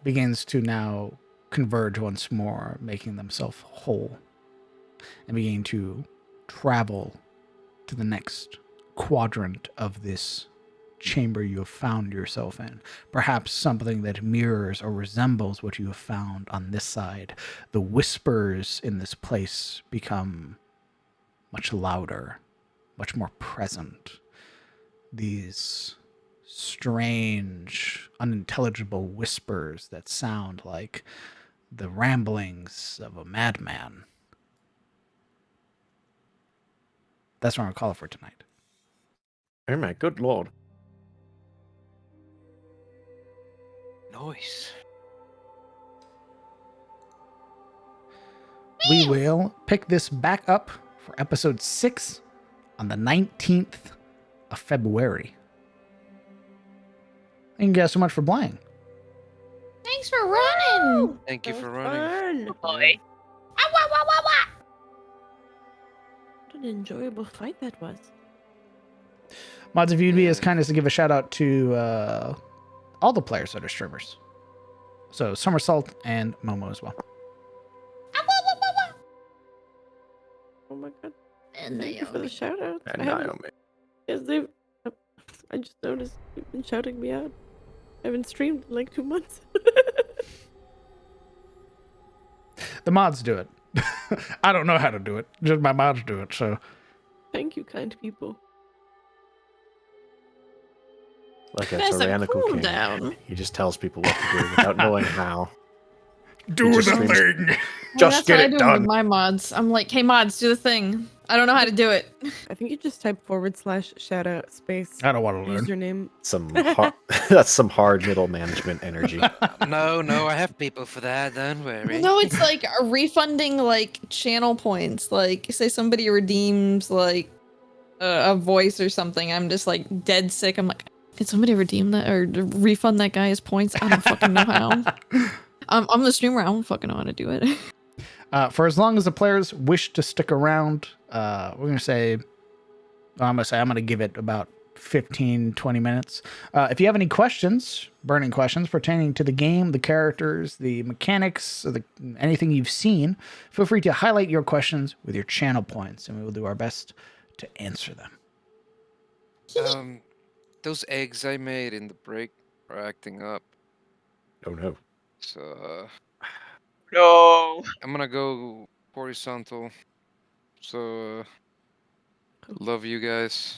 begins to now converge once more, making themselves whole, and beginning to travel to the next quadrant of this chamber you have found yourself in, perhaps something that mirrors or resembles what you have found on this side, the whispers in this place become much louder, much more present. These strange, unintelligible whispers that sound like the ramblings of a madman. That's what I'm going to call it for tonight. Oh my good lord. Nice. We will pick this back up for episode 6 on the 19th of February. Thank you guys so much for playing. Thanks for running! Thank you That for was running. fun. Boy. What an enjoyable fight that was. Mods, if you'd be as kind as to give a shout out to all the players that are streamers. So Somersault and Momo as well. Oh my god. And Thank you for the Naomi. shout outs. And Naomi. Yes, they've. I just noticed you've been shouting me out. I haven't streamed in like 2 months. The mods do it. I don't know how to do it. Just my mods do it. So Thank you, kind people. Like a There's a tyrannical king. cooldown. He just tells people what to do without knowing how. do just the screams, thing. Well, Just that's get what I it do done. with my mods. I'm like, hey mods, do the thing. I don't know how to do it. I think you just type / shout out space I don't want to learn. username. Some hard, that's some hard middle management energy. No, I have people for that. Don't worry. No, it's like refunding like channel points. Like, say somebody redeems like a voice or something. I'm just like dead sick. I'm like, can somebody redeem that or refund that guy his points? I don't fucking know how. I'm the streamer. I don't fucking know how to do it. For as long as the players wish to stick around, we're going to say, I'm going to give it about 15, 20 minutes. If you have any questions, burning questions pertaining to the game, the characters, the mechanics, or anything you've seen, feel free to highlight your questions with your channel points, and we will do our best to answer them. Those eggs I made in the break are acting up. Oh no. So No. I'm gonna go horizontal. So love you guys.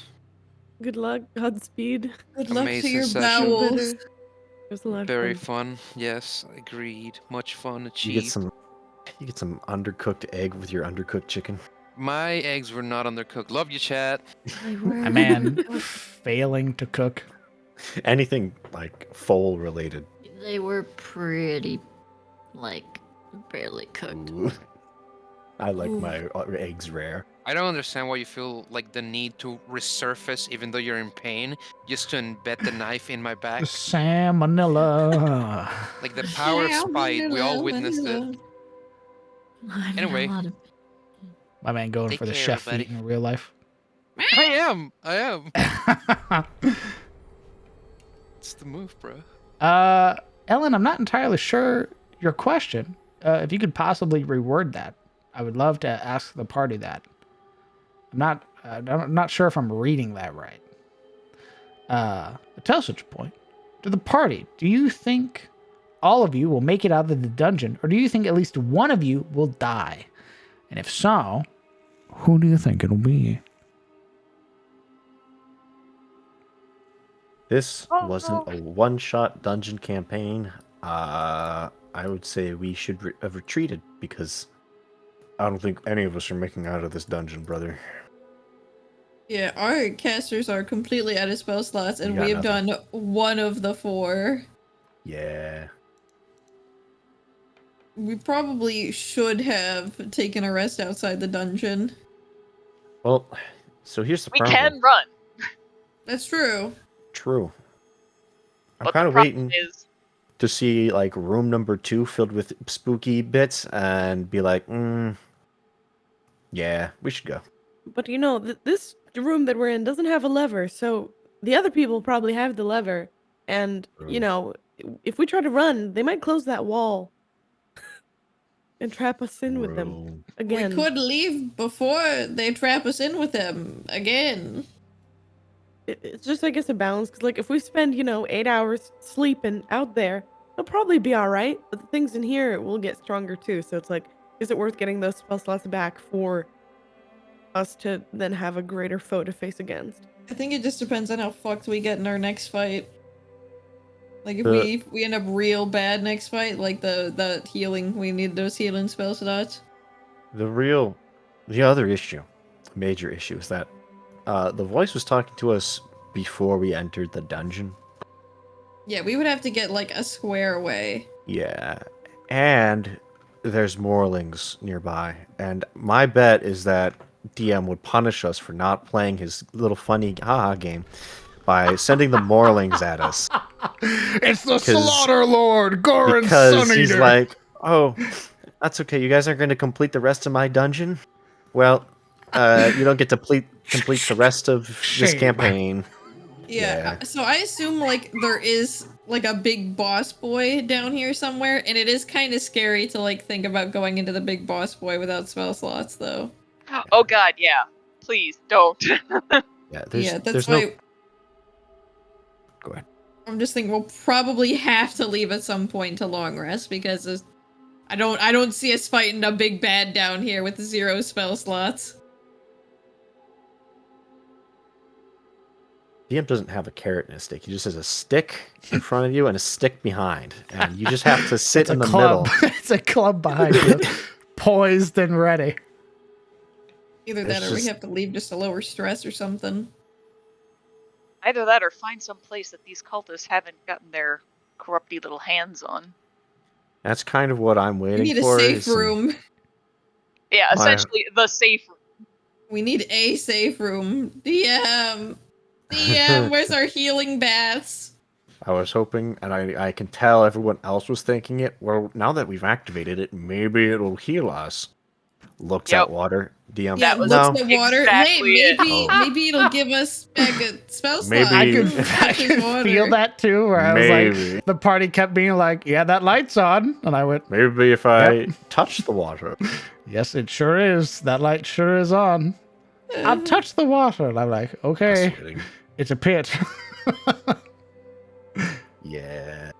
Good luck. Godspeed. Good luck to Amazing your session. Feel bowels. better. It was a lot Very of fun. fun. Yes, agreed. Much fun You get achieved. some undercooked egg with your undercooked chicken. My eggs were not undercooked. Love you, chat. They were. My man failing to cook. Anything like foal related. They were pretty, like, barely cooked. Ooh. I like my eggs rare. I don't understand why you feel like the need to resurface even though you're in pain just to embed the knife in my back. Salmonella. Like the power of spite, we all witnessed it. I'm in Anyway. a lot of My man going Take for the care, chef buddy. feat in real life. I am. It's the move, bro. Ellen, I'm not entirely sure your question. If you could possibly reword that, I would love to ask the party that. I'm not sure if I'm reading that right. Tell such a point. To the party, do you think all of you will make it out of the dungeon, or do you think at least one of you will die? And if so, who do you think it'll be? This wasn't a one-shot dungeon campaign. I would say we should have retreated because I don't think any of us are making out of this dungeon, brother. Yeah, our casters are completely out of spell slots, and You got we have nothing. done one of the 4. Yeah. We probably should have taken a rest outside the dungeon. Well, so here's the We problem. can run. That's true. True. I'm But kind the of problem waiting is, to see like room number 2 filled with spooky bits and be like, yeah, we should go. But you know, this room that we're in doesn't have a lever, so the other people probably have the lever. And, you True. know, if we try to run, they might close that wall and trap us in with them True. again. We could leave before they trap us in with them again. It's just, I guess, a balance. Because, like, if we spend, 8 hours sleeping out there, it'll probably be all right. But the things in here will get stronger, too. So it's like, is it worth getting those spell slots back for us to then have a greater foe to face against? I think it just depends on how fucked we get in our next fight. Like, if we end up real bad next fight, like the healing, we need those healing spell slots. The other issue, major issue, is that the voice was talking to us before we entered the dungeon. Yeah, we would have to get, like, a square away. Yeah, and there's Morlings nearby, and my bet is that DM would punish us for not playing his little funny haha game by sending the Morlings at us. It's the Slaughter Lord, Goran Because Suneater. he's like, oh, that's okay. You guys aren't going to complete the rest of my dungeon? Well, you don't get to complete the rest of this Shame. campaign. Yeah, so I assume, like, there is, like, a big boss boy down here somewhere, and it is kind of scary to, like, think about going into the big boss boy without spell slots, though. oh god, yeah. Please don't. Yeah, That's there's why no... Go ahead. I'm just thinking we'll probably have to leave at some point to long rest, because I don't see us fighting a big bad down here with 0 spell slots. DM doesn't have a carrot and a stick. He just has a stick in front of you and a stick behind. And you just have to sit in the club. middle. It's a club behind you, poised and ready. Either that or we have to leave just to lower stress or something. Either that or find some place that these cultists haven't gotten their corrupty little hands on. That's kind of what I'm We waiting need a for. safe room. Yeah, essentially the safe room. We need a safe room. DM, where's our healing baths? I was hoping, and I can tell everyone else was thinking it. Well, now that we've activated it, maybe it'll heal us. Looks at water. DM. Yeah, was looks at water. exactly Hey, it. maybe it'll give us back a spell slot. Maybe- I could feel that too, where I was Maybe. like, the party kept being like, yeah, that light's on. And I went, Maybe if I touch the water. yes, it sure is. That light sure is on. I'll touch the water. And I'm like, okay, Just kidding. it's a pit. Yeah.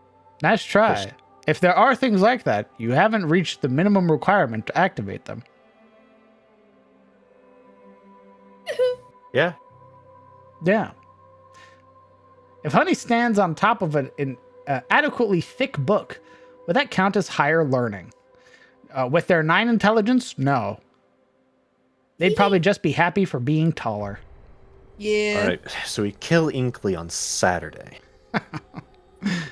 Nice try. If there are things like that, you haven't reached the minimum requirement to activate them. Yeah. Yeah. If Honey stands on top of an adequately thick book, would that count as higher learning? With their 9 intelligence, no. They'd probably just be happy for being taller. Yeah. All right, so we kill Inkley on Saturday.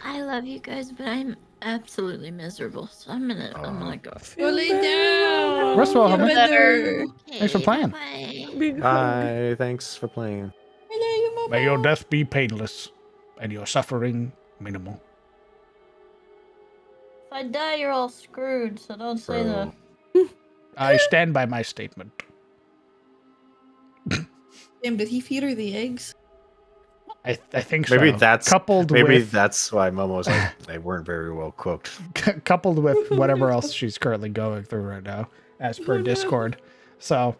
I love you guys, but I'm absolutely miserable. So I'm gonna go. Lay down. First of all, Feel Hummer, better. thanks for playing. Bye. Big hug. Bye. Thanks for playing. May your death be painless and your suffering minimal. If I die, you're all screwed. So don't say Bro. that. I stand by my statement. Damn, did he feed her the eggs? I think so. Maybe that's coupled maybe with that's why Momo's like they weren't very well cooked. coupled with whatever else she's currently going through right now, as per Discord. So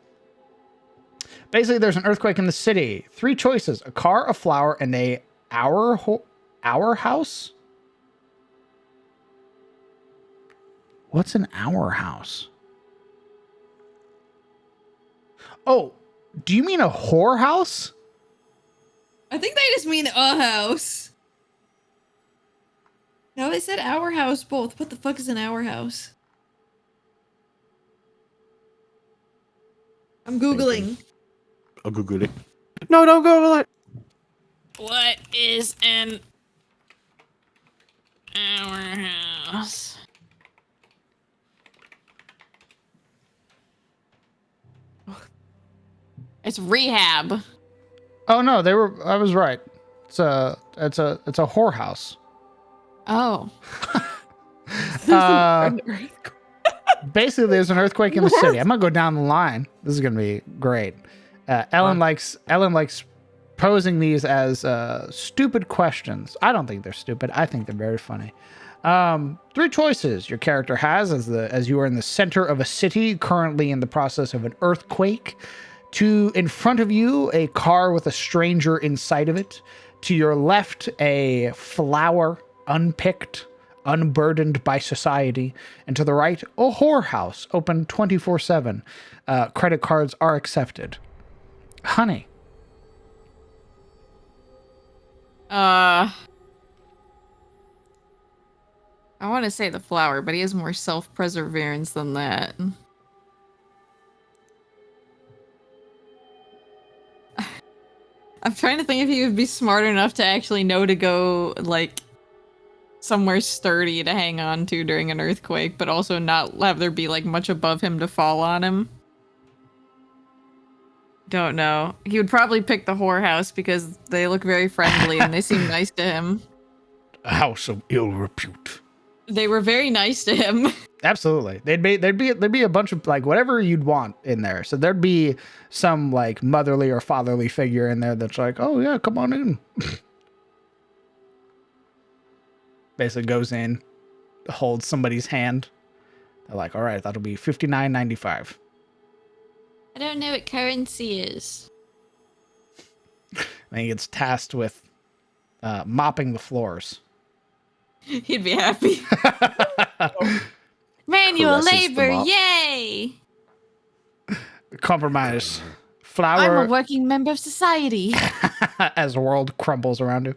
basically, there's an earthquake in the city. 3 choices: a car, a flower, and a our house. What's an our house? Oh, do you mean a whorehouse? I think they just mean a house. No, they said our house both. What the fuck is an our house? I'm Googling. I'll Google it. No, don't Google it. What is an our house? It's rehab. Oh no, I was right. It's a whorehouse. Oh. Basically, there's an earthquake in the city. I'm gonna go down the line. This is gonna be great. Ellen likes posing these as stupid questions. I don't think they're stupid. I think they're very funny. 3 choices your character has as you are in the center of a city currently in the process of an earthquake. In front of you, a car with a stranger inside of it. To your left, a flower, unpicked, unburdened by society. And to the right, a whorehouse, open 24/7. Credit cards are accepted. Honey. I want to say the flower, but he has more self-preservance than that. I'm trying to think if he would be smart enough to actually know to go, like, somewhere sturdy to hang on to during an earthquake, but also not have there be, like, much above him to fall on him. Don't know. He would probably pick the whorehouse because they look very friendly and they seem nice to him. A house of ill repute. They were very nice to him. Absolutely. There'd be a bunch of like whatever you'd want in there. So there'd be some like motherly or fatherly figure in there that's like, oh yeah, come on in. Basically goes in, holds somebody's hand. They're like, all right, that'll be $59.95. I don't know what currency is. And he gets tasked with mopping the floors. He'd be happy. Manual Caresses the labor, mop. yay! Compromise. I'm Flower a working member of society. as the world crumbles around you.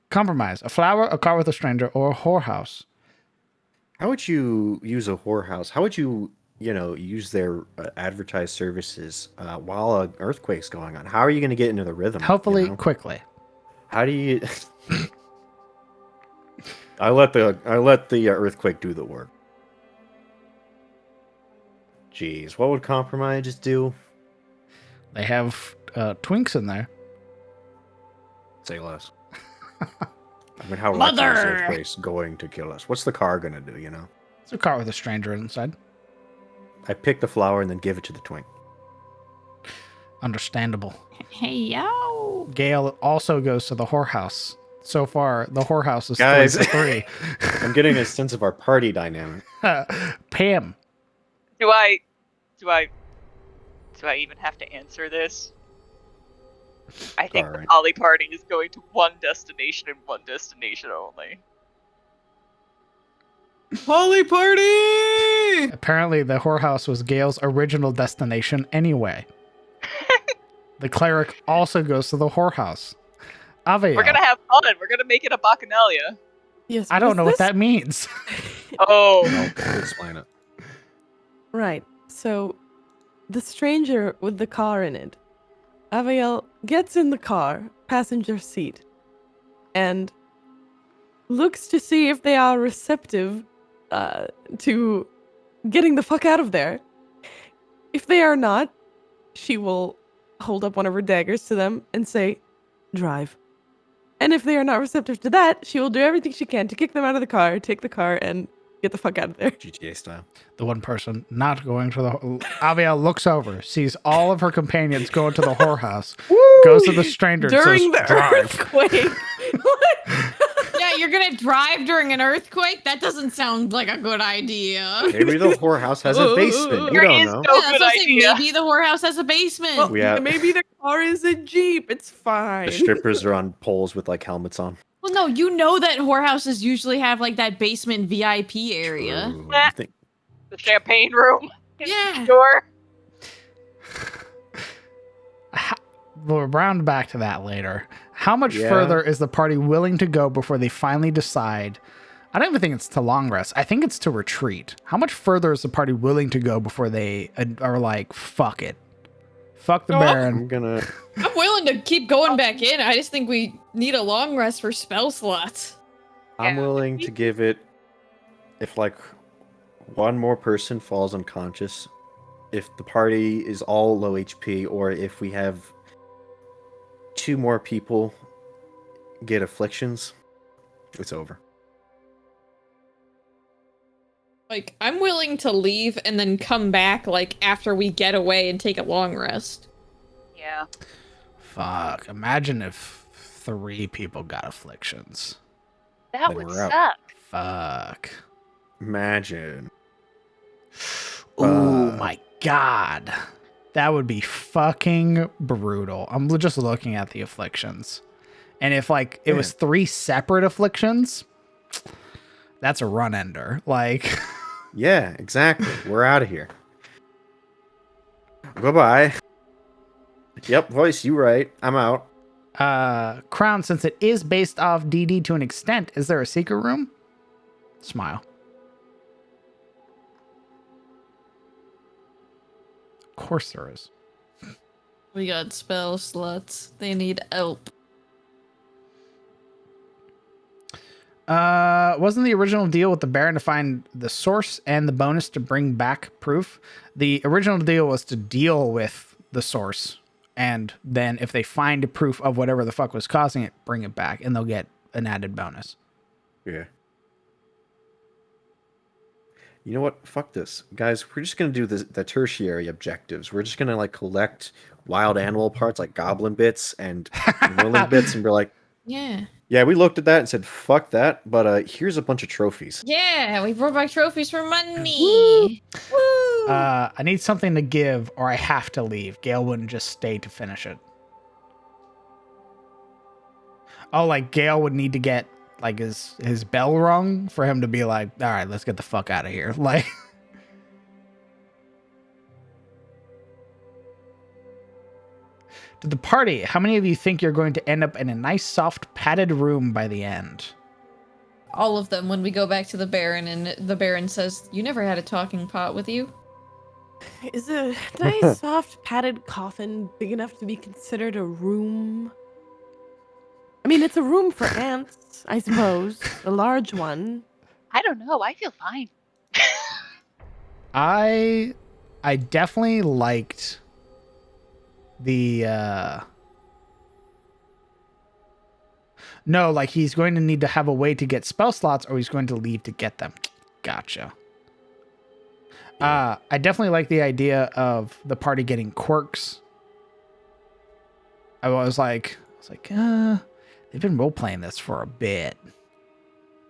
Compromise. A flower, a car with a stranger, or a whorehouse. How would you use a whorehouse? How would you, use their advertised services while an earthquake's going on? How are you going to get into the rhythm? Hopefully, quickly. How do you? I let the earthquake do the work. Jeez, what would compromise do? They have twinks in there. Say less. I mean, how likely is the earthquake's going to kill us? What's the car gonna do? It's a car with a stranger inside. I pick the flower and then give it to the twink. Understandable. Hey, yo! Gale also goes to the whorehouse. So far, the whorehouse is Guys. 3-3. I'm getting a sense of our party dynamic. Pam. Do I even have to answer this? I think the Alright. Poly Party is going to one destination and one destination only. Holy party! Apparently, the whorehouse was Gale's original destination anyway. The cleric also goes to the whorehouse. Aviel. We're gonna have fun. We're gonna make it a bacchanalia. Yes. I don't know what this? that means. Oh. No, I'll explain it. Right. So, the stranger with the car in it, Aviel gets in the car, passenger seat, and looks to see if they are receptive to getting the fuck out of there. If they are not, she will hold up one of her daggers to them and say, drive. And if they are not receptive to that, she will do everything she can to kick them out of the car, take the car, and get the fuck out of there. GTA style. The one person not going to the Aviel looks over, sees all of her companions go into the whorehouse, goes to the stranger During and the says, drive. earthquake. Yeah, you're gonna drive during an earthquake? That doesn't sound like a good idea. Maybe the whorehouse has a basement. You There don't is know. no Yeah, that's good what I'm saying. idea. Maybe the whorehouse has a basement. Well, We have- maybe the car is a Jeep. It's fine. The strippers are on poles with like helmets on. Well, no, you know that whorehouses usually have like that basement VIP area. True. Yeah. You think- The champagne room. Yeah. Sure. We'll round back to that later. How much Yeah. further is the party willing to go before they finally decide? I don't even think it's to long rest. I think it's to retreat. How much further is the party willing to go before they are like, fuck it? Fuck the Oh, Baron. I'm gonna. I'm willing to keep going back in. I just think we need a long rest for spell slots. I'm Yeah. willing to give it. If like one more person falls unconscious, if the party is all low HP, or if we have 2 more people get afflictions, it's over. Like, I'm willing to leave and then come back, like, after we get away and take a long rest. Yeah. Fuck. Imagine if 3 people got afflictions. That Then would we're out. suck. Fuck. Imagine. Oh my god. That would be fucking brutal. I'm just looking at the afflictions. And if like it was 3 separate afflictions, that's a run ender. Like Yeah, exactly. We're out of here. Bye-bye. Yep, voice, you right. I'm out. Crown, since it is based off DD to an extent, is there a secret room? Smile. Of course there is. We got spell slots. They need help. Wasn't the original deal with the Baron to find the source and the bonus to bring back proof? The original deal was to deal with the source, and then if they find proof of whatever the fuck was causing it, bring it back, and they'll get an added bonus. Yeah. You know what? Fuck this. Guys, we're just going to do the tertiary objectives. We're just going to like collect wild animal parts like goblin bits and merlin bits and be like, Yeah. yeah, we looked at that and said, fuck that, but here's a bunch of trophies. Yeah, we brought back trophies for money. Woo! I need something to give, or I have to leave. Gale wouldn't just stay to finish it. Oh, like Gale would need to get like his bell rung for him to be like, all right, let's get the fuck out of here. Like, to the party, how many of you think you're going to end up in a nice, soft, padded room by the end? All of them when we go back to the Baron and the Baron says, "You never had a talking pot with you." Is a nice, soft, padded coffin big enough to be considered a room? I mean, it's a room for ants, I suppose. A large one. I don't know. I feel fine. I definitely liked the no, like he's going to need to have a way to get spell slots or he's going to leave to get them. Gotcha. I definitely like the idea of the party getting quirks. I was like, they've been role-playing this for a bit.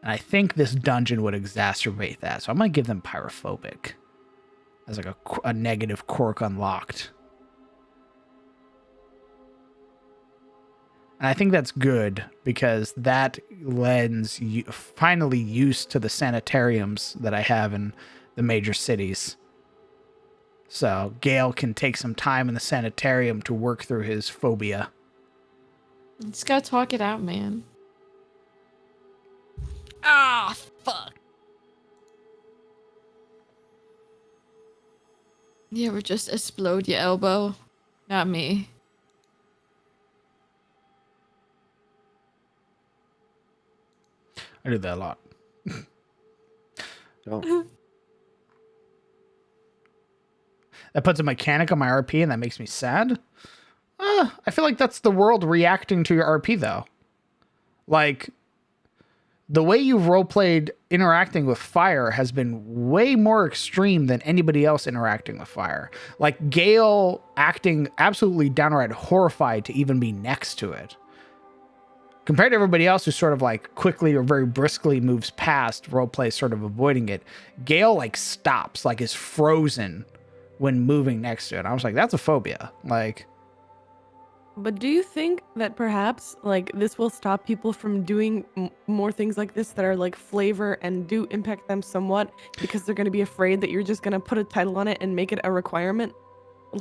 And I think this dungeon would exacerbate that. So I'm going to give them pyrophobic as like a negative quirk unlocked. And I think that's good because that lends finally used to the sanitariums that I have in the major cities. So Gale can take some time in the sanitarium to work through his phobia. Just gotta talk it out, man. Ah, fuck. You ever just explode your elbow? Not me. I do that a lot. Don't. That puts a mechanic on my RP and that makes me sad. I feel like that's the world reacting to your RP, though. Like, the way you've roleplayed interacting with fire has been way more extreme than anybody else interacting with fire. Like, Gale acting absolutely downright horrified to even be next to it. Compared to everybody else who sort of like quickly or very briskly moves past roleplay, sort of avoiding it, Gale like stops, like is frozen when moving next to it. I was like, that's a phobia. Like, But do you think that perhaps like this will stop people from doing more things like this that are like flavor and do impact them somewhat because they're going to be afraid that you're just going to put a title on it and make it a requirement,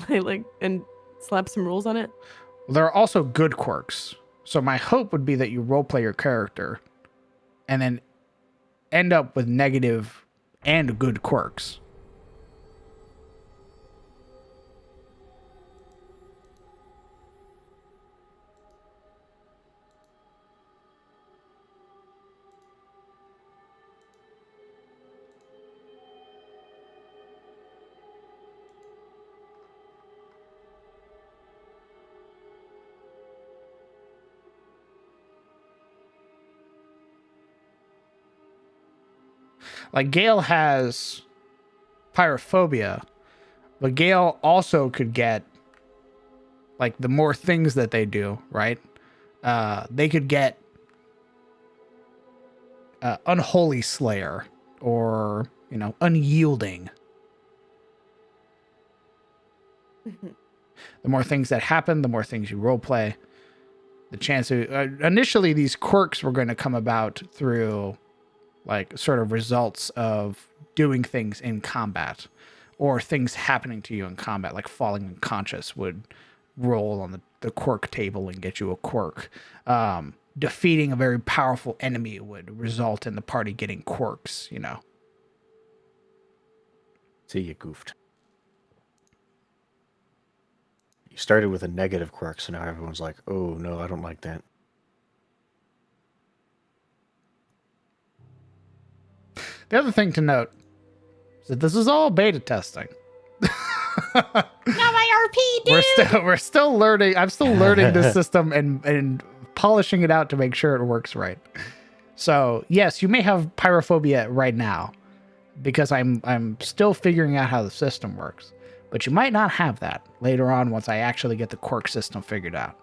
like and slap some rules on it? there are also good quirks. So my hope would be that you roleplay your character and then end up with negative and good quirks. Like, Gale has pyrophobia, but Gale also could get, like, the more things that they do, right? They could get Unholy Slayer or, you know, Unyielding. The more things that happen, the more things you roleplay. The chance of... initially, these quirks were going to come about through... like sort of results of doing things in combat or things happening to you in combat, like falling unconscious would roll on the quirk table and get you a quirk. Defeating a very powerful enemy would result in the party getting quirks, you know. See, you goofed. You started with a negative quirk, so now everyone's like, oh no, I don't like that. The other thing to note is that this is all beta testing. Not my RP, dude. We're still learning. I'm still learning this system and polishing it out to make sure it works right. So yes, you may have pyrophobia right now because I'm still figuring out how the system works. But you might not have that later on once I actually get the quirk system figured out.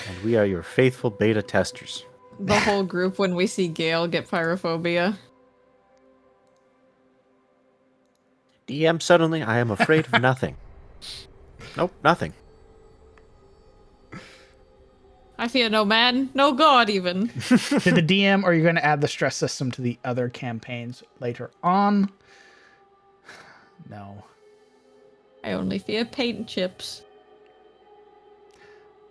And we are your faithful beta testers. The whole group when we see Gale get pyrophobia. DM, suddenly I am afraid of nothing. Nope, nothing. I fear no man, no god even. To the DM, or are you going to add the stress system to the other campaigns later on? No. I only fear paint chips.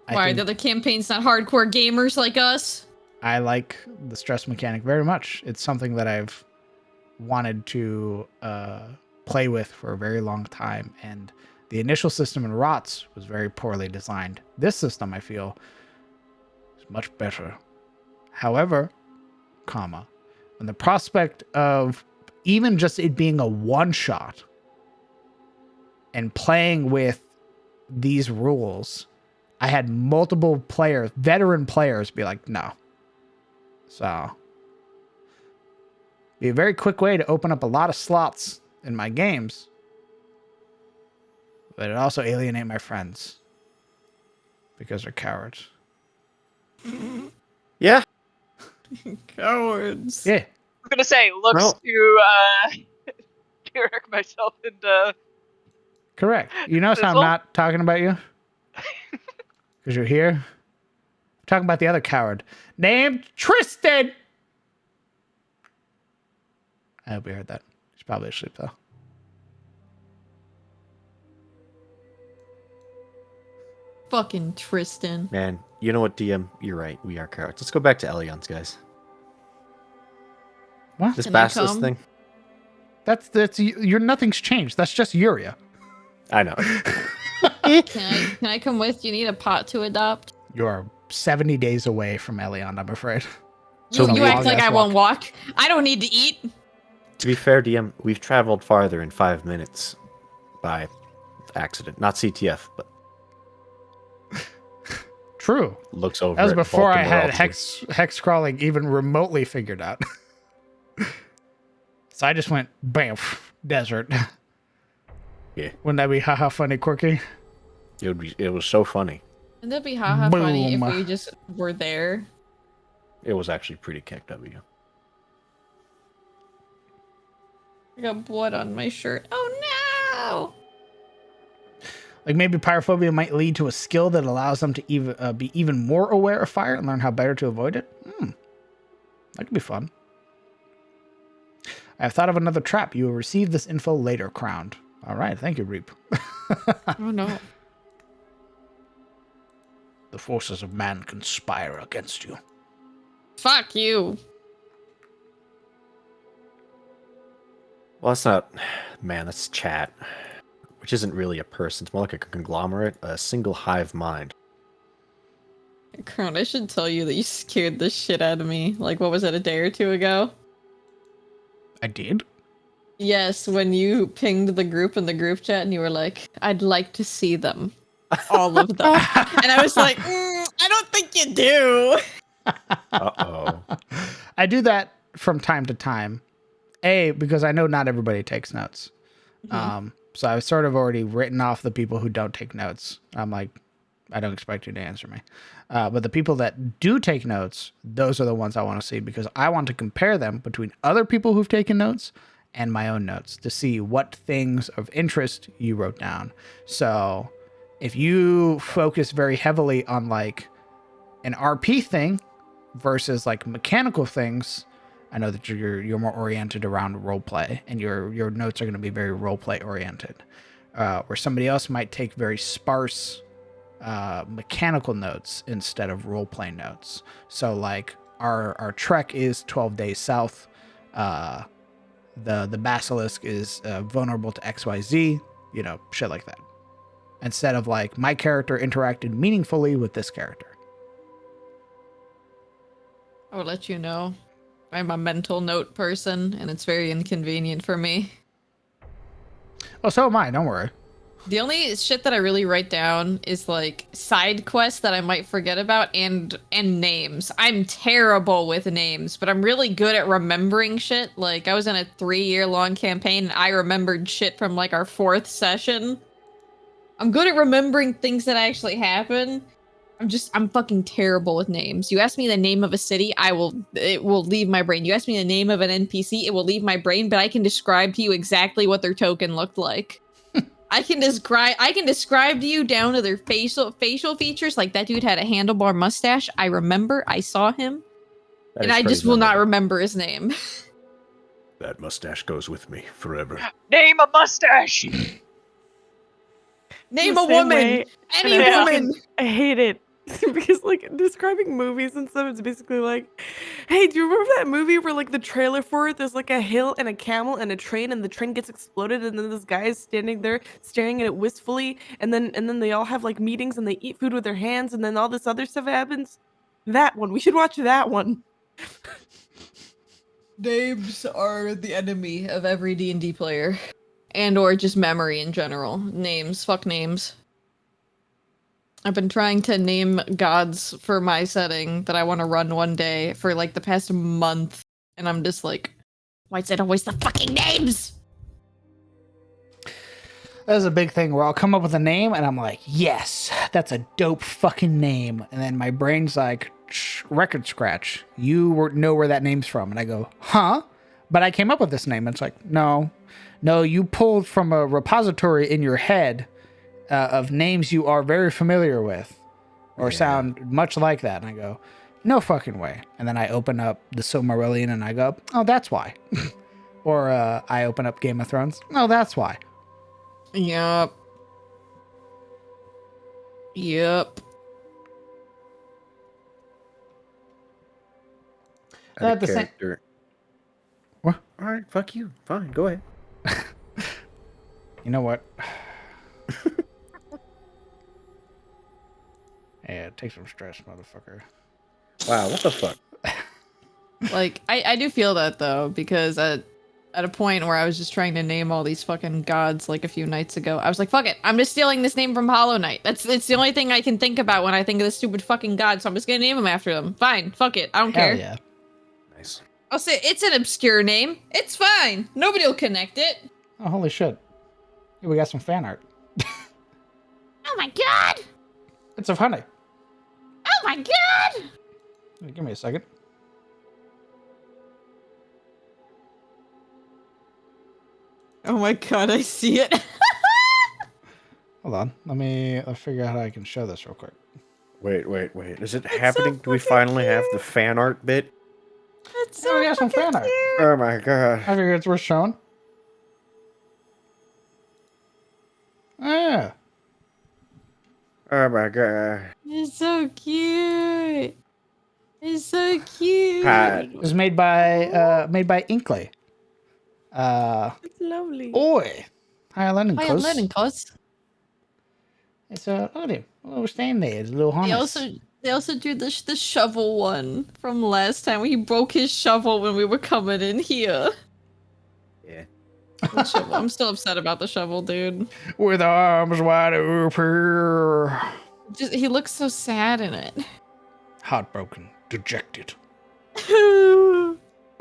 I Why are think the other campaigns not hardcore gamers like us? I like the stress mechanic very much. It's something that I've wanted to play with for a very long time, and the initial system in ROTS was very poorly designed. This system, I feel, is much better. However, when the prospect of even just it being a one-shot and playing with these rules, I had multiple players, veteran players, be like, no. So, be a very quick way to open up a lot of slots in my games. But it also alienate my friends. Because they're cowards. Yeah. Cowards. Yeah. I'm gonna say, looks Well- to Derek, myself, and Correct. You notice how I'm Sizzle? not talking about you? Because you're here? I'm talking about the other coward named Tristan. I hope you heard that. She's probably asleep, though. Fucking Tristan. Man, you know what, DM? You're right. We are cowards. Let's go back to Elions, guys. What? This Can I basilisk come? thing? That's you're nothing's changed. That's just Yuria. I know. Can I come with? Do you need a pot to adopt? You are 70 days away from Elion, I'm afraid. So You maybe- act like I walk. won't walk. I don't need to eat. To be fair, DM, we've traveled farther in 5 minutes by accident. Not CTF, but True. looks over. That was at before I Baltimore had altitude. hex crawling even remotely figured out. So I just went, bam, desert. Yeah, Wouldn't that be haha funny, quirky? it was so funny. Wouldn't that be haha funny if Boom. we just were there? It was actually pretty KW. I got blood on my shirt. Oh no! Like maybe pyrophobia might lead to a skill that allows them to even be even more aware of fire and learn how better to avoid it. That could be fun. I have thought of another trap. You will receive this info later, Crowned. All right, thank you, Reap. Oh no! The forces of man conspire against you. Fuck you! Well, that's not... Man, that's chat. Which isn't really a person. It's more like a conglomerate, a single hive mind. Crown, I should tell you that you scared the shit out of me. Like, what was it, a day or two ago? I did? Yes, when you pinged the group in the group chat and you were like, I'd like to see them. All of them. And I was like, I don't think you do. Uh-oh. I do that from time to time. A, because I know not everybody takes notes. So I've sort of already written off the people who don't take notes. I'm like, I don't expect you to answer me. But the people that do take notes, those are the ones I want to see because I want to compare them between other people who've taken notes and my own notes to see what things of interest you wrote down. So if you focus very heavily on like an RP thing versus like mechanical things, I know that you're more oriented around roleplay, and your notes are going to be very roleplay oriented. Where somebody else might take very sparse mechanical notes instead of roleplay notes. So like our trek is 12 days south. The basilisk is vulnerable to XYZ. You know, shit like that. Instead of like my character interacted meaningfully with this character. I will let you know. I'm a mental note person, and it's very inconvenient for me. Oh, so am I. Don't worry. The only shit that I really write down is like side quests that I might forget about and names. I'm terrible with names, but I'm really good at remembering shit. Like I was in a 3-year-long campaign and I remembered shit from like our 4th session. I'm good at remembering things that actually happen. I'm fucking terrible with names. You ask me the name of a city, it will leave my brain. You ask me the name of an NPC, it will leave my brain, but I can describe to you exactly what their token looked like. I can describe to you down to their facial features. Like that dude had a handlebar mustache. I remember, I saw him. And I just will not remember his name. That mustache goes with me forever. Name a mustache. Name The a same woman. way, Any and I woman. I hate it. Because like describing movies and stuff, it's basically like, hey, do you remember that movie where like the trailer for it, there's like a hill and a camel and a train, and the train gets exploded, and then this guy is standing there staring at it wistfully, and then they all have like meetings and they eat food with their hands, and then all this other stuff happens. That one, we should watch that one. Names are the enemy of every D&D player. And or just memory in general. Names. Fuck names. I've been trying to name gods for my setting that I want to run one day for like the past month. And I'm just like, why is it always the fucking names? That's a big thing where I'll come up with a name and I'm like, yes, that's a dope fucking name. And then my brain's like, record scratch. You know where that name's from. And I go, huh? But I came up with this name. And it's like, no, you pulled from a repository in your head of names you are very familiar with or sound much like that. And I go, no fucking way. And then I open up the Silmarillion and I go, oh, that's why. Or I open up Game of Thrones. No, that's why. Yup. Yup. Add a At the same- character. What? All right, fuck you. Fine, go ahead. You know what? Yeah, take some stress, motherfucker. Wow, what the fuck? Like, I do feel that though, because at a point where I was just trying to name all these fucking gods like a few nights ago, I was like, fuck it, I'm just stealing this name from Hollow Knight. It's the only thing I can think about when I think of this stupid fucking god, so I'm just gonna name him after them. Fine, fuck it, I don't Hell care. yeah. Nice. I'll say it's an obscure name. It's fine. Nobody will connect it. Oh, holy shit. Hey, we got some fan art. Oh my god! It's of honey. Oh my god! Give me a second. Oh my god, I see it. Hold on. Let's figure out how I can show this real quick. Wait. Is it happening? Do we finally have the fan art bit? That's Oh, we got some fan art. Oh my god. I figure it's worth showing. Oh, yeah. Oh my god. It's so cute. It's so cute. Hi. It was made by Inkley. It's lovely. Oi. Hi, Lennon Hi, Close. Lennon Cos. It's look at him. Oh, stand there. It's a little harness. They also do the shovel one from last time. He broke his shovel when we were coming in here. Yeah. The shovel. I'm still upset about the shovel, dude. With arms wide open. He looks so sad in it. Heartbroken. Dejected. I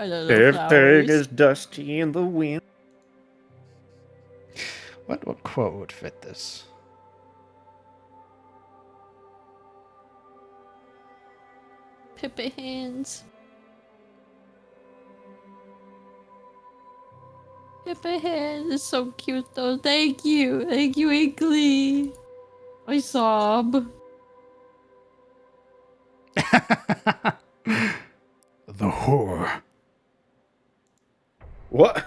love the Everything flowers. is dusty in the wind. What quote would fit this? Pippa hands. Pippa hands is so cute though. Thank you, Inkley. I sob. The horror. What?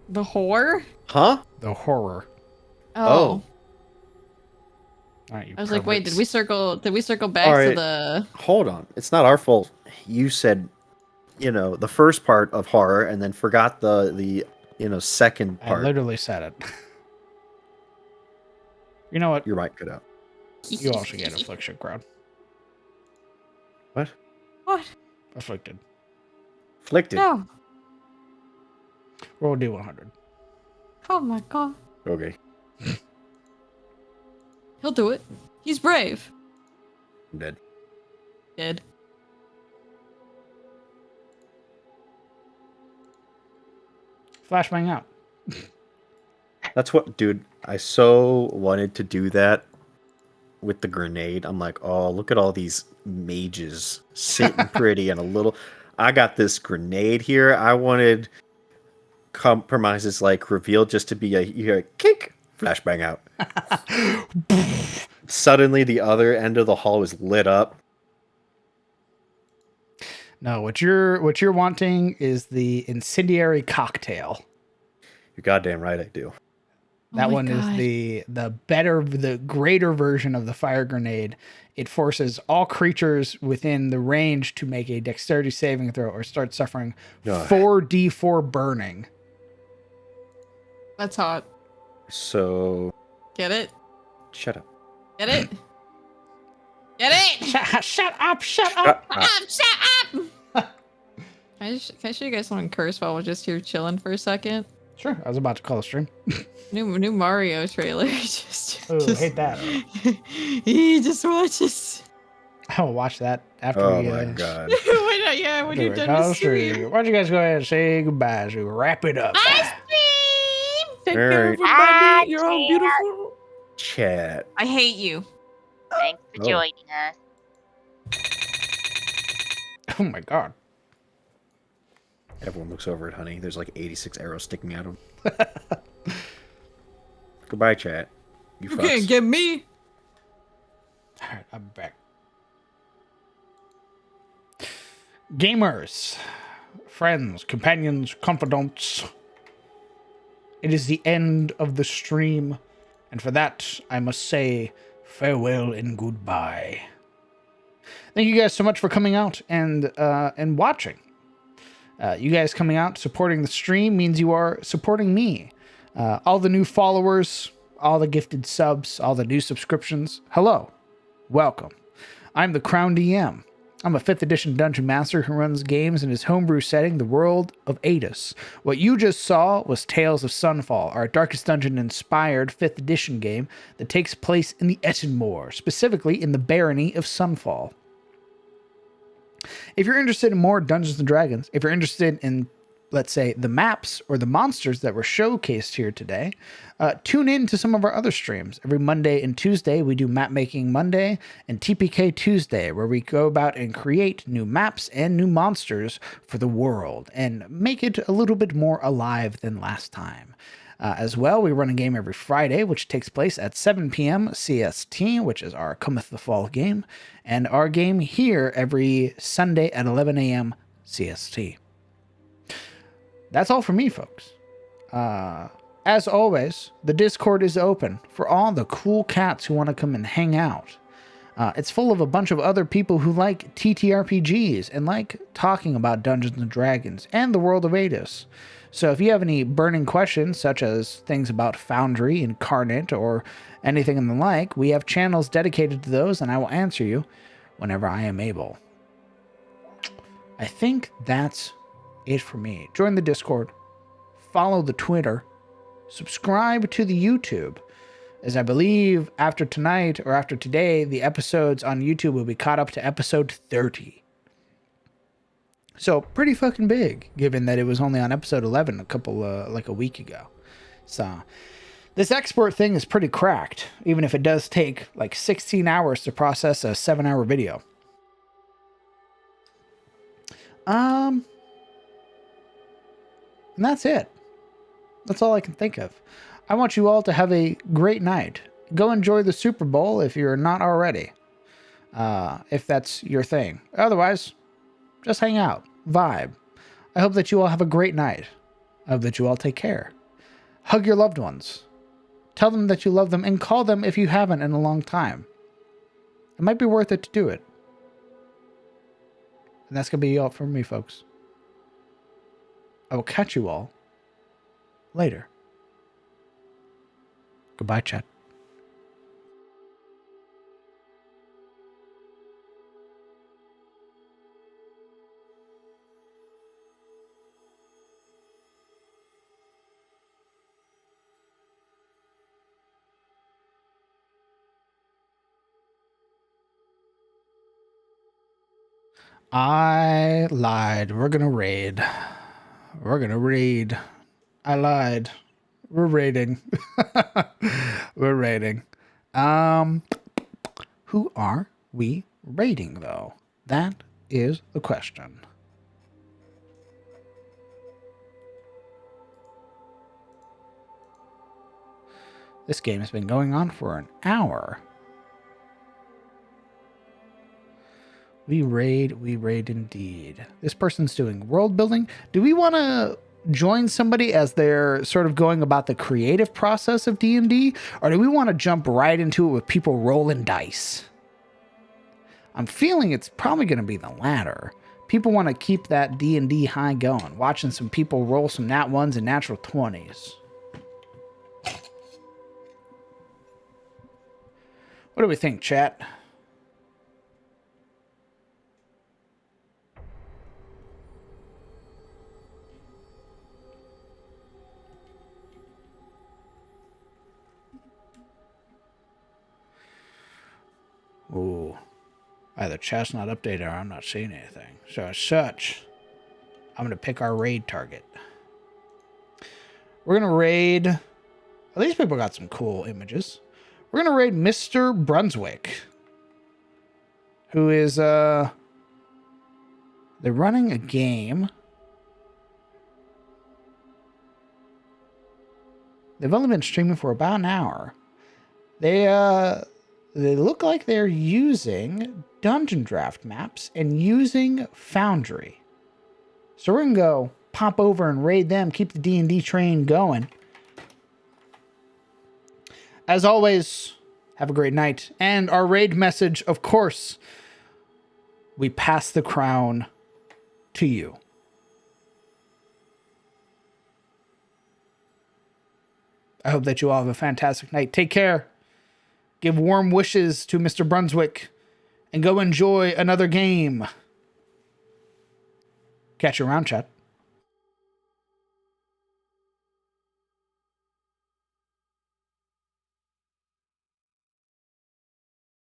The whore? Huh? The horror. Oh. Oh. All right, you I was like, wait, perverts. did we circle back All to right. the Hold on. It's not our fault. You said, the first part of horror and then forgot the second I part. literally said it. You know what? Your mic cut out. You also get affliction, crowd. What? What? Afflicted. Flicked it. No. Roll D100. Oh my god. Okay. He'll do it. He's brave. I'm dead. Dead. Flashbang out. That's what, dude. I so wanted to do that with the grenade. I'm like, oh, look at all these mages sitting pretty and a little. I got this grenade here. I wanted compromises like reveal just to be you hear a kick, flashbang out. Suddenly, the other end of the hall was lit up. No, what you're wanting is the incendiary cocktail. You're goddamn right, I do. That my one God. is the greater version of the fire grenade. It forces all creatures within the range to make a dexterity saving throw or start suffering Ugh. 4d4 burning. That's hot. So, Get it? shut up. Get it? Get it? Shut up! Shut up. Shut up! Can I show you guys someone curse while we're just here chilling for a second? Sure, I was about to call a stream. New Mario trailer. just Oh, hate that. he just watches. I will watch that after Oh we. my god. Why not? Yeah, when you're done with stream. Why don't you guys go ahead and say goodbye as we wrap it up? Take All care, right. everybody. You're all beautiful. Chat. I hate you. Thanks for Oh. joining us. Oh my god. Everyone looks over at Honey. There's like 86 arrows sticking at him. Goodbye, chat. You You fucks. can't get me. Alright, I'm back. Gamers, friends, companions, confidants. It is the end of the stream, and for that, I must say farewell and goodbye. Thank you guys so much for coming out and watching. You guys coming out, supporting the stream means you are supporting me. All the new followers, all the gifted subs, all the new subscriptions. Hello. Welcome. I'm the Crown DM. I'm a 5th edition dungeon master who runs games in his homebrew setting, the world of Adis. What you just saw was Tales of Sunfall, our Darkest Dungeon inspired 5th edition game that takes place in the Ettenmoor, specifically in the barony of Sunfall. If you're interested in more Dungeons & Dragons, if you're interested in, let's say, the maps or the monsters that were showcased here today, tune in to some of our other streams. Every Monday and Tuesday, we do Map Making Monday and TPK Tuesday, where we go about and create new maps and new monsters for the world and make it a little bit more alive than last time. As well, we run a game every Friday, which takes place at 7 p.m. CST, which is our Cometh the Fall game, and our game here every Sunday at 11 a.m. CST. That's all for me, folks. As always, the Discord is open for all the cool cats who want to come and hang out. It's full of a bunch of other people who like TTRPGs and like talking about Dungeons & Dragons and the world of Adis. So if you have any burning questions, such as things about Foundry, Incarnate, or anything in the like, we have channels dedicated to those, and I will answer you whenever I am able. I think that's it for me. Join the Discord, follow the Twitter, subscribe to the YouTube, as I believe after tonight or after today, the episodes on YouTube will be caught up to episode 30. So pretty fucking big, given that it was only on episode 11 a week ago. So this export thing is pretty cracked, even if it does take like 16 hours to process a 7-hour video. And that's it. That's all I can think of. I want you all to have a great night. Go enjoy the Super Bowl if you're not already. If that's your thing. Otherwise, just hang out. Vibe. I hope that you all have a great night. I hope that you all take care. Hug your loved ones. Tell them that you love them and call them if you haven't in a long time. It might be worth it to do it. And that's going to be all from me, folks. I will catch you all later. Goodbye, chat. I lied. We're gonna raid. We're gonna raid. I lied. We're raiding. We're raiding. Who are we raiding, though? That is the question. This game has been going on for an hour. We raid indeed. This person's doing world building. Do we want to join somebody as they're sort of going about the creative process of D&D? Or do we want to jump right into it with people rolling dice? I'm feeling it's probably going to be the latter. People want to keep that D&D high going, watching some people roll some nat 1s and natural 20s. What do we think, chat? Ooh. Either chat's not updated or I'm not seeing anything. So as such, I'm going to pick our raid target. We're going to raid... At least people got some cool images. We're going to raid Mr. Brunswick. Who is, They're running a game. They've only been streaming for about an hour. They look like they're using Dungeon Draft maps and using Foundry. So we're going to go pop over and raid them, keep the D&D train going. As always, have a great night. And our raid message, of course, we pass the crown to you. I hope that you all have a fantastic night. Take care. Give warm wishes to Mr. Brunswick. And go enjoy another game. Catch you around, chat.